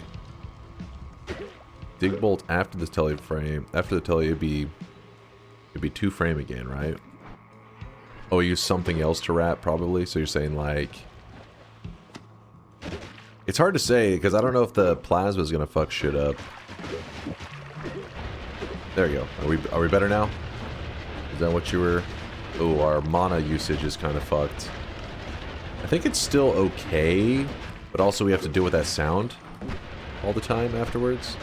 Dig bolt after the telly frame. After the telly, it'd be 2-frame again, right? Oh, use something else to wrap, probably. So you're saying like, it's hard to say because I don't know if the plasma is gonna fuck shit up. There you go. Are we better now? Is that what you were? Oh, our mana usage is kind of fucked. I think it's still okay, but also we have to deal with that sound all the time afterwards.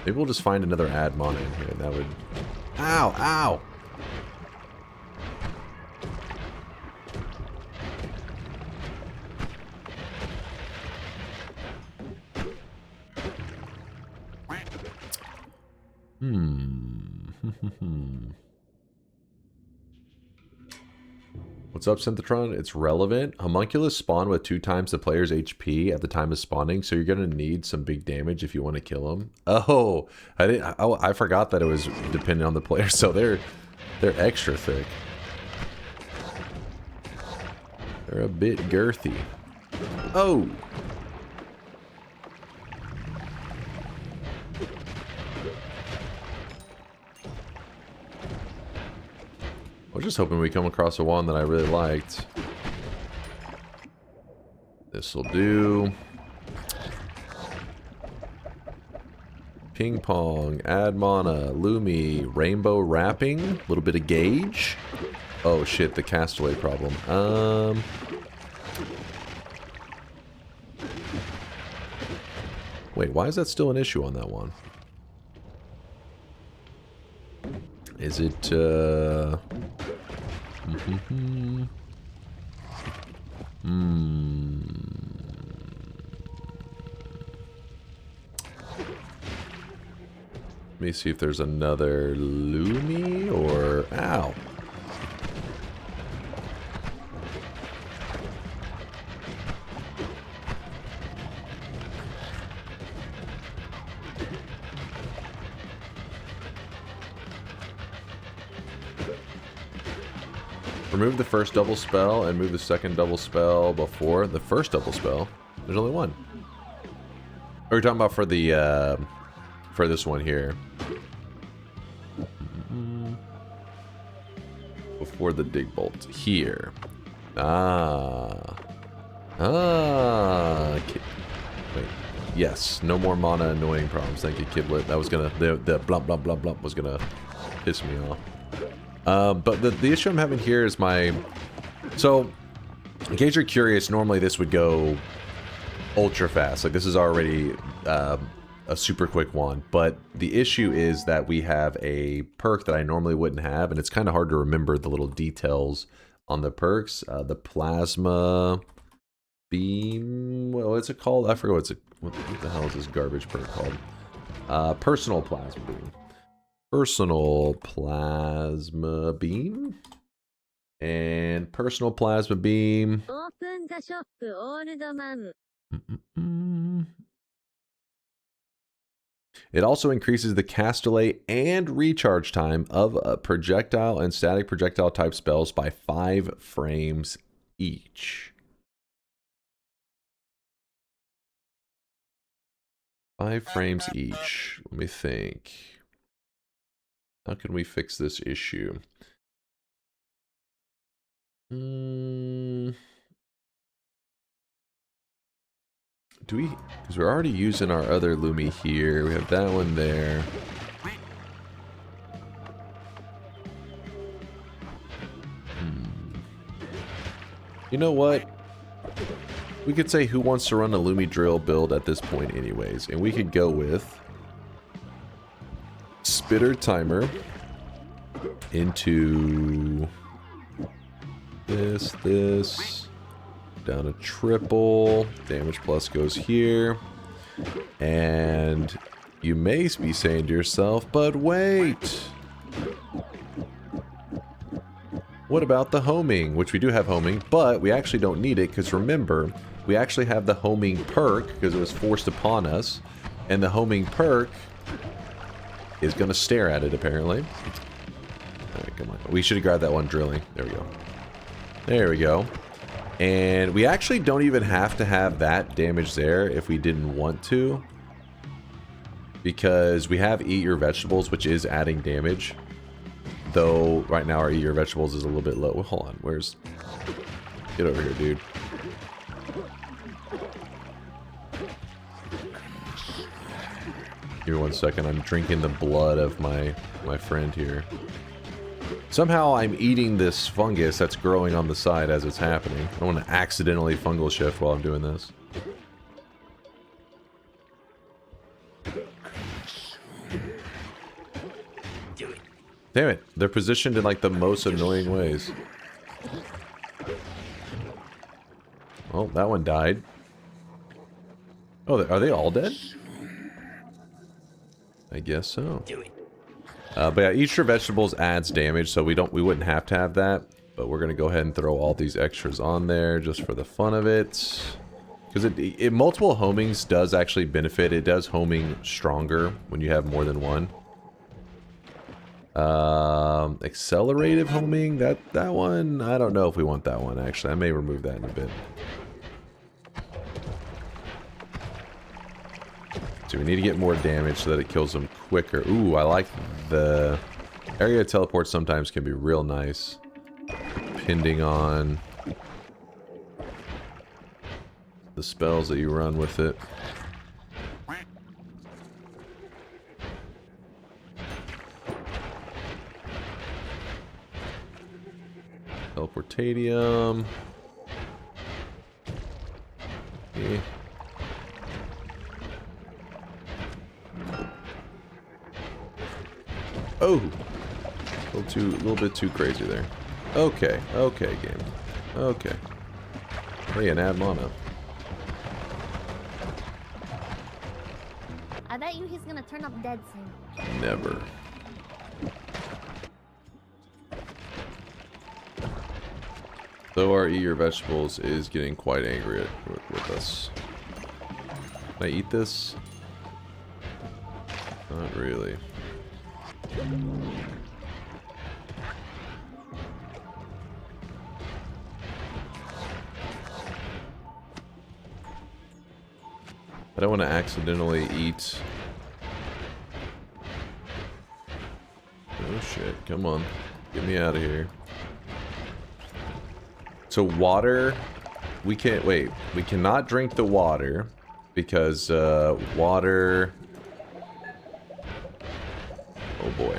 Maybe we'll just find another add mana in here. That would... Ow! Ow! What's up, Synthetron? It's relevant. Homunculus spawn with 2 times the player's HP at the time of spawning, so you're gonna need some big damage if you want to kill him. Oh, I forgot that it was dependent on the player, so they're extra thick. They're a bit girthy. Oh. I was just hoping we come across a one that I really liked. This'll do. Ping pong, add mana, Lumi, rainbow wrapping, a little bit of gauge. Oh shit, the castaway problem. Wait, why is that still an issue on that one? Is it, Let me see if there's another Lumi or... Ow! Remove the first double spell and move the second double spell before the first double spell. There's only one. Are we talking about for the for this one here? Before the dig bolt here. Wait. Yes. No more mana annoying problems. Thank you, Kidlet. That was gonna the blump blump blump blump was gonna piss me off. But the issue I'm having here is my... So, in case you're curious, normally this would go ultra fast. Like, this is already a super quick one. But the issue is that we have a perk that I normally wouldn't have, and it's kind of hard to remember the little details on the perks. The plasma beam... What's it called? I forget what the hell is this garbage perk called? Personal plasma beam. Personal plasma beam and personal plasma beam. Open the shop, old man. It also increases the cast delay and recharge time of projectile and static projectile type spells by 5 frames each. 5 frames each. Let me think. How can we fix this issue? Do we... Because we're already using our other Lumi here. We have that one there. You know what? We could say who wants to run a Lumi drill build at this point anyways. And we could go with... Spitter timer into this, down a triple, damage plus goes here. And you may be saying to yourself, but wait. What about the homing? Which we do have homing, but we actually don't need it because remember, we actually have the homing perk because it was forced upon us. And the homing perk is going to stare at it apparently. Alright, come on. We should have grabbed that one drilling. There we go. There we go. And we actually don't even have to have that damage there if we didn't want to. Because we have Eat Your Vegetables, which is adding damage. Though, right now our Eat Your Vegetables is a little bit low. Well, hold on, where's... Get over here, dude. Give me 1 second, I'm drinking the blood of my friend here. Somehow I'm eating this fungus that's growing on the side as it's happening. I don't want to accidentally fungal shift while I'm doing this. Damn it, they're positioned in like the most annoying ways. Oh, that one died. Oh, are they all dead? I guess so. But yeah, Eat Your Vegetables adds damage, so we wouldn't have to have that. But we're gonna go ahead and throw all these extras on there just for the fun of it. Because it multiple homings does actually benefit. It does homing stronger when you have more than one. Accelerative homing, that one, I don't know if we want that one actually. I may remove that in a bit. So we need to get more damage so that it kills them quicker. Ooh, I like the area teleport sometimes can be real nice. Depending on the spells that you run with it. Teleportadium. Okay. Oh, a little bit too crazy there. Okay, okay, game. Okay. Hey, and add mana. I bet you he's gonna turn up dead soon. Never. Though our Eat Your Vegetables is getting quite angry with us. Can I eat this? Not really. I don't want to accidentally eat. Oh shit, come on. Get me out of here. So water, we can't, wait, we cannot drink the water because water, oh boy.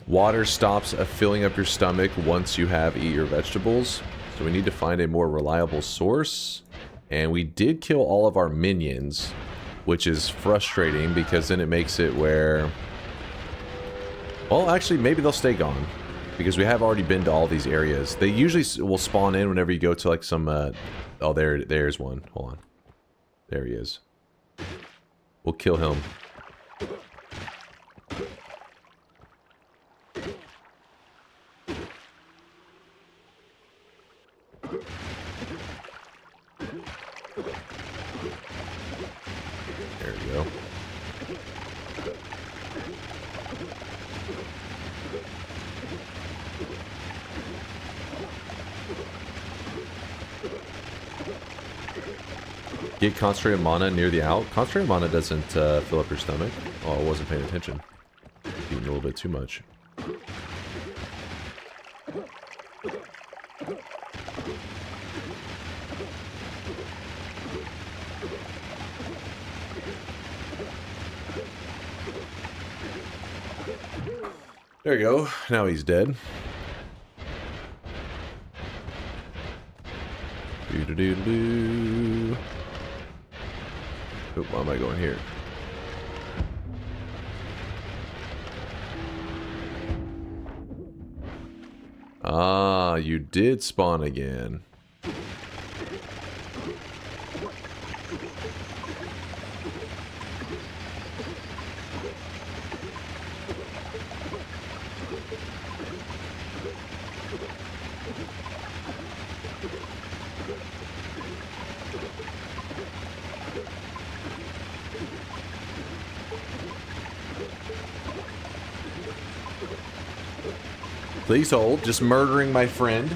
Water stops filling up your stomach once you have Eat Your Vegetables. So we need to find a more reliable source. And we did kill all of our minions, which is frustrating because then it makes it where, well, actually, maybe they'll stay gone. Because we have already been to all these areas. They usually will spawn in whenever you go to like some, oh, there's one. Hold on. There he is. We'll kill him. There we go. Get concentrated mana near the out. Concentrated mana doesn't fill up your stomach. Oh, I wasn't paying attention. Eating a little bit too much. There you go. Now he's dead. Doo-doo-doo-doo. Oh, why am I going here? Ah, you did spawn again. Please hold. Just murdering my friend.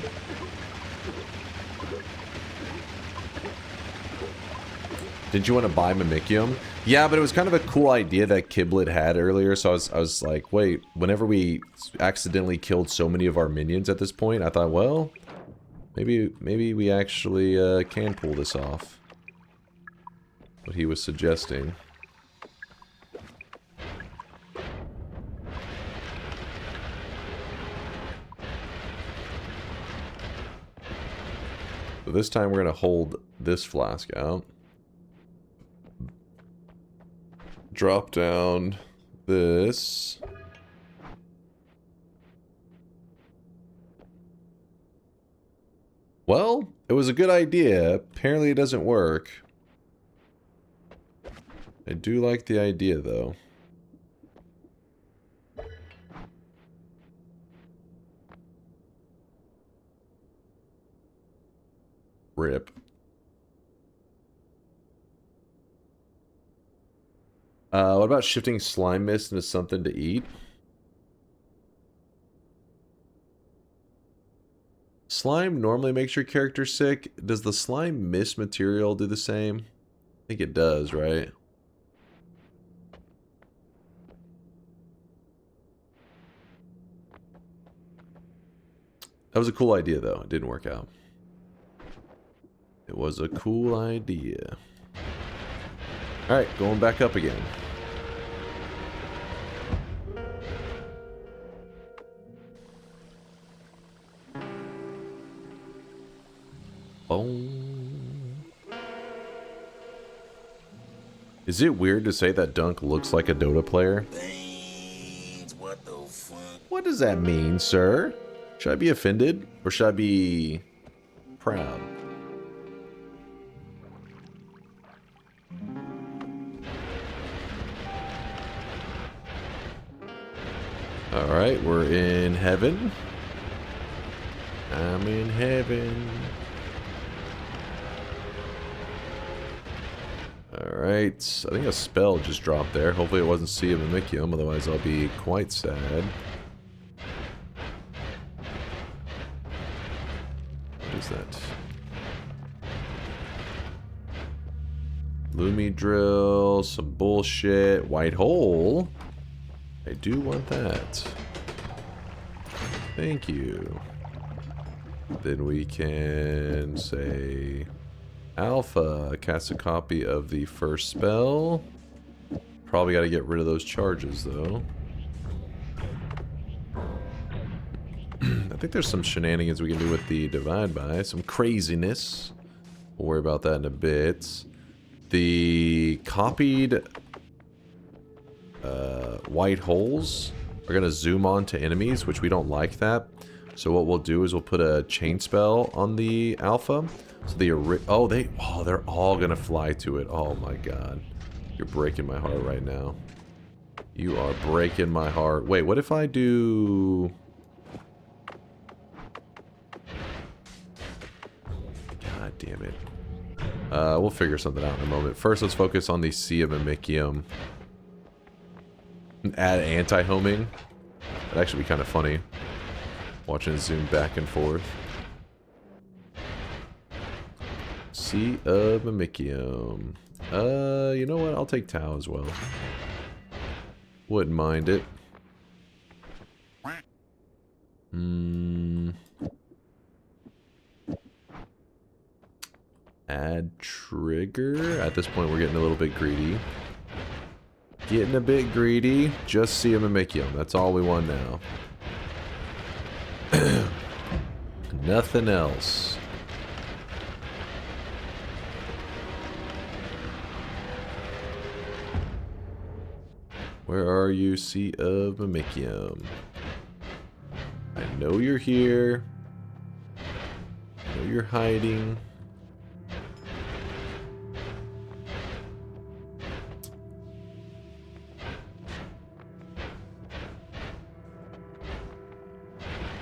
Did you want to buy Mimikyu? Yeah, but it was kind of a cool idea that Kiblet had earlier, so I was like, wait, whenever we accidentally killed so many of our minions at this point, I thought, well, maybe we actually can pull this off. What he was suggesting. So this time we're going to hold this flask out. Drop down this. Well, it was a good idea. Apparently it doesn't work. I do like the idea, though. Rip. What about shifting slime mist into something to eat? Slime normally makes your character sick. Does the slime mist material do the same? I think it does, right? That was a cool idea, though. It didn't work out. It was a cool idea. Alright, going back up again. Boom. Is it weird to say that Dunk looks like a Dota player? What the fuck? What does that mean, sir? Should I be offended? Or should I be proud? Alright, we're in heaven. I'm in heaven. Alright, I think a spell just dropped there. Hopefully it wasn't Sea of Mimikyu, otherwise I'll be quite sad. What is that? Lumi drill, some bullshit, white hole. I do want that. Thank you. Then we can say Alpha, cast a copy of the first spell. Probably got to get rid of those charges though. I think there's some shenanigans we can do with the divide by, some craziness. We'll worry about that in a bit. The copied white holes are going to zoom on to enemies, which we don't like that. So what we'll do is we'll put a chain spell on the alpha. So they're all going to fly to it. Oh my god. You're breaking my heart right now. You are breaking my heart. Wait, what if I do... God damn it. We'll figure something out in a moment. First, let's focus on the Sea of Mimikyu. Add anti-homing. That'd actually be kind of funny. Watching it zoom back and forth. Sea of Mimikyu. You know what? I'll take Tau as well. Wouldn't mind it. Add trigger. At this point, we're getting a little bit greedy. Getting a bit greedy. Just Sea of Mimikyu. That's all we want now. Nothing else. Where are you, Sea of Mimikyu? I know you're here. I know you're hiding.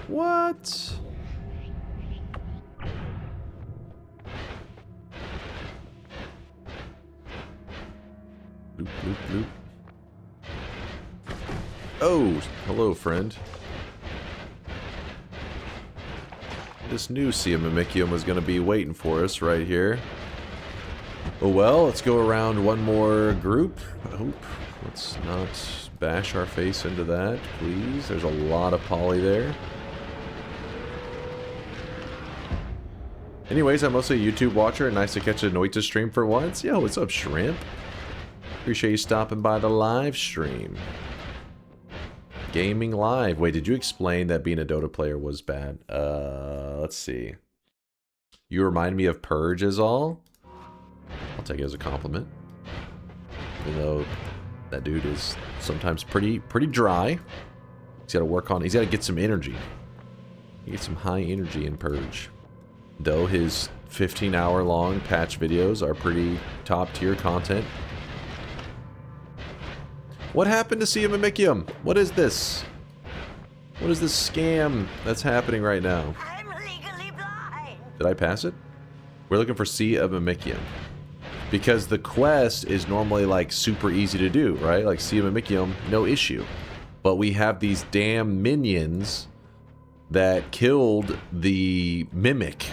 What? Bloop, bloop, bloop. Oh, hello, friend. just knew Siamamicium was going to be waiting for us right here. Oh well, let's go around one more group. I hope. Let's not bash our face into that, please. There's a lot of poly there. Anyways, I'm mostly a YouTube watcher. Nice to catch a Noita stream for once. Yo, what's up, Shrimp? Appreciate you stopping by the live stream. Gaming live. Wait, did you explain that being a Dota player was bad? Let's see. You remind me of Purge is all. I'll take it as a compliment. Even though that dude is sometimes pretty dry. He's got to work on. He's got to get some energy. He gets some high energy in Purge. Though his 15-hour-long patch videos are pretty top-tier content. What happened to Siamamicium? What is this? What is this scam that's happening right now? I'm legally blind. Did I pass it? We're looking for Siamamicium. Because the quest is normally like super easy to do, right? Like Siamamicium, no issue. But we have these damn minions that killed the mimic.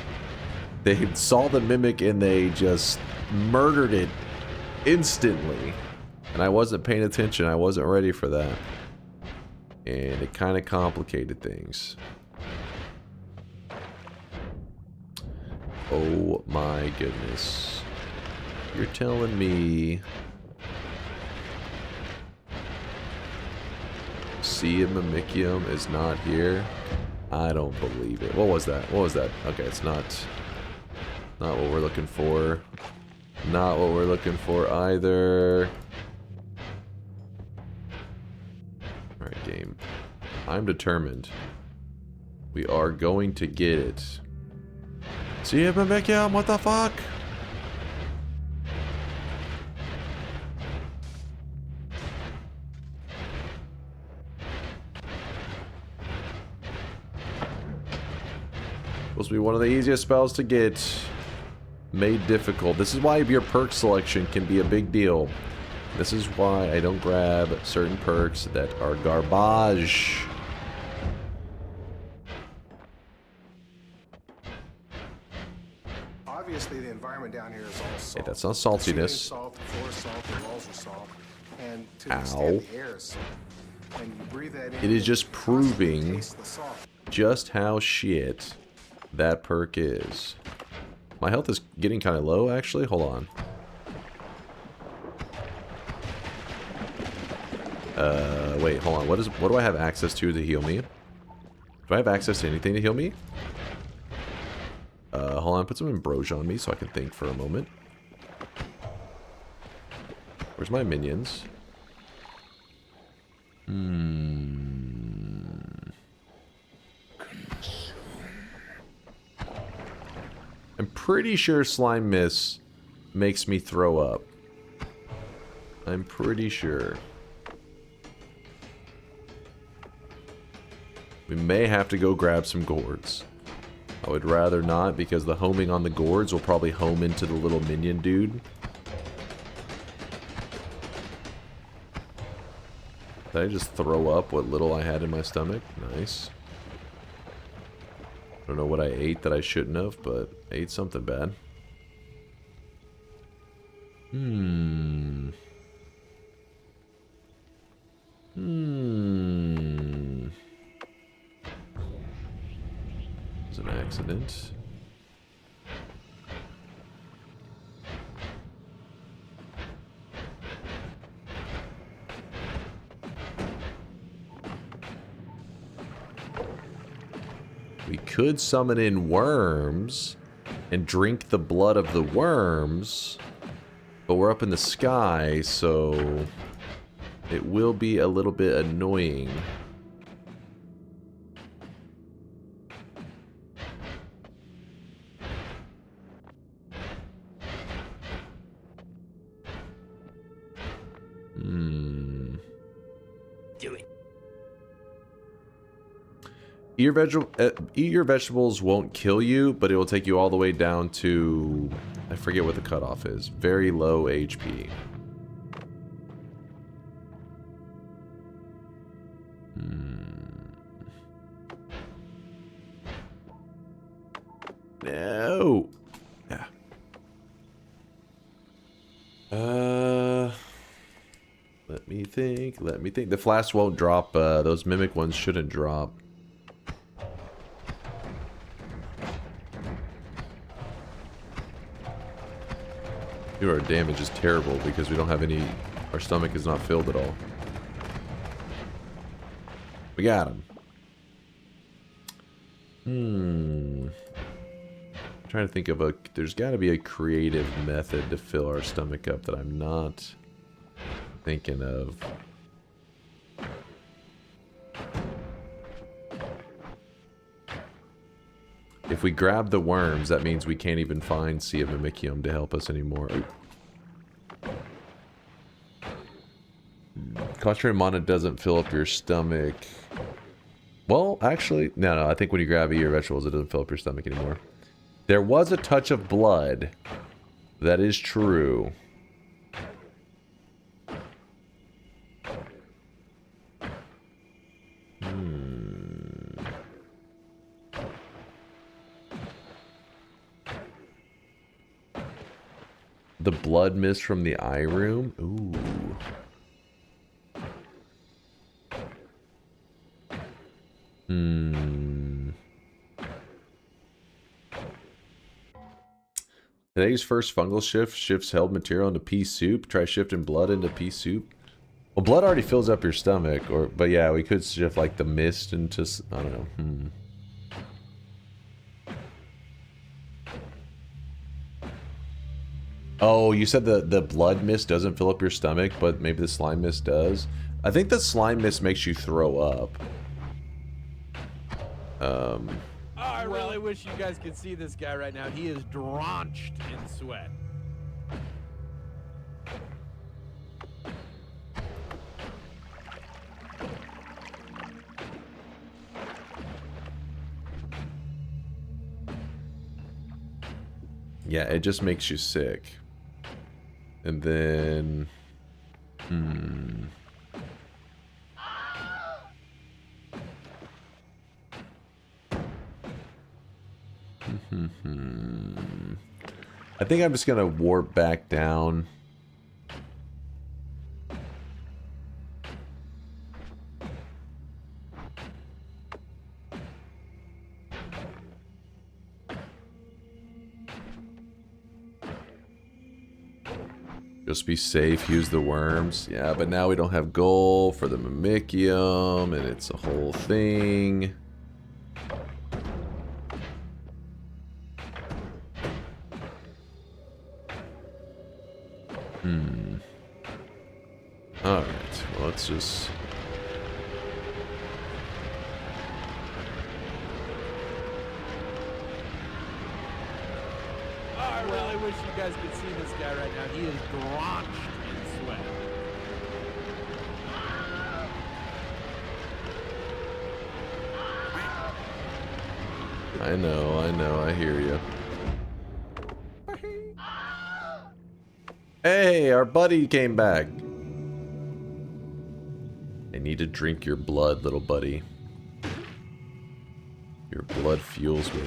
They saw the mimic and they just murdered it instantly. And I wasn't paying attention. I wasn't ready for that. And it kind of complicated things. Oh my goodness. You're telling me Siamamicium is not here? I don't believe it. What was that? What was that? Okay, it's not what we're looking for. Not what we're looking for either. Alright, game. I'm determined. We are going to get it. Siamamicium, what the fuck? Supposed to be one of the easiest spells to get. Made difficult. This is why your perk selection can be a big deal. This is why I don't grab certain perks that are garbage. Obviously, the environment down here is all salt. Hey, that's not saltiness. Salt, the floor is salt, the walls are salt, and to the Ow. extent the air is salt. And you breathe that in, It is just proving taste the salt. just how shit that perk is. My health is getting kind of low, actually. Hold on. Wait, hold on. What do I have access to heal me? Do I have access to anything to heal me? Hold on. Put some ambrosia on me so I can think for a moment. Where's my minions? I'm pretty sure Slime Miss makes me throw up. I'm pretty sure. We may have to go grab some gourds. I would rather not because the homing on the gourds will probably home into the little minion dude. Did I just throw up what little I had in my stomach? Nice. I don't know what I ate that I shouldn't have, but I ate something bad. It was an accident. We could summon in worms and drink the blood of the worms, but we're up in the sky, so it will be a little bit annoying. Do it. Eat your vegetables won't kill you, but it will take you all the way down to, I forget what the cutoff is. Very low HP. think. Let me think. The flask won't drop. Those mimic ones shouldn't drop. Our damage is terrible because we don't have any. Our stomach is not filled at all. We got him. I'm trying to think of a. There's got to be a creative method to fill our stomach up that I'm not thinking of. If we grab the worms, that means we can't even find Sea of Mimicium to help us anymore. Concentrated mana doesn't fill up your stomach. Well, actually, no, I think when you grab your vegetables, it doesn't fill up your stomach anymore. There was a touch of blood. That is true. The blood mist from the eye room? Ooh. Today's first fungal shift shifts held material into pea soup. Try shifting blood into pea soup. Well, blood already fills up your stomach, but yeah, we could shift like the mist into, I don't know. Oh, you said the blood mist doesn't fill up your stomach, but maybe the slime mist does. I think the slime mist makes you throw up. I really wish you guys could see this guy right now. He is drenched in sweat. Yeah, it just makes you sick. And then... I think I'm just gonna warp back down. Just be safe, use the worms. Yeah, but now we don't have gold for the Mimicium, and it's a whole thing. Alright, well, let's just... I really wish you guys could see this guy right now. He is drenched in sweat. I know, I hear you. Hey, our buddy came back. I need to drink your blood, little buddy. Your blood fuels me.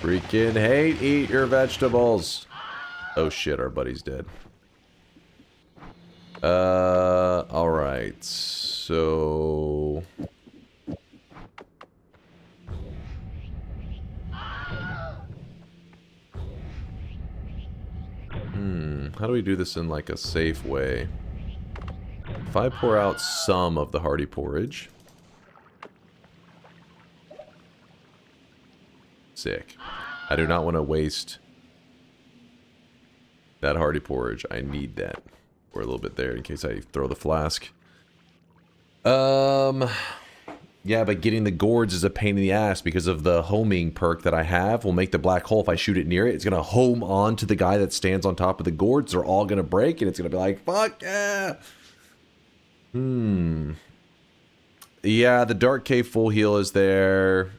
Freaking hate eat your vegetables. Oh shit, our buddy's dead. Alright, so... How do we do this in like a safe way? If I pour out some of the hearty porridge... Sick. I do not want to waste that hearty porridge. I need that. Or a little bit there in case I throw the flask. Yeah, but getting the gourds is a pain in the ass because of the homing perk that I have will make the black hole, if I shoot it near it, it's going to home on to the guy that stands on top of the gourds. They're all going to break, and it's going to be like, fuck yeah! Yeah, the Dark Cave full heal is there.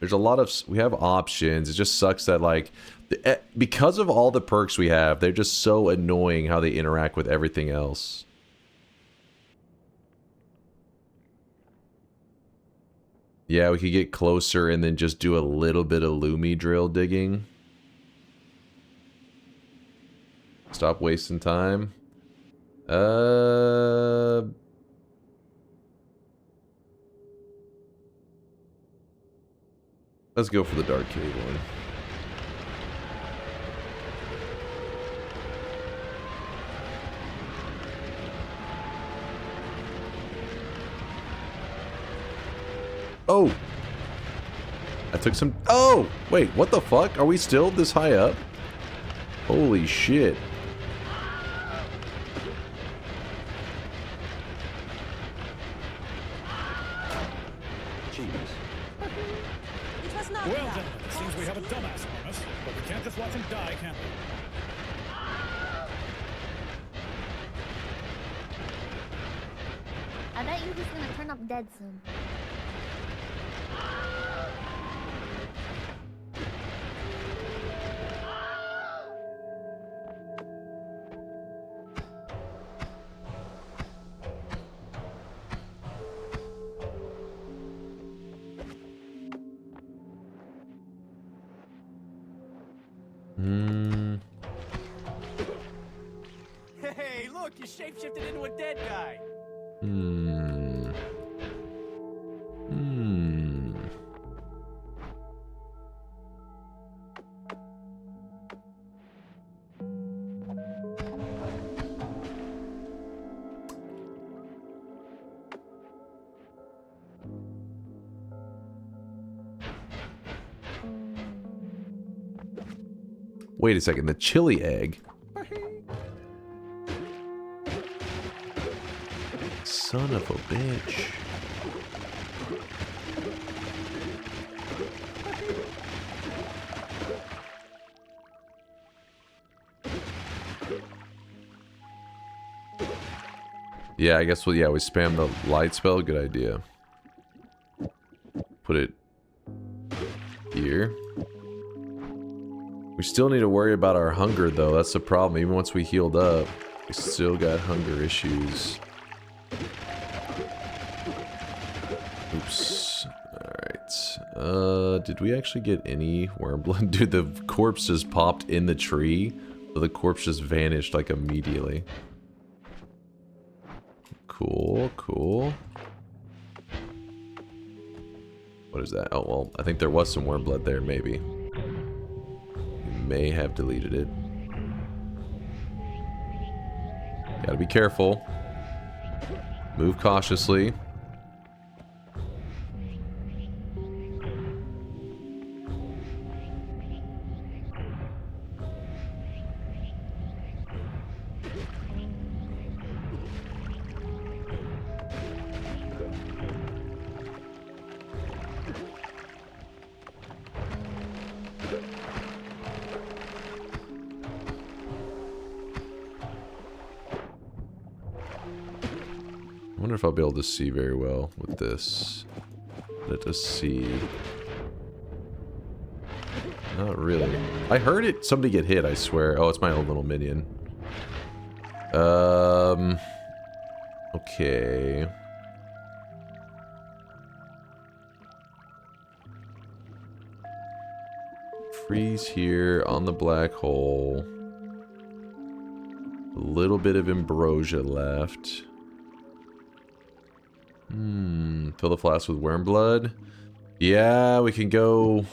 There's a lot of... We have options. It just sucks that, like... Because of all the perks we have, they're just so annoying how they interact with everything else. Yeah, we could get closer and then just do a little bit of Lumi drill digging. Stop wasting time. Let's go for the Dark Cave one. Oh! I took some... Oh! Wait, what the fuck? Are we still this high up? Holy shit. Well, gentlemen, it seems we have a dumbass on us, but we can't just watch him die, can we? I bet you he's gonna turn up dead soon. Hey, look, you shapeshifted into a dead guy. Wait a second, the chili egg? Son of a bitch. Yeah, I guess we spam the light spell. Good idea. Put it here. We still need to worry about our hunger, though. That's the problem. Even once we healed up, we still got hunger issues. Oops. Alright. Did we actually get any worm blood? Dude, the corpse just popped in the tree. So the corpse just vanished, like, immediately. Cool, cool. What is that? Oh, well, I think there was some worm blood there, maybe. May have deleted it. Gotta be careful. Move cautiously. I wonder if I'll be able to see very well with this. Let us see. Not really. I heard it. Somebody get hit, I swear. Oh, it's my old little minion. Okay. Freeze here on the black hole. A little bit of ambrosia left. Fill the flask with worm blood. Yeah, we can go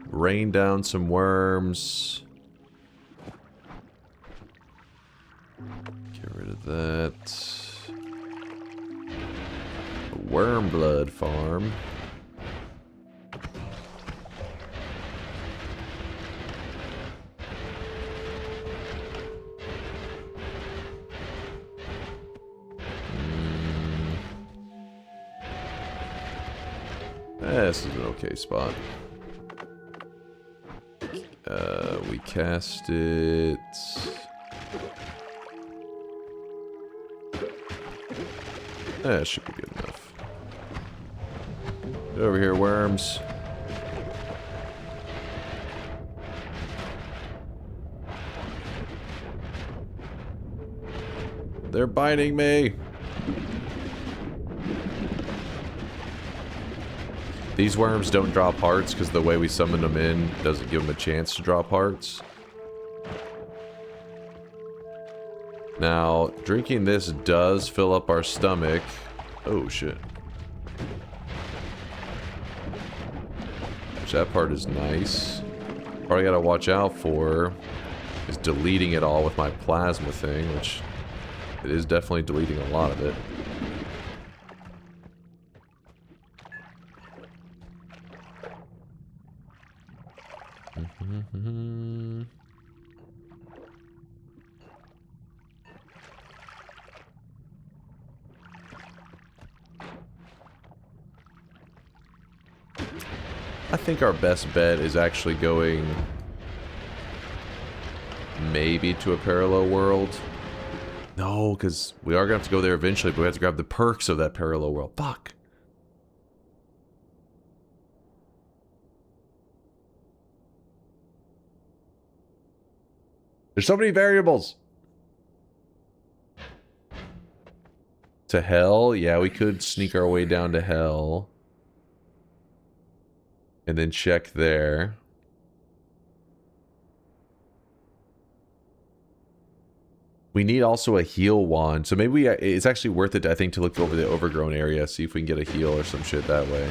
rain down some worms. Get rid of that. A worm blood farm. This is an okay spot. We cast it. That should be good enough. Get over here, worms. They're biting me. These worms don't drop hearts because the way we summon them in doesn't give them a chance to drop hearts. Now, drinking this does fill up our stomach. Oh, shit. Which that part is nice. Part I gotta watch out for is deleting it all with my plasma thing, which it is definitely deleting a lot of it. I think our best bet is actually going maybe to a parallel world. No, because we are going to have to go there eventually, but we have to grab the perks of that parallel world. Fuck. There's so many variables. To hell? Yeah, we could sneak our way down to hell. And then check there. We need also a heal wand. So maybe it's actually worth it, I think, to look over the overgrown area. See if we can get a heal or some shit that way.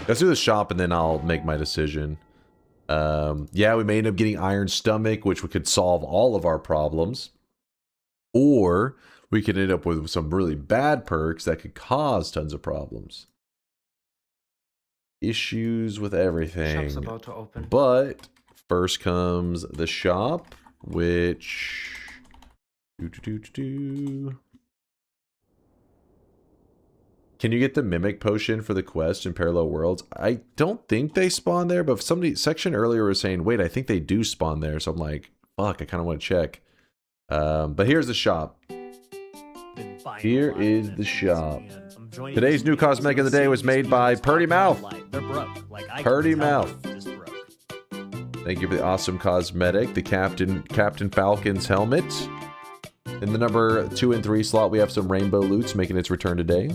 Let's do the shop and then I'll make my decision. Yeah, we may end up getting Iron Stomach, which could solve all of our problems. Or we could end up with some really bad perks that could cause tons of problems. Issues with everything. Shop's about to open. But first comes the shop, which... Can you get the Mimic Potion for the quest in Parallel Worlds? I don't think they spawn there, but somebody section earlier was saying, wait, I think they do spawn there. So I'm like, fuck, I kind of want to check. But here's the shop. Here is the shop. Today's new cosmetic of the day was made by Purdy Mouth. They're broke. Like I Purdy can tell Mouth. they're just broke. Thank you for the awesome cosmetic. The Captain Falcon's helmet. In the number 2 and 3 slot, we have some rainbow loots making its return today.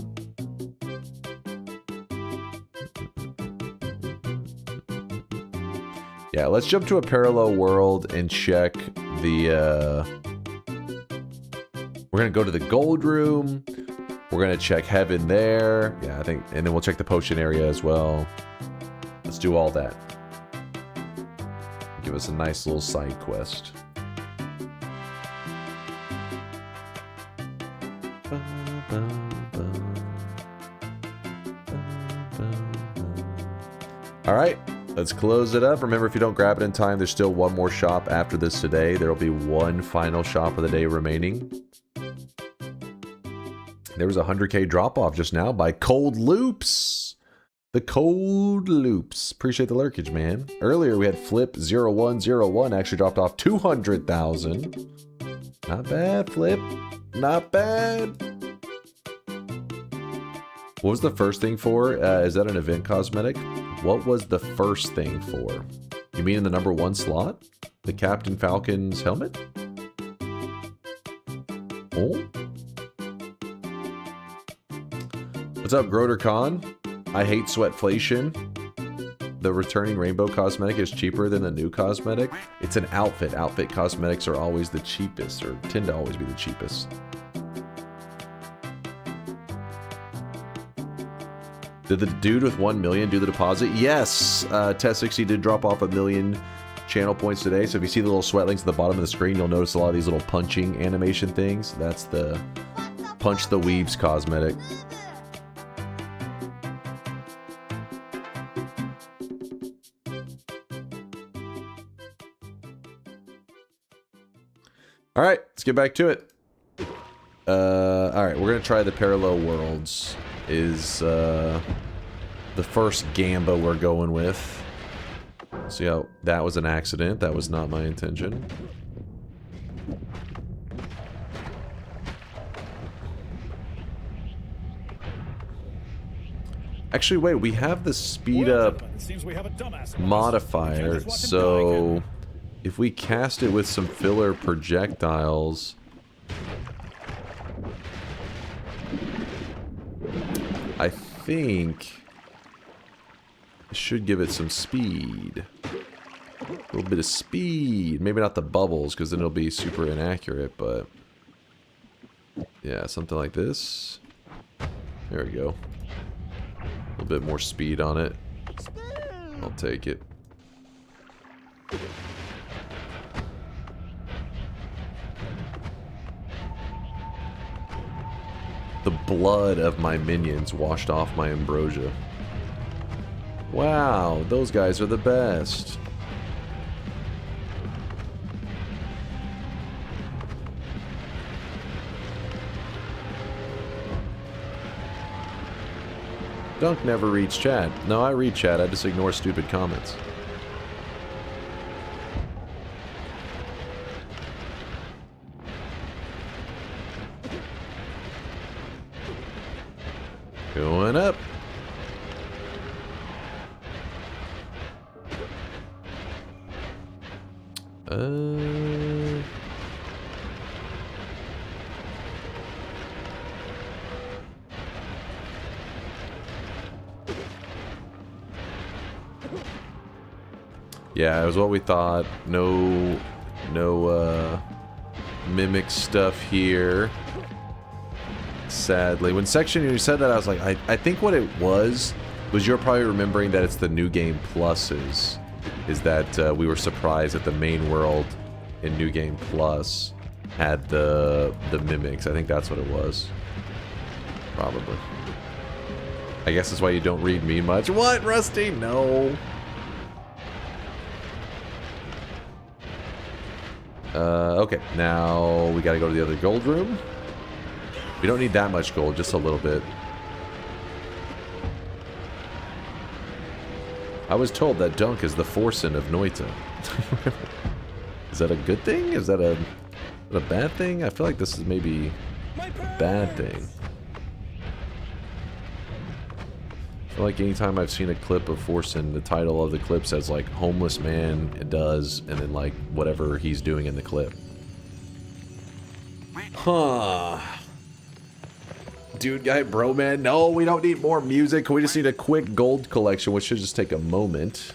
Yeah, let's jump to a parallel world and check the, we're gonna go to the gold room. We're gonna check heaven there. Yeah, I think, and then we'll check the potion area as well. Let's do all that. Give us a nice little side quest. All right, let's close it up. Remember, if you don't grab it in time, there's still one more shop after this today. There will be one final shop of the day remaining. There was a 100k drop-off just now by Cold Loops. The Cold Loops. Appreciate the lurkage, man. Earlier, we had Flip0101 actually dropped off 200,000. Not bad, Flip. Not bad. What was the first thing for? Is that an event cosmetic? What was the first thing for? You mean in the number 1 slot? The Captain Falcon's helmet? Oh? What's up, Groder Khan? I hate Sweatflation. The returning rainbow cosmetic is cheaper than the new cosmetic. It's an outfit. Outfit cosmetics are always the cheapest, or tend to always be the cheapest. Did the dude with 1 million do the deposit? Yes! Test60 did drop off 1 million channel points today, so if you see the little sweat links at the bottom of the screen, you'll notice a lot of these little punching animation things. That's the Punch the Weebs cosmetic. Alright, let's get back to it. Alright, we're gonna try the parallel worlds. the first Gamba we're going with. See how that was an accident. That was not my intention. Actually, wait, we have the speed up modifier, so if we cast it with some filler projectiles, I think it should give it some speed. A little bit of speed. Maybe not the bubbles, because then it'll be super inaccurate, but yeah, something like this. There we go. A little bit more speed on it. I'll take it. The blood of my minions washed off my ambrosia. Wow, those guys are the best. Dunk never reads chat. No, I read chat. I just ignore stupid comments. Going up. Yeah, it was what we thought. No mimic stuff here. Sadly. When Section you said that, I was like, I think what it was you're probably remembering that it's the New Game Pluses. Is that we were surprised that the main world in New Game Plus had the mimics. I think that's what it was. Probably. I guess that's why you don't read me much. What, Rusty? No. Okay, now we gotta go to the other gold room. We don't need that much gold, just a little bit. I was told that Dunk is the Forsen of Noita. Is that a good thing? Is that a bad thing? I feel like this is maybe a bad thing. I feel like anytime I've seen a clip of Forsen, the title of the clip says like homeless man does, and then like whatever he's doing in the clip. Huh. Dude guy, bro man. No, we don't need more music. We just need a quick gold collection, which should just take a moment.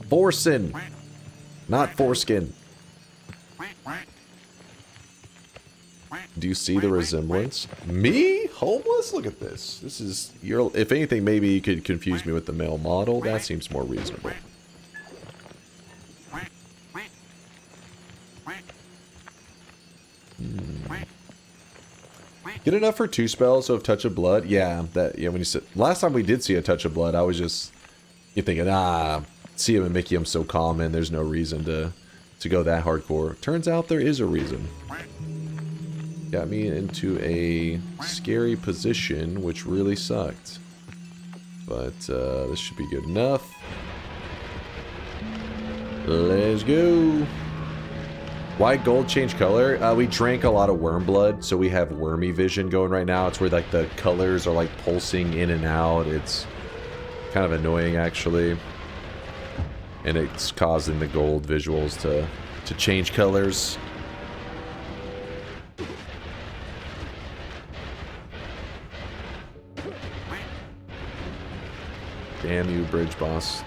Forsen. Not foreskin. Do you see the resemblance? Me? Homeless? Look at this. This is... if anything, maybe you could confuse me with the male model. That seems more reasonable. Get enough for 2 spells of Touch of Blood? Yeah, that... Yeah, when you said... Last time we did see a Touch of Blood, I was just... You're thinking, see him and Mickey, I'm so common. There's no reason to go that hardcore. Turns out there is a reason. Got me into a scary position, which really sucked. But this should be good enough. Let's go. Why gold change color? We drank a lot of worm blood, so we have wormy vision going right now. It's where like the colors are like pulsing in and out. It's kind of annoying actually. And it's causing the gold visuals to change colors. Damn you, bridge boss.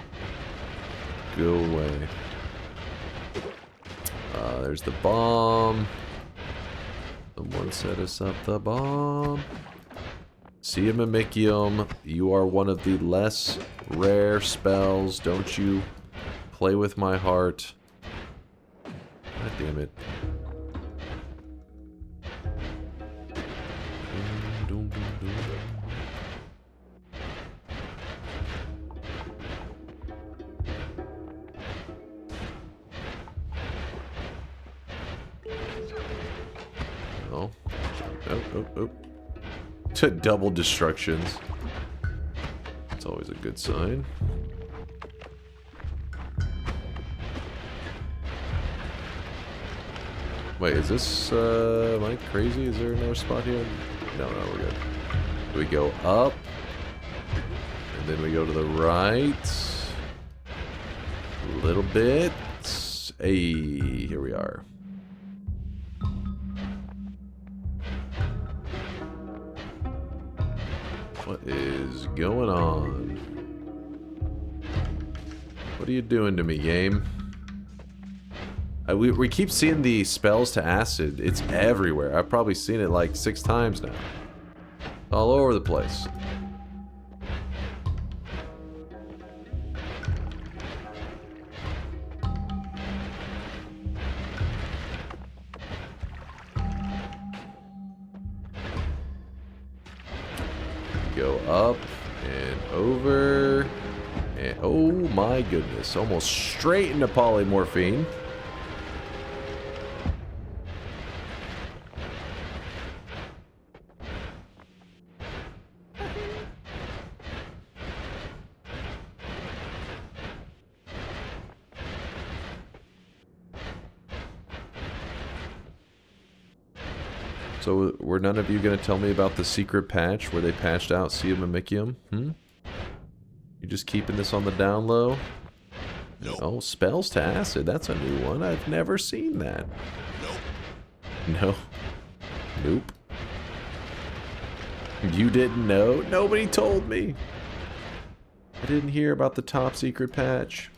Go away. There's the bomb. Someone set us up the bomb. See him and Mimikium. You are one of the less rare spells. Don't you play with my heart. God damn it. Oh. Oh. To double destructions. That's always a good sign. Wait, is this, am I crazy? Is there another spot here? No, we're good. We go up. And then we go to the right. A little bit. Hey, here we are. What is going on? What are you doing to me, game? We keep seeing the spells to acid. It's everywhere. I've probably seen it like 6 times now. All over the place. Go up and over. And oh my goodness. Almost straight into polymorphine. So, were none of you going to tell me about the secret patch where they patched out Sea of Mimicium? You just keeping this on the down low? Nope. Oh, spells to acid. That's a new one. I've never seen that. Nope. No. Nope. You didn't know? Nobody told me. I didn't hear about the top secret patch.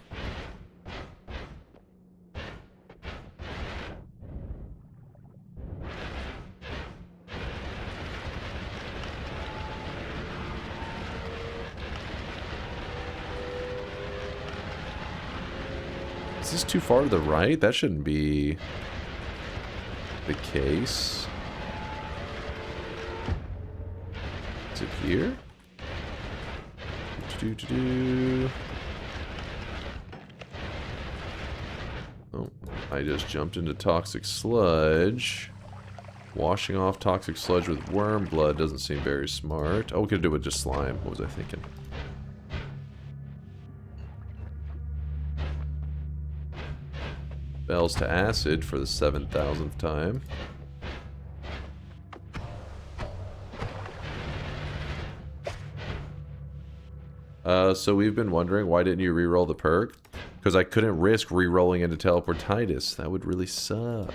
Is this too far to the right? That shouldn't be the case. Is it here? Oh, I just jumped into toxic sludge. Washing off toxic sludge with worm blood doesn't seem very smart. Oh, we could do it with just slime. What was I thinking? Bells to acid for the 7,000th time. So we've been wondering, why didn't you re-roll the perk? Because I couldn't risk re-rolling into teleportitis. That would really suck.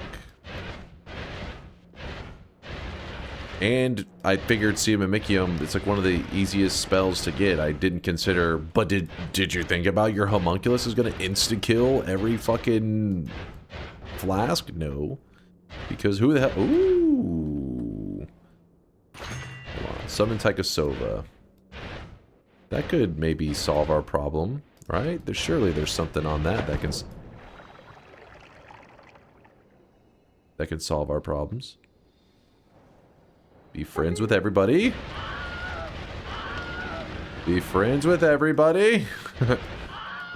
And I figured Sea of Mimicium, it's like one of the easiest spells to get. I didn't consider, but did you think about your homunculus is going to insta-kill every fucking flask? No. Because who the hell... Ooh. Hold on. Summon Tychosova. That could maybe solve our problem, right? Surely there's something on that can solve our problems. Be friends with everybody. Be friends with everybody.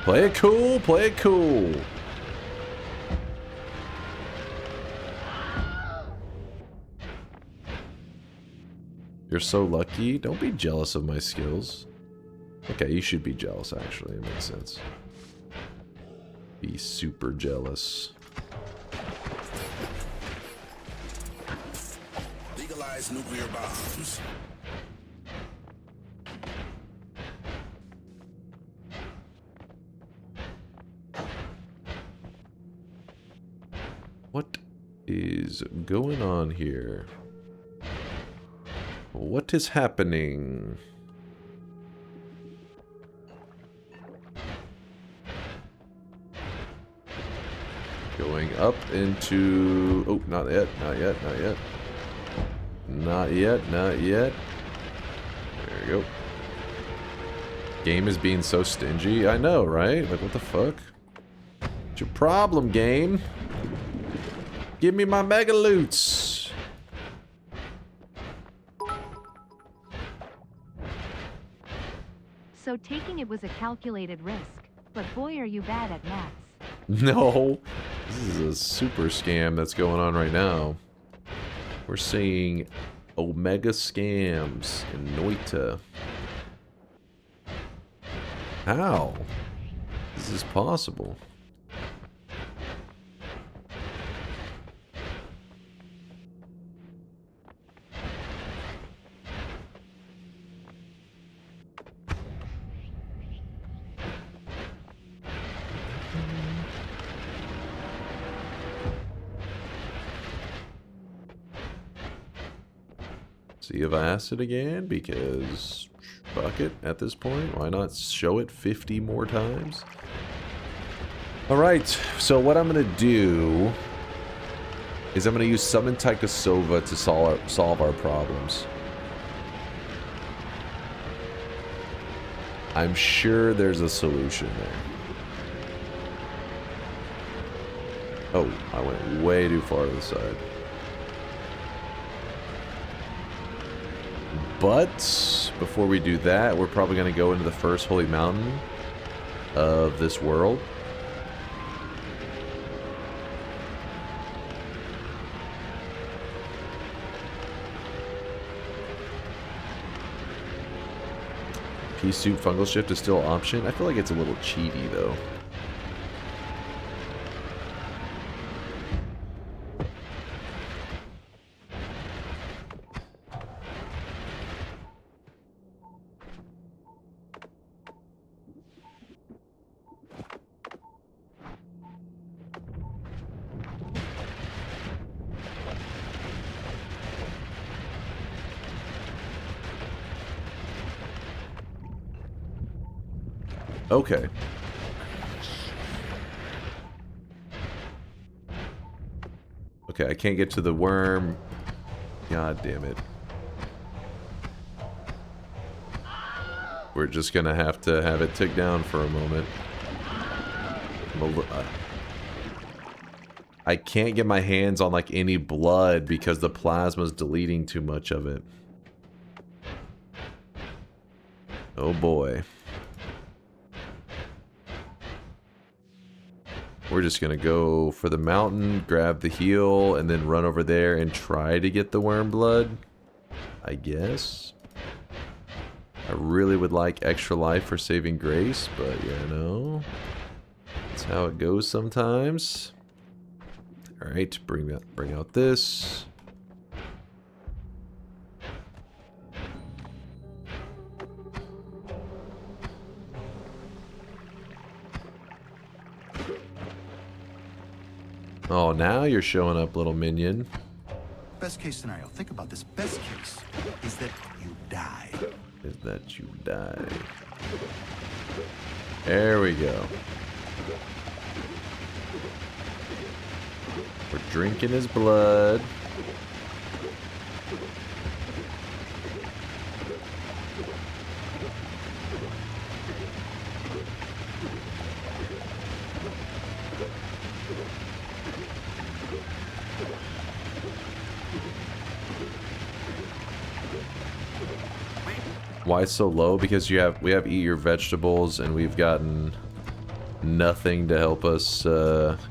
Play it cool, play it cool. You're so lucky. Don't be jealous of my skills. Okay, you should be jealous, actually. It makes sense. Be super jealous. Legalize nuclear bombs. What is going on here? What is happening? Going up into... Oh, not yet, not yet, not yet. Not yet, not yet. There you go. Game is being so stingy. I know, right? Like, what the fuck? What's your problem, game? Give me my mega loots. So taking it was a calculated risk, but boy are you bad at maths. No. This is a super scam that's going on right now. We're seeing Omega scams in Noita. How? This is possible. Sea of Acid again, because fuck it at this point. Why not show it 50 more times? Alright, so what I'm going to do is I'm going to use Summon Taikasova to solve our problems. I'm sure there's a solution there. Oh, I went way too far to the side. But before we do that, we're probably going to go into the first holy mountain of this world. Pea soup fungal shift is still an option. I feel like it's a little cheaty though. Okay. Okay, I can't get to the worm. God damn it. We're just gonna have to have it tick down for a moment. I can't get my hands on like any blood because the plasma's deleting too much of it. Oh boy. We're just gonna go for the mountain, grab the heal, and then run over there and try to get the worm blood, I guess. I really would like extra life for saving grace, but you know, that's how it goes sometimes. All right, bring out this. Oh, now you're showing up, little minion. Best case scenario. Think about this. Best case is that you die. Is that you die. There we go. We're drinking his blood. Why so low? Because we have eat your vegetables, and we've gotten nothing to help us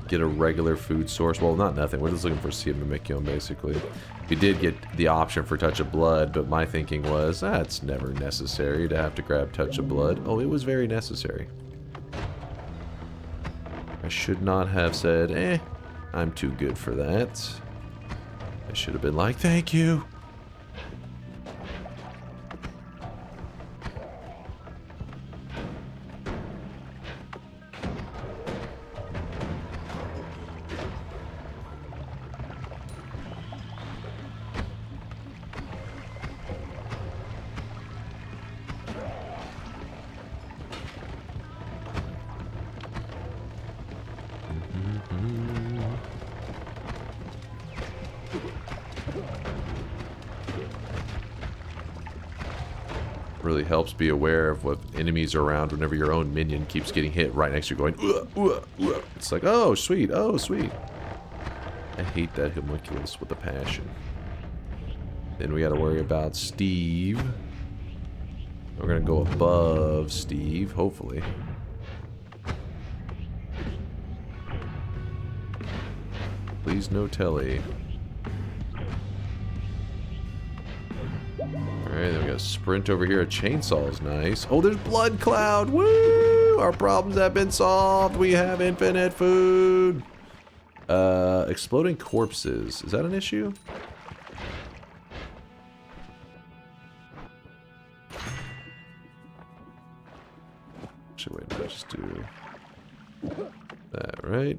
get a regular food source. Well, not nothing. We're just looking for Sea of Mimikyon, basically. We did get the option for Touch of Blood, but my thinking was, it's never necessary to have to grab Touch of Blood. Oh, it was very necessary. I should not have said, I'm too good for that. I should have been like, thank you. Really helps be aware of what enemies are around whenever your own minion keeps getting hit right next to you going, it's like, oh sweet, oh sweet. I hate that homunculus with a passion. Then we gotta worry about Steve. We're gonna go above Steve, hopefully. Please no telly. Alright, then we got a sprint over here. A chainsaw is nice. Oh, there's blood cloud. Woo! Our problems have been solved. We have infinite food. Exploding corpses. Is that an issue? Actually, wait, no, just do that, right?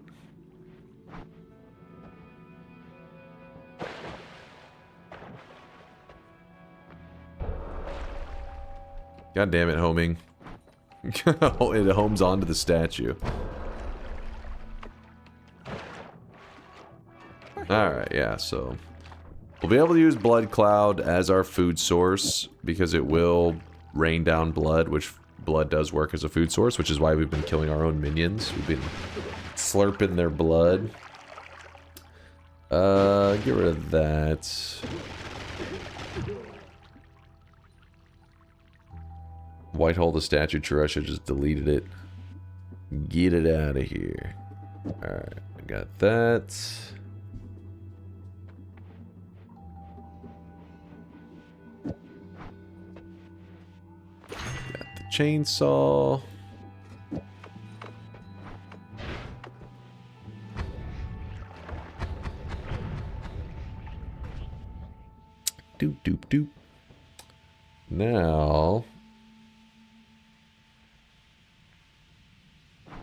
God damn it, homing. It homes onto the statue. Alright, yeah, so we'll be able to use Blood Cloud as our food source because it will rain down blood, which blood does work as a food source, which is why we've been killing our own minions. We've been slurping their blood. Get rid of that. Whitehole the statue, true, I should have just deleted it. Get it out of here. Alright, I got that. Got the chainsaw. Doop doop doop. Now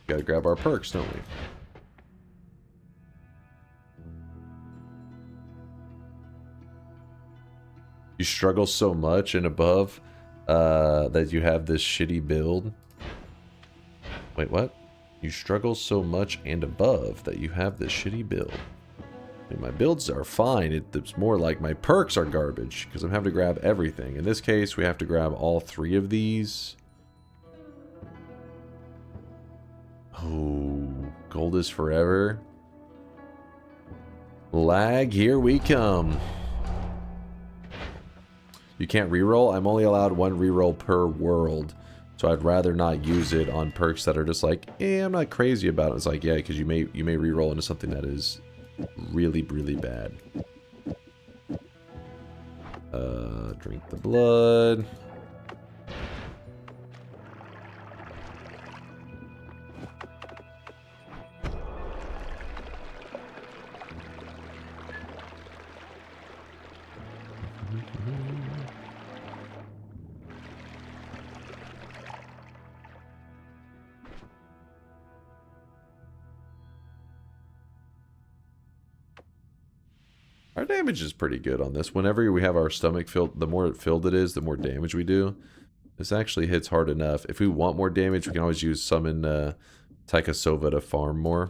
gotta grab our perks, don't we? You struggle so much and above that you have this shitty build. Wait, what? You struggle so much and above that you have this shitty build. I mean, my builds are fine. It's more like my perks are garbage because I'm having to grab everything. In this case, we have to grab all 3 of these. Oh, gold is forever. Lag, here we come. You can't reroll? I'm only allowed 1 reroll per world. So I'd rather not use it on perks that are just like, I'm not crazy about it. It's like, yeah, because you may reroll into something that is really, really bad. Drink the blood. Our damage is pretty good on this. Whenever we have our stomach filled, the more filled it is, the more damage we do. This actually hits hard enough. If we want more damage, we can always use summon Taikasova to farm more.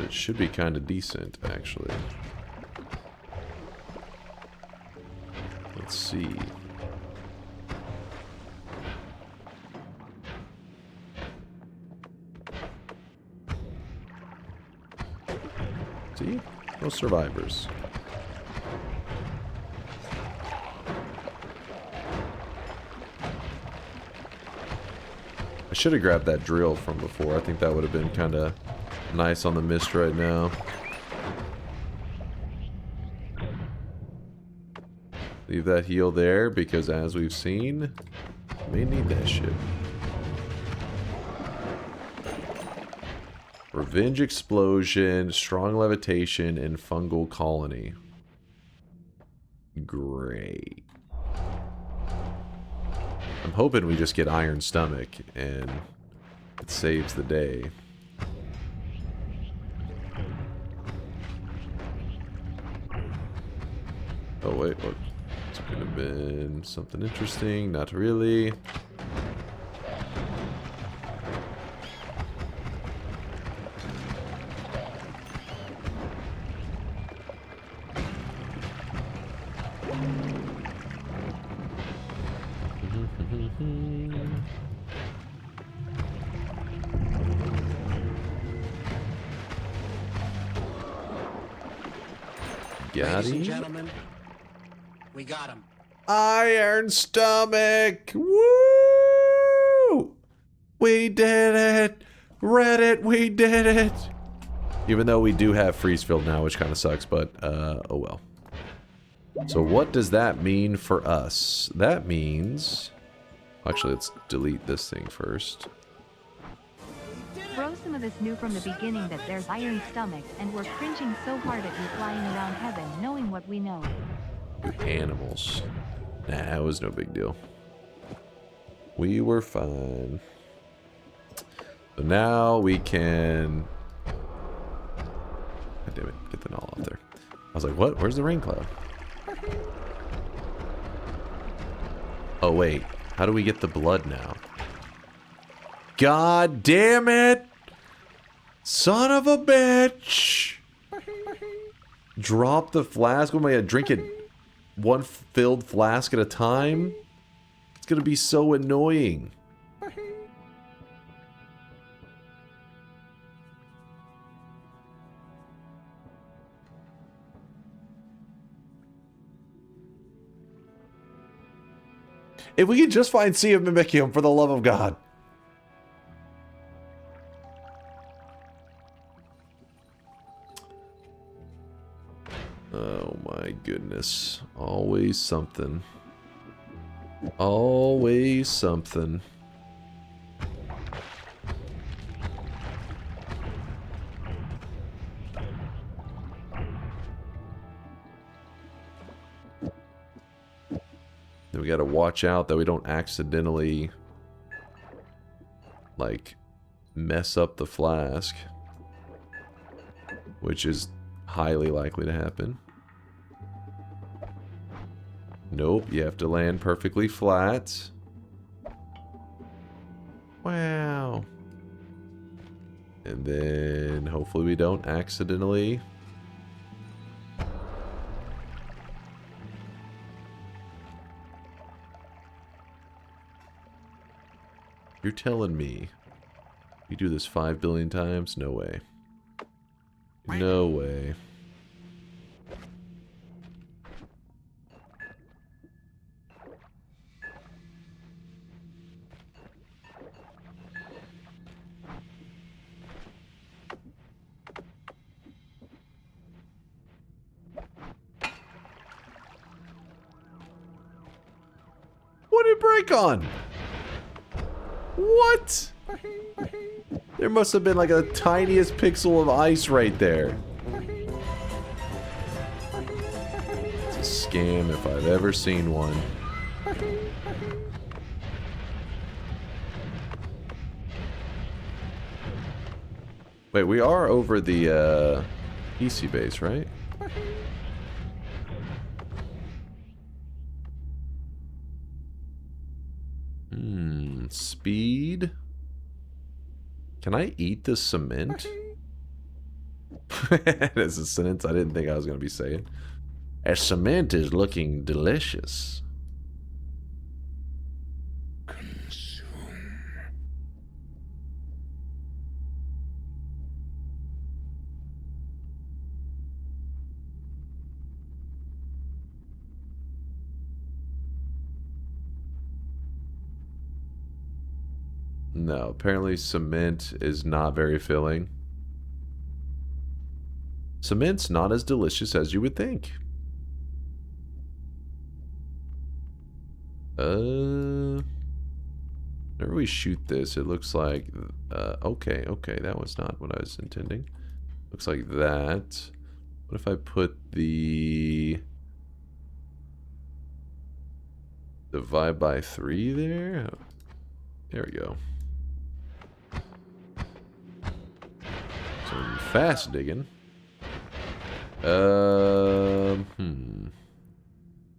It should be kind of decent, actually. Let's see. See? No survivors. I should have grabbed that drill from before. I think that would have been kind of nice on the mist right now. Leave that heal there because as we've seen, we may need that shit. Revenge Explosion, Strong Levitation, and Fungal Colony. Great. I'm hoping we just get Iron Stomach and it saves the day. Oh wait, what? It's gonna have been something interesting, not really. Ladies and gentlemen, we got him. Iron Stomach! Woo! We did it! Reddit, we did it! Even though we do have freeze field now, which kind of sucks, but oh well. So what does that mean for us? That means... Actually, let's delete this thing first. Bro, some of us knew from the beginning that there's iron stomachs, and we're cringing so hard at you flying around heaven knowing what we know. You animals. Nah, it was no big deal. We were fine. So now we can... God damn it, get the null off there. I was like, what? Where's the rain cloud? Oh, wait. How do we get the blood now? God damn it! Son of a bitch! Drop the flask. What am I gonna drink it? One filled flask at a time? It's gonna be so annoying. If we could just find Sea of Mimicium, for the love of God. Oh my goodness. Always something. Always something. Then we gotta watch out that we don't accidentally, like, mess up the flask. Which is highly likely to happen. Nope, you have to land perfectly flat. Wow. And then hopefully we don't accidentally... You're telling me you do this 5 billion times? No way. No way. What did it break on? What? There must have been like a tiniest pixel of ice right there. It's a scam if I've ever seen one. Wait, we are over the PC base, right? Speed. Can I eat the cement? That's a sentence I didn't think I was going to be saying. A cement is looking delicious. No, apparently cement is not very filling. Cement's not as delicious as you would think. Whenever we shoot this, it looks like... okay, that was not what I was intending. Looks like that. What if I put the... divide by 3 there? There we go. Some fast digging.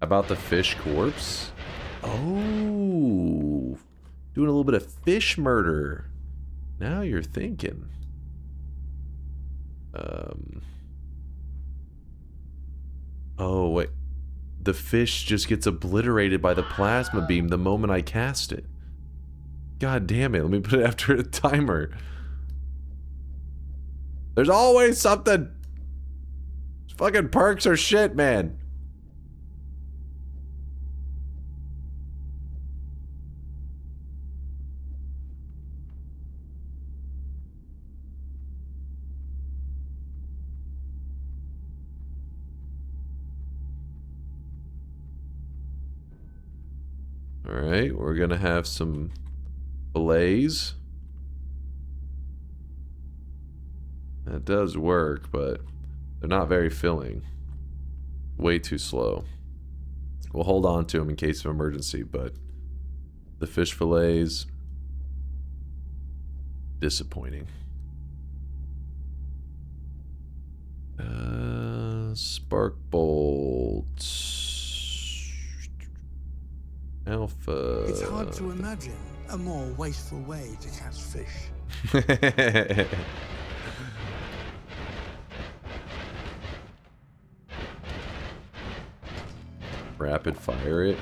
About the fish corpse? Oh, doing a little bit of fish murder. Now you're thinking. Oh wait, the fish just gets obliterated by the plasma beam the moment I cast it. God damn it! Let me put it after a timer. There's always something. Fucking perks are shit, man. Alright, we're gonna have some fillets. That does work, but they're not very filling. Way too slow. We'll hold on to them in case of emergency, but the fish fillets, disappointing. Spark bolts. Alpha. It's hard to imagine a more wasteful way to catch fish. Rapid fire it.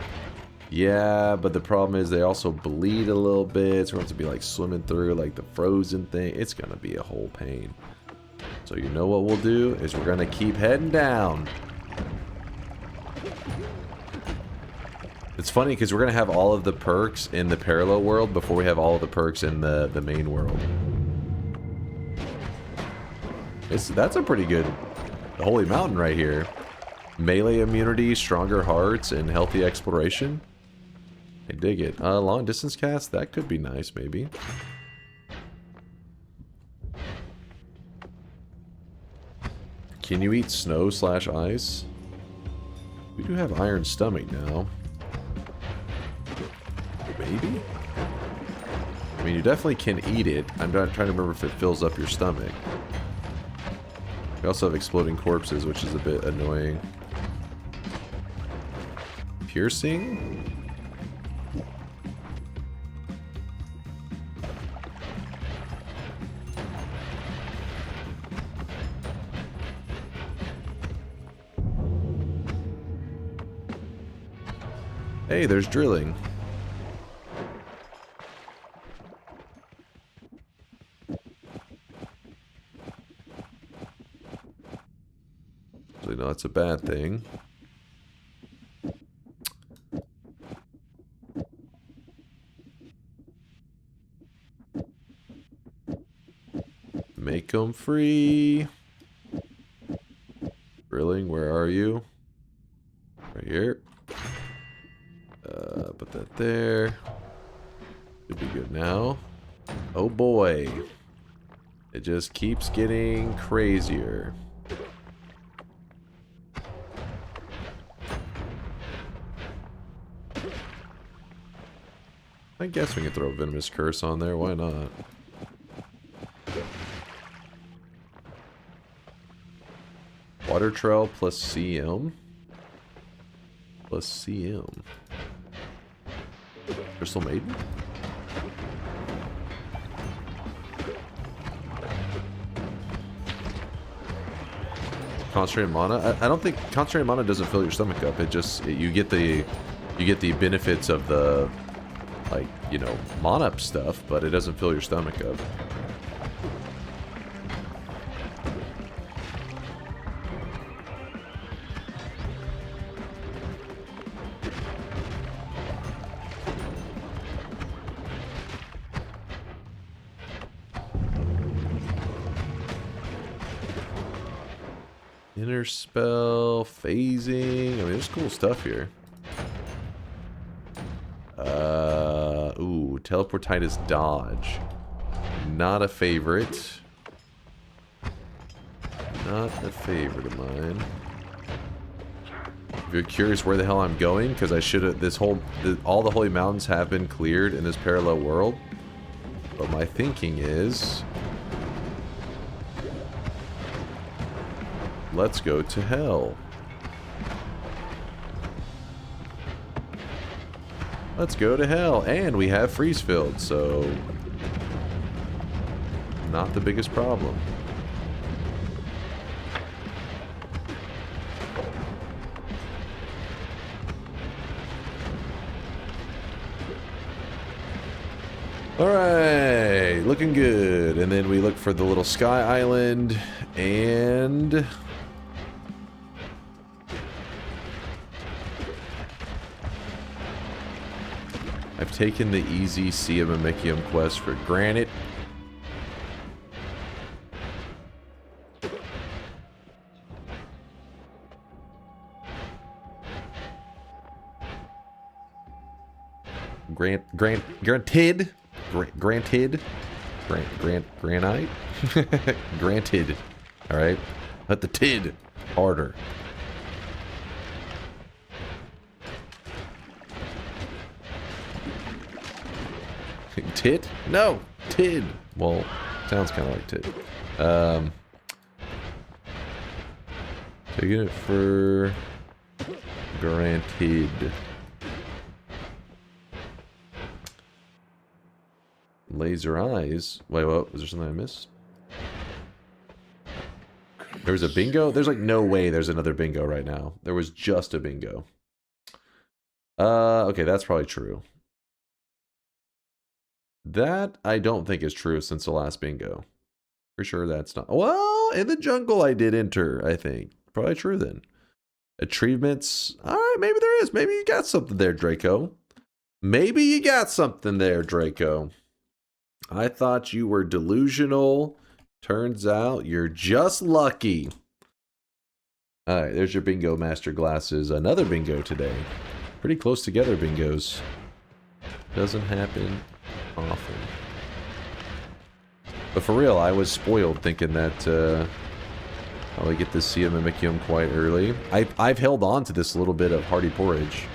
Yeah, but the problem is they also bleed a little bit, so we're going to be like swimming through like the frozen thing. It's going to be a whole pain. So you know what we'll do is we're going to keep heading down. It's funny because we're going to have all of the perks in the parallel world before we have all of the perks in the main world. That's a pretty good holy mountain right here. Melee immunity, stronger hearts, and healthy exploration. I dig it. Long distance cast, that could be nice, maybe. Can you eat snow / ice? We do have iron stomach now. Maybe? I mean, you definitely can eat it. I'm not trying to remember if it fills up your stomach. We also have exploding corpses, which is a bit annoying. Piercing? Hey, there's drilling. So, no, that's a bad thing. Make them free. Drilling, where are you? Right here. Put that there. Should be good now. Oh boy. It just keeps getting crazier. I guess we can throw a Venomous Curse on there. Why not? Water Trail plus CM. Plus CM. Crystal Maiden? Concentrated mana? I don't think concentrated mana doesn't fill your stomach up. It just you get the benefits of the, like, you know, mana up stuff, but it doesn't fill your stomach up. Inner spell, phasing. I mean, there's cool stuff here. Ooh, Teleportitis Dodge. Not a favorite. Not a favorite of mine. If you're curious where the hell I'm going, because I should have, all the holy mountains have been cleared in this parallel world. But my thinking is, let's go to hell. Let's go to hell. And we have freeze field, so not the biggest problem. Alright, looking good. And then we look for the little sky island, and I've taken the easy Sea of Mimicium quest for granted. granted. Granted. All right. Let the tid harder. Tit? No, tid. Well, sounds kind of like tit. Taking it for granted. Laser eyes. Wait, what? Was there something I missed? There was a bingo? There's like no way there's another bingo right now. There was just a bingo. Okay, that's probably true. That I don't think is true since the last bingo. For sure that's not. Well, in the jungle I did enter, I think. Probably true then. Achievements. Alright, maybe there is. Maybe you got something there, Draco. Maybe you got something there, Draco. I thought you were delusional. Turns out you're just lucky. Alright, there's your bingo master glasses. Another bingo today. Pretty close together bingos. Doesn't happen often. But for real, I was spoiled thinking that I'll get to see a Mimikyu quite early. I've held on to this little bit of Hardy Porridge.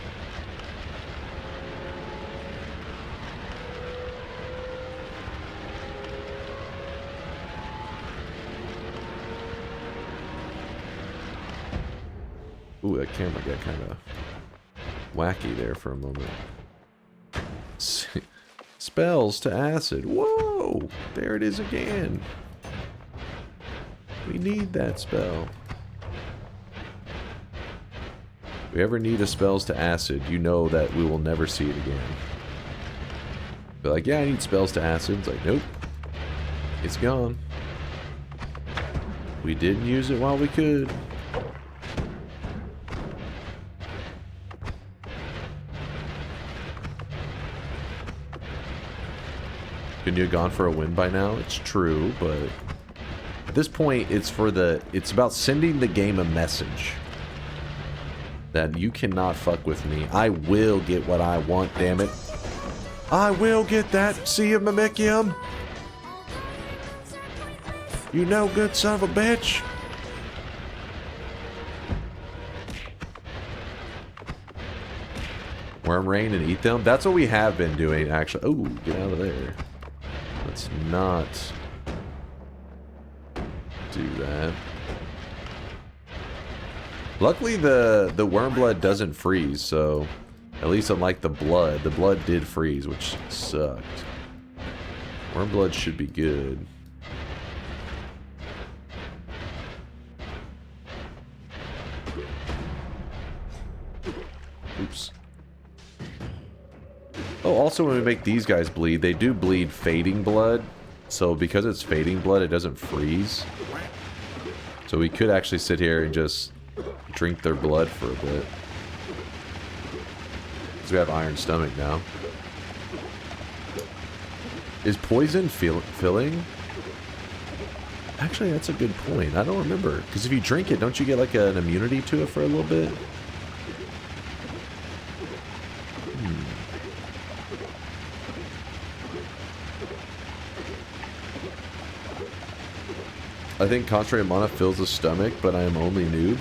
Ooh, that camera got kind of wacky there for a moment. Spells to acid. Whoa! There it is again. We need that spell. If we ever need a spells to acid, you know that we will never see it again. Be like, yeah, I need spells to acid. It's like, nope. It's gone. We didn't use it while we could. Couldn't you have gone for a win by now? It's true, but at this point, it's about sending the game a message that you cannot fuck with me. I will get what I want, damn it. I will get that. See you, Mimikyu. You no good son of a bitch. Worm rain and eat them. That's what we have been doing, actually. Oh, get out of there. Let's not do that. Luckily, the worm blood doesn't freeze, so at least unlike the blood did freeze, which sucked. Worm blood should be good. Oops. Oh, also when we make these guys bleed, they do bleed fading blood. So because it's fading blood, it doesn't freeze. So we could actually sit here and just drink their blood for a bit. Because we have iron stomach now. Is poison filling? Actually, that's a good point. I don't remember. Because if you drink it, don't you get like an immunity to it for a little bit? I think concentrated mana fills the stomach, but I am only noob.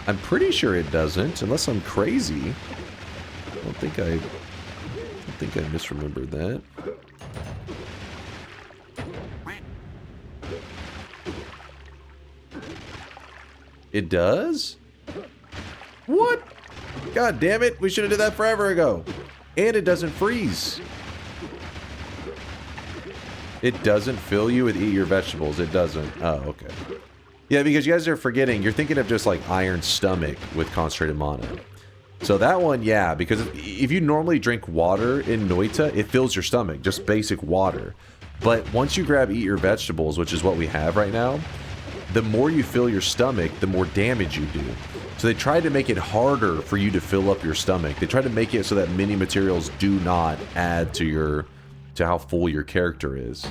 I'm pretty sure it doesn't, unless I'm crazy. I don't think I misremembered that. It does? What? God damn it, we should have did that forever ago. And it doesn't freeze. It doesn't fill you with eat your vegetables. It doesn't. Oh, okay. Yeah, because you guys are forgetting. You're thinking of just like iron stomach with concentrated mana. So that one, yeah, because if you normally drink water in Noita, it fills your stomach, just basic water. But once you grab eat your vegetables, which is what we have right now, the more you fill your stomach, the more damage you do. So they tried to make it harder for you to fill up your stomach. They tried to make it so that mini materials do not add to how full your character is.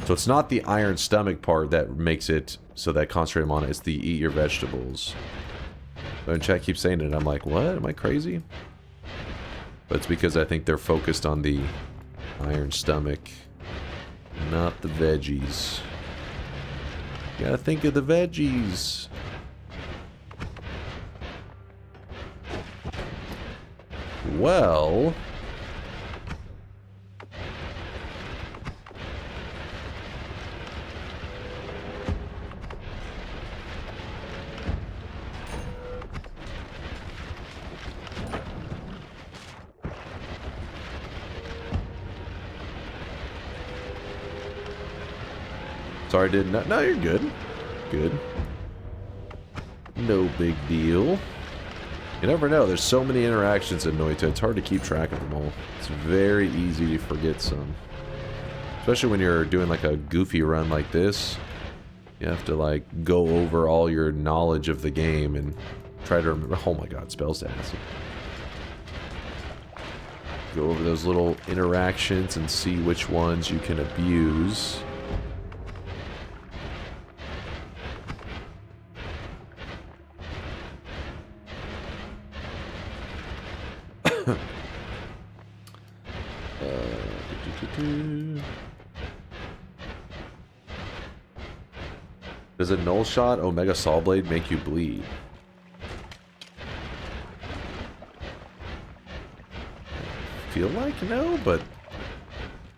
So it's not the iron stomach part that makes it so that concentrated mana, it's the eat your vegetables. When chat keeps saying it, I'm like, what? Am I crazy? But it's because I think they're focused on the iron stomach, not the veggies. You gotta think of the veggies. Well... Sorry, did not. No, you're good. Good. No big deal. You never know. There's so many interactions in Noita. It's hard to keep track of them all. It's very easy to forget some. Especially when you're doing like a goofy run like this. You have to like go over all your knowledge of the game and try to remember. Oh my god, spells to acid. Go over those little interactions and see which ones you can abuse. Does a null shot Omega Saw Blade make you bleed? I feel like no, but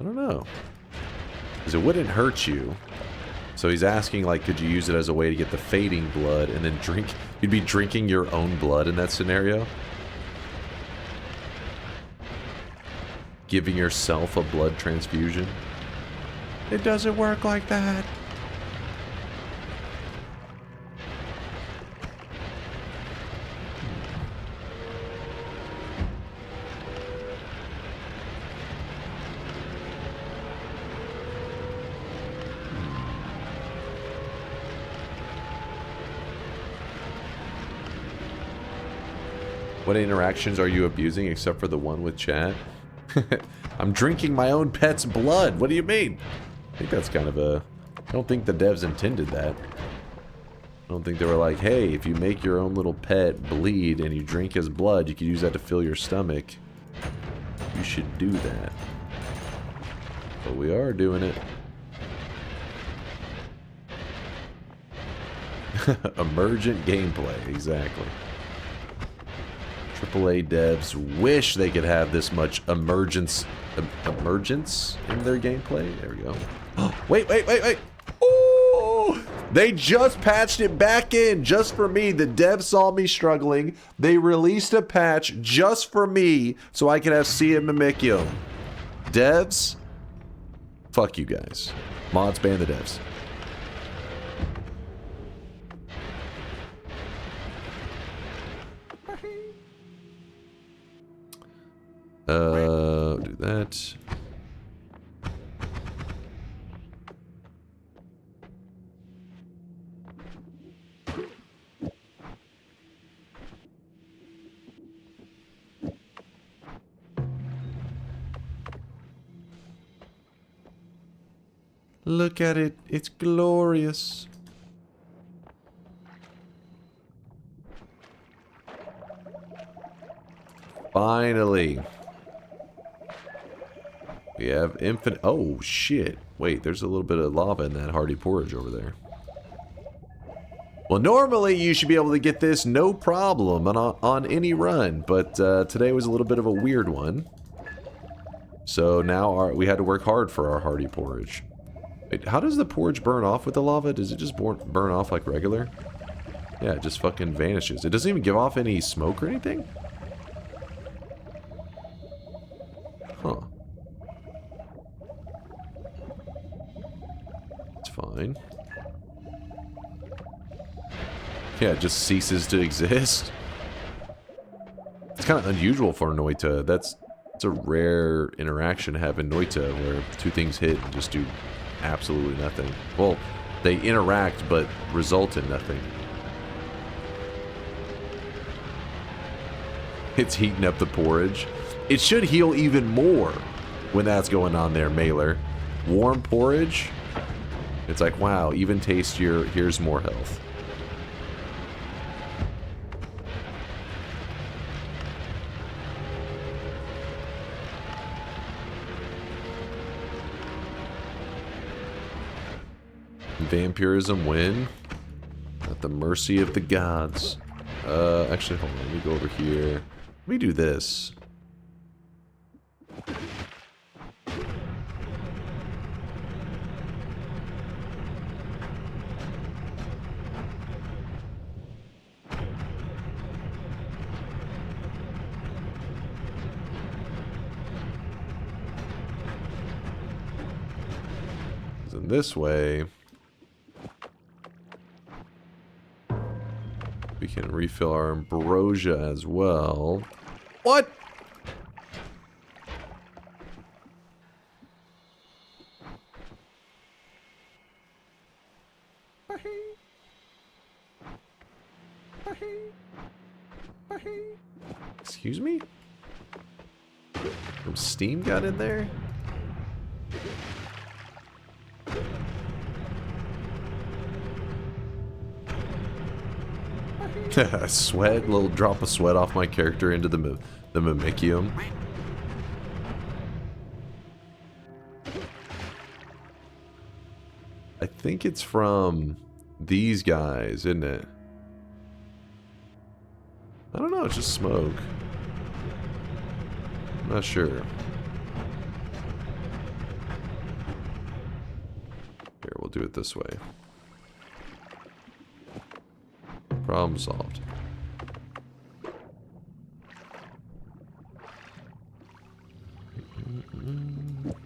I don't know. Because it wouldn't hurt you. So he's asking, like, could you use it as a way to get the fading blood and then drink? You'd be drinking your own blood in that scenario? Giving yourself a blood transfusion? It doesn't work like that. What interactions are you abusing except for the one with chat? I'm drinking my own pet's blood. What do you mean? I think that's kind of a... I don't think the devs intended that. I don't think they were like, hey, if you make your own little pet bleed and you drink his blood, you could use that to fill your stomach. You should do that. But we are doing it. Emergent gameplay, exactly. AAA devs wish they could have this much emergence in their gameplay. There we go. Wait. Ooh! They just patched it back in just for me. The devs saw me struggling. They released a patch just for me so I could have Sia Mimikyo. Devs, fuck you guys. Mods ban the devs. Do that. Look at it. It's glorious. Finally. We have infinite... Oh, shit. Wait, there's a little bit of lava in that hearty porridge over there. Well, normally you should be able to get this no problem on any run, but today was a little bit of a weird one. So now we had to work hard for our hearty porridge. Wait, how does the porridge burn off with the lava? Does it just burn off like regular? Yeah, it just fucking vanishes. It doesn't even give off any smoke or anything? Huh. Fine. Yeah, it just ceases to exist. It's kind of unusual for Noita. It's a rare interaction to have in Noita where two things hit and just do absolutely nothing. Well, they interact but result in nothing. It's heating up the porridge. It should heal even more when that's going on there, Mailer. Warm porridge. It's like, wow, even tastier, here's more health. Vampirism win. At the mercy of the gods. Actually, hold on. Let me go over here. Let me do this. In this way, we can refill our ambrosia as well. What? Excuse me? Some steam got in there? Sweat, little drop of sweat off my character into the Mimicium. I think it's from these guys, isn't it? I don't know, it's just smoke. I'm not sure. Here, we'll do it this way. Problem solved.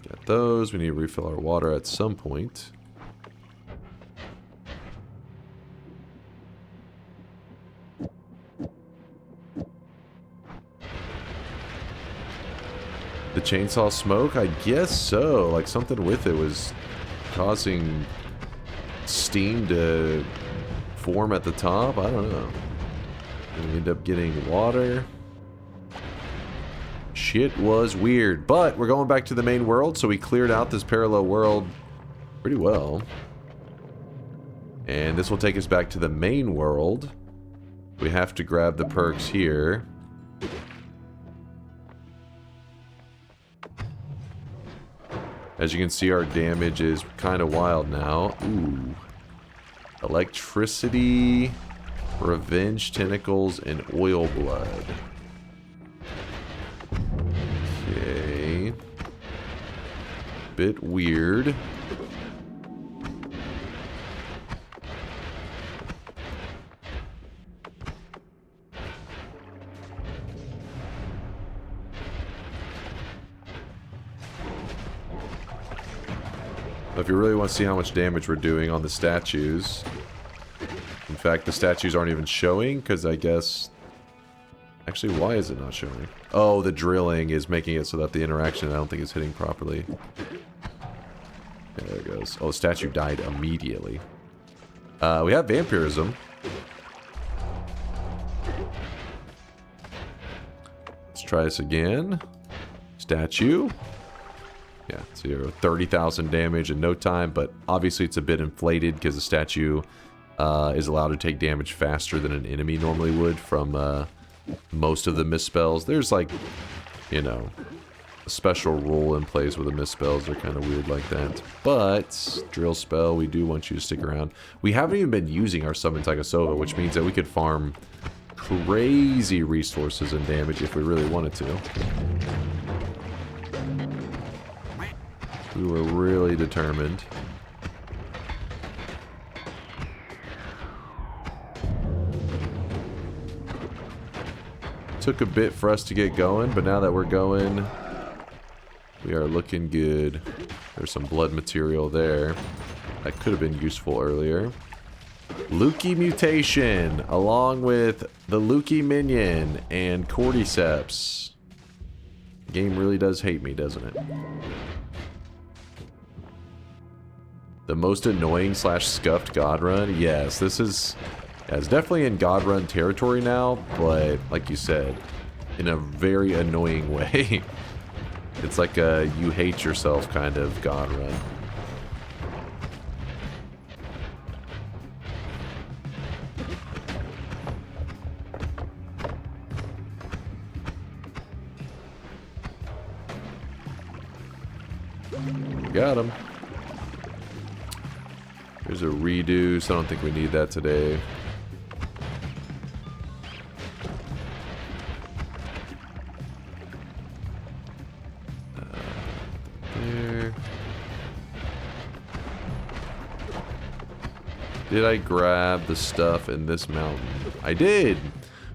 Got those. We need to refill our water at some point. The chainsaw smoke? I guess so. Like something with it was causing steam to form at the top. I don't know. We end up getting water. Shit was weird. But we're going back to the main world, so we cleared out this parallel world pretty well. And this will take us back to the main world. We have to grab the perks here. As you can see, our damage is kind of wild now. Ooh. Electricity, revenge tentacles, and oil blood. Okay. Bit weird. If you really want to see how much damage we're doing on the statues, in fact, the statues aren't even showing, because I guess... Actually, why is it not showing? Oh, the drilling is making it so that the interaction, I don't think, is hitting properly. Yeah, there it goes. Oh, the statue died immediately. We have vampirism. Let's try this again. Statue. Yeah, so 30,000 damage in no time, but obviously it's a bit inflated because the statue is allowed to take damage faster than an enemy normally would from most of the misspells. There's like, you know, a special rule in place where the misspells are kind of weird like that. But, drill spell, we do want you to stick around. We haven't even been using our Summon Tagasova, which means that we could farm crazy resources and damage if we really wanted to. We were really determined. Took a bit for us to get going, but now that we're going, we are looking good. There's some blood material there. That could have been useful earlier. Lukey mutation, along with the Lukey minion and Cordyceps. The game really does hate me, doesn't it? The most annoying / scuffed God Run? Yes, this is... Yeah, it's definitely in God Run territory now, but like you said, in a very annoying way. It's like a you hate yourself kind of God Run. Got him. There's a reduce. I don't think we need that today. There. Did I grab the stuff in this mountain? I did!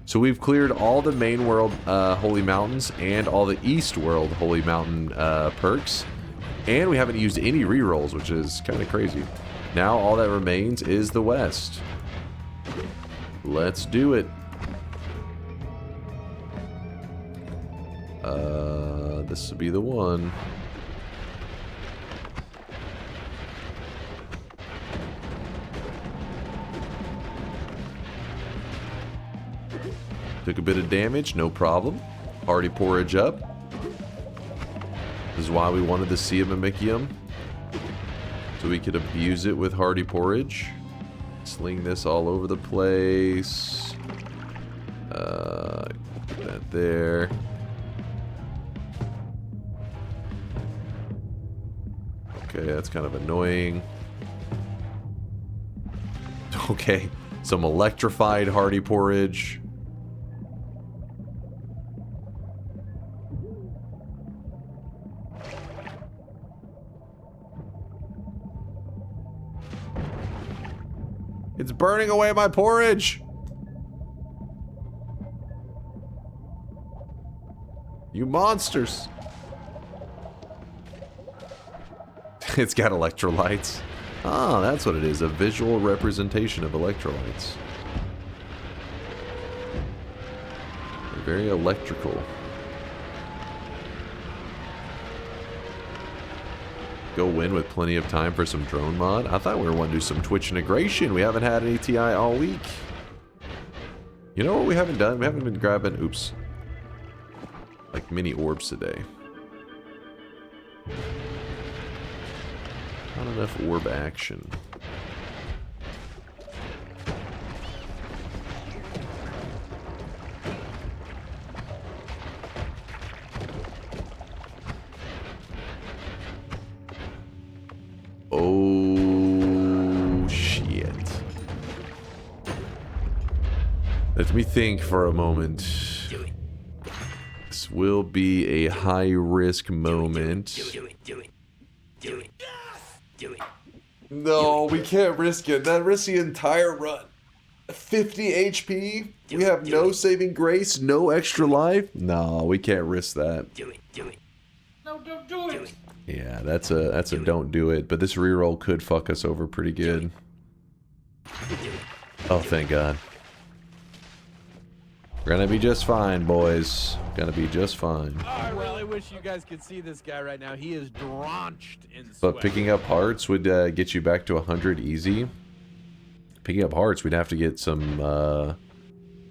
So we've cleared all the main world holy mountains and all the east world holy mountain perks. And we haven't used any rerolls, which is kind of crazy. Now all that remains is the west. Let's do it. This will be the one. Took a bit of damage, no problem. Hardy porridge up. This is why we wanted the Sea of Mimicium. So we could abuse it with Hardy porridge. Sling this all over the place. Put that there. Okay, that's kind of annoying. Okay, some electrified Hardy porridge. It's burning away my porridge! You monsters! It's got electrolytes. Ah, that's what it is. A visual representation of electrolytes. They're very electrical. Go win with plenty of time for some drone mod. I thought we were wanting to do some Twitch integration. We haven't had an ATI all week. You know what we haven't done? We haven't been grabbing, oops, like mini orbs today. Not enough orb action. Oh, shit. Let me think for a moment. This will be a high-risk moment. No, we can't risk it. That risks the entire run. 50 HP? We have no saving grace, no extra life? No, we can't risk that. No, don't do it. Yeah, that's a don't do it, but this reroll could fuck us over pretty good. Oh, thank God. We're gonna be just fine, boys. Gonna be just fine. I really wish you guys could see this guy right now. He is drenched in sweat. But picking up hearts would get you back to 100 easy. Picking up hearts, we'd have to get some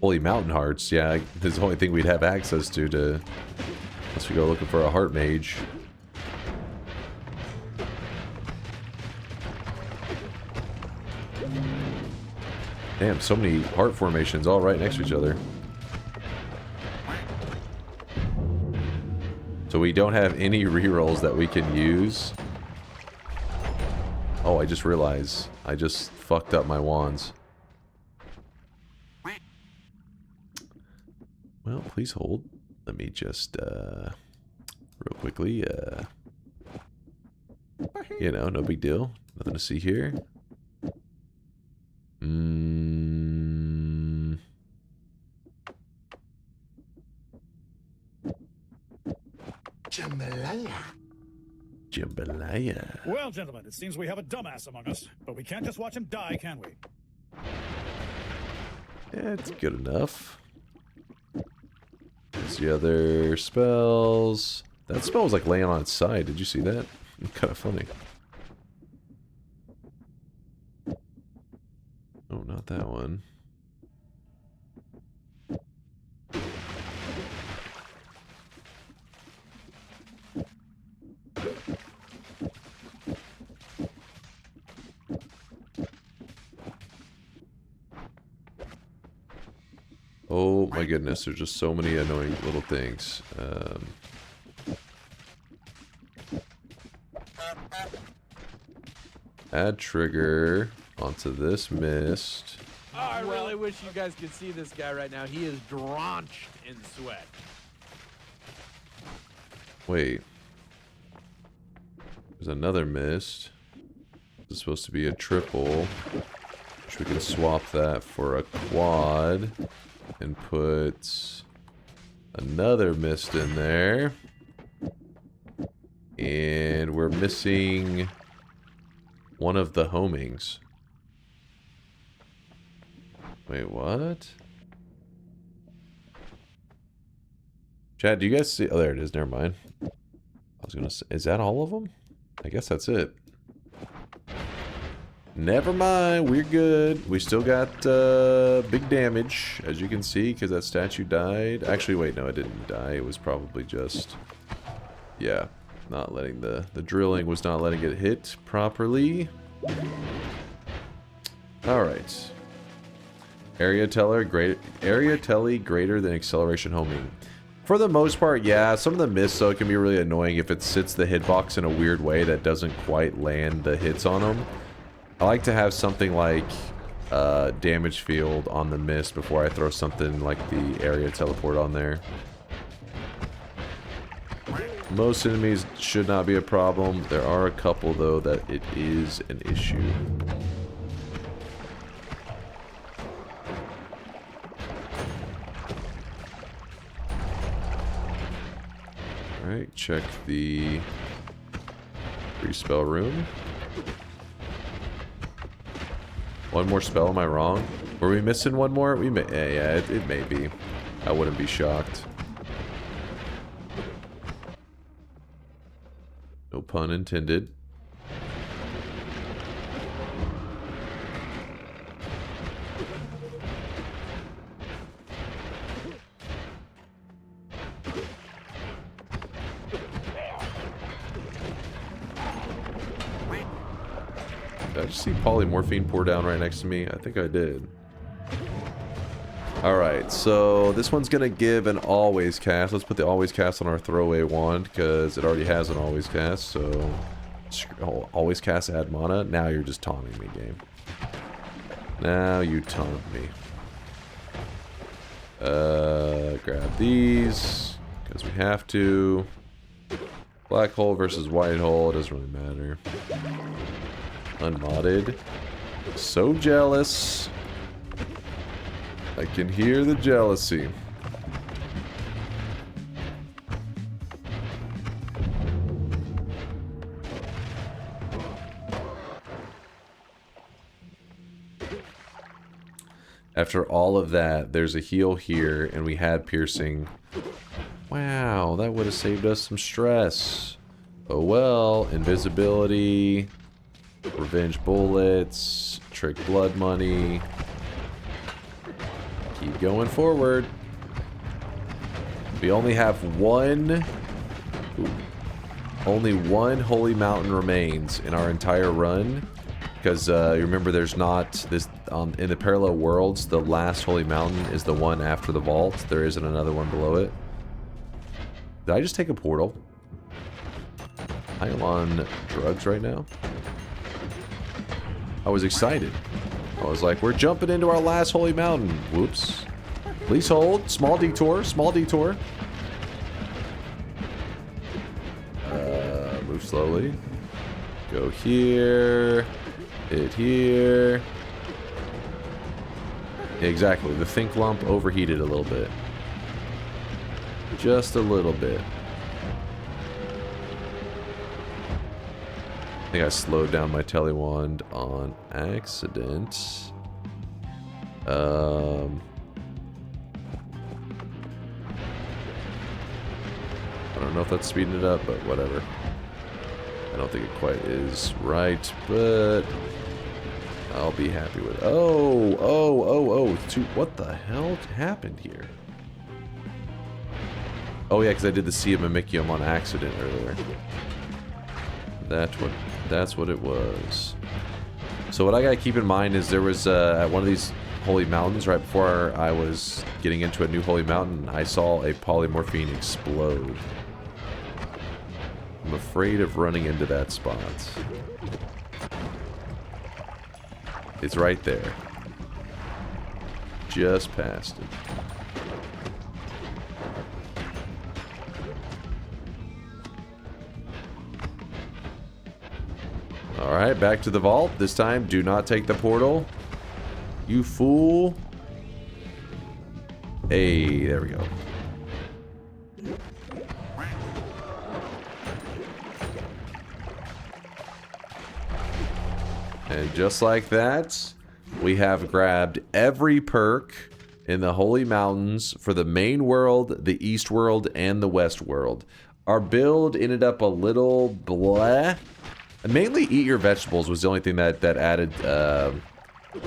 holy mountain hearts. Yeah, this is the only thing we'd have access to unless we go looking for a heart mage. Damn, so many heart formations all right next to each other. So we don't have any rerolls that we can use. Oh, I just realized I just fucked up my wands. Well, please hold. Let me just, real quickly, you know, no big deal. Nothing to see here. Jambalaya. Jambalaya. Well, gentlemen, it seems we have a dumbass among us, but we can't just watch him die, can we? Yeah, it's good enough. There's the other spells. That spell was like laying on its side. Did you see that? Kind of funny. Oh, not that one. Oh my goodness, there's just so many annoying little things. Add trigger onto this mist. Oh, I really wish you guys could see this guy right now. He is drenched in sweat. Wait. There's another mist. This is supposed to be a triple. Which we can swap that for a quad. And put another mist in there. And we're missing one of the homings. Wait, what? Chad, do you guys see? Oh, there it is. Never mind. I was gonna say, is that all of them? I guess that's it. Never mind. We're good. We still got big damage, as you can see, because that statue died. Actually, wait, no, it didn't die. It was probably just, yeah, not letting the drilling was not letting it hit properly. All right. Area telly greater than acceleration homing. For the most part, yeah. Some of the miss, though, can be really annoying if it sits the hitbox in a weird way that doesn't quite land the hits on them. I like to have something like damage field on the mist before I throw something like the area teleport on there. Most enemies should not be a problem. There are a couple, though, that it is an issue. Alright, check the free spell room. One more spell, am I wrong? Were we missing one more? We may, yeah, it may be. I wouldn't be shocked. No pun intended. Did I just see polymorphine pour down right next to me? I think I did. Alright, so this one's going to give an always cast. Let's put the always cast on our throwaway wand because it already has an always cast. So, always cast add mana. Now you're just taunting me, game. Now you taunt me. Grab these because we have to. Black hole versus white hole, it doesn't really matter. Unmodded. So jealous. I can hear the jealousy. After all of that, there's a heal here, and we had piercing. Wow, that would have saved us some stress. Oh well, invisibility. Revenge bullets, trick blood money. Keep going forward. We only have one. Only one holy mountain remains in our entire run, because you remember there's not this in the parallel worlds. The last holy mountain is the one after the vault. There isn't another one below it. Did I just take a portal? I am on drugs right now. I was excited. I was like, we're jumping into our last holy mountain. Whoops. Please hold. Small detour. Small detour. Move slowly. Go here. Hit here. Exactly. The think lump overheated a little bit. Just a little bit. I think I slowed down my telewand on accident. I don't know if that's speeding it up, but whatever. I don't think it quite is right, but I'll be happy with it. Oh. What the hell happened here? Oh yeah, because I did the Sea of Mimicium on accident earlier. That's what it was. So what I gotta keep in mind is there was at one of these holy mountains right before I was getting into a new holy mountain, I saw a polymorphine explode. I'm afraid of running into that spot. It's right there. Just past it. Alright, back to the vault. This time, do not take the portal. You fool. Hey, there we go. And just like that, we have grabbed every perk in the Holy Mountains for the main world, the East world, and the West world. Our build ended up a little bleh. Mainly eat your vegetables was the only thing that added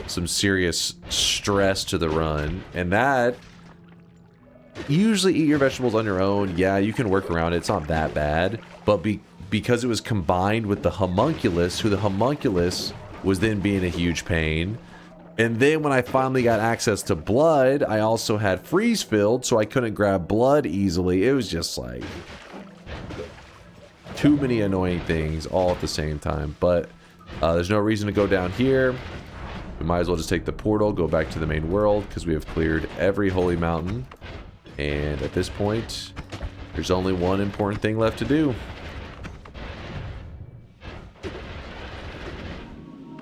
some serious stress to the run. And that, usually eat your vegetables on your own. Yeah, you can work around it. It's not that bad. But because it was combined with the homunculus, who the homunculus was then being a huge pain. And then when I finally got access to blood, I also had freeze filled, so I couldn't grab blood easily. It was just like too many annoying things all at the same time. But there's no reason to go down here. We might as well just take the portal, go back to the main world, because we have cleared every holy mountain. And at this point, there's only one important thing left to do.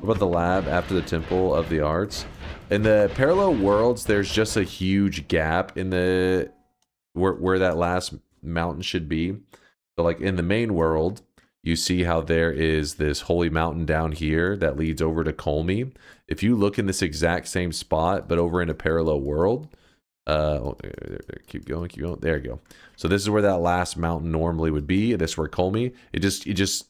What about the lab after the Temple of the Arts? In the parallel worlds, there's just a huge gap in the where that last mountain should be. So like in the main world, you see how there is this holy mountain down here that leads over to Colmy. If you look in this exact same spot, but over in a parallel world, keep going, keep going. There you go. So this is where that last mountain normally would be. This is where Colmy. It just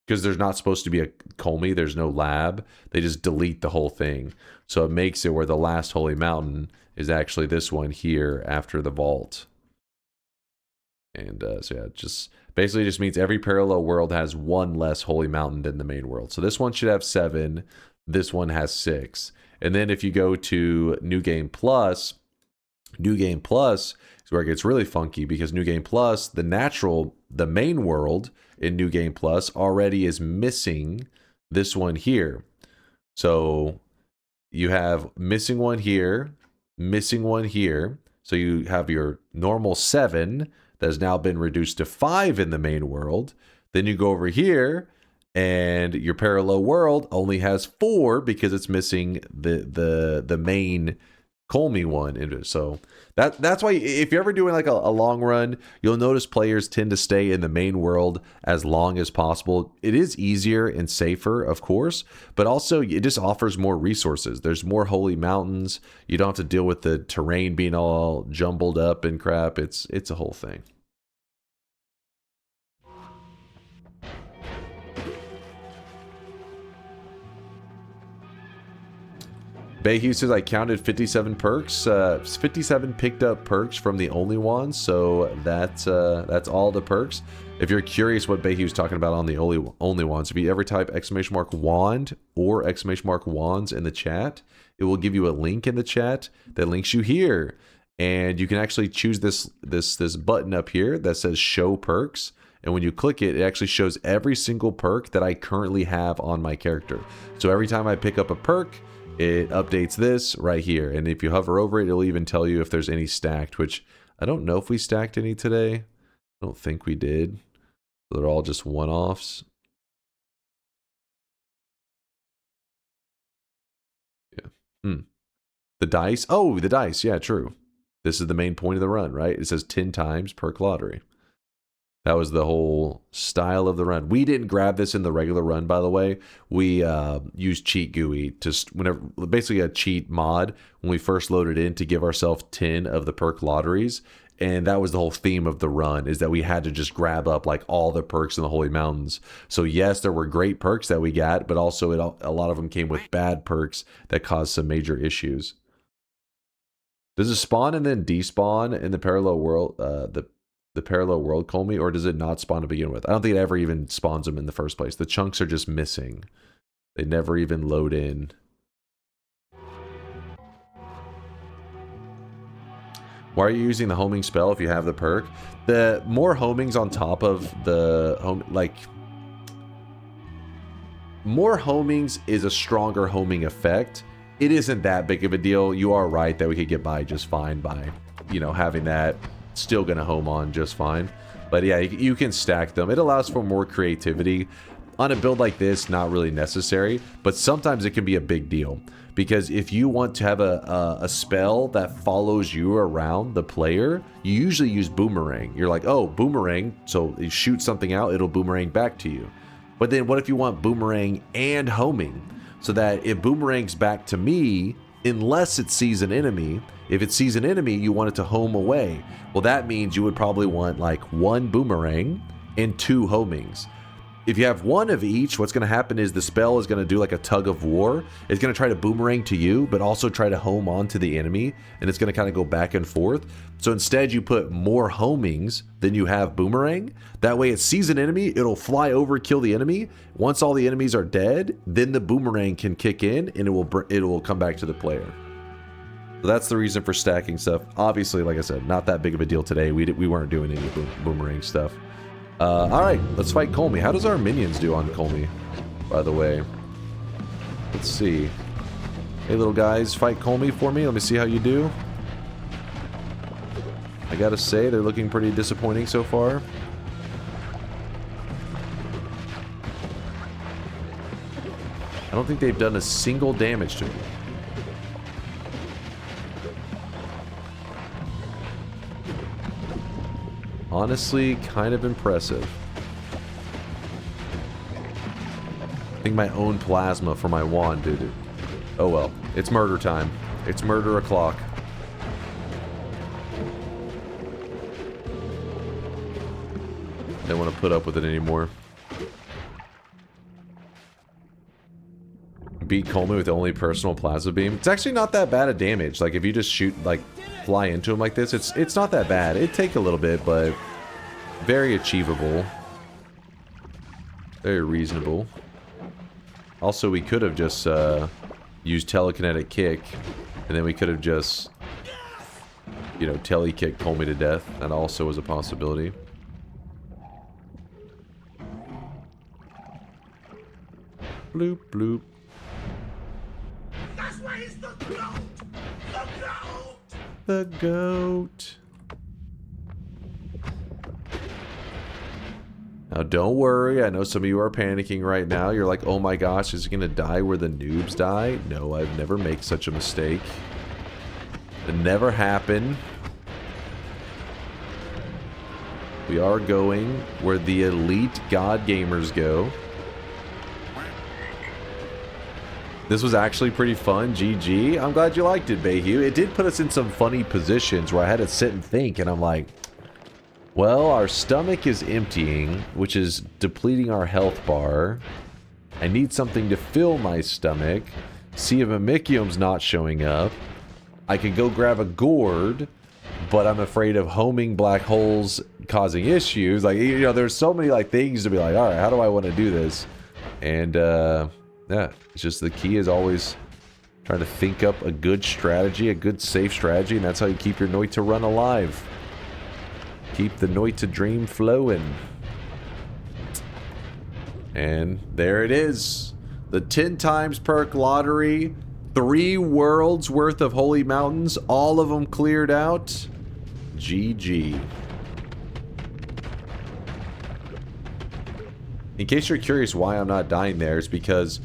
because there's not supposed to be a Colmy, there's no lab. They just delete the whole thing. So it makes it where the last holy mountain is actually this one here after the vault. And so yeah, just basically just means every parallel world has one less holy mountain than the main world. So this one should have 7. This one has 6. And then if you go to New Game Plus is where it gets really funky, because New Game Plus, the main world in New Game Plus already is missing this one here. So you have missing one here, missing one here. So you have your normal 7 that has now been reduced to 5 in the main world. Then you go over here and your parallel world only has 4 because it's missing the main Colmy one. So that's why if you're ever doing like a long run, you'll notice players tend to stay in the main world as long as possible. It is easier and safer, of course, but also it just offers more resources. There's more holy mountains. You don't have to deal with the terrain being all jumbled up and crap. It's a whole thing. Bayhue says I counted 57 perks, 57 picked up perks from the only ones, so that's all the perks. If you're curious what Bayhue's talking about on the only ones, if you ever type !wand or !wands in the chat, it will give you a link in the chat that links you here, and you can actually choose this button up here that says show perks. And when you click it, it actually shows every single perk that I currently have on my character. So every time I pick up a perk, it updates this right here. And if you hover over it, it'll even tell you if there's any stacked, which I don't know if we stacked any today. I don't think we did. So they're all just one-offs. Yeah. The dice. Oh, the dice. Yeah, true. This is the main point of the run, right? It says 10 times perk lottery. That was the whole style of the run. We didn't grab this in the regular run, by the way. We used Cheat GUI to basically a cheat mod when we first loaded in to give ourselves 10 of the perk lotteries. And that was the whole theme of the run, is that we had to just grab up like all the perks in the Holy Mountains. So yes, there were great perks that we got, but also a lot of them came with bad perks that caused some major issues. Does it spawn and then despawn in the parallel world? The parallel world Colmy, or does it not spawn to begin with? I don't think it ever even spawns them in the first place. The chunks are just missing. They never even load in. Why are you using the homing spell if you have the perk? The more homings on top of the home, like more homings is a stronger homing effect. It isn't that big of a deal. You are right that we could get by just fine by, you know, having that. Still gonna home on just fine. But yeah, you can stack them. It allows for more creativity. On a build like this, not really necessary, but sometimes it can be a big deal. Because if you want to have a spell that follows you around the player, you usually use boomerang. You're like, oh, boomerang, so you shoot something out, it'll boomerang back to you. But then what if you want boomerang and homing? So that it boomerangs back to me, unless it sees an enemy. If it sees an enemy, you want it to home away. Well, that means you would probably want like 1 boomerang and 2 homings. If you have 1 of each, what's going to happen is the spell is going to do like a tug of war. It's going to try to boomerang to you, but also try to home onto the enemy, and it's going to kind of go back and forth. So instead, you put more homings than you have boomerang. That way, it sees an enemy, it'll fly over, kill the enemy. Once all the enemies are dead, then the boomerang can kick in, and it will come back to the player. So that's the reason for stacking stuff. Obviously, like I said, not that big of a deal today. We weren't doing any boomerang stuff. Alright, let's fight Colmy. How does our minions do on Colmy, by the way? Let's see. Hey, little guys, fight Colmy for me. Let me see how you do. I gotta say, they're looking pretty disappointing so far. I don't think they've done a single damage to me. Honestly, kind of impressive. I think my own plasma for my wand, dude. Oh well, it's murder time. It's murder o'clock. Don't want to put up with it anymore. Beat Colmy with only personal plasma beam. It's actually not that bad of damage. Like if you just shoot, like fly into him like this, it's not that bad. It'd take a little bit, but very achievable. Very reasonable. Also, we could have just used telekinetic kick, and then we could have just, you know, tele-kick Colmy to death. That also was a possibility. Bloop, bloop. That's why he's the goat! The goat! The goat. Now, don't worry. I know some of you are panicking right now. You're like, oh my gosh, is he going to die where the noobs die? No, I'd never make such a mistake. It never happened. We are going where the elite god gamers go. This was actually pretty fun. GG. I'm glad you liked it, Bayhue. It did put us in some funny positions where I had to sit and think, and I'm like, well, our stomach is emptying, which is depleting our health bar. I need something to fill my stomach. See if Mimicium's not showing up. I could go grab a gourd, but I'm afraid of homing black holes causing issues. Like, you know, there's so many like things to be like, all right, how do I want to do this? And yeah, it's just the key is always trying to think up a good strategy, a good safe strategy, and that's how you keep your Noita run alive. Keep the Noita dream flowing. And there it is. The 10 times perk lottery. 3 worlds worth of holy mountains. All of them cleared out. GG. In case you're curious why I'm not dying there, it's because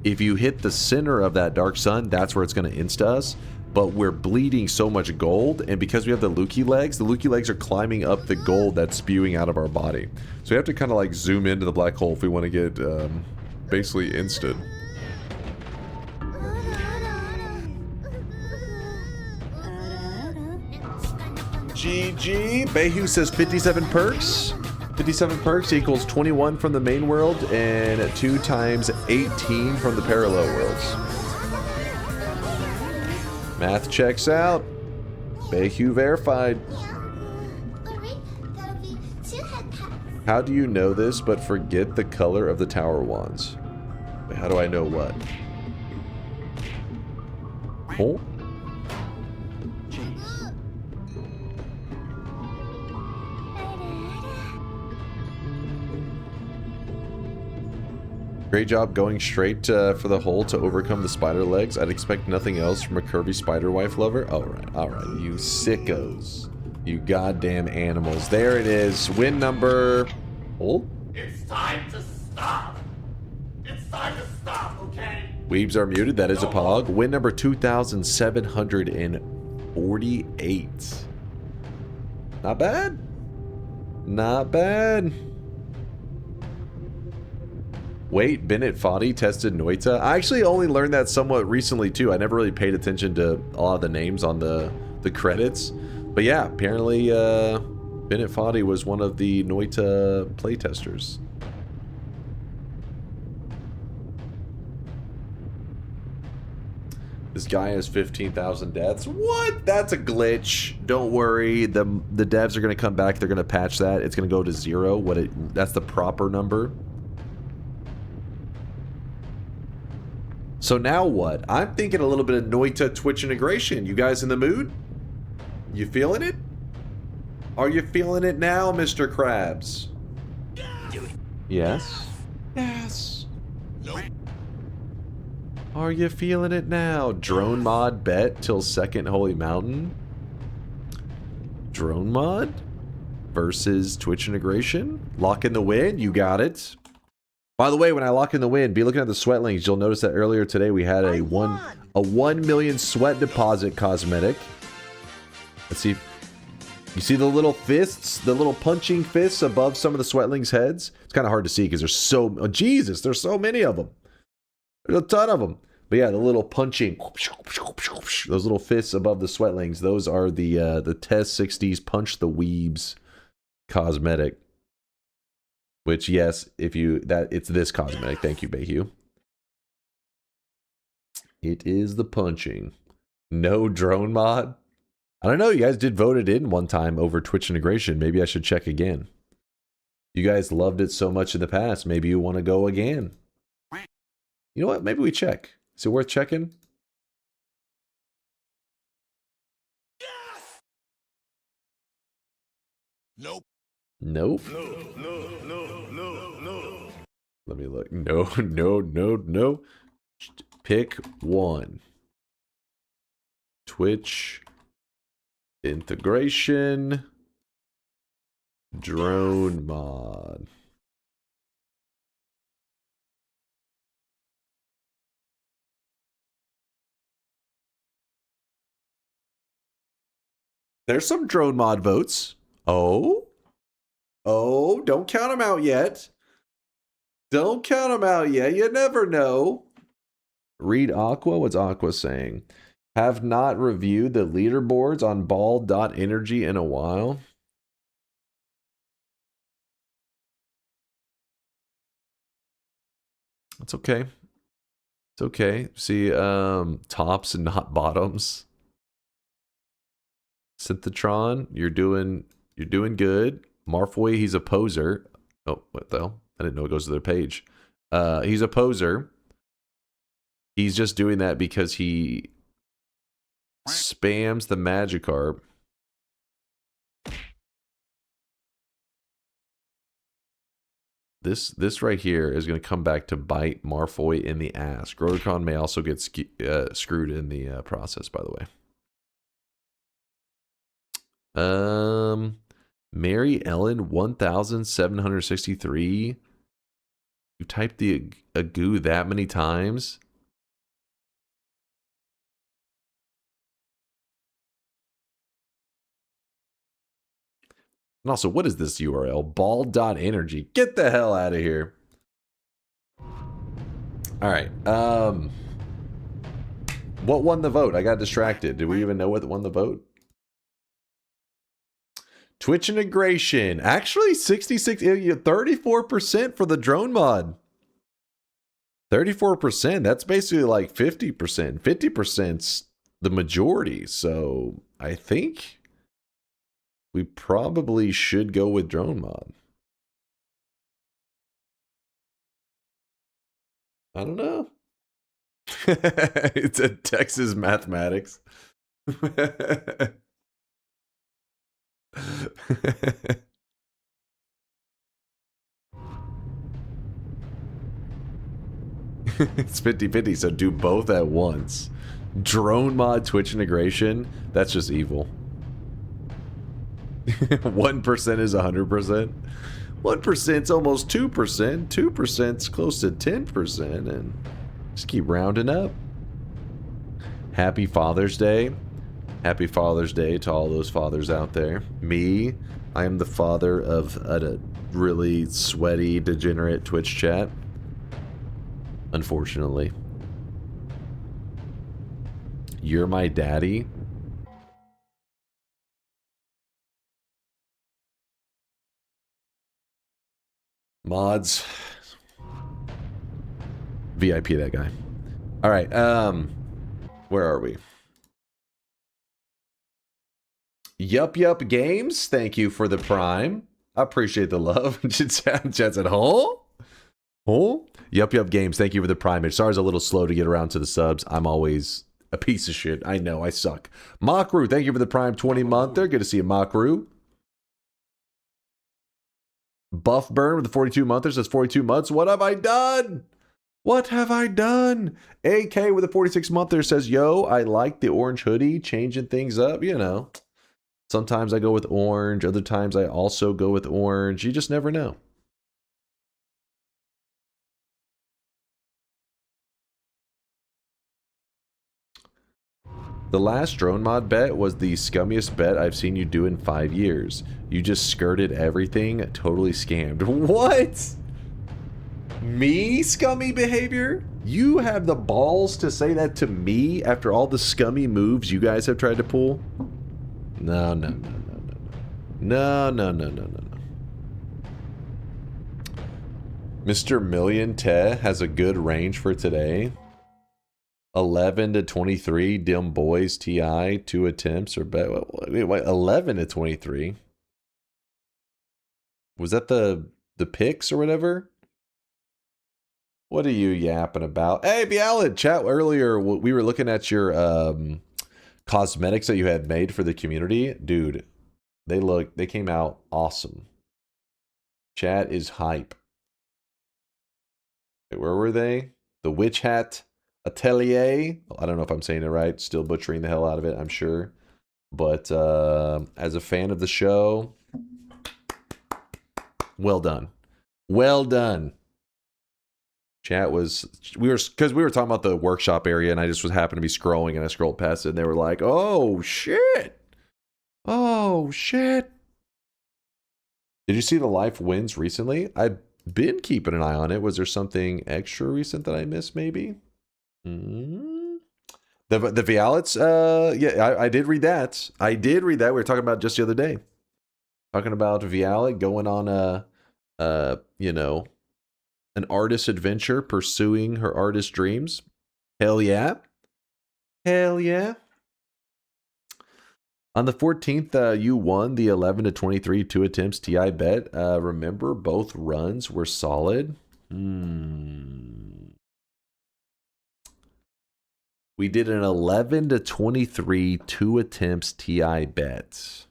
if you hit the center of that dark sun, that's where it's going to insta us. But we're bleeding so much gold, and because we have the Lukey legs are climbing up the gold that's spewing out of our body. So we have to kind of like zoom into the black hole if we want to get basically instant. GG. Bayhue says 57 perks. 57 perks equals 21 from the main world and 2 times 18 from the parallel worlds. Math checks out. Bayhue verified. How do you know this but forget the color of the tower wands? How do I know what? Oh? Great job going straight for the hole to overcome the spider legs. I'd expect nothing else from a curvy spider wife lover. All right, you sickos. You goddamn animals. There it is. Win number... Hold. It's time to stop. It's time to stop, okay? Weebs are muted. That is a pog. Win number 2,748. Not bad. Not bad. Wait, Bennett Foddy tested Noita. I actually only learned that somewhat recently too. I never really paid attention to a lot of the names on the credits. But yeah, apparently Bennett Foddy was one of the Noita playtesters. This guy has 15,000 deaths. What? That's a glitch. Don't worry. The devs are going to come back. They're going to patch that. It's going to go to 0. That's the proper number. So now what? I'm thinking a little bit of Noita Twitch integration. You guys in the mood? You feeling it? Are you feeling it now, Mr. Krabs? Yes. Yes. Nope. Are you feeling it now? Drone mod bet till second Holy Mountain. Drone mod versus Twitch integration. Lock in the win. You got it. By the way, when I lock in the win, be looking at the sweat links. You'll notice that earlier today we had a 1 million sweat deposit cosmetic. Let's see. You see the little fists, the little punching fists above some of the sweatlings' heads? It's kind of hard to see because there's so... Oh, Jesus, there's so many of them. There's a ton of them. But yeah, the little punching, those little fists above the sweatlings, those are the Test 60s Punch the Weebs cosmetic. Which, yes, it's this cosmetic. Thank you, Bayhue. It is the punching. No drone mod. I don't know. You guys did vote it in one time over Twitch integration. Maybe I should check again. You guys loved it so much in the past. Maybe you want to go again. You know what? Maybe we check. Is it worth checking? Yes! Nope. Nope. No. Let me look. No. Pick one. Twitch integration. Drone mod. There's some drone mod votes. Oh, don't count them out yet. Don't count them out yet. You never know. Read Aqua. What's Aqua saying? Have not reviewed the leaderboards on ball.energy in a while. It's okay. It's okay. See, tops and not bottoms. Synthetron, you're doing good. Marfoy, he's a poser. Oh, what the hell? I didn't know it goes to their page. He's a poser. He's just doing that because he spams the Magikarp. This right here is going to come back to bite Marfoy in the ass. Grotacon may also get screwed in the process, by the way. Mary Ellen 1763. You typed the goo that many times? And also, what is this URL? Ball.energy. Get the hell out of here. All right. What won the vote? I got distracted. Do we even know what won the vote? Twitch integration. Actually, 34% for the drone mod. 34%. That's basically like 50%. 50%'s the majority. So I think we probably should go with drone mod. I don't know. It's a Texas mathematics. It's 50-50, so do both at once. Drone mod Twitch integration, that's just evil. 1% is 100%. 1%'s almost 2%. 2%'s close to 10%, and just keep rounding up. Happy Father's Day. Happy Father's Day to all those fathers out there. Me, I am the father of a really sweaty, degenerate Twitch chat. Unfortunately. You're my daddy? Mods. VIP that guy. Alright, where are we? Yup Games, thank you for the prime. I appreciate the love. Chat's at home. Oh, Yup Games, thank you for the prime. Sorry, I was a little slow to get around to the subs. I'm always a piece of shit. I know, I suck. Makru, thank you for the prime 20-month. They're good to see you, Makru. Buff Burn with the 42-monthers. That's 42 months. What have I done? What have I done? AK with a 46-monther says, yo, I like the orange hoodie, changing things up, you know. Sometimes I go with orange. Other times I also go with orange. You just never know. The last drone mod bet was the scummiest bet I've seen you do in 5 years. You just skirted everything, totally scammed. What? Me, scummy behavior? You have the balls to say that to me after all the scummy moves you guys have tried to pull? No. Mr. Million Te has a good range for today. 11 to 23, Dim Boys TI, 2 attempts or bet. Wait, 11 to 23. Was that the picks or whatever? What are you yapping about? Hey, Bialid, chat earlier. We were looking at your cosmetics that you had made for the community. Dude, they came out awesome. Chat is hype. Wait, where were they? The Witch Hat Atelier. I don't know if I'm saying it right. Still butchering the hell out of it, I'm sure. But as a fan of the show, well done. Well done. Chat was, we were talking about the workshop area, and I just happened to be scrolling, and I scrolled past it, and they were like, oh shit. Oh shit. Did you see the Life Wins recently? I've been keeping an eye on it. Was there something extra recent that I missed, maybe? The Violets, yeah, I did read that. I did read that. We were talking about just the other day. Talking about Violet going on you know, an artist adventure, pursuing her artist dreams. Hell yeah. Hell yeah. On the 14th, you won the 11 to 23 2 attempts TI bet. Remember, both runs were solid. We did an 11 to 23 2 attempts TI bet.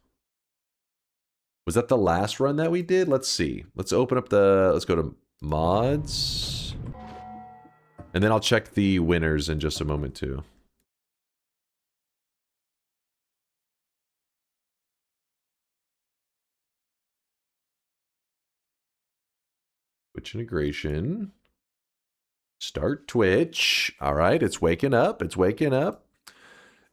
Was that the last run that we did? Let's see. Let's open up let's go to mods. And then I'll check the winners in just a moment too. Twitch integration. Start Twitch. All right, it's waking up. It's waking up.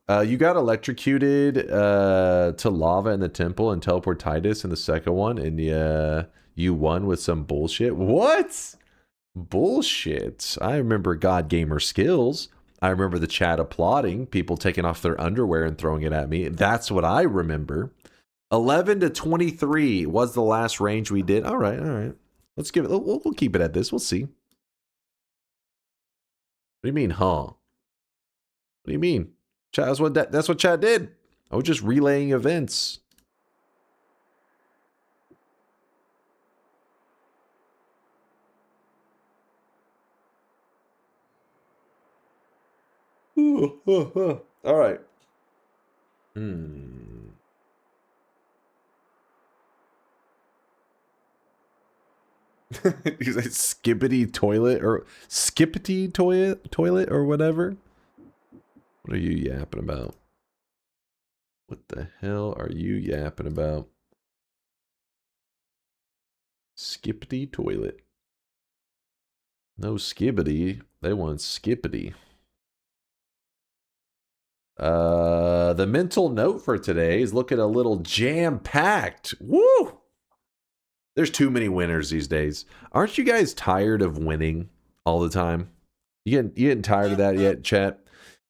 You got electrocuted to lava in the temple and teleportitis in the second one, and you won with some bullshit. What? Bullshit. I remember God Gamer skills. I remember the chat applauding, people taking off their underwear and throwing it at me. That's what I remember. 11 to 23 was the last range we did. All right, all right. Let's give it. We'll keep it at this. We'll see. What do you mean, huh? What do you mean? Chat, that's what chat did. I was just relaying events. All right. He's like skippity toilet or skippity toilet or whatever. What are you yapping about? What the hell are you yapping about? Skippity toilet. No skibbity. They want skippity. The mental note for today is looking a little jam-packed. Woo! There's too many winners these days. Aren't you guys tired of winning all the time? You getting tired of that yet, chat?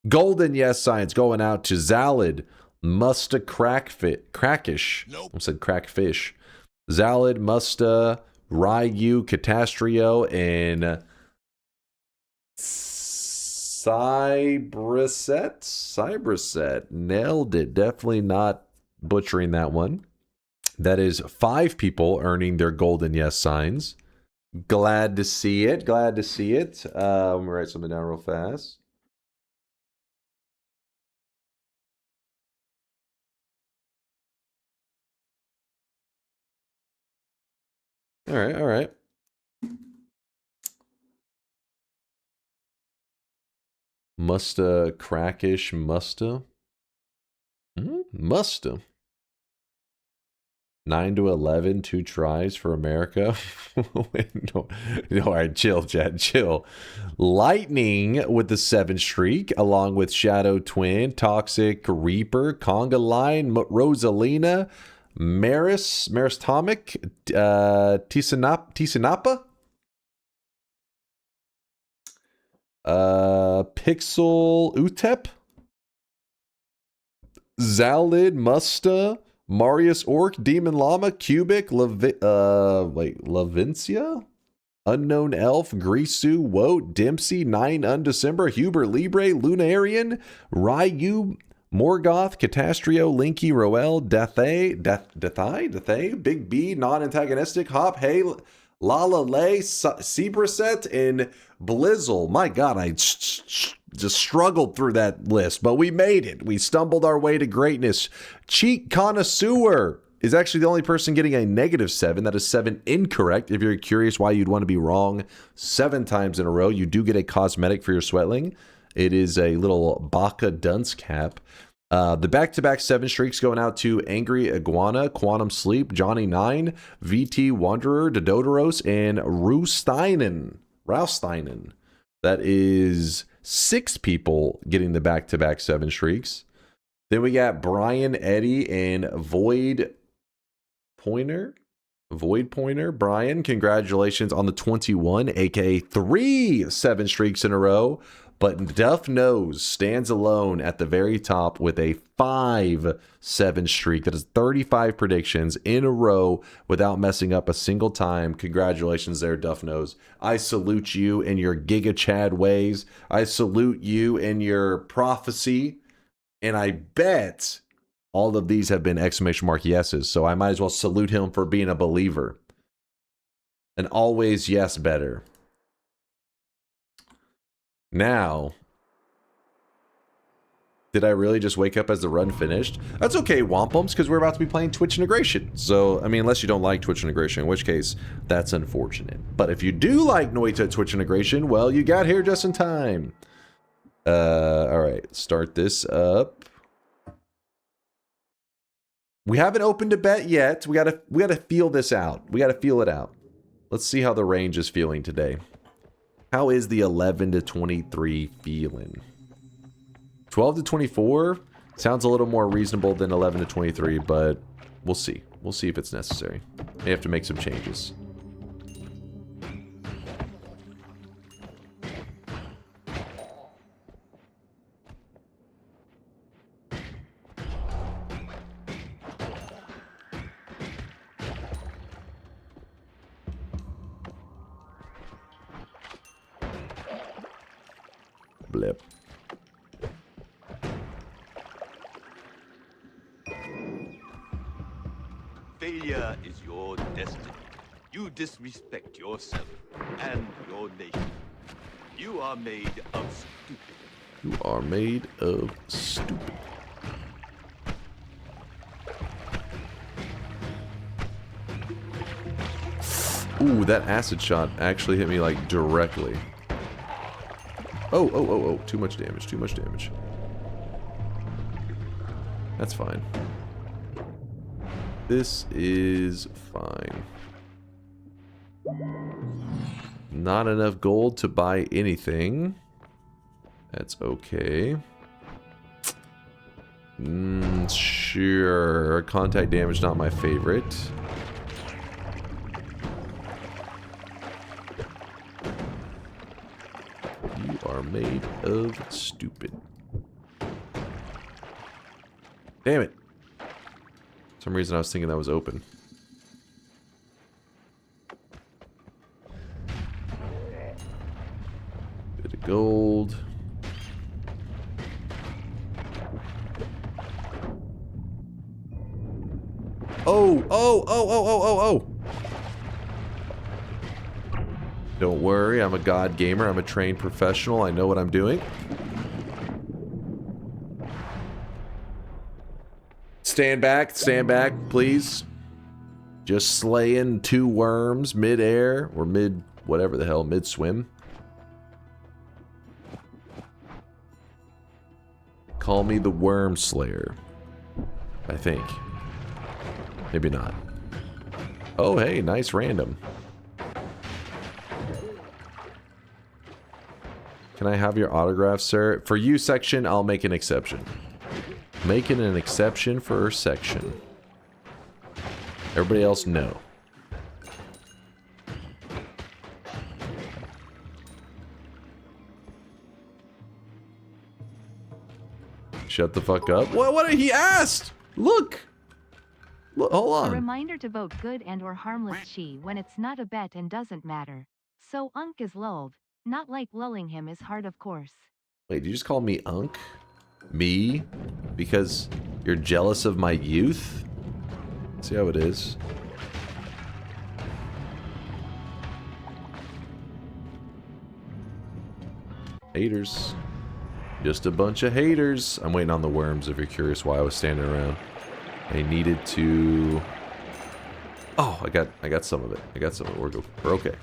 Golden yes signs going out to Zalid, Musta Crackish. Nope. I said crackfish. Zalid, Musta, Ryu, Catastrio, and Cyberset. Nailed it. Definitely not butchering that one. That is 5 people earning their golden yes signs. Glad to see it. Glad to see it. Let me write something down real fast. All right, all right. Musta Crackish Musta. Musta. 9 to 11, 2 tries for America. Wait, no, all right, chill, Chad, chill. Lightning with the 7 streak, along with Shadow Twin, Toxic Reaper, Conga Line, Rosalina, Maristomic, Tisanapa, Pixel Utep, Zalid, Musta, Marius Orc, Demon Llama, Cubic, Lavincia, Unknown Elf, Grisu, Woat, Dempsey, 9 Undecember, Huber Libre, Lunarian, Ryu, Morgoth, Catastrio, Linky, Roel, Deathai, Big B, non-antagonistic, Hop, Hey, Lala Lay, Seabraset, and Blizzle. My God, I just struggled through that list, but we made it. We stumbled our way to greatness. Cheat Connoisseur is actually the only person getting a -7. That is 7 incorrect. If you're curious why you'd want to be wrong 7 times in a row, you do get a cosmetic for your Sweatling. It is a little Baka dunce cap. The back-to-back 7 streaks going out to Angry Iguana, Quantum Sleep, Johnny 9, VT Wanderer, Dodoros, and Rausteinen. That is 6 people getting the back-to-back 7 streaks. Then we got Brian, Eddie, and Void Pointer. Brian, congratulations on the 21, aka 3 7 streaks in a row. But Duff Nose stands alone at the very top with a 5-7 streak. That is 35 predictions in a row without messing up a single time. Congratulations there, Duff Nose. I salute you in your Giga Chad ways. I salute you in your prophecy. And I bet all of these have been exclamation mark yeses. So I might as well salute him for being a believer. And always yes better. Now, did I really just wake up as the run finished? That's okay, Wampums, because we're about to be playing Twitch integration. So, I mean, unless you don't like Twitch integration, in which case, that's unfortunate. But if you do like Noita Twitch integration, well, you got here just in time. All right, start this up. We haven't opened a bet yet. We gotta feel this out. We gotta feel it out. Let's see how the range is feeling today. How is the 11 to 23 feeling? 12 to 24 sounds a little more reasonable than 11 to 23, but we'll see. We'll see if it's necessary. May have to make some changes. Blip. Failure is your destiny. You disrespect yourself and your nation. You are made of stupid. You are made of stupid. Ooh, that acid shot actually hit me like directly. Oh. Too much damage, too much damage. That's fine. This is fine. Not enough gold to buy anything. That's okay. Sure. Contact damage, not my favorite. You are made of stupid. Damn it. For some reason I was thinking that was open. Bit of gold. Oh. Don't worry, I'm a god gamer. I'm a trained professional. I know what I'm doing. Stand back, please. Just slaying 2 worms mid-air, or whatever the hell, mid-swim. Call me the Worm Slayer. I think. Maybe not. Oh, hey, nice random. Can I have your autograph, sir? For you, section, I'll make an exception. Making an exception for section. Everybody else, no. Shut the fuck up. What he asked? Look, hold on. A reminder to vote good and or harmless chi when it's not a bet and doesn't matter. So Unk is lulled. Not like lulling him is hard, of course. Wait, did you just call me Unk? Me? Because you're jealous of my youth? See how it is. Haters. Just a bunch of haters. I'm waiting on the worms if you're curious why I was standing around. I needed to... Oh, I got some of it. We're okay.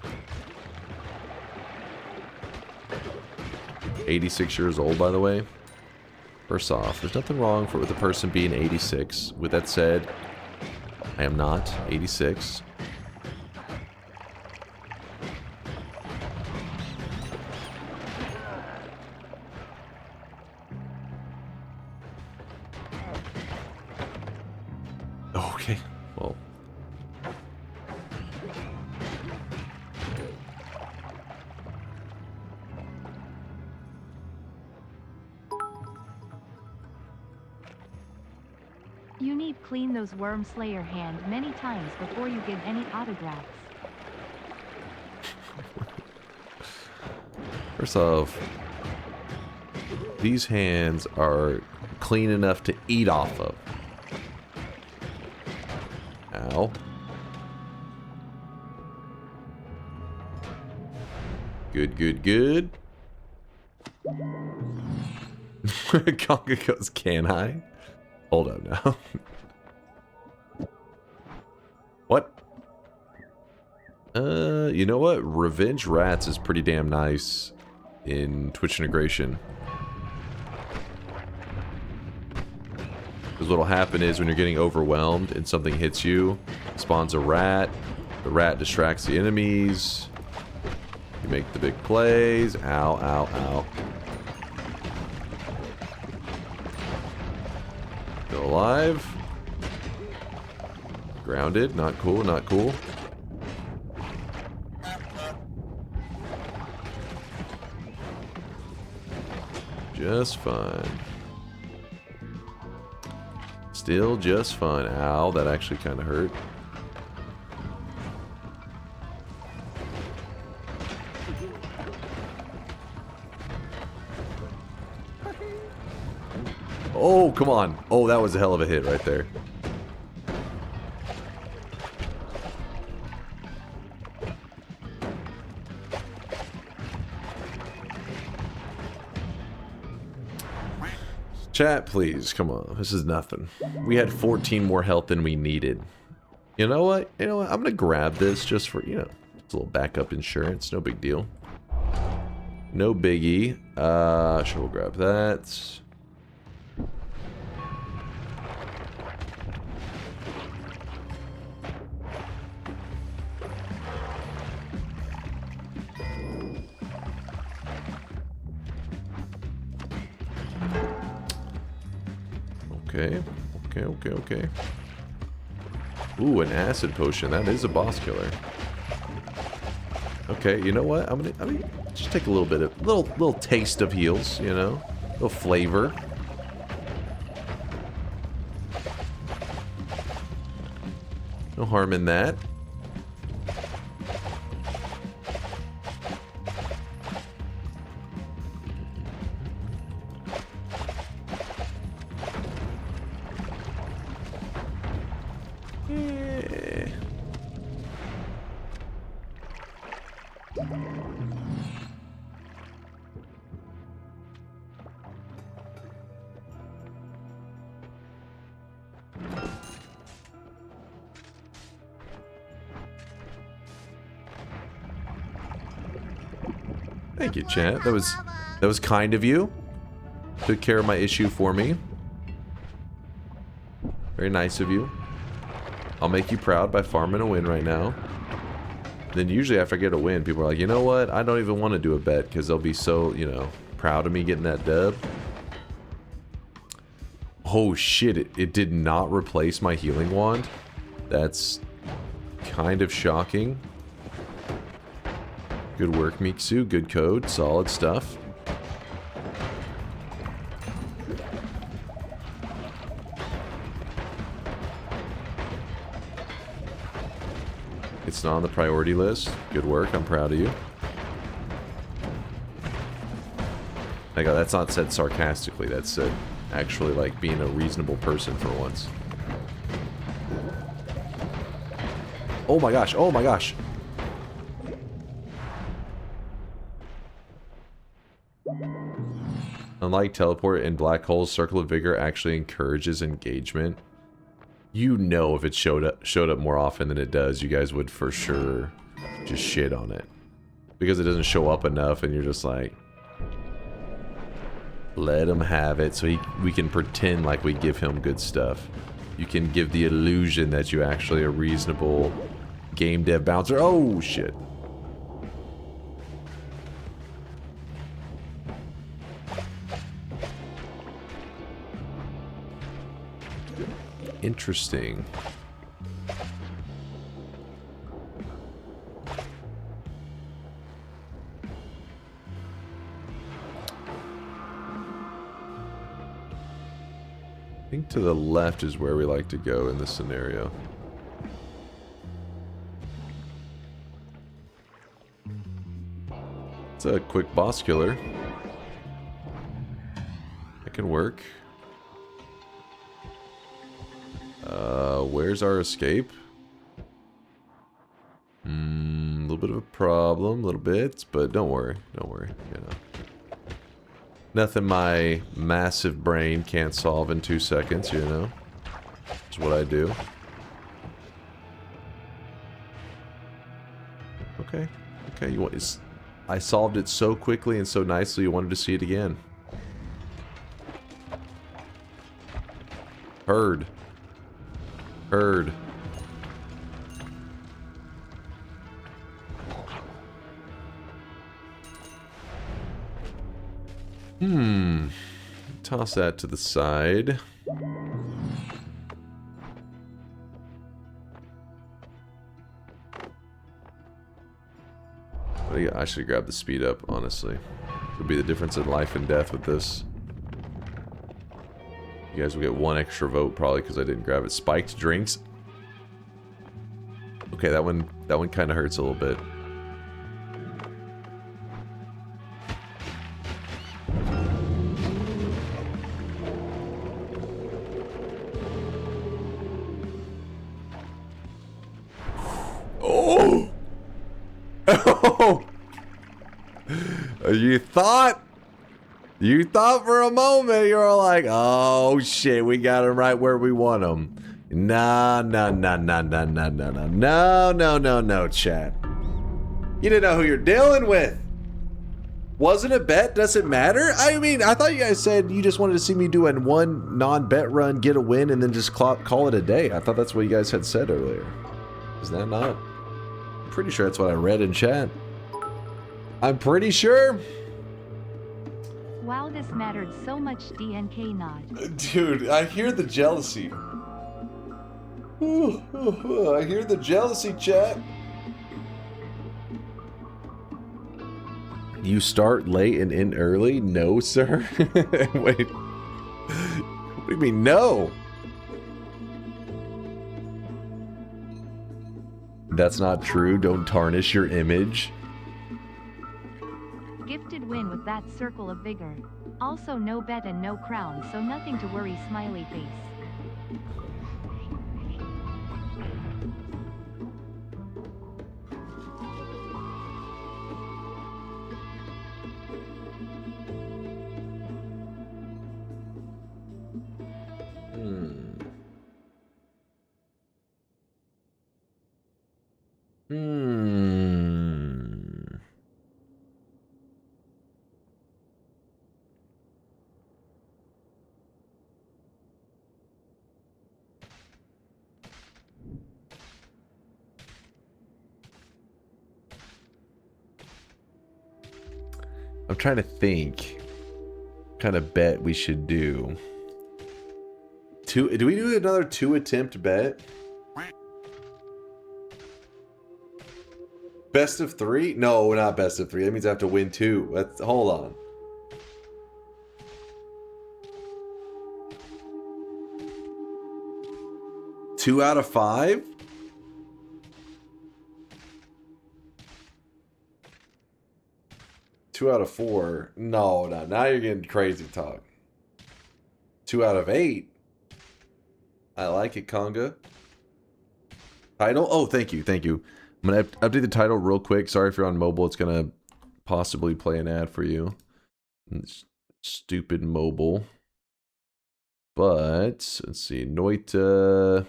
86 years old, by the way. First off, there's nothing wrong with a person being 86. With that said, I am not 86. Okay, well. You need clean those Worm Slayer hand many times before you get any autographs. First off, these hands are clean enough to eat off of. Ow. Good. Conga goes, can I? Hold up now. What? You know what? Revenge Rats is pretty damn nice in Twitch integration. Because what'll happen is when you're getting overwhelmed and something hits you, spawns a rat, the rat distracts the enemies, you make the big plays, ow. Still alive. Grounded, not cool. Just fine. Still just fun. Ow, that actually kind of hurt. Oh, come on. Oh, that was a hell of a hit right there. Chat, please. Come on. This is nothing. We had 14 more health than we needed. You know what? I'm going to grab this just for, It's a little backup insurance, no big deal. No biggie. Sure, we'll grab that. Okay. Ooh, an acid potion. That is a boss killer. Okay, you know what? I'm gonna just take a little bit of little taste of heals, you know, a little flavor. No harm in that. Thank you, chat. That was kind of you. Took care of my issue for me. Very nice of you. I'll make you proud by farming a win right now. Then usually after I get a win, people are like, you know what? I don't even want to do a bet because they'll be so, you know, proud of me getting that dub. Oh shit, it did not replace my healing wand. That's kind of shocking. Good work, Miksu. Good code. Solid stuff. It's not on the priority list. Good work. I'm proud of you. That's not said sarcastically. That's said actually like being a reasonable person for once. Oh my gosh. Oh my gosh. Unlike teleport and black holes, Circle of Vigor actually encourages engagement. You know, if it showed up more often than it does, you guys would for sure just shit on it. Because it doesn't show up enough and you're just like, let him have it so we can pretend like we give him good stuff. You can give the illusion that you're actually a reasonable game dev bouncer. Oh shit. Interesting. I think to the left is where we like to go in this scenario. It's a quick boss killer. That can work. Where's our escape? A little bit of a problem, a little bit, but don't worry, you know. Nothing my massive brain can't solve in 2 seconds, you know. That's what I do. Okay, you want? I solved it so quickly and so nicely. You wanted to see it again. Heard. Toss that to the side. I should grab the speed up, honestly. It'll be the difference in life and death with this. You guys will get 1 extra vote probably because I didn't grab it. Spiked drinks. Okay, that one kind of hurts a little bit. Oh! Oh! You thought for a moment, you were like, oh shit, we got him right where we want him. No, chat. You didn't know who you're dealing with. Wasn't a bet? Does it matter? I mean, I thought you guys said you just wanted to see me do a one non-bet run, get a win, and then just call it a day. I thought that's what you guys had said earlier. Is that not? I'm pretty sure that's what I read in chat. I'm pretty sure. Wow, this mattered so much, DNK nod. Dude, I hear the jealousy. I hear the jealousy, chat. You start late and end early? No, sir. Wait. What do you mean, no? That's not true. Don't tarnish your image. Gifted win with that circle of vigor. Also no bet and no crown, so nothing to worry, smiley face. I'm trying to think what kind of bet we should do. Do we do another 2-attempt bet? Best of 3? No, not best of 3. That means I have to win 2. Hold on. Two out of 5? Two out of 4. No, now you're getting crazy talk. 2 out of 8. I like it, Conga. Title? Oh, thank you. I'm going to update the title real quick. Sorry if you're on mobile. It's going to possibly play an ad for you. It's stupid mobile. But, let's see. Noita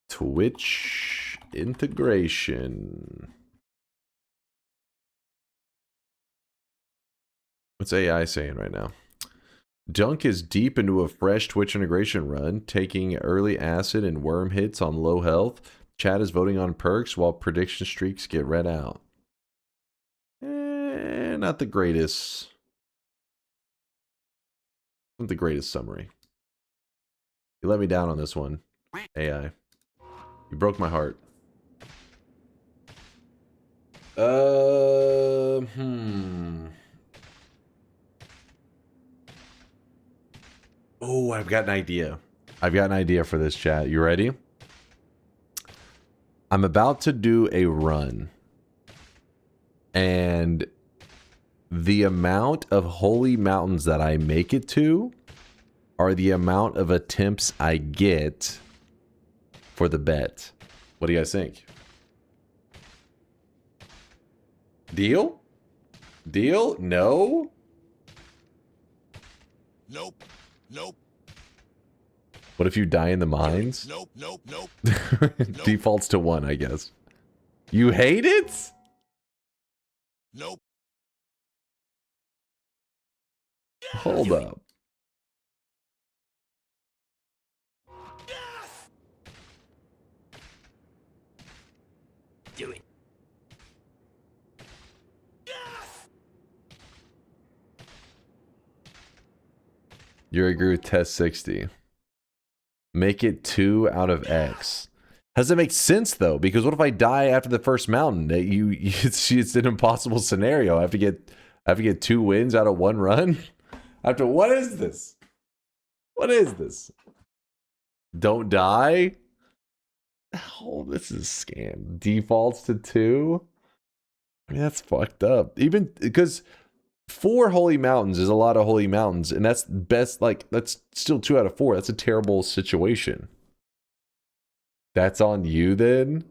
Twitch integration. What's AI saying right now? Dunk is deep into a fresh Twitch integration run, taking early acid and worm hits on low health. Chat is voting on perks while prediction streaks get read out. Not the greatest. Not the greatest summary. You let me down on this one, AI. You broke my heart. Oh, I've got an idea. I've got an idea for this, chat. You ready? I'm about to do a run. And the amount of holy mountains that I make it to are the amount of attempts I get for the bet. What do you guys think? Deal? Deal? No? Nope. Nope. What if you die in the mines? Nope. Defaults to 1, I guess. You hate it? Nope. Hold up. Do it. You agree with test 60. Make it 2 out of X. How does that make sense though? Because what if I die after the first mountain? It's an impossible scenario. I have to get 2 wins out of 1 run. What is this? What is this? Don't die? Oh, this is a scam. Defaults to 2? I mean, that's fucked up. Even because 4 holy mountains is a lot of holy mountains, and that's best, like, that's still 2 out of 4. That's a terrible situation. That's on you then?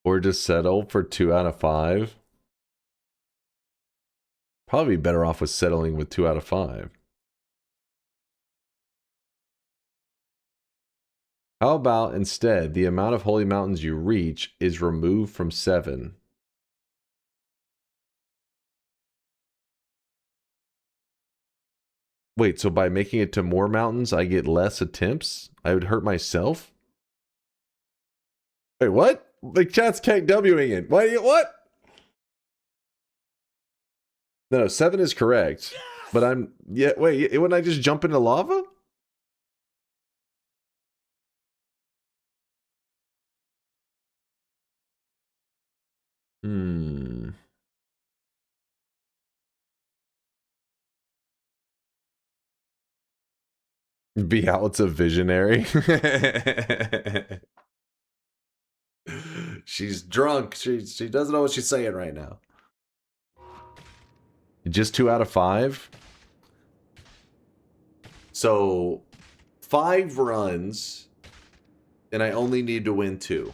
Or just settle for 2 out of 5. Probably be better off with settling with 2 out of 5. How about instead the amount of holy mountains you reach is removed from 7? Wait, so by making it to more mountains, I get less attempts? I would hurt myself? Wait, what? The chat's KWing it. What? No, 7 is correct. But I'm... Yeah, wait, wouldn't I just jump into lava? Beowulf's a visionary. She's drunk. She doesn't know what she's saying right now. Just 2 out of 5? So 5 runs and I only need to win 2.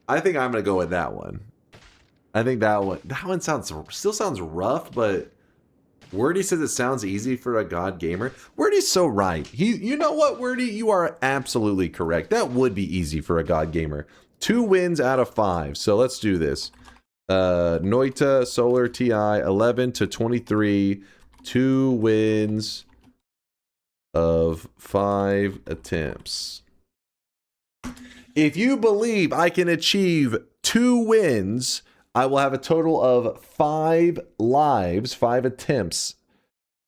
I think I'm gonna go with that one. I think that one still sounds rough, but Wordy says it sounds easy for a god gamer. Wordy's so right. You know what, Wordy? You are absolutely correct. That would be easy for a god gamer. 2 wins out of 5. So let's do this. Noita Soler TI 11 to 23. 2 wins of 5 attempts. If you believe I can achieve 2 wins, I will have a total of 5 lives, 5 attempts.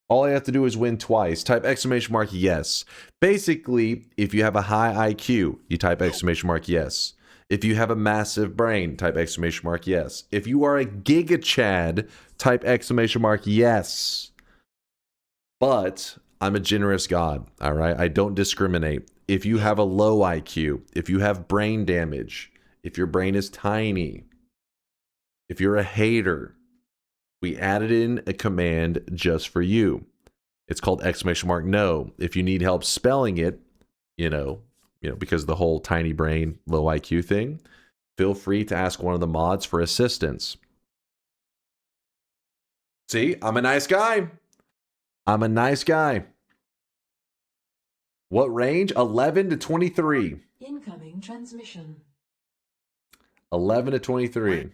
All I have to do is win twice. Type exclamation mark yes. Basically, if you have a high IQ, you type exclamation mark yes. If you have a massive brain, type exclamation mark yes. If you are a Giga Chad, type exclamation mark yes. But I'm a generous God, all right? I don't discriminate. If you have a low IQ, if you have brain damage, if your brain is tiny, if you're a hater, we added in a command just for you. It's called exclamation mark no. If you need help spelling it, you know, because of the whole tiny brain, low IQ thing, feel free to ask one of the mods for assistance. See, I'm a nice guy. I'm a nice guy. What range? 11 to 23. Incoming transmission. 11 to 23.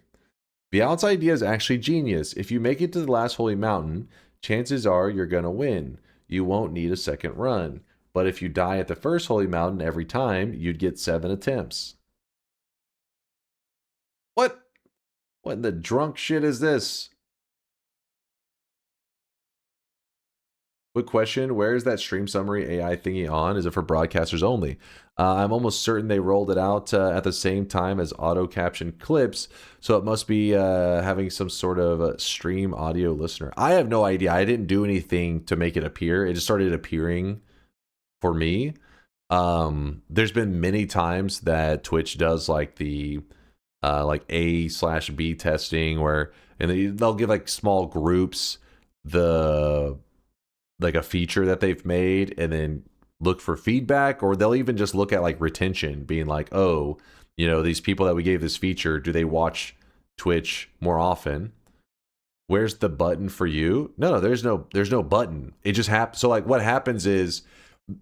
Beowulf's idea is actually genius. If you make it to the last holy mountain, chances are you're going to win. You won't need a second run. But if you die at the first holy mountain every time, you'd get 7 attempts. What? What in the drunk shit is this? Quick question, where is that stream summary AI thingy on? Is it for broadcasters only? I'm almost certain they rolled it out at the same time as auto caption clips, so it must be having some sort of stream audio listener. I have no idea. I didn't do anything to make it appear. It just started appearing for me. There's been many times that Twitch does like the like A/B testing where, and they'll give like small groups like a feature that they've made and then look for feedback, or they'll even just look at like retention, being like, oh, these people that we gave this feature, do they watch Twitch more often? Where's the button for you? No, there's no button. It just happens. So like what happens is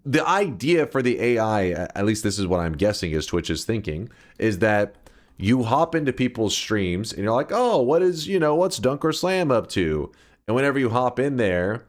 the idea for the AI, at least this is what I'm guessing is Twitch is thinking, is that you hop into people's streams and you're like, oh, what's DunkOrSlam up to? And whenever you hop in there,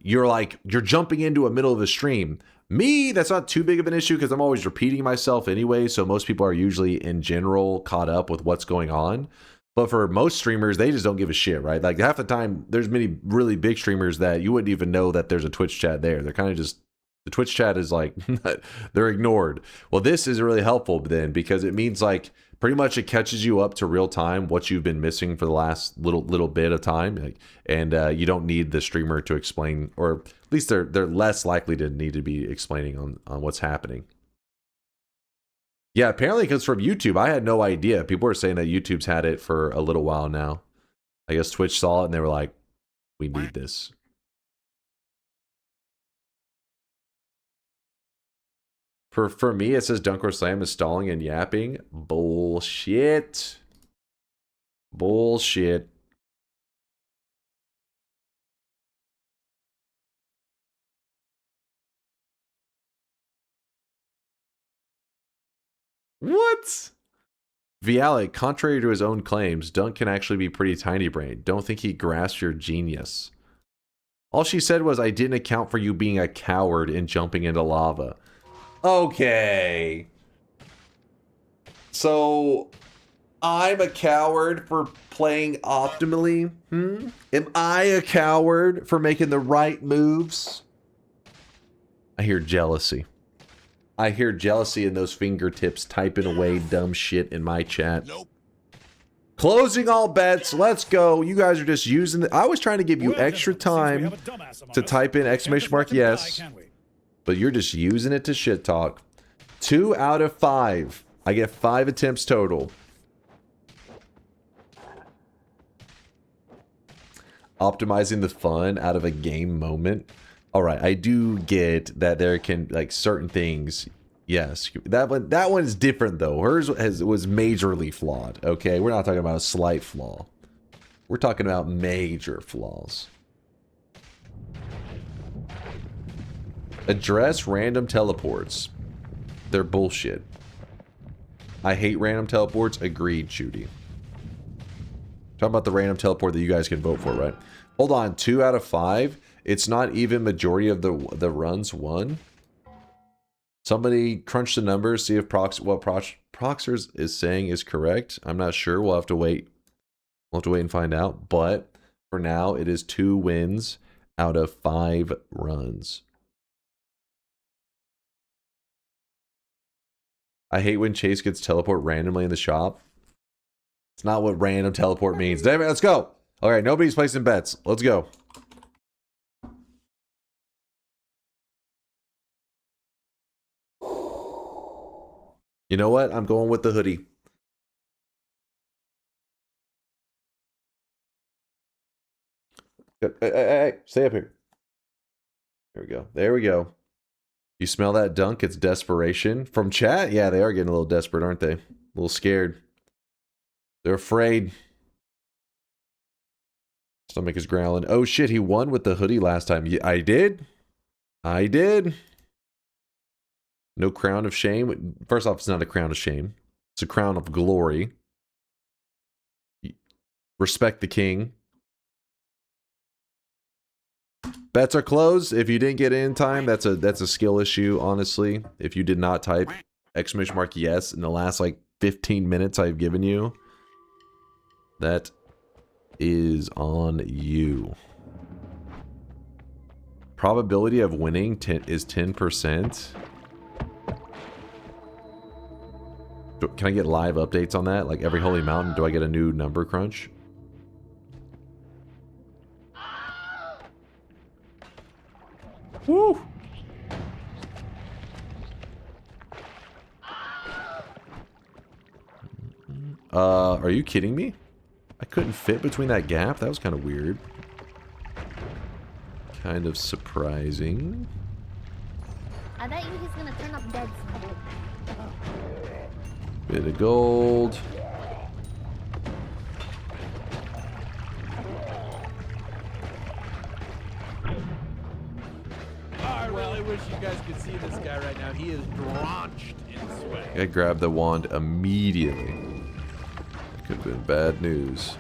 you're jumping into a middle of a stream. Me, that's not too big of an issue because I'm always repeating myself anyway, so most people are usually in general caught up with what's going on. But for most streamers, they just don't give a shit, right? Like half the time, there's many really big streamers that you wouldn't even know that there's a Twitch chat there. They're kind of just, the Twitch chat is like, they're ignored. Well, this is really helpful then because it means like pretty much it catches you up to real time what you've been missing for the last little bit of time, and you don't need the streamer to explain, or at least they're less likely to need to be explaining on what's happening. Yeah, apparently it comes from YouTube. I had no idea. People are saying that YouTube's had it for a little while now. I guess Twitch saw it and they were like, we need this. For me, it says DunkOrSlam is stalling and yapping. Bullshit. Bullshit. What? Vialik, contrary to his own claims, Dunk can actually be pretty tiny brained. Don't think he grasped your genius. All she said was, I didn't account for you being a coward and jumping into lava. Okay. So, I'm a coward for playing optimally? Am I a coward for making the right moves? I hear jealousy. I hear jealousy in those fingertips typing away dumb shit in my chat. Nope. Closing all bets. Let's go. You guys are just using it. I was trying to give you extra time to type in exclamation mark yes. But you're just using it to shit talk. 2 out of 5. I get 5 attempts total. Optimizing the fun out of a game moment. All right, I do get that there can, like, certain things. Yes, that one's different though. Hers was majorly flawed. Okay, we're not talking about a slight flaw. We're talking about major flaws. Address random teleports. They're bullshit. I hate random teleports. Agreed, Judy. Talking about the random teleport that you guys can vote for, right? Hold on, 2 out of 5. It's not even majority of the runs won. Somebody crunch the numbers, see if what Proxers is saying is correct. I'm not sure. We'll have to wait. We'll have to wait and find out. But for now, it is 2 wins out of 5 runs. I hate when Chase gets teleport randomly in the shop. It's not what random teleport means. Damn it, let's go. All right, nobody's placing bets. Let's go. You know what? I'm going with the hoodie. Hey, stay up here. There we go. There we go. You smell that dunk? It's desperation. From chat? Yeah, they are getting a little desperate, aren't they? A little scared. They're afraid. Stomach is growling. Oh shit, he won with the hoodie last time. Yeah, I did. I did. No crown of shame. First off, it's not a crown of shame. It's a crown of glory. Respect the king. Bets are closed. If you didn't get in time, that's a skill issue, honestly. If you did not type exclamation mark yes in the last like 15 minutes I've given you, that is on you. Probability of winning is 10%. Can I get live updates on that? Like every holy mountain, do I get a new number crunch? Woo! Are you kidding me? I couldn't fit between that gap? That was kind of weird. Kind of surprising. I bet you he's gonna turn up dead soon. Bit of gold. I really wish you guys could see this guy right now. He is drenched in sweat. I grabbed the wand immediately. That could have been bad news.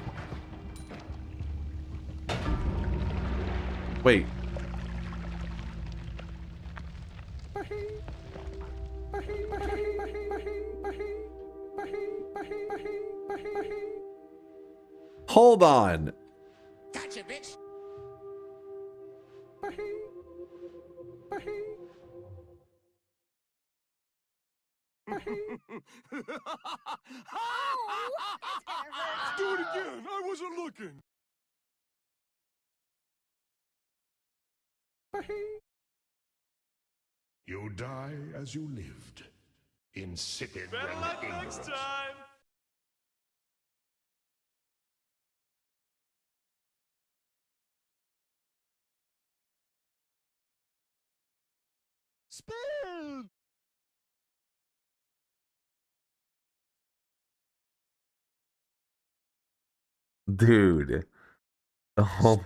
Wait. Hold on. Gotcha, bitch. Do it again. I wasn't looking. You die as you lived, insipid Better and luck ignorant. next time. Spin! Dude. Oh.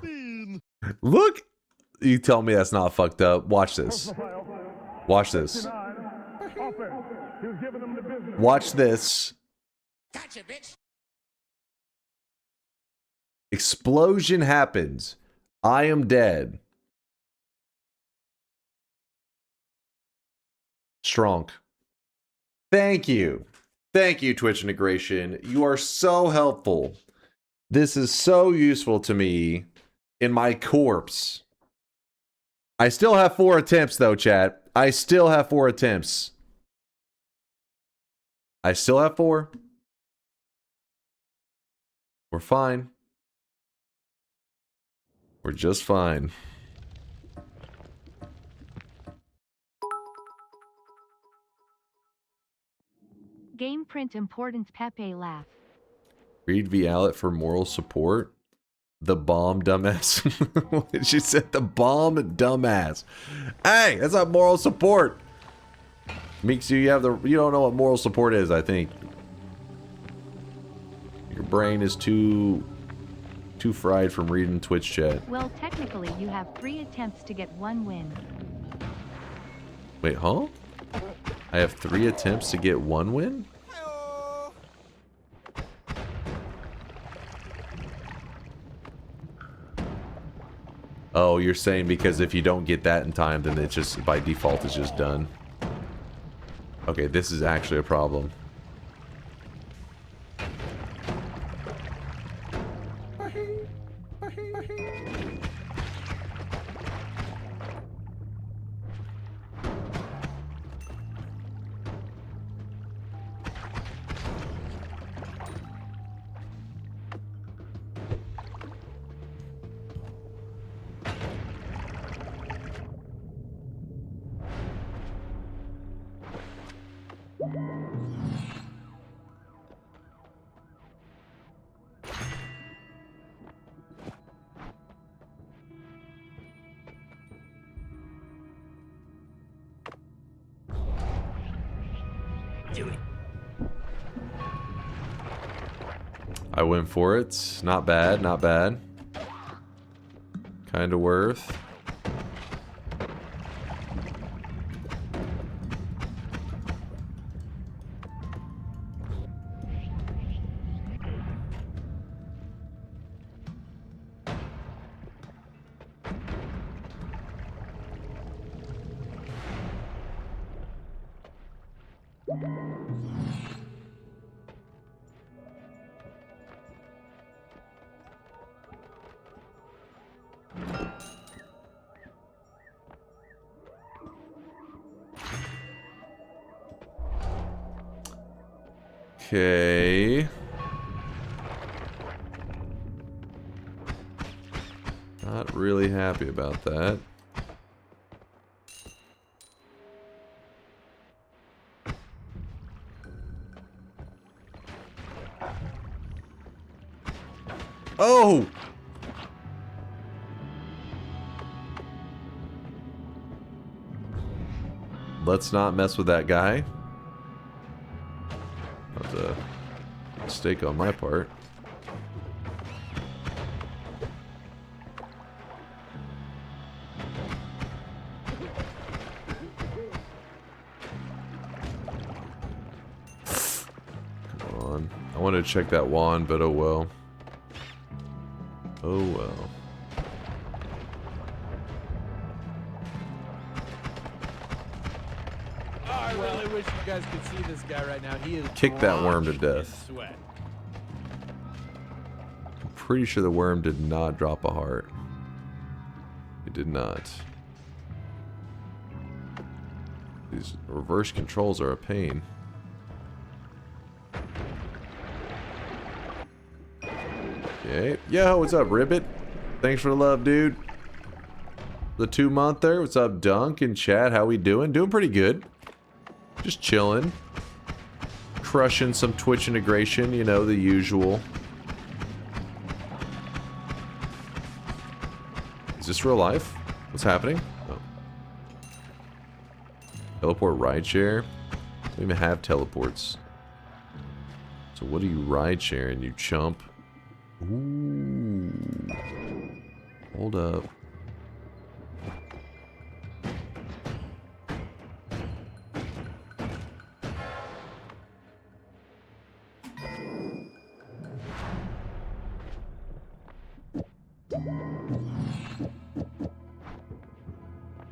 Look. You tell me that's not fucked up. Watch this. Watch this. Watch this. Gotcha, bitch. Explosion happens. I am dead. Strong. Thank you. Thank you, Twitch integration. You are so helpful. This is so useful to me in my corpse. I still have 4 attempts, though, chat. I still have 4 attempts. I still have 4. We're fine. We're just fine. Game print important Pepe laugh. Read Vialet for moral support. The bomb dumbass. She said the bomb dumbass. Hey, that's not moral support. Meeks, you don't know what moral support is, I think. Your brain is too fried from reading Twitch chat. Well, technically you have 3 attempts to get 1 win. Wait, huh? I have 3 attempts to get 1 win? Oh, you're saying because if you don't get that in time, then it's just, by default, it's just done. Okay, this is actually a problem. I went for it. Not bad, not bad. Kinda worth. Okay. Not really happy about that. Oh! Let's not mess with that guy. That's a mistake on my part. Come on. I wanted to check that wand, but oh well. Oh well. I really wish you guys could see this guy right now. He is Kick that worm to drenched in death. sweat. Pretty sure the worm did not drop a heart. It did not. These reverse controls are a pain. Okay. Yo, what's up, Ribbit? Thanks for the love, dude. The 2-monther. What's up, Dunk and chat? How we doing? Doing pretty good. Just chilling. Crushing some Twitch integration, you know, the usual. Is this real life? What's happening? Oh. Teleport rideshare? Don't even have teleports. So what are you ride sharing, you chump? Ooh. Hold up.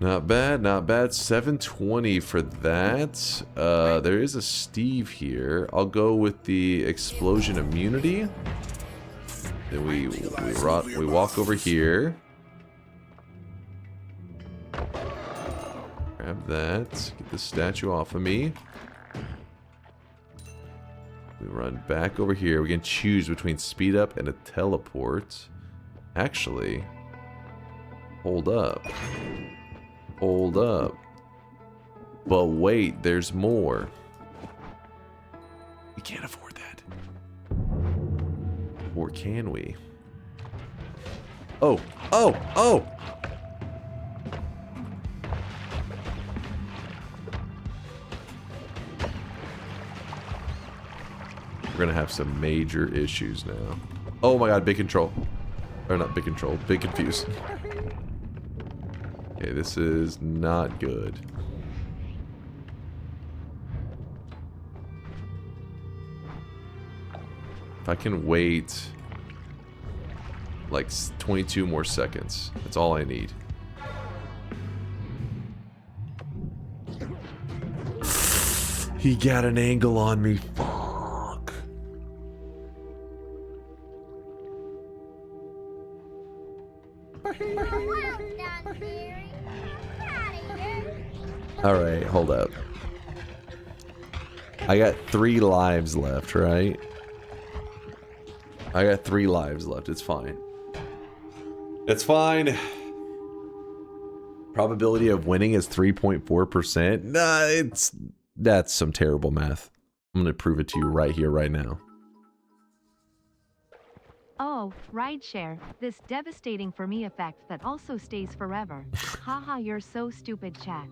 Not bad, not bad. 720 for that. There is a Steve here. I'll go with the explosion immunity. Then we walk over here. Grab that. Get the statue off of me. We run back over here. We can choose between speed up and a teleport. Actually, hold up. Hold up. But wait, there's more. We can't afford that. Or can we? Oh, oh, oh! We're gonna have some major issues now. Oh my god, big control. Or not big control, big confuse. Okay, this is not good. If I can wait like 22 more seconds, that's all I need. He got an angle on me. Fuck. Alright, hold up. I got 3 lives left, right? I got 3 lives left. It's fine. It's fine. Probability of winning is 3.4%. Nah, that's some terrible math. I'm gonna prove it to you right here, right now. Oh, rideshare, this devastating for me effect that also stays forever. Haha, you're so stupid, chat.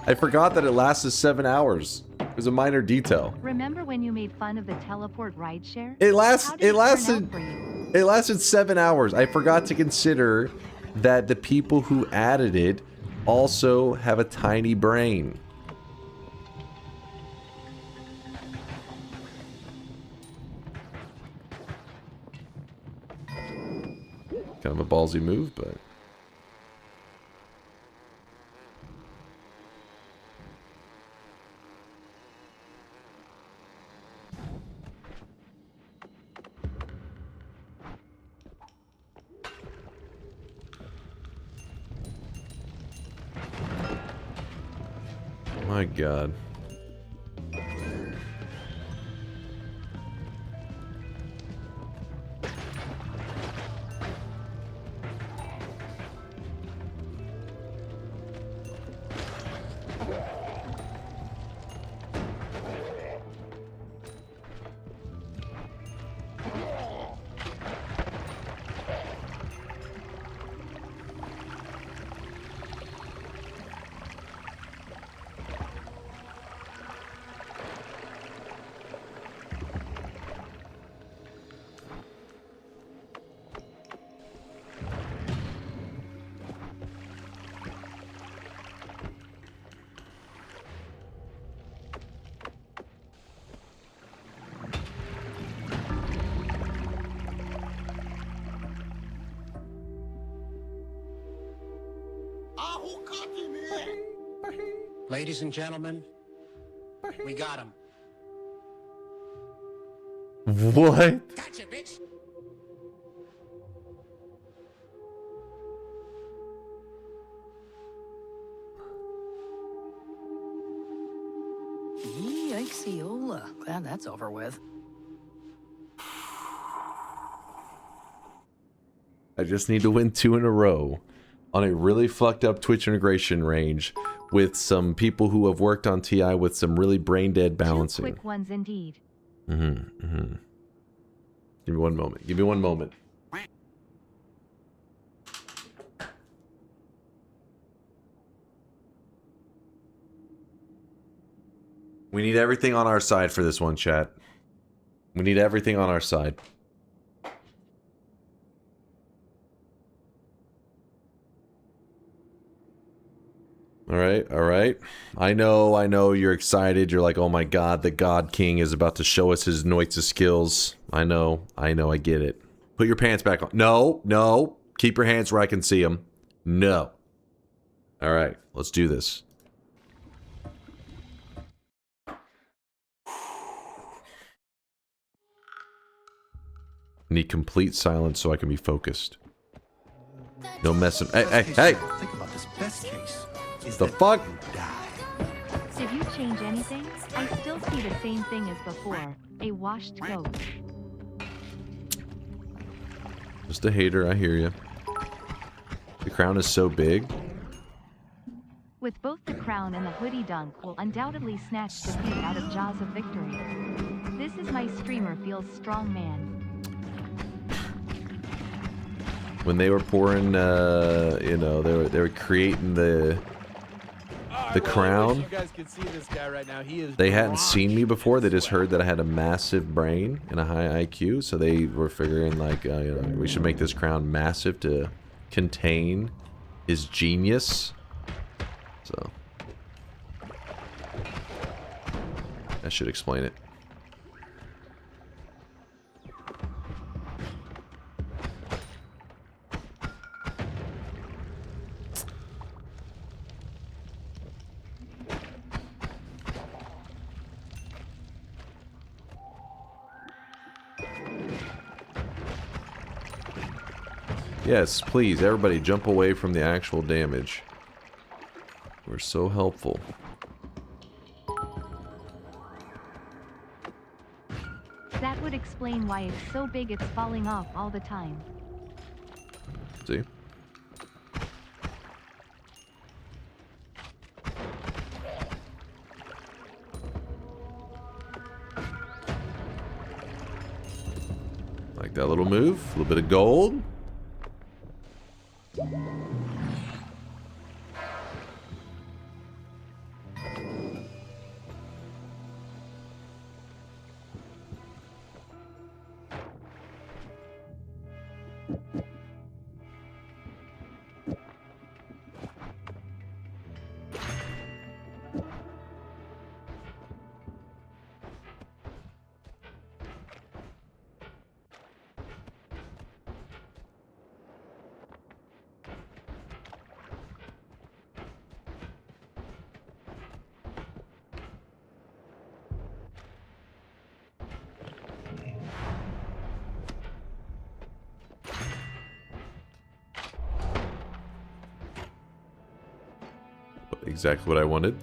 I forgot that it lasted 7 hours. It was a minor detail. Remember when you made fun of the teleport rideshare? It lasted 7 hours. I forgot to consider that the people who added it also have a tiny brain. Kind of a ballsy move, but my God. Ladies and gentlemen, we got him. What? Gotcha, bitch. Yikes-iola. Glad that's over with. I just need to win 2 in a row on a really fucked up Twitch integration range with some people who have worked on TI with some really brain dead balancing. 2 quick ones indeed. Give me one moment. Give me one moment. We need everything on our side for this one, chat. We need everything on our side. All right. I know you're excited. You're like, oh my god, the God King is about to show us his Noita skills. I know, I get it. Put your pants back on. No. Keep your hands where I can see them. No. All right, let's do this. Need complete silence so I can be focused. No messing. Hey! Think about this best case. The fuck? Did you change anything? I still see the same thing as before. A washed goat. Just a hater, I hear you. The crown is so big. With both the crown and the hoodie, Dunk will undoubtedly snatch defeat out of jaws of victory. This is my streamer feels strong man. When they were pouring, you know, they were creating the crown. You guys can see this guy right now. He is They hadn't seen me before. They just heard that I had a massive brain and a high IQ, so they were figuring like, you know, we should make this crown massive to contain his genius. So that should explain it. Yes, please, everybody jump away from the actual damage. We're so helpful. That would explain why it's so big it's falling off all the time. See? Like that little move, a little bit of gold. Exactly what I wanted.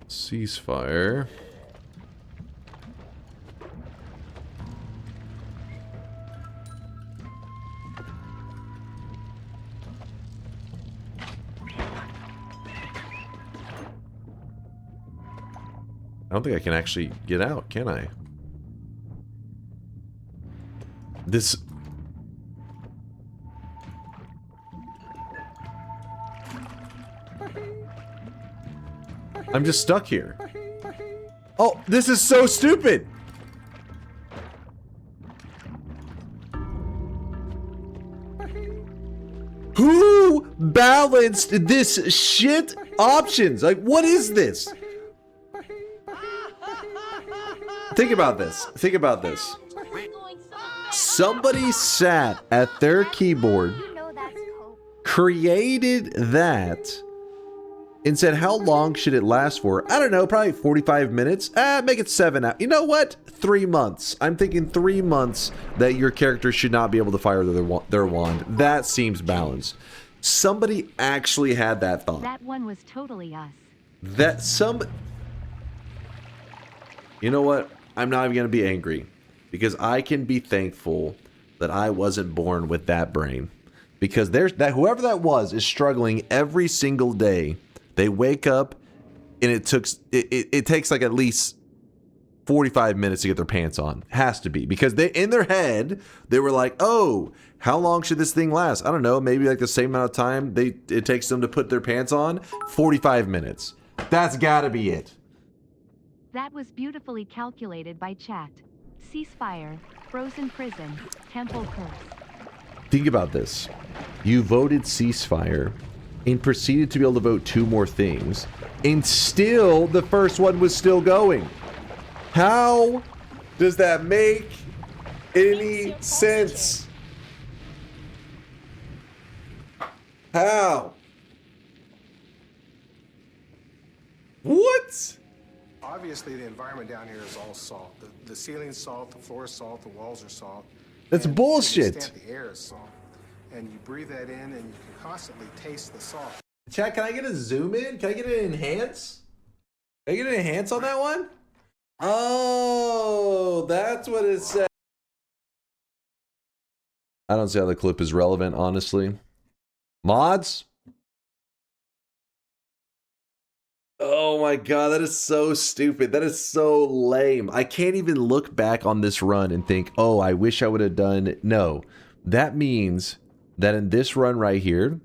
Ceasefire. I don't think I can actually get out, can I? This... I'm just stuck here. Oh, this is so stupid! Who balanced this shit options? Like, what is this? Think about this. Think about this. Somebody sat at their keyboard, created that, and said, how long should it last for? I don't know, probably 45 minutes. Make it 7 hours. You know what? 3 months. I'm thinking 3 months that your character should not be able to fire their wand. That seems balanced. Somebody actually had that thought. That one was totally us. You know what? I'm not even going to be angry, because I can be thankful that I wasn't born with that brain, because whoever that was is struggling every single day. They wake up and it takes like at least 45 minutes to get their pants on. Has to be. Because they, in their head, they were like, oh, how long should this thing last? I don't know. Maybe like the same amount of time it takes them to put their pants on. 45 minutes. That's gotta be it. That was beautifully calculated by chat. Ceasefire, frozen prison, temple curse. Think about this. You voted ceasefire and proceeded to be able to vote 2 more things, and still the first one was still going. How does that make any sense? How? What? Obviously, the environment down here is all salt. The ceiling's salt, the floor is salt, the walls are salt. That's and bullshit. To the extent the air is salt. And you breathe that in and you can constantly taste the salt. Chat, can I get a zoom in? Can I get an enhance? Can I get an enhance on that one? Oh, that's what it said. I don't see how the clip is relevant, honestly. Mods? Oh my god, that is so stupid. That is so lame. I can't even look back on this run and think, oh, I wish I would have done... No. That means that in this run right here,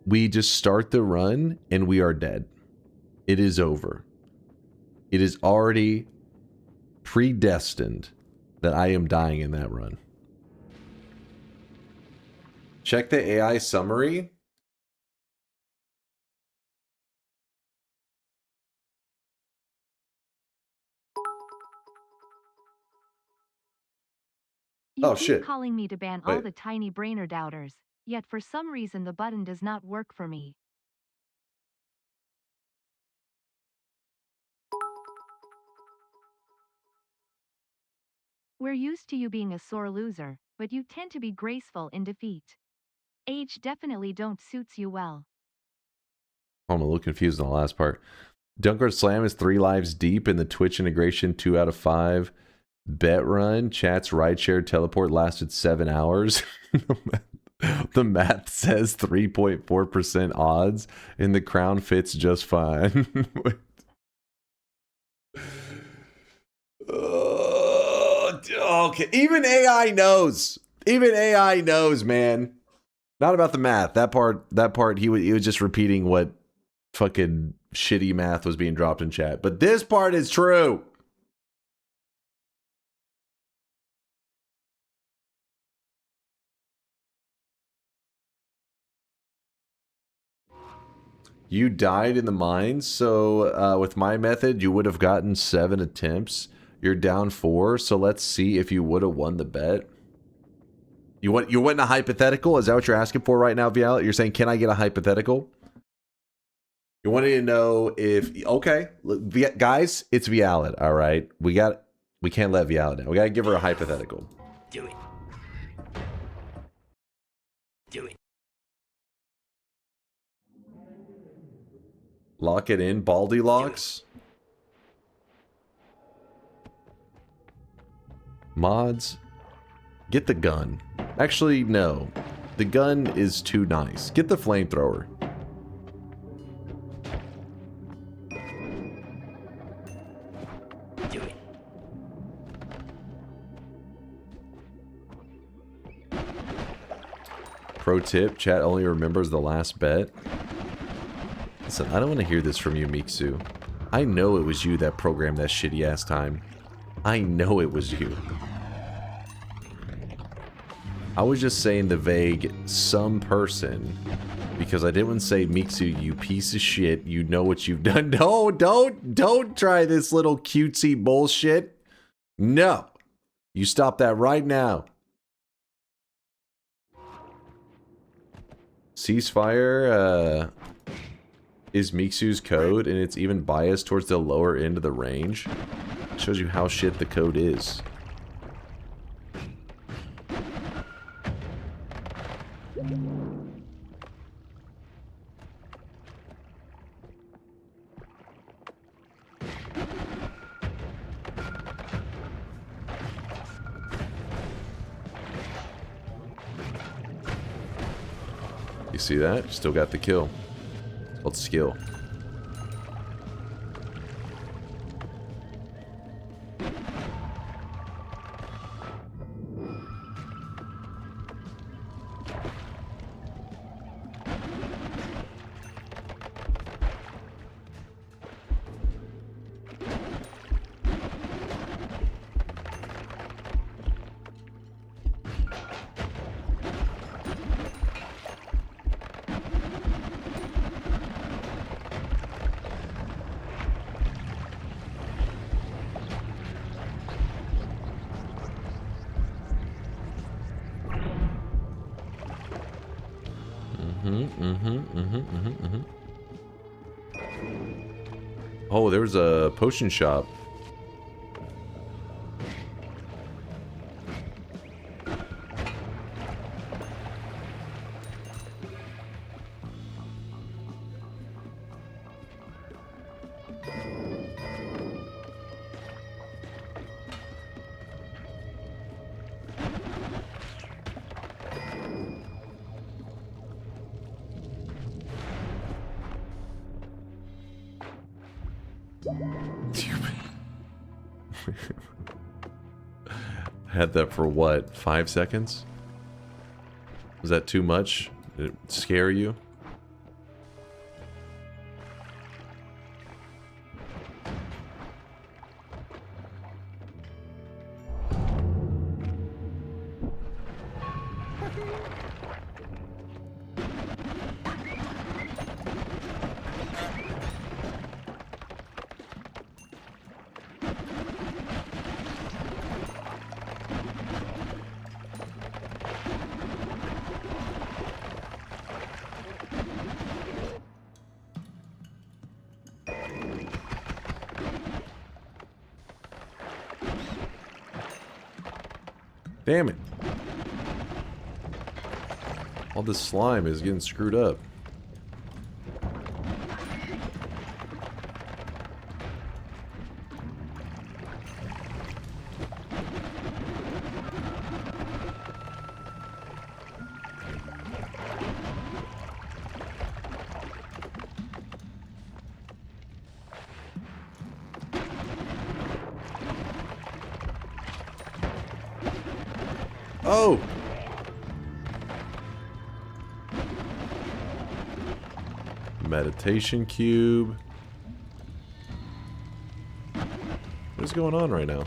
we just start the run and we are dead. It is over. It is already predestined that I am dying in that run. Check the AI summary. You Oh, keep shit. calling me to ban Wait. all the tiny brainer doubters, yet for some reason the button does not work for me. We're used to you being a sore loser, but you tend to be graceful in defeat. Age definitely don't suits you well. I'm a little confused on the last part. DunkOrSlam is 3 lives deep in the Twitch integration 2 out of 5 bet run. Chat's rideshare teleport lasted 7 hours. The math says 3.4% odds, and the crown fits just fine. Okay, even AI knows. Even AI knows, man. Not about the math. That part, he was just repeating what fucking shitty math was being dropped in chat. But this part is true. You died in the mines, so with my method, you would have gotten 7 attempts. You're down 4, so let's see if you would have won the bet. You want a hypothetical? Is that what you're asking for right now, Vialet? You're saying, can I get a hypothetical? You wanted to know if... Okay, look, guys, it's Vialet, all right? We can't let Vialet down. We got to give her a hypothetical. Do it. Do it. Lock it in, Baldy locks. Mods, get the gun. Actually, no. The gun is too nice. Get the flamethrower. Do it. Pro tip, chat only remembers the last bet. Listen, I don't want to hear this from you, Miksu. I know it was you that programmed that shitty ass time. I know it was you. I was just saying the vague some person because I didn't want to say Miksu, you piece of shit. You know what you've done. No, don't try this little cutesy bullshit. No. You stop that right now. Ceasefire is Miksu's code, and it's even biased towards the lower end of the range. Shows you how shit the code is. You see that? Still got the kill. It's called skill. Oh, there was a potion shop. Had that for what, 5 seconds? Was that too much? Did it scare you? Damn it. All this slime is getting screwed up. Oh! Meditation cube. What is going on right now?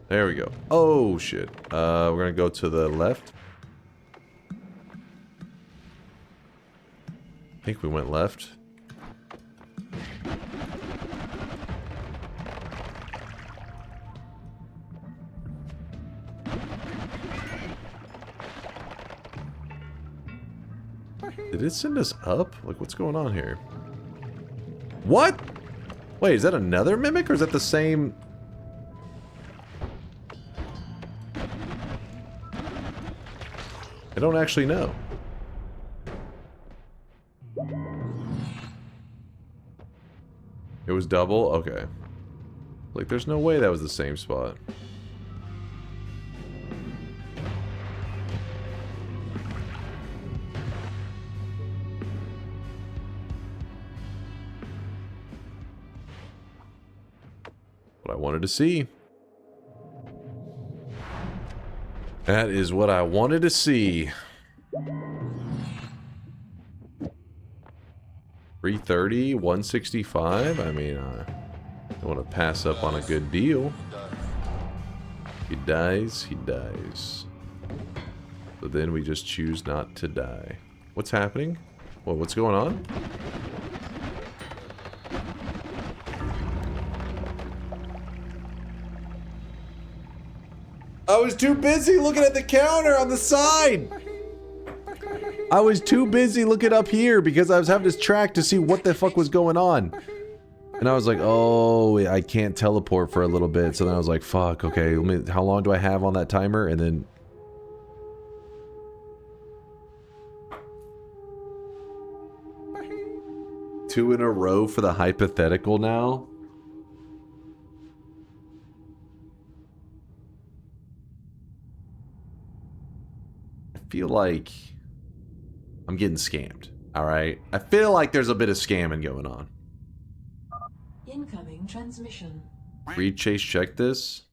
There we go. Oh, shit. We're gonna go to the left. I think we went left. Did it send us up? Like, what's going on here? What? Wait, is that another mimic or is that the same? I don't actually know. It was double? Okay. Like, there's no way that was the same spot. What I wanted to see. That is what I wanted to see. 330, 165. I mean, I don't want to pass up on a good deal. He dies, he dies. But then we just choose not to die. What's happening? Well, what's going on? I was too busy looking at the counter on the side. I was too busy looking up here because I was having to track to see what the fuck was going on. And I was like, oh, I can't teleport for a little bit. So then I was like, fuck, okay, how long do I have on that timer? And then... two in a row for the hypothetical now? I feel like I'm getting scammed, alright? I feel like there's a bit of scamming going on. Incoming transmission. Read, chase, check this.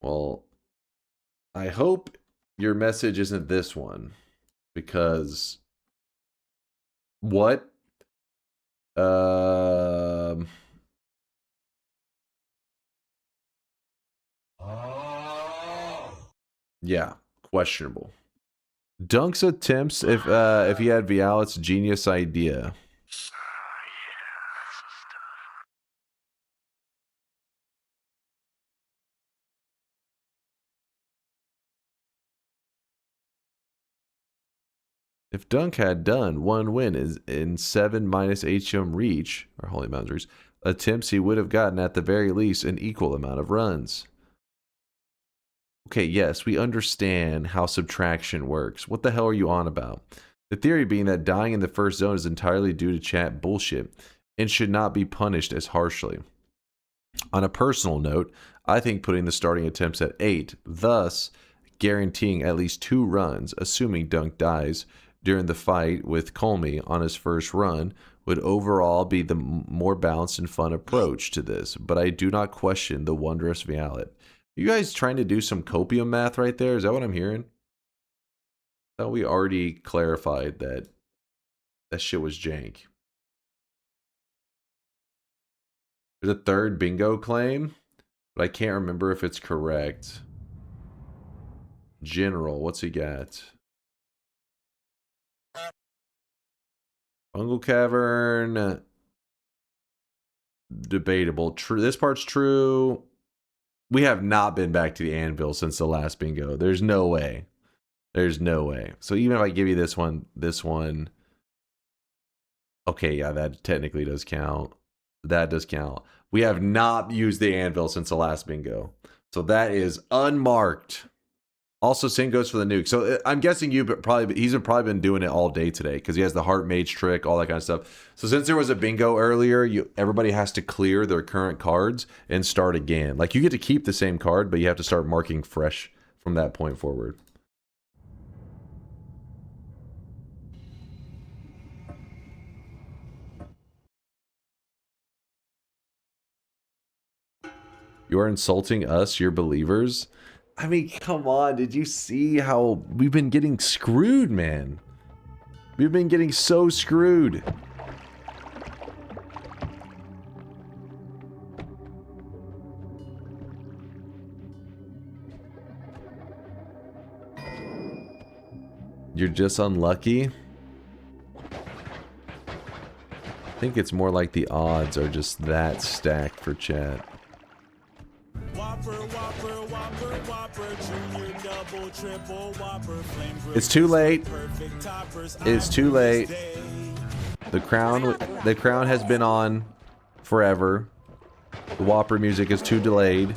Well, I hope your message isn't this one, because what? Yeah, questionable. Dunk's attempts if he had Vialet's genius idea. If Dunk had done 1 win is in 7 minus HM reach, or Holy Boundaries, attempts, he would have gotten at the very least an equal amount of runs. Okay, yes, we understand how subtraction works. What the hell are you on about? The theory being that dying in the first zone is entirely due to chat bullshit and should not be punished as harshly. On a personal note, I think putting the starting attempts at 8, thus guaranteeing at least 2 runs, assuming Dunk dies during the fight with Colmy on his first run, would overall be the more balanced and fun approach to this, but I do not question the wondrous Violet. You guys trying to do some copium math right there? Is that what I'm hearing? I thought we already clarified that that shit was jank. There's a third bingo claim, but I can't remember if it's correct. General, what's he got? Fungal Cavern. Debatable. True. This part's true. We have not been back to the anvil since the last bingo. There's no way. There's no way. So even if I give you this one. Okay, yeah, that technically does count. That does count. We have not used the anvil since the last bingo. So that is unmarked. Also, same goes for the nuke. So I'm guessing he's probably been doing it all day today because he has the heart mage trick, all that kind of stuff. So since there was a bingo earlier, everybody has to clear their current cards and start again. Like you get to keep the same card, but you have to start marking fresh from that point forward. You are insulting us, your believers. I mean, come on. Did you see how we've been getting screwed, man? We've been getting so screwed. You're just unlucky? I think it's more like the odds are just that stacked for chat. It's too late. It's too late. The crown has been on forever. The Whopper music is too delayed.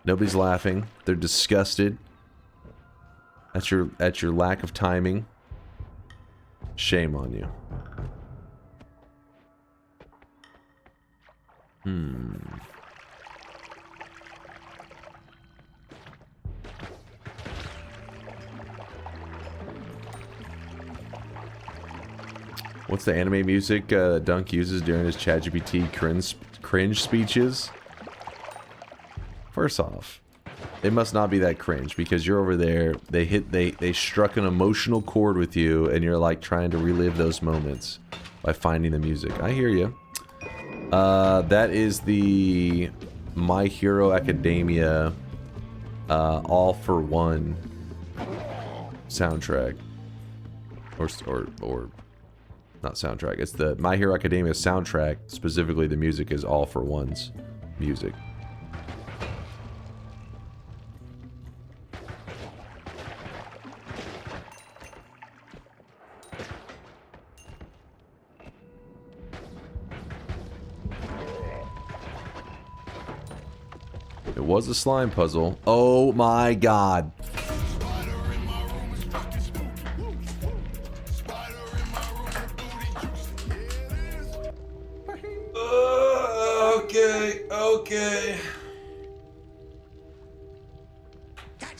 Nobody's laughing. They're disgusted at your lack of timing. Shame on you. What's the anime music Dunk uses during his ChatGPT cringe speeches? First off, it must not be that cringe because you're over there. They struck an emotional chord with you, and you're like trying to relive those moments by finding the music. I hear you. That is the My Hero Academia All for One soundtrack, or not soundtrack. It's the My Hero Academia soundtrack. Specifically, the music is All for One's music. It was a slime puzzle. Oh my god. Okay.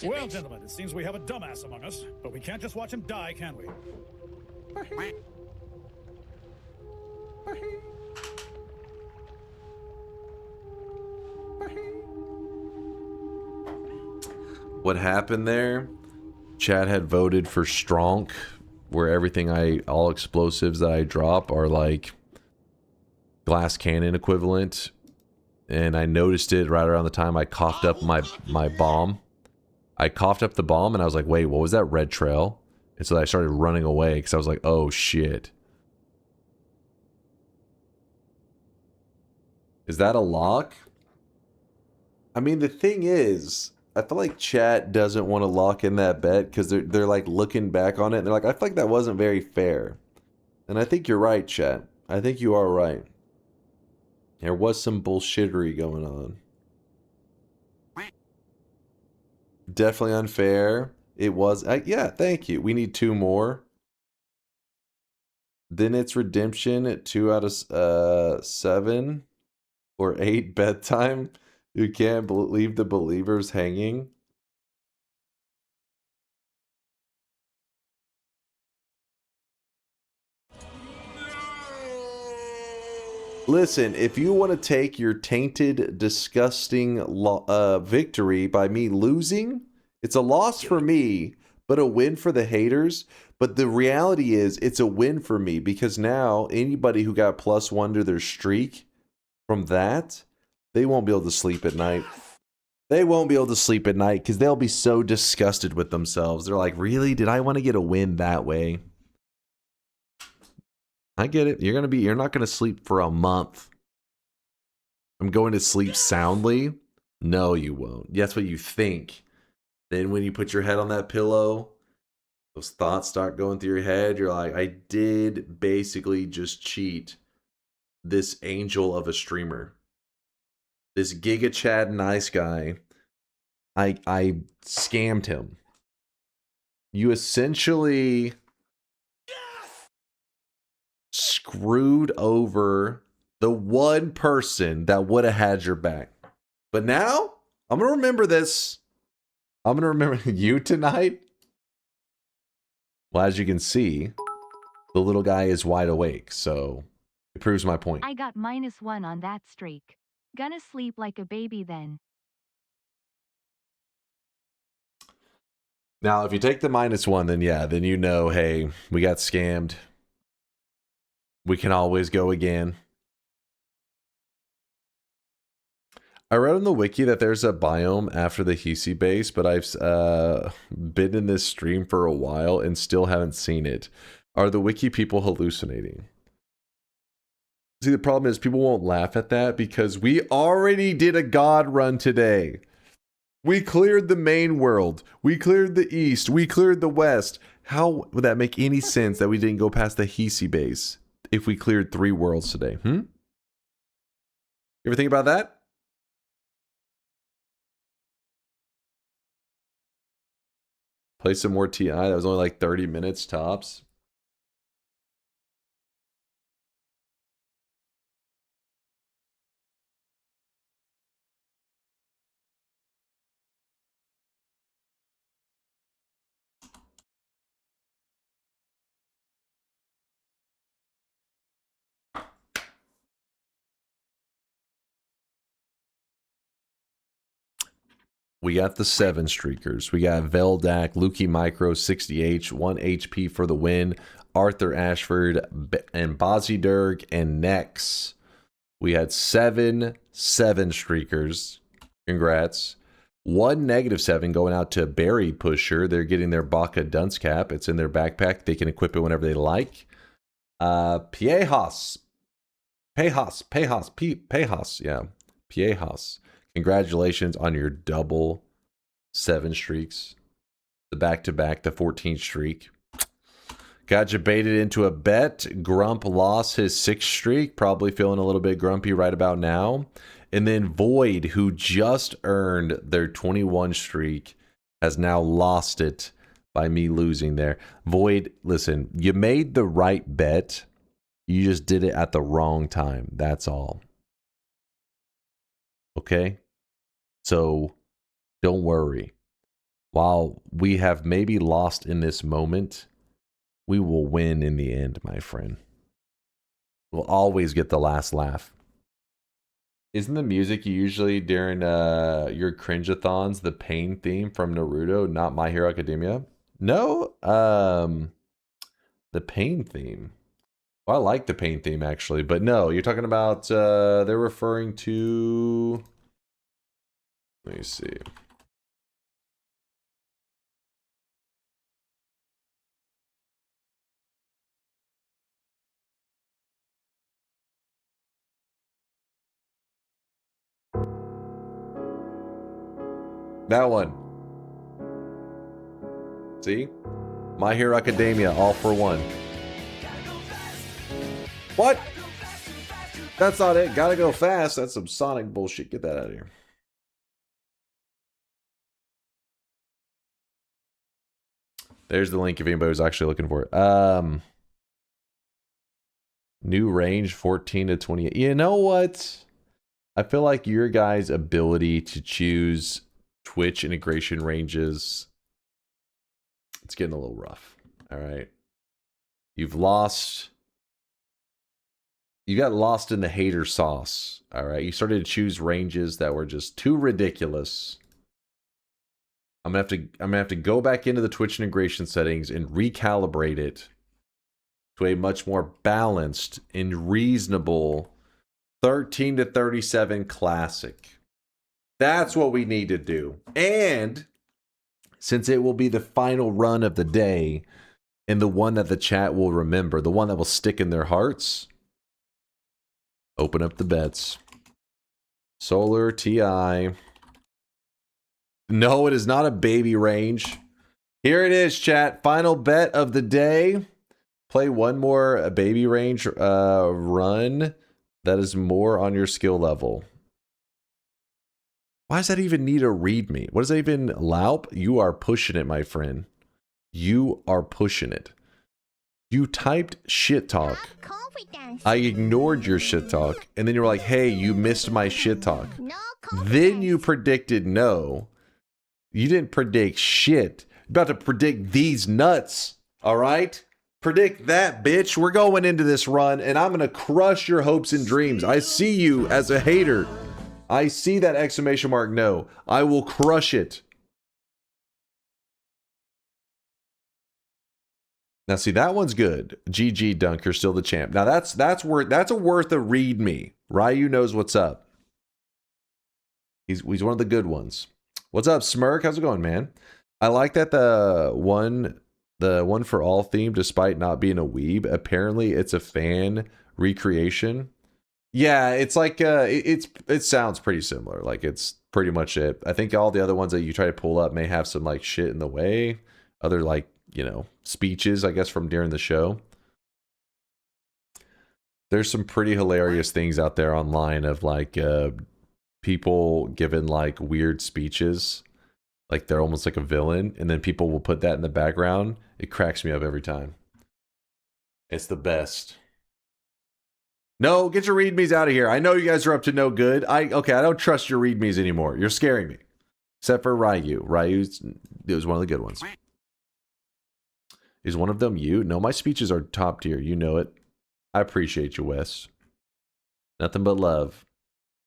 Well, gentlemen, it seems we have a dumbass among us, but we can't just watch him die, can we? What happened there? Chad had voted for Stronk, where all explosives that I drop are like glass cannon equivalent. And I noticed it right around the time I coughed up my bomb. I coughed up the bomb and I was like, wait, what was that red trail? And so I started running away because I was like, oh shit. Is that a lock? I mean, the thing is, I feel like chat doesn't want to lock in that bet because they're like looking back on it and they're like, I feel like that wasn't very fair. And I think you're right, chat. I think you are right. There was some bullshittery going on. Definitely unfair. It was. Yeah, thank you. We need 2 more. Then it's redemption at 2 out of 7 or 8 bedtime. You can't leave the believers hanging. Listen, if you want to take your tainted, disgusting victory by me losing, it's a loss for me, but a win for the haters. But the reality is, it's a win for me because now anybody who got +1 to their streak from that, they won't be able to sleep at night. They won't be able to sleep at night because they'll be so disgusted with themselves. They're like, really? Did I want to get a win that way? I get it. You're not gonna sleep for a month. I'm going to sleep soundly. No, you won't. That's what you think. Then when you put your head on that pillow, those thoughts start going through your head. You're like, I did basically just cheat this angel of a streamer. This Giga Chad nice guy. I scammed him. You essentially screwed over the one person that would have had your back. But now, I'm going to remember this. I'm going to remember you tonight. Well, as you can see, the little guy is wide awake, so it proves my point. I got -1 on that streak. Gonna sleep like a baby then. Now, if you take the -1, then yeah, then you know, hey, we got scammed. We can always go again. I read on the wiki that there's a biome after the Hisi base, but I've been in this stream for a while and still haven't seen it. Are the wiki people hallucinating? See, the problem is people won't laugh at that because we already did a god run today. We cleared the main world. We cleared the east. We cleared the west. How would that make any sense that we didn't go past the Hisi base if we cleared 3 worlds today? You ever think about that? Play some more TI. That was only like 30 minutes tops. We got the 7 streakers. We got Veldak, Lukey Micro, 60H, 1 HP for the win. Arthur Ashford, and Bozzy and Nex. We had 7 streakers. Congrats. 1 -7 going out to Berry Pusher. They're getting their Baka Dunce Cap. It's in their backpack. They can equip it whenever they like. Piejas. Yeah. Piejas. Congratulations on your double 7 streaks. The back-to-back, the 14th streak. Got you baited into a bet. Grump lost his 6th streak. Probably feeling a little bit grumpy right about now. And then Void, who just earned their 21 streak, has now lost it by me losing there. Void, listen, you made the right bet. You just did it at the wrong time. That's all. Okay? So, don't worry. While we have maybe lost in this moment, we will win in the end, my friend. We'll always get the last laugh. Isn't the music usually during your cringe-a-thons the pain theme from Naruto, not My Hero Academia? No, the pain theme. Well, I like the pain theme, actually. But no, you're talking about, they're referring to... Let me see. That one. See? My Hero Academia, all for one. What? That's not it. Gotta go fast. That's some Sonic bullshit. Get that out of here. There's the link if anybody was actually looking for it. New range 14 to 28. You know what? I feel like your guys' ability to choose Twitch integration ranges, it's getting a little rough. All right. You got lost in the hater sauce. All right. You started to choose ranges that were just too ridiculous. I'm gonna have to go back into the Twitch integration settings and recalibrate it to a much more balanced and reasonable 13 to 37 classic. That's what we need to do. And since it will be the final run of the day and the one that the chat will remember, the one that will stick in their hearts, open up the bets. Soler TI. No, it is not a baby range. Here it is, chat. Final bet of the day. Play one more baby range run that is more on your skill level. Why does that even need a readme? What does that even loup? You are pushing it, my friend. You are pushing it. You typed shit talk. I ignored your shit talk. And then you were like, hey, you missed my shit talk. Then you predicted no. You didn't predict shit. You're about to predict these nuts. All right? Predict that, bitch. We're going into this run, and I'm going to crush your hopes and dreams. I see you as a hater. I see that exclamation mark no. I will crush it. Now, see, that one's good. GG, Dunk, you're still the champ. Now, that's a worth a read me. Ryu knows what's up. He's one of the good ones. What's up, Smirk? How's it going, man? I like that the one for all theme, despite not being a weeb, apparently it's a fan recreation. Yeah, it's like it sounds pretty similar. Like it's pretty much it. I think all the other ones that you try to pull up may have some like shit in the way. Other like, you know, speeches, I guess, from during the show. There's some pretty hilarious things out there online of like people giving like weird speeches. Like they're almost like a villain, and then people will put that in the background. It cracks me up every time. It's the best. No, get your readmes out of here. I know you guys are up to no good. I don't trust your readmes anymore. You're scaring me. Except for Ryu. It was one of the good ones. Is one of them you? No, my speeches are top tier. You know it. I appreciate you, Wes. Nothing but love.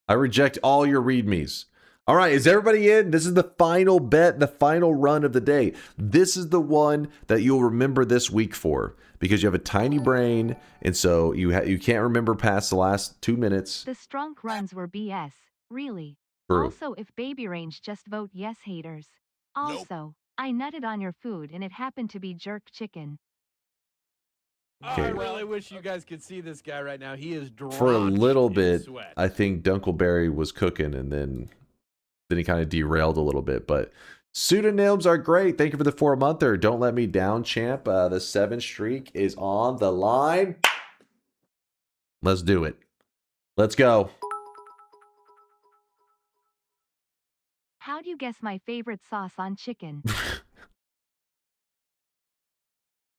I reject all your readmes. All right, is everybody in? This is the final bet, the final run of the day. This is the one that you'll remember this week for, because you have a tiny brain, and so you can't remember past the last 2 minutes. The strong runs were BS, really. True. Also, if baby range, just vote yes, haters. Also, I nutted on your food and it happened to be jerk chicken. Okay. I really wish you guys could see this guy right now. He is drenched For a little bit, in sweat. I think Dunkleberry was cooking, and then he kind of derailed a little bit. But pseudonyms are great. Thank you for the 4-monther. Don't let me down, champ. The 7 streak is on the line. Let's do it. Let's go. How do you guess my favorite sauce on chicken?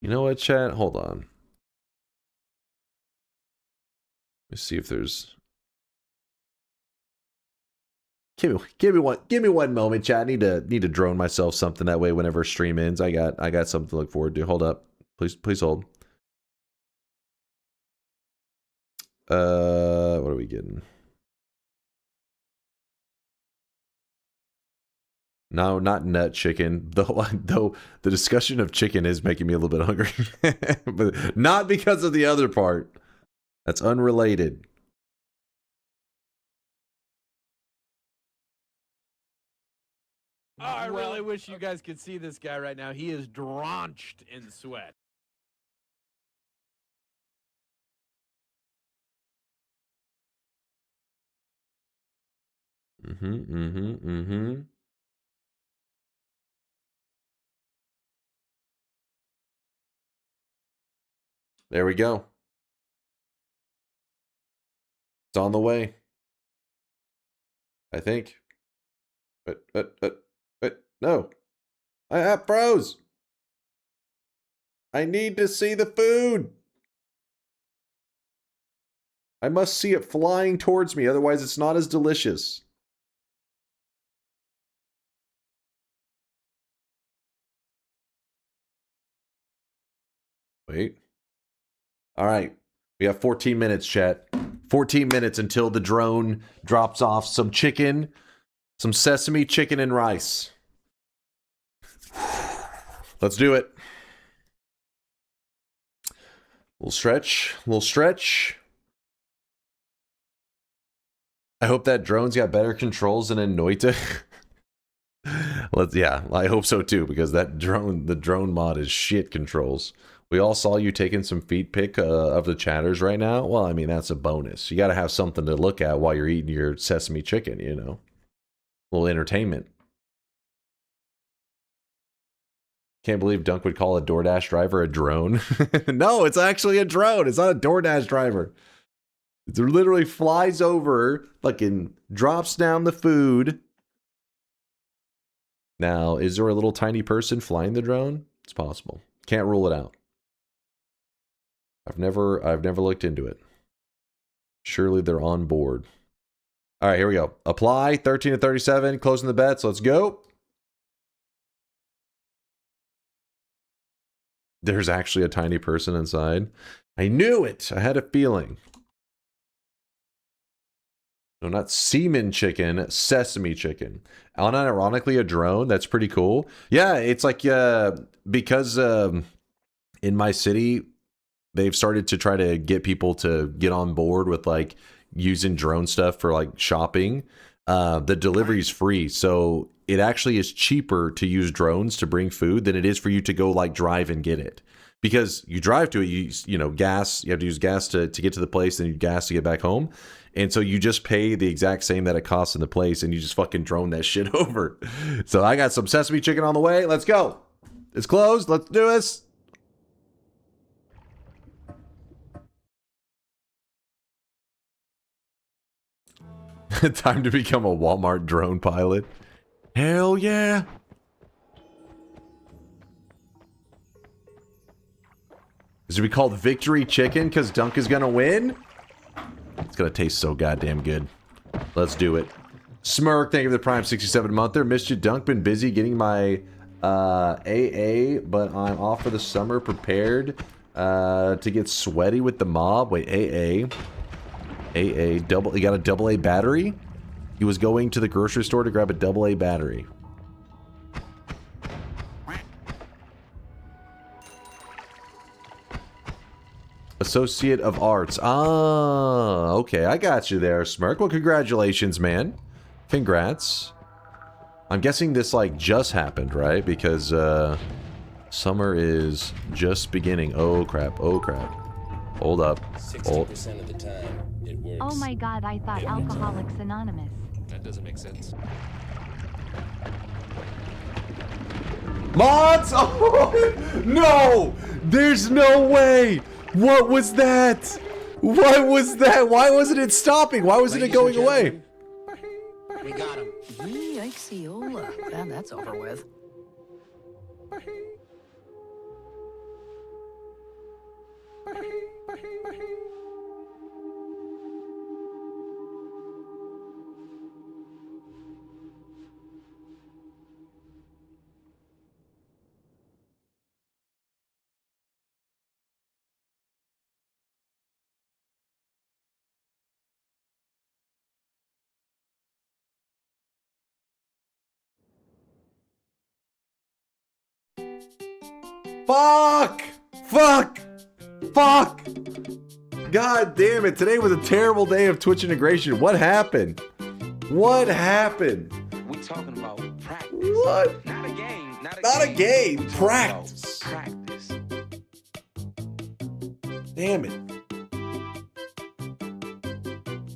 You know what, chat? Hold on. Let's see if there's. Give me one moment, chat. I need to drone myself something, that way whenever stream ends, I got something to look forward to. Hold up. Please hold. What are we getting? No, not nut chicken. Though the discussion of chicken is making me a little bit hungry. But not because of the other part. That's unrelated. I really wish you guys could see this guy right now. He is drenched in sweat. There we go. It's on the way. I think. But no. I have froze. I need to see the food. I must see it flying towards me, otherwise it's not as delicious. Wait. All right. We have 14 minutes, chat. 14 minutes until the drone drops off some chicken, some sesame chicken and rice. Let's do it. Little stretch, little stretch. I hope that drone's got better controls than a Noita. Yeah, I hope so too, because the drone mod is shit controls. We all saw you taking some feed pic of the chatters right now. Well, I mean, that's a bonus. You got to have something to look at while you're eating your sesame chicken, you know. A little entertainment. Can't believe Dunk would call a DoorDash driver a drone. No, it's actually a drone. It's not a DoorDash driver. It literally flies over, fucking drops down the food. Now, is there a little tiny person flying the drone? It's possible. Can't rule it out. I've never looked into it. Surely they're on board. All right, here we go. Apply, 13 to 37, closing the bets. Let's go. There's actually a tiny person inside. I knew it. I had a feeling. No, not semen chicken, sesame chicken. Unironically, a drone. That's pretty cool. Yeah, it's like because in my city, they've started to try to get people to get on board with like using drone stuff for like shopping. The delivery's free, so it actually is cheaper to use drones to bring food than it is for you to go like drive and get it. Because you drive to it, you know, gas. You have to use gas to get to the place, and you gas to get back home. And so you just pay the exact same that it costs in the place, and you just fucking drone that shit over. So I got some sesame chicken on the way. Let's go. It's closed. Let's do this. Time to become a Walmart drone pilot. Hell yeah. Is it be called Victory Chicken because Dunk is going to win? It's going to taste so goddamn good. Let's do it. Smirk, thank you for the Prime 67 monther. Missed you, Dunk. Been busy getting my AA, but I'm off for the summer. Prepared to get sweaty with the mob. Wait, AA, double. You got a double A battery? He was going to the grocery store to grab a double A battery. Associate of Arts. Ah, okay. I got you there, Smirk. Well, congratulations, man. Congrats. I'm guessing this, like, just happened, right? Because, summer is just beginning. Oh, crap. Oh, crap. Hold up. 60% of the time, it works. Oh my god, I thought Alcoholics Anonymous. That doesn't make sense. Mods! Oh, no! There's no way! What was that? What was that? Why wasn't it stopping? Why wasn't it going away? We got him. Yikes-ola. Glad that's over with. Fuck! Fuck! Fuck! God damn it. Today was a terrible day of Twitch integration. What happened? What happened? We talking about practice. What? Not a game. Not a game. Practice. Practice. Damn it.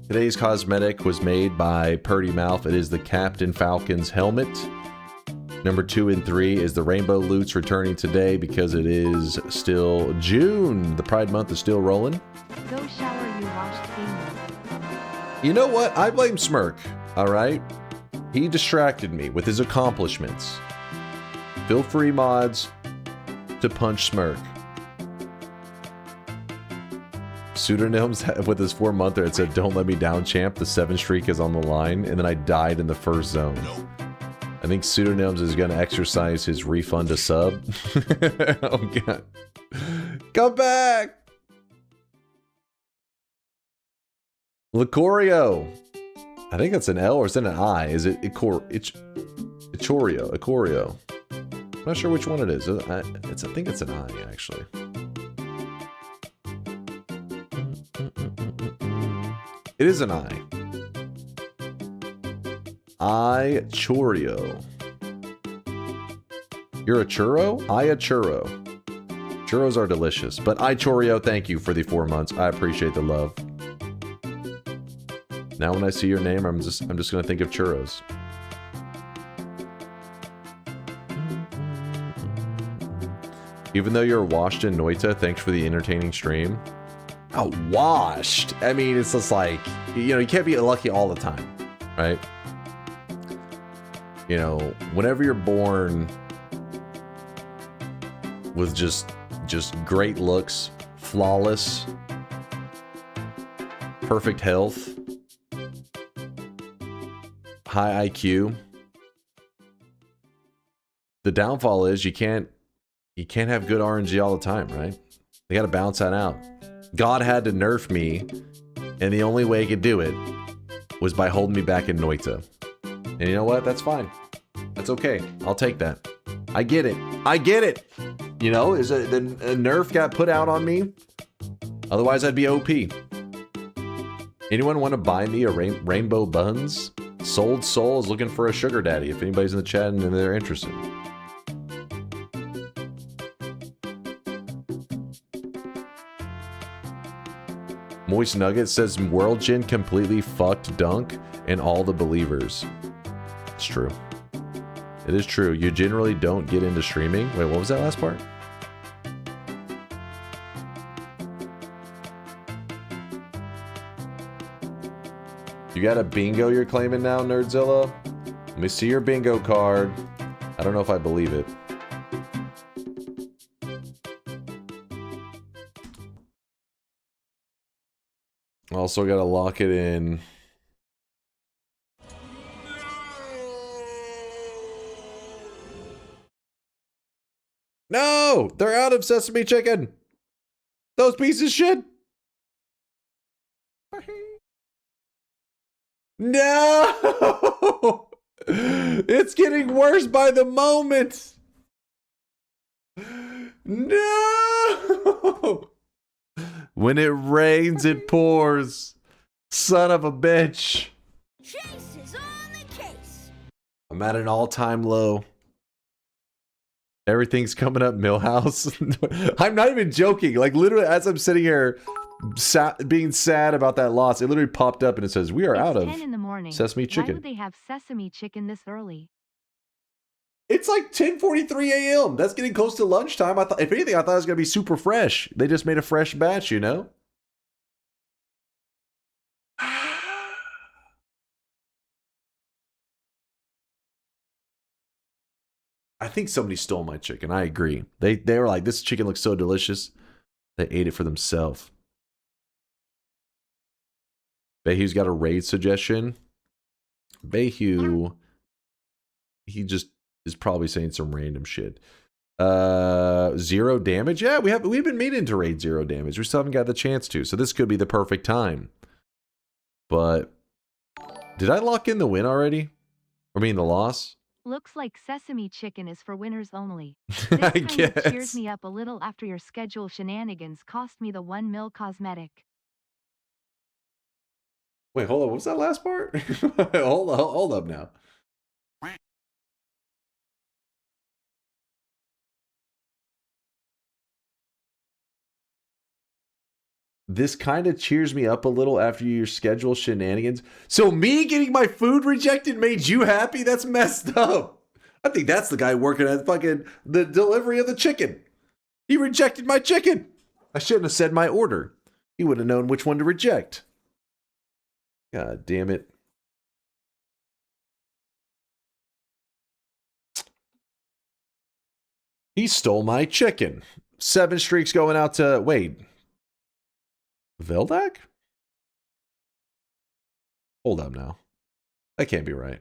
Today's cosmetic was made by Purdy Mouth. It is the Captain Falcon's helmet. Number 2 and 3 is the Rainbow Loots returning today because it is still June. The Pride Month is still rolling. Go shower, you washed gamer. You know what? I blame Smirk, alright? He distracted me with his accomplishments. Feel free, mods, to punch Smirk. Pseudonyms with his 4-monther, it said, "Don't let me down, champ. The 7 streak is on the line." And then I died in the first zone. I think Pseudonyms is going to exercise his refund to sub. Oh, God. Come back! Licorio. I think that's an L or is it an I? Is it Ichorio? Icorio. I'm not sure which one it is. I think it's an I, actually. It is an I. Chorio. You're a churro? I a churro. Churros are delicious. But Chorio, thank you for the 4 months. I appreciate the love. Now when I see your name, I'm just gonna think of churros. Even though you're washed in Noita, thanks for the entertaining stream. Oh, washed. I mean, it's just like, you know, you can't be lucky all the time, right? You know, whenever you're born with just great looks, flawless, perfect health, high IQ, the downfall is you can't have good RNG all the time, right? They got to balance that out. God had to nerf me, and the only way he could do it was by holding me back in Noita. And you know what? That's fine. That's okay. I'll take that. I get it. I get it. You know, the nerf got put out on me. Otherwise, I'd be OP. Anyone want to buy me a rainbow buns? Sold Soul is looking for a sugar daddy. If anybody's in the chat and they're interested. Moist Nugget says World Gen completely fucked Dunk and all the believers. It's true. It is true. You generally don't get into streaming. Wait, what was that last part? You got a bingo you're claiming now, Nerdzilla? Let me see your bingo card. I don't know if I believe it. Also gotta lock it in. No! They're out of sesame chicken! Those pieces of shit! No! It's getting worse by the moment! No! When it rains, it pours. Son of a bitch. Chase is on the case. I'm at an all-time low. Everything's coming up, Millhouse. I'm not even joking. Like, literally, as I'm sitting here being sad about that loss, it literally popped up and it says, "We are out of 10 in the morning. sesame chicken." Why would they have sesame chicken this early? It's like 10:43 a.m. That's getting close to lunchtime. I thought, if anything, I thought it was gonna be super fresh. They just made a fresh batch, you know. I think somebody stole my chicken. I agree. They were like, "This chicken looks so delicious." They ate it for themselves. Bayhu's got a raid suggestion. Bayhu, he just is probably saying some random shit. 0 damage. Yeah, we've been meaning to raid 0 damage. We still haven't got the chance to. So this could be the perfect time. But did I lock in the win already? I mean the loss? Looks like sesame chicken is for winners only. I This kind guess. of cheers me up a little after your schedule shenanigans cost me the 1 mil cosmetic. Wait, hold on. What was that last part? hold up now. This kind of cheers me up a little after your schedule shenanigans. So me getting my food rejected made you happy? That's messed up. I think that's the guy working at fucking the delivery of the chicken. He rejected my chicken. I shouldn't have said my order. He would have known which one to reject. God damn it. He stole my chicken. 7 streaks going out to, wait. Veldak? Hold up now. That can't be right.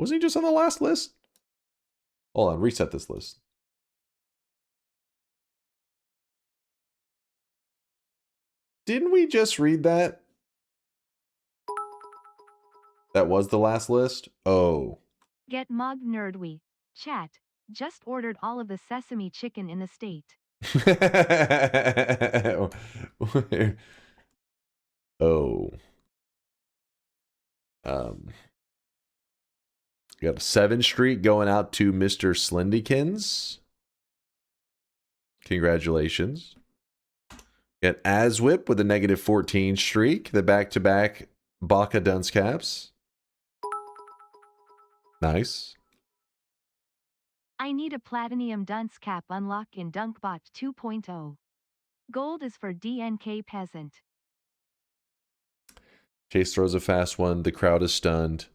Wasn't he just on the last list? Hold on, reset this list. Didn't we just read that? That was the last list? Oh. Get Mog Nerdwy. Chat. Just ordered all of the sesame chicken in the state. Oh. Got a 7 streak going out to Mr. Slendykins. Congratulations. Got Aswhip with a negative 14 streak. The back-to-back Baka Dunce Caps. Nice. I need a platinum dunce cap unlock in Dunkbot 2.0. Gold is for DNK Peasant. Chase throws a fast one. The crowd is stunned.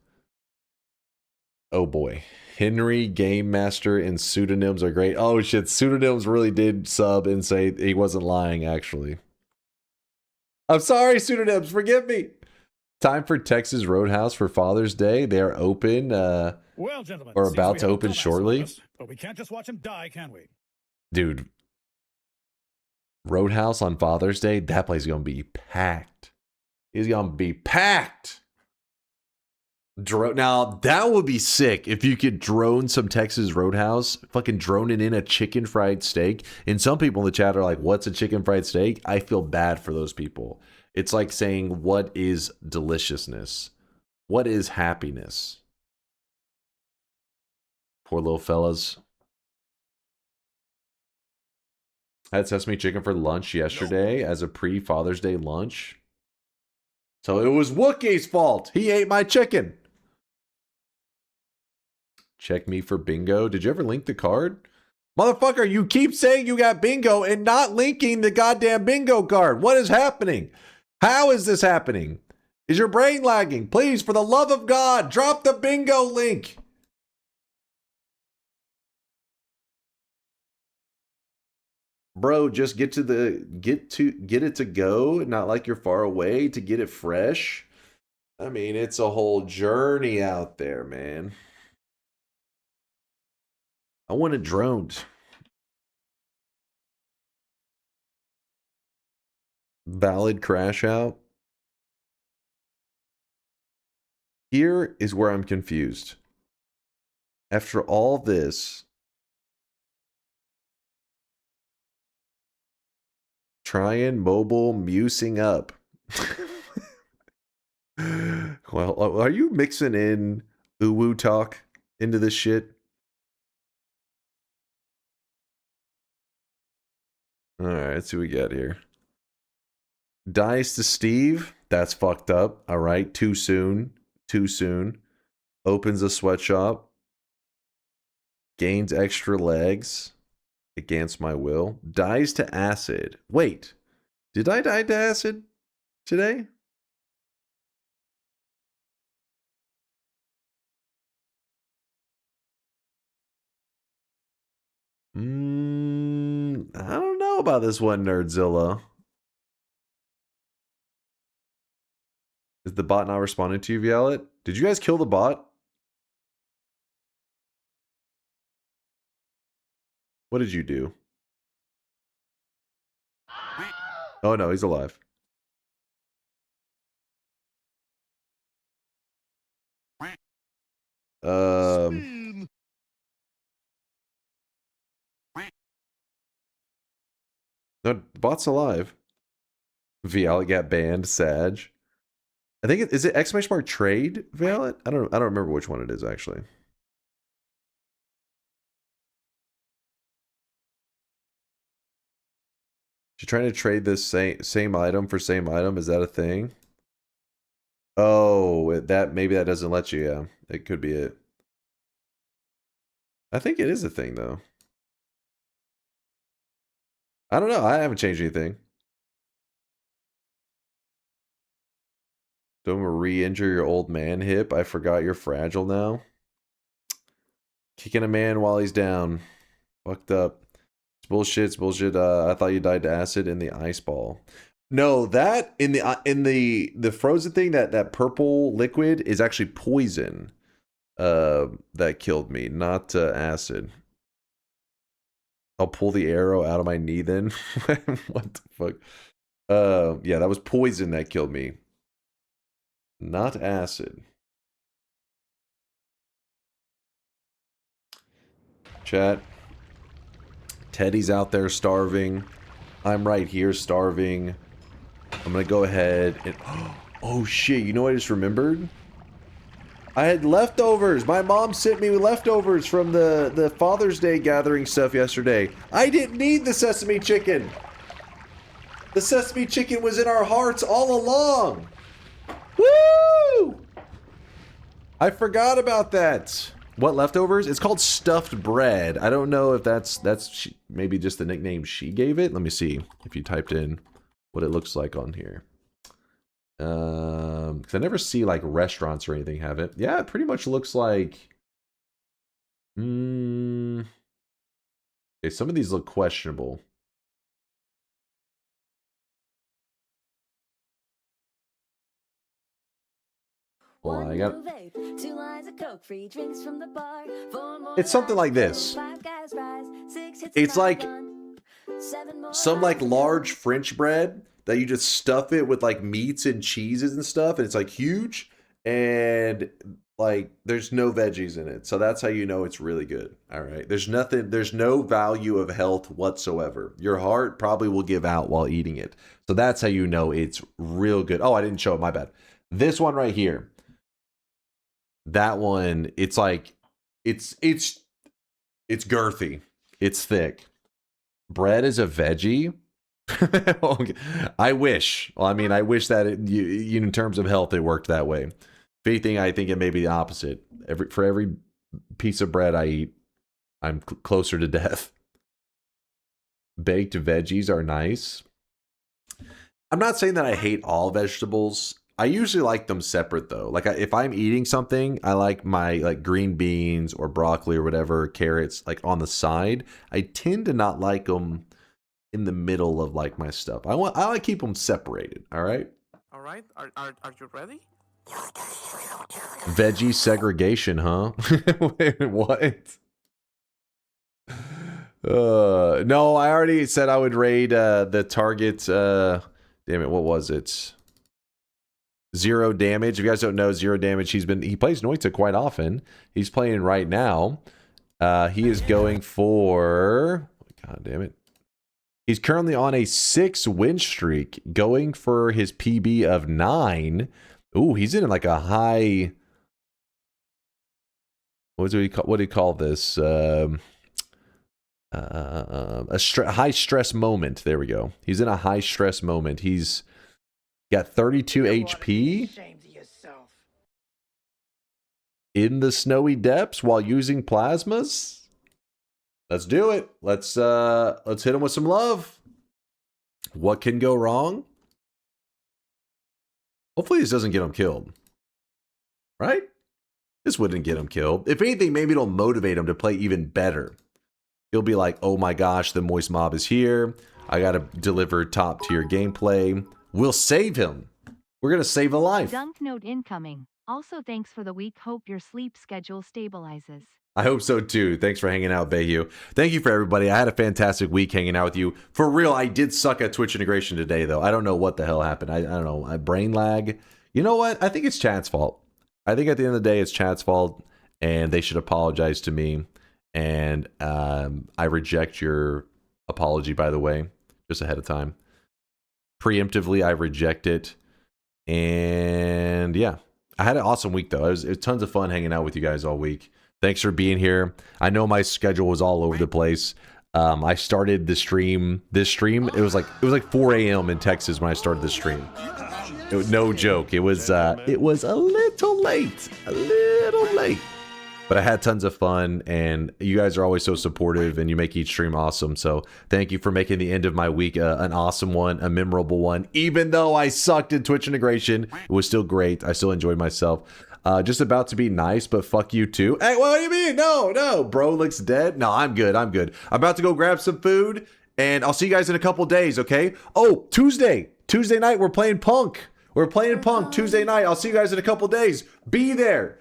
Oh boy. Henry, Game Master, and Pseudonyms are great. Oh shit, Pseudonyms really did sub and say he wasn't lying, actually. I'm sorry, Pseudonyms, forgive me. Time for Texas Roadhouse for Father's Day. They are open, Well, gentlemen, or about to open shortly. But we can't just watch him die, can we? Dude. Roadhouse on Father's Day, that place is going to be packed. It's going to be packed. Now, that would be sick if you could drone some Texas Roadhouse, fucking droning in a chicken fried steak. And some people in the chat are like, what's a chicken fried steak? I feel bad for those people. It's like saying, what is deliciousness? What is happiness? Poor little fellas. I had sesame chicken for lunch yesterday as a pre-Father's Day lunch. So it was Wookiee's fault. He ate my chicken. Check me for bingo. Did you ever link the card? Motherfucker, you keep saying you got bingo and not linking the goddamn bingo card. What is happening? How is this happening? Is your brain lagging? Please, for the love of God, drop the bingo link. Bro, just get it to go, not like you're far away to get it fresh. I mean, it's a whole journey out there, man. I want it droned. Valid crash out. Here is where I'm confused. After all this, trying mobile musing up. Well, are you mixing in uwu talk into this shit? All right, let's see what we got here. Dies to Steve. That's fucked up. All right, too soon. Too soon. Opens a sweatshop. Gains extra legs. Against my will. Dies to acid. Wait. Did I die to acid today? I don't know about this one, Nerdzilla. Is the bot not responding to you, Violet? Did you guys kill the bot? What did you do? Oh no, he's alive. No, bot's alive. Violet got banned. Sag. I think is it exclamation mark trade Violet? I don't remember which one it is actually. You're trying to trade this same item for same item. Is that a thing? Oh, that maybe that doesn't let you. Yeah, it could be it. I think it is a thing, though. I don't know. I haven't changed anything. Don't re-injure your old man hip. I forgot you're fragile now. Kicking a man while he's down. Fucked up. It's bullshit. It's bullshit. I thought you died to acid in the ice ball. No, that in the frozen thing, that purple liquid is actually poison. That killed me, not acid. I'll pull the arrow out of my knee then. What the fuck? Yeah, that was poison that killed me. Not acid. Chat. Teddy's out there starving. I'm right here starving. I'm gonna go ahead and... Oh shit, you know what I just remembered? I had leftovers. My mom sent me leftovers from the Father's Day gathering stuff yesterday. I didn't need the sesame chicken. The sesame chicken was in our hearts all along. Woo! I forgot about that. What leftovers? It's called stuffed bread. I don't know if that's maybe just the nickname she gave it. Let me see if you typed in what it looks like on here. Because I never see like restaurants or anything have it. Yeah, it pretty much looks like. Okay, some of these look questionable. Well, I got. It's something like this. It's like some like large French bread that you just stuff it with like meats and cheeses and stuff, and it's like huge, and like there's no veggies in it. So that's how you know it's really good. All right. There's no value of health whatsoever. Your heart probably will give out while eating it. So that's how you know it's real good. Oh, I didn't show it, my bad. This one right here. That one, it's like it's girthy. It's thick. Bread is a veggie. I wish. Well, I mean, I wish that in terms of health, it worked that way. If anything, I think it may be the opposite. For every piece of bread I eat, I'm closer to death. Baked veggies are nice. I'm not saying that I hate all vegetables. I usually like them separate though. Like if I'm eating something, I like my like green beans or broccoli or whatever, carrots like on the side. I tend to not like them in the middle of like my stuff. I like to keep them separated. All right. All right. Are you ready? Veggie segregation, huh? Wait, what? No, I already said I would raid the target. Damn it, what was it? Zero damage. If you guys don't know, Zero Damage, he plays Noita quite often. He's playing right now. He is going for, god damn it. He's currently on a 6-win streak, going for his PB of 9. Ooh, he's in like a high, what do you call this? A high stress moment. There we go. He's in a high stress moment. He's got 32 HP in the snowy depths while using plasmas. Let's do it. Let's hit him with some love. What can go wrong? Hopefully this doesn't get him killed. Right? This wouldn't get him killed. If anything, maybe it'll motivate him to play even better. He'll be like, oh my gosh, the moist mob is here. I gotta deliver top tier gameplay. We'll save him. We're gonna save a life. Dunk note incoming. Also, thanks for the week. Hope your sleep schedule stabilizes. I hope so too. Thanks for hanging out, Bayou. Thank you for everybody. I had a fantastic week hanging out with you. For real, I did suck at Twitch integration today, though. I don't know what the hell happened. I don't know. Brain lag. You know what? I think it's Chad's fault. I think at the end of the day, it's Chad's fault, and they should apologize to me. And I reject your apology, by the way, just ahead of time. Preemptively, I reject it. And yeah, I had an awesome week, though. It was tons of fun hanging out with you guys all week. Thanks for being here. I know my schedule was all over the place. I started the stream. This stream, it was like 4 a.m. in Texas when I started the stream. It was no joke. It was a little late. A little late. But I had tons of fun, and you guys are always so supportive, and you make each stream awesome. So thank you for making the end of my week an awesome one, a memorable one. Even though I sucked in Twitch integration, it was still great. I still enjoyed myself. Just about to be nice, but fuck you too. Hey, what do you mean? No, bro looks dead. No, I'm good. I'm about to go grab some food, and I'll see you guys in a couple days, okay? Oh, Tuesday night, we're playing Punk. We're playing Punk Tuesday night. I'll see you guys in a couple days. Be there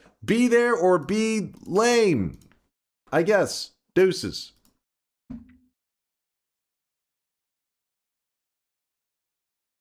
or be lame, I guess. Deuces.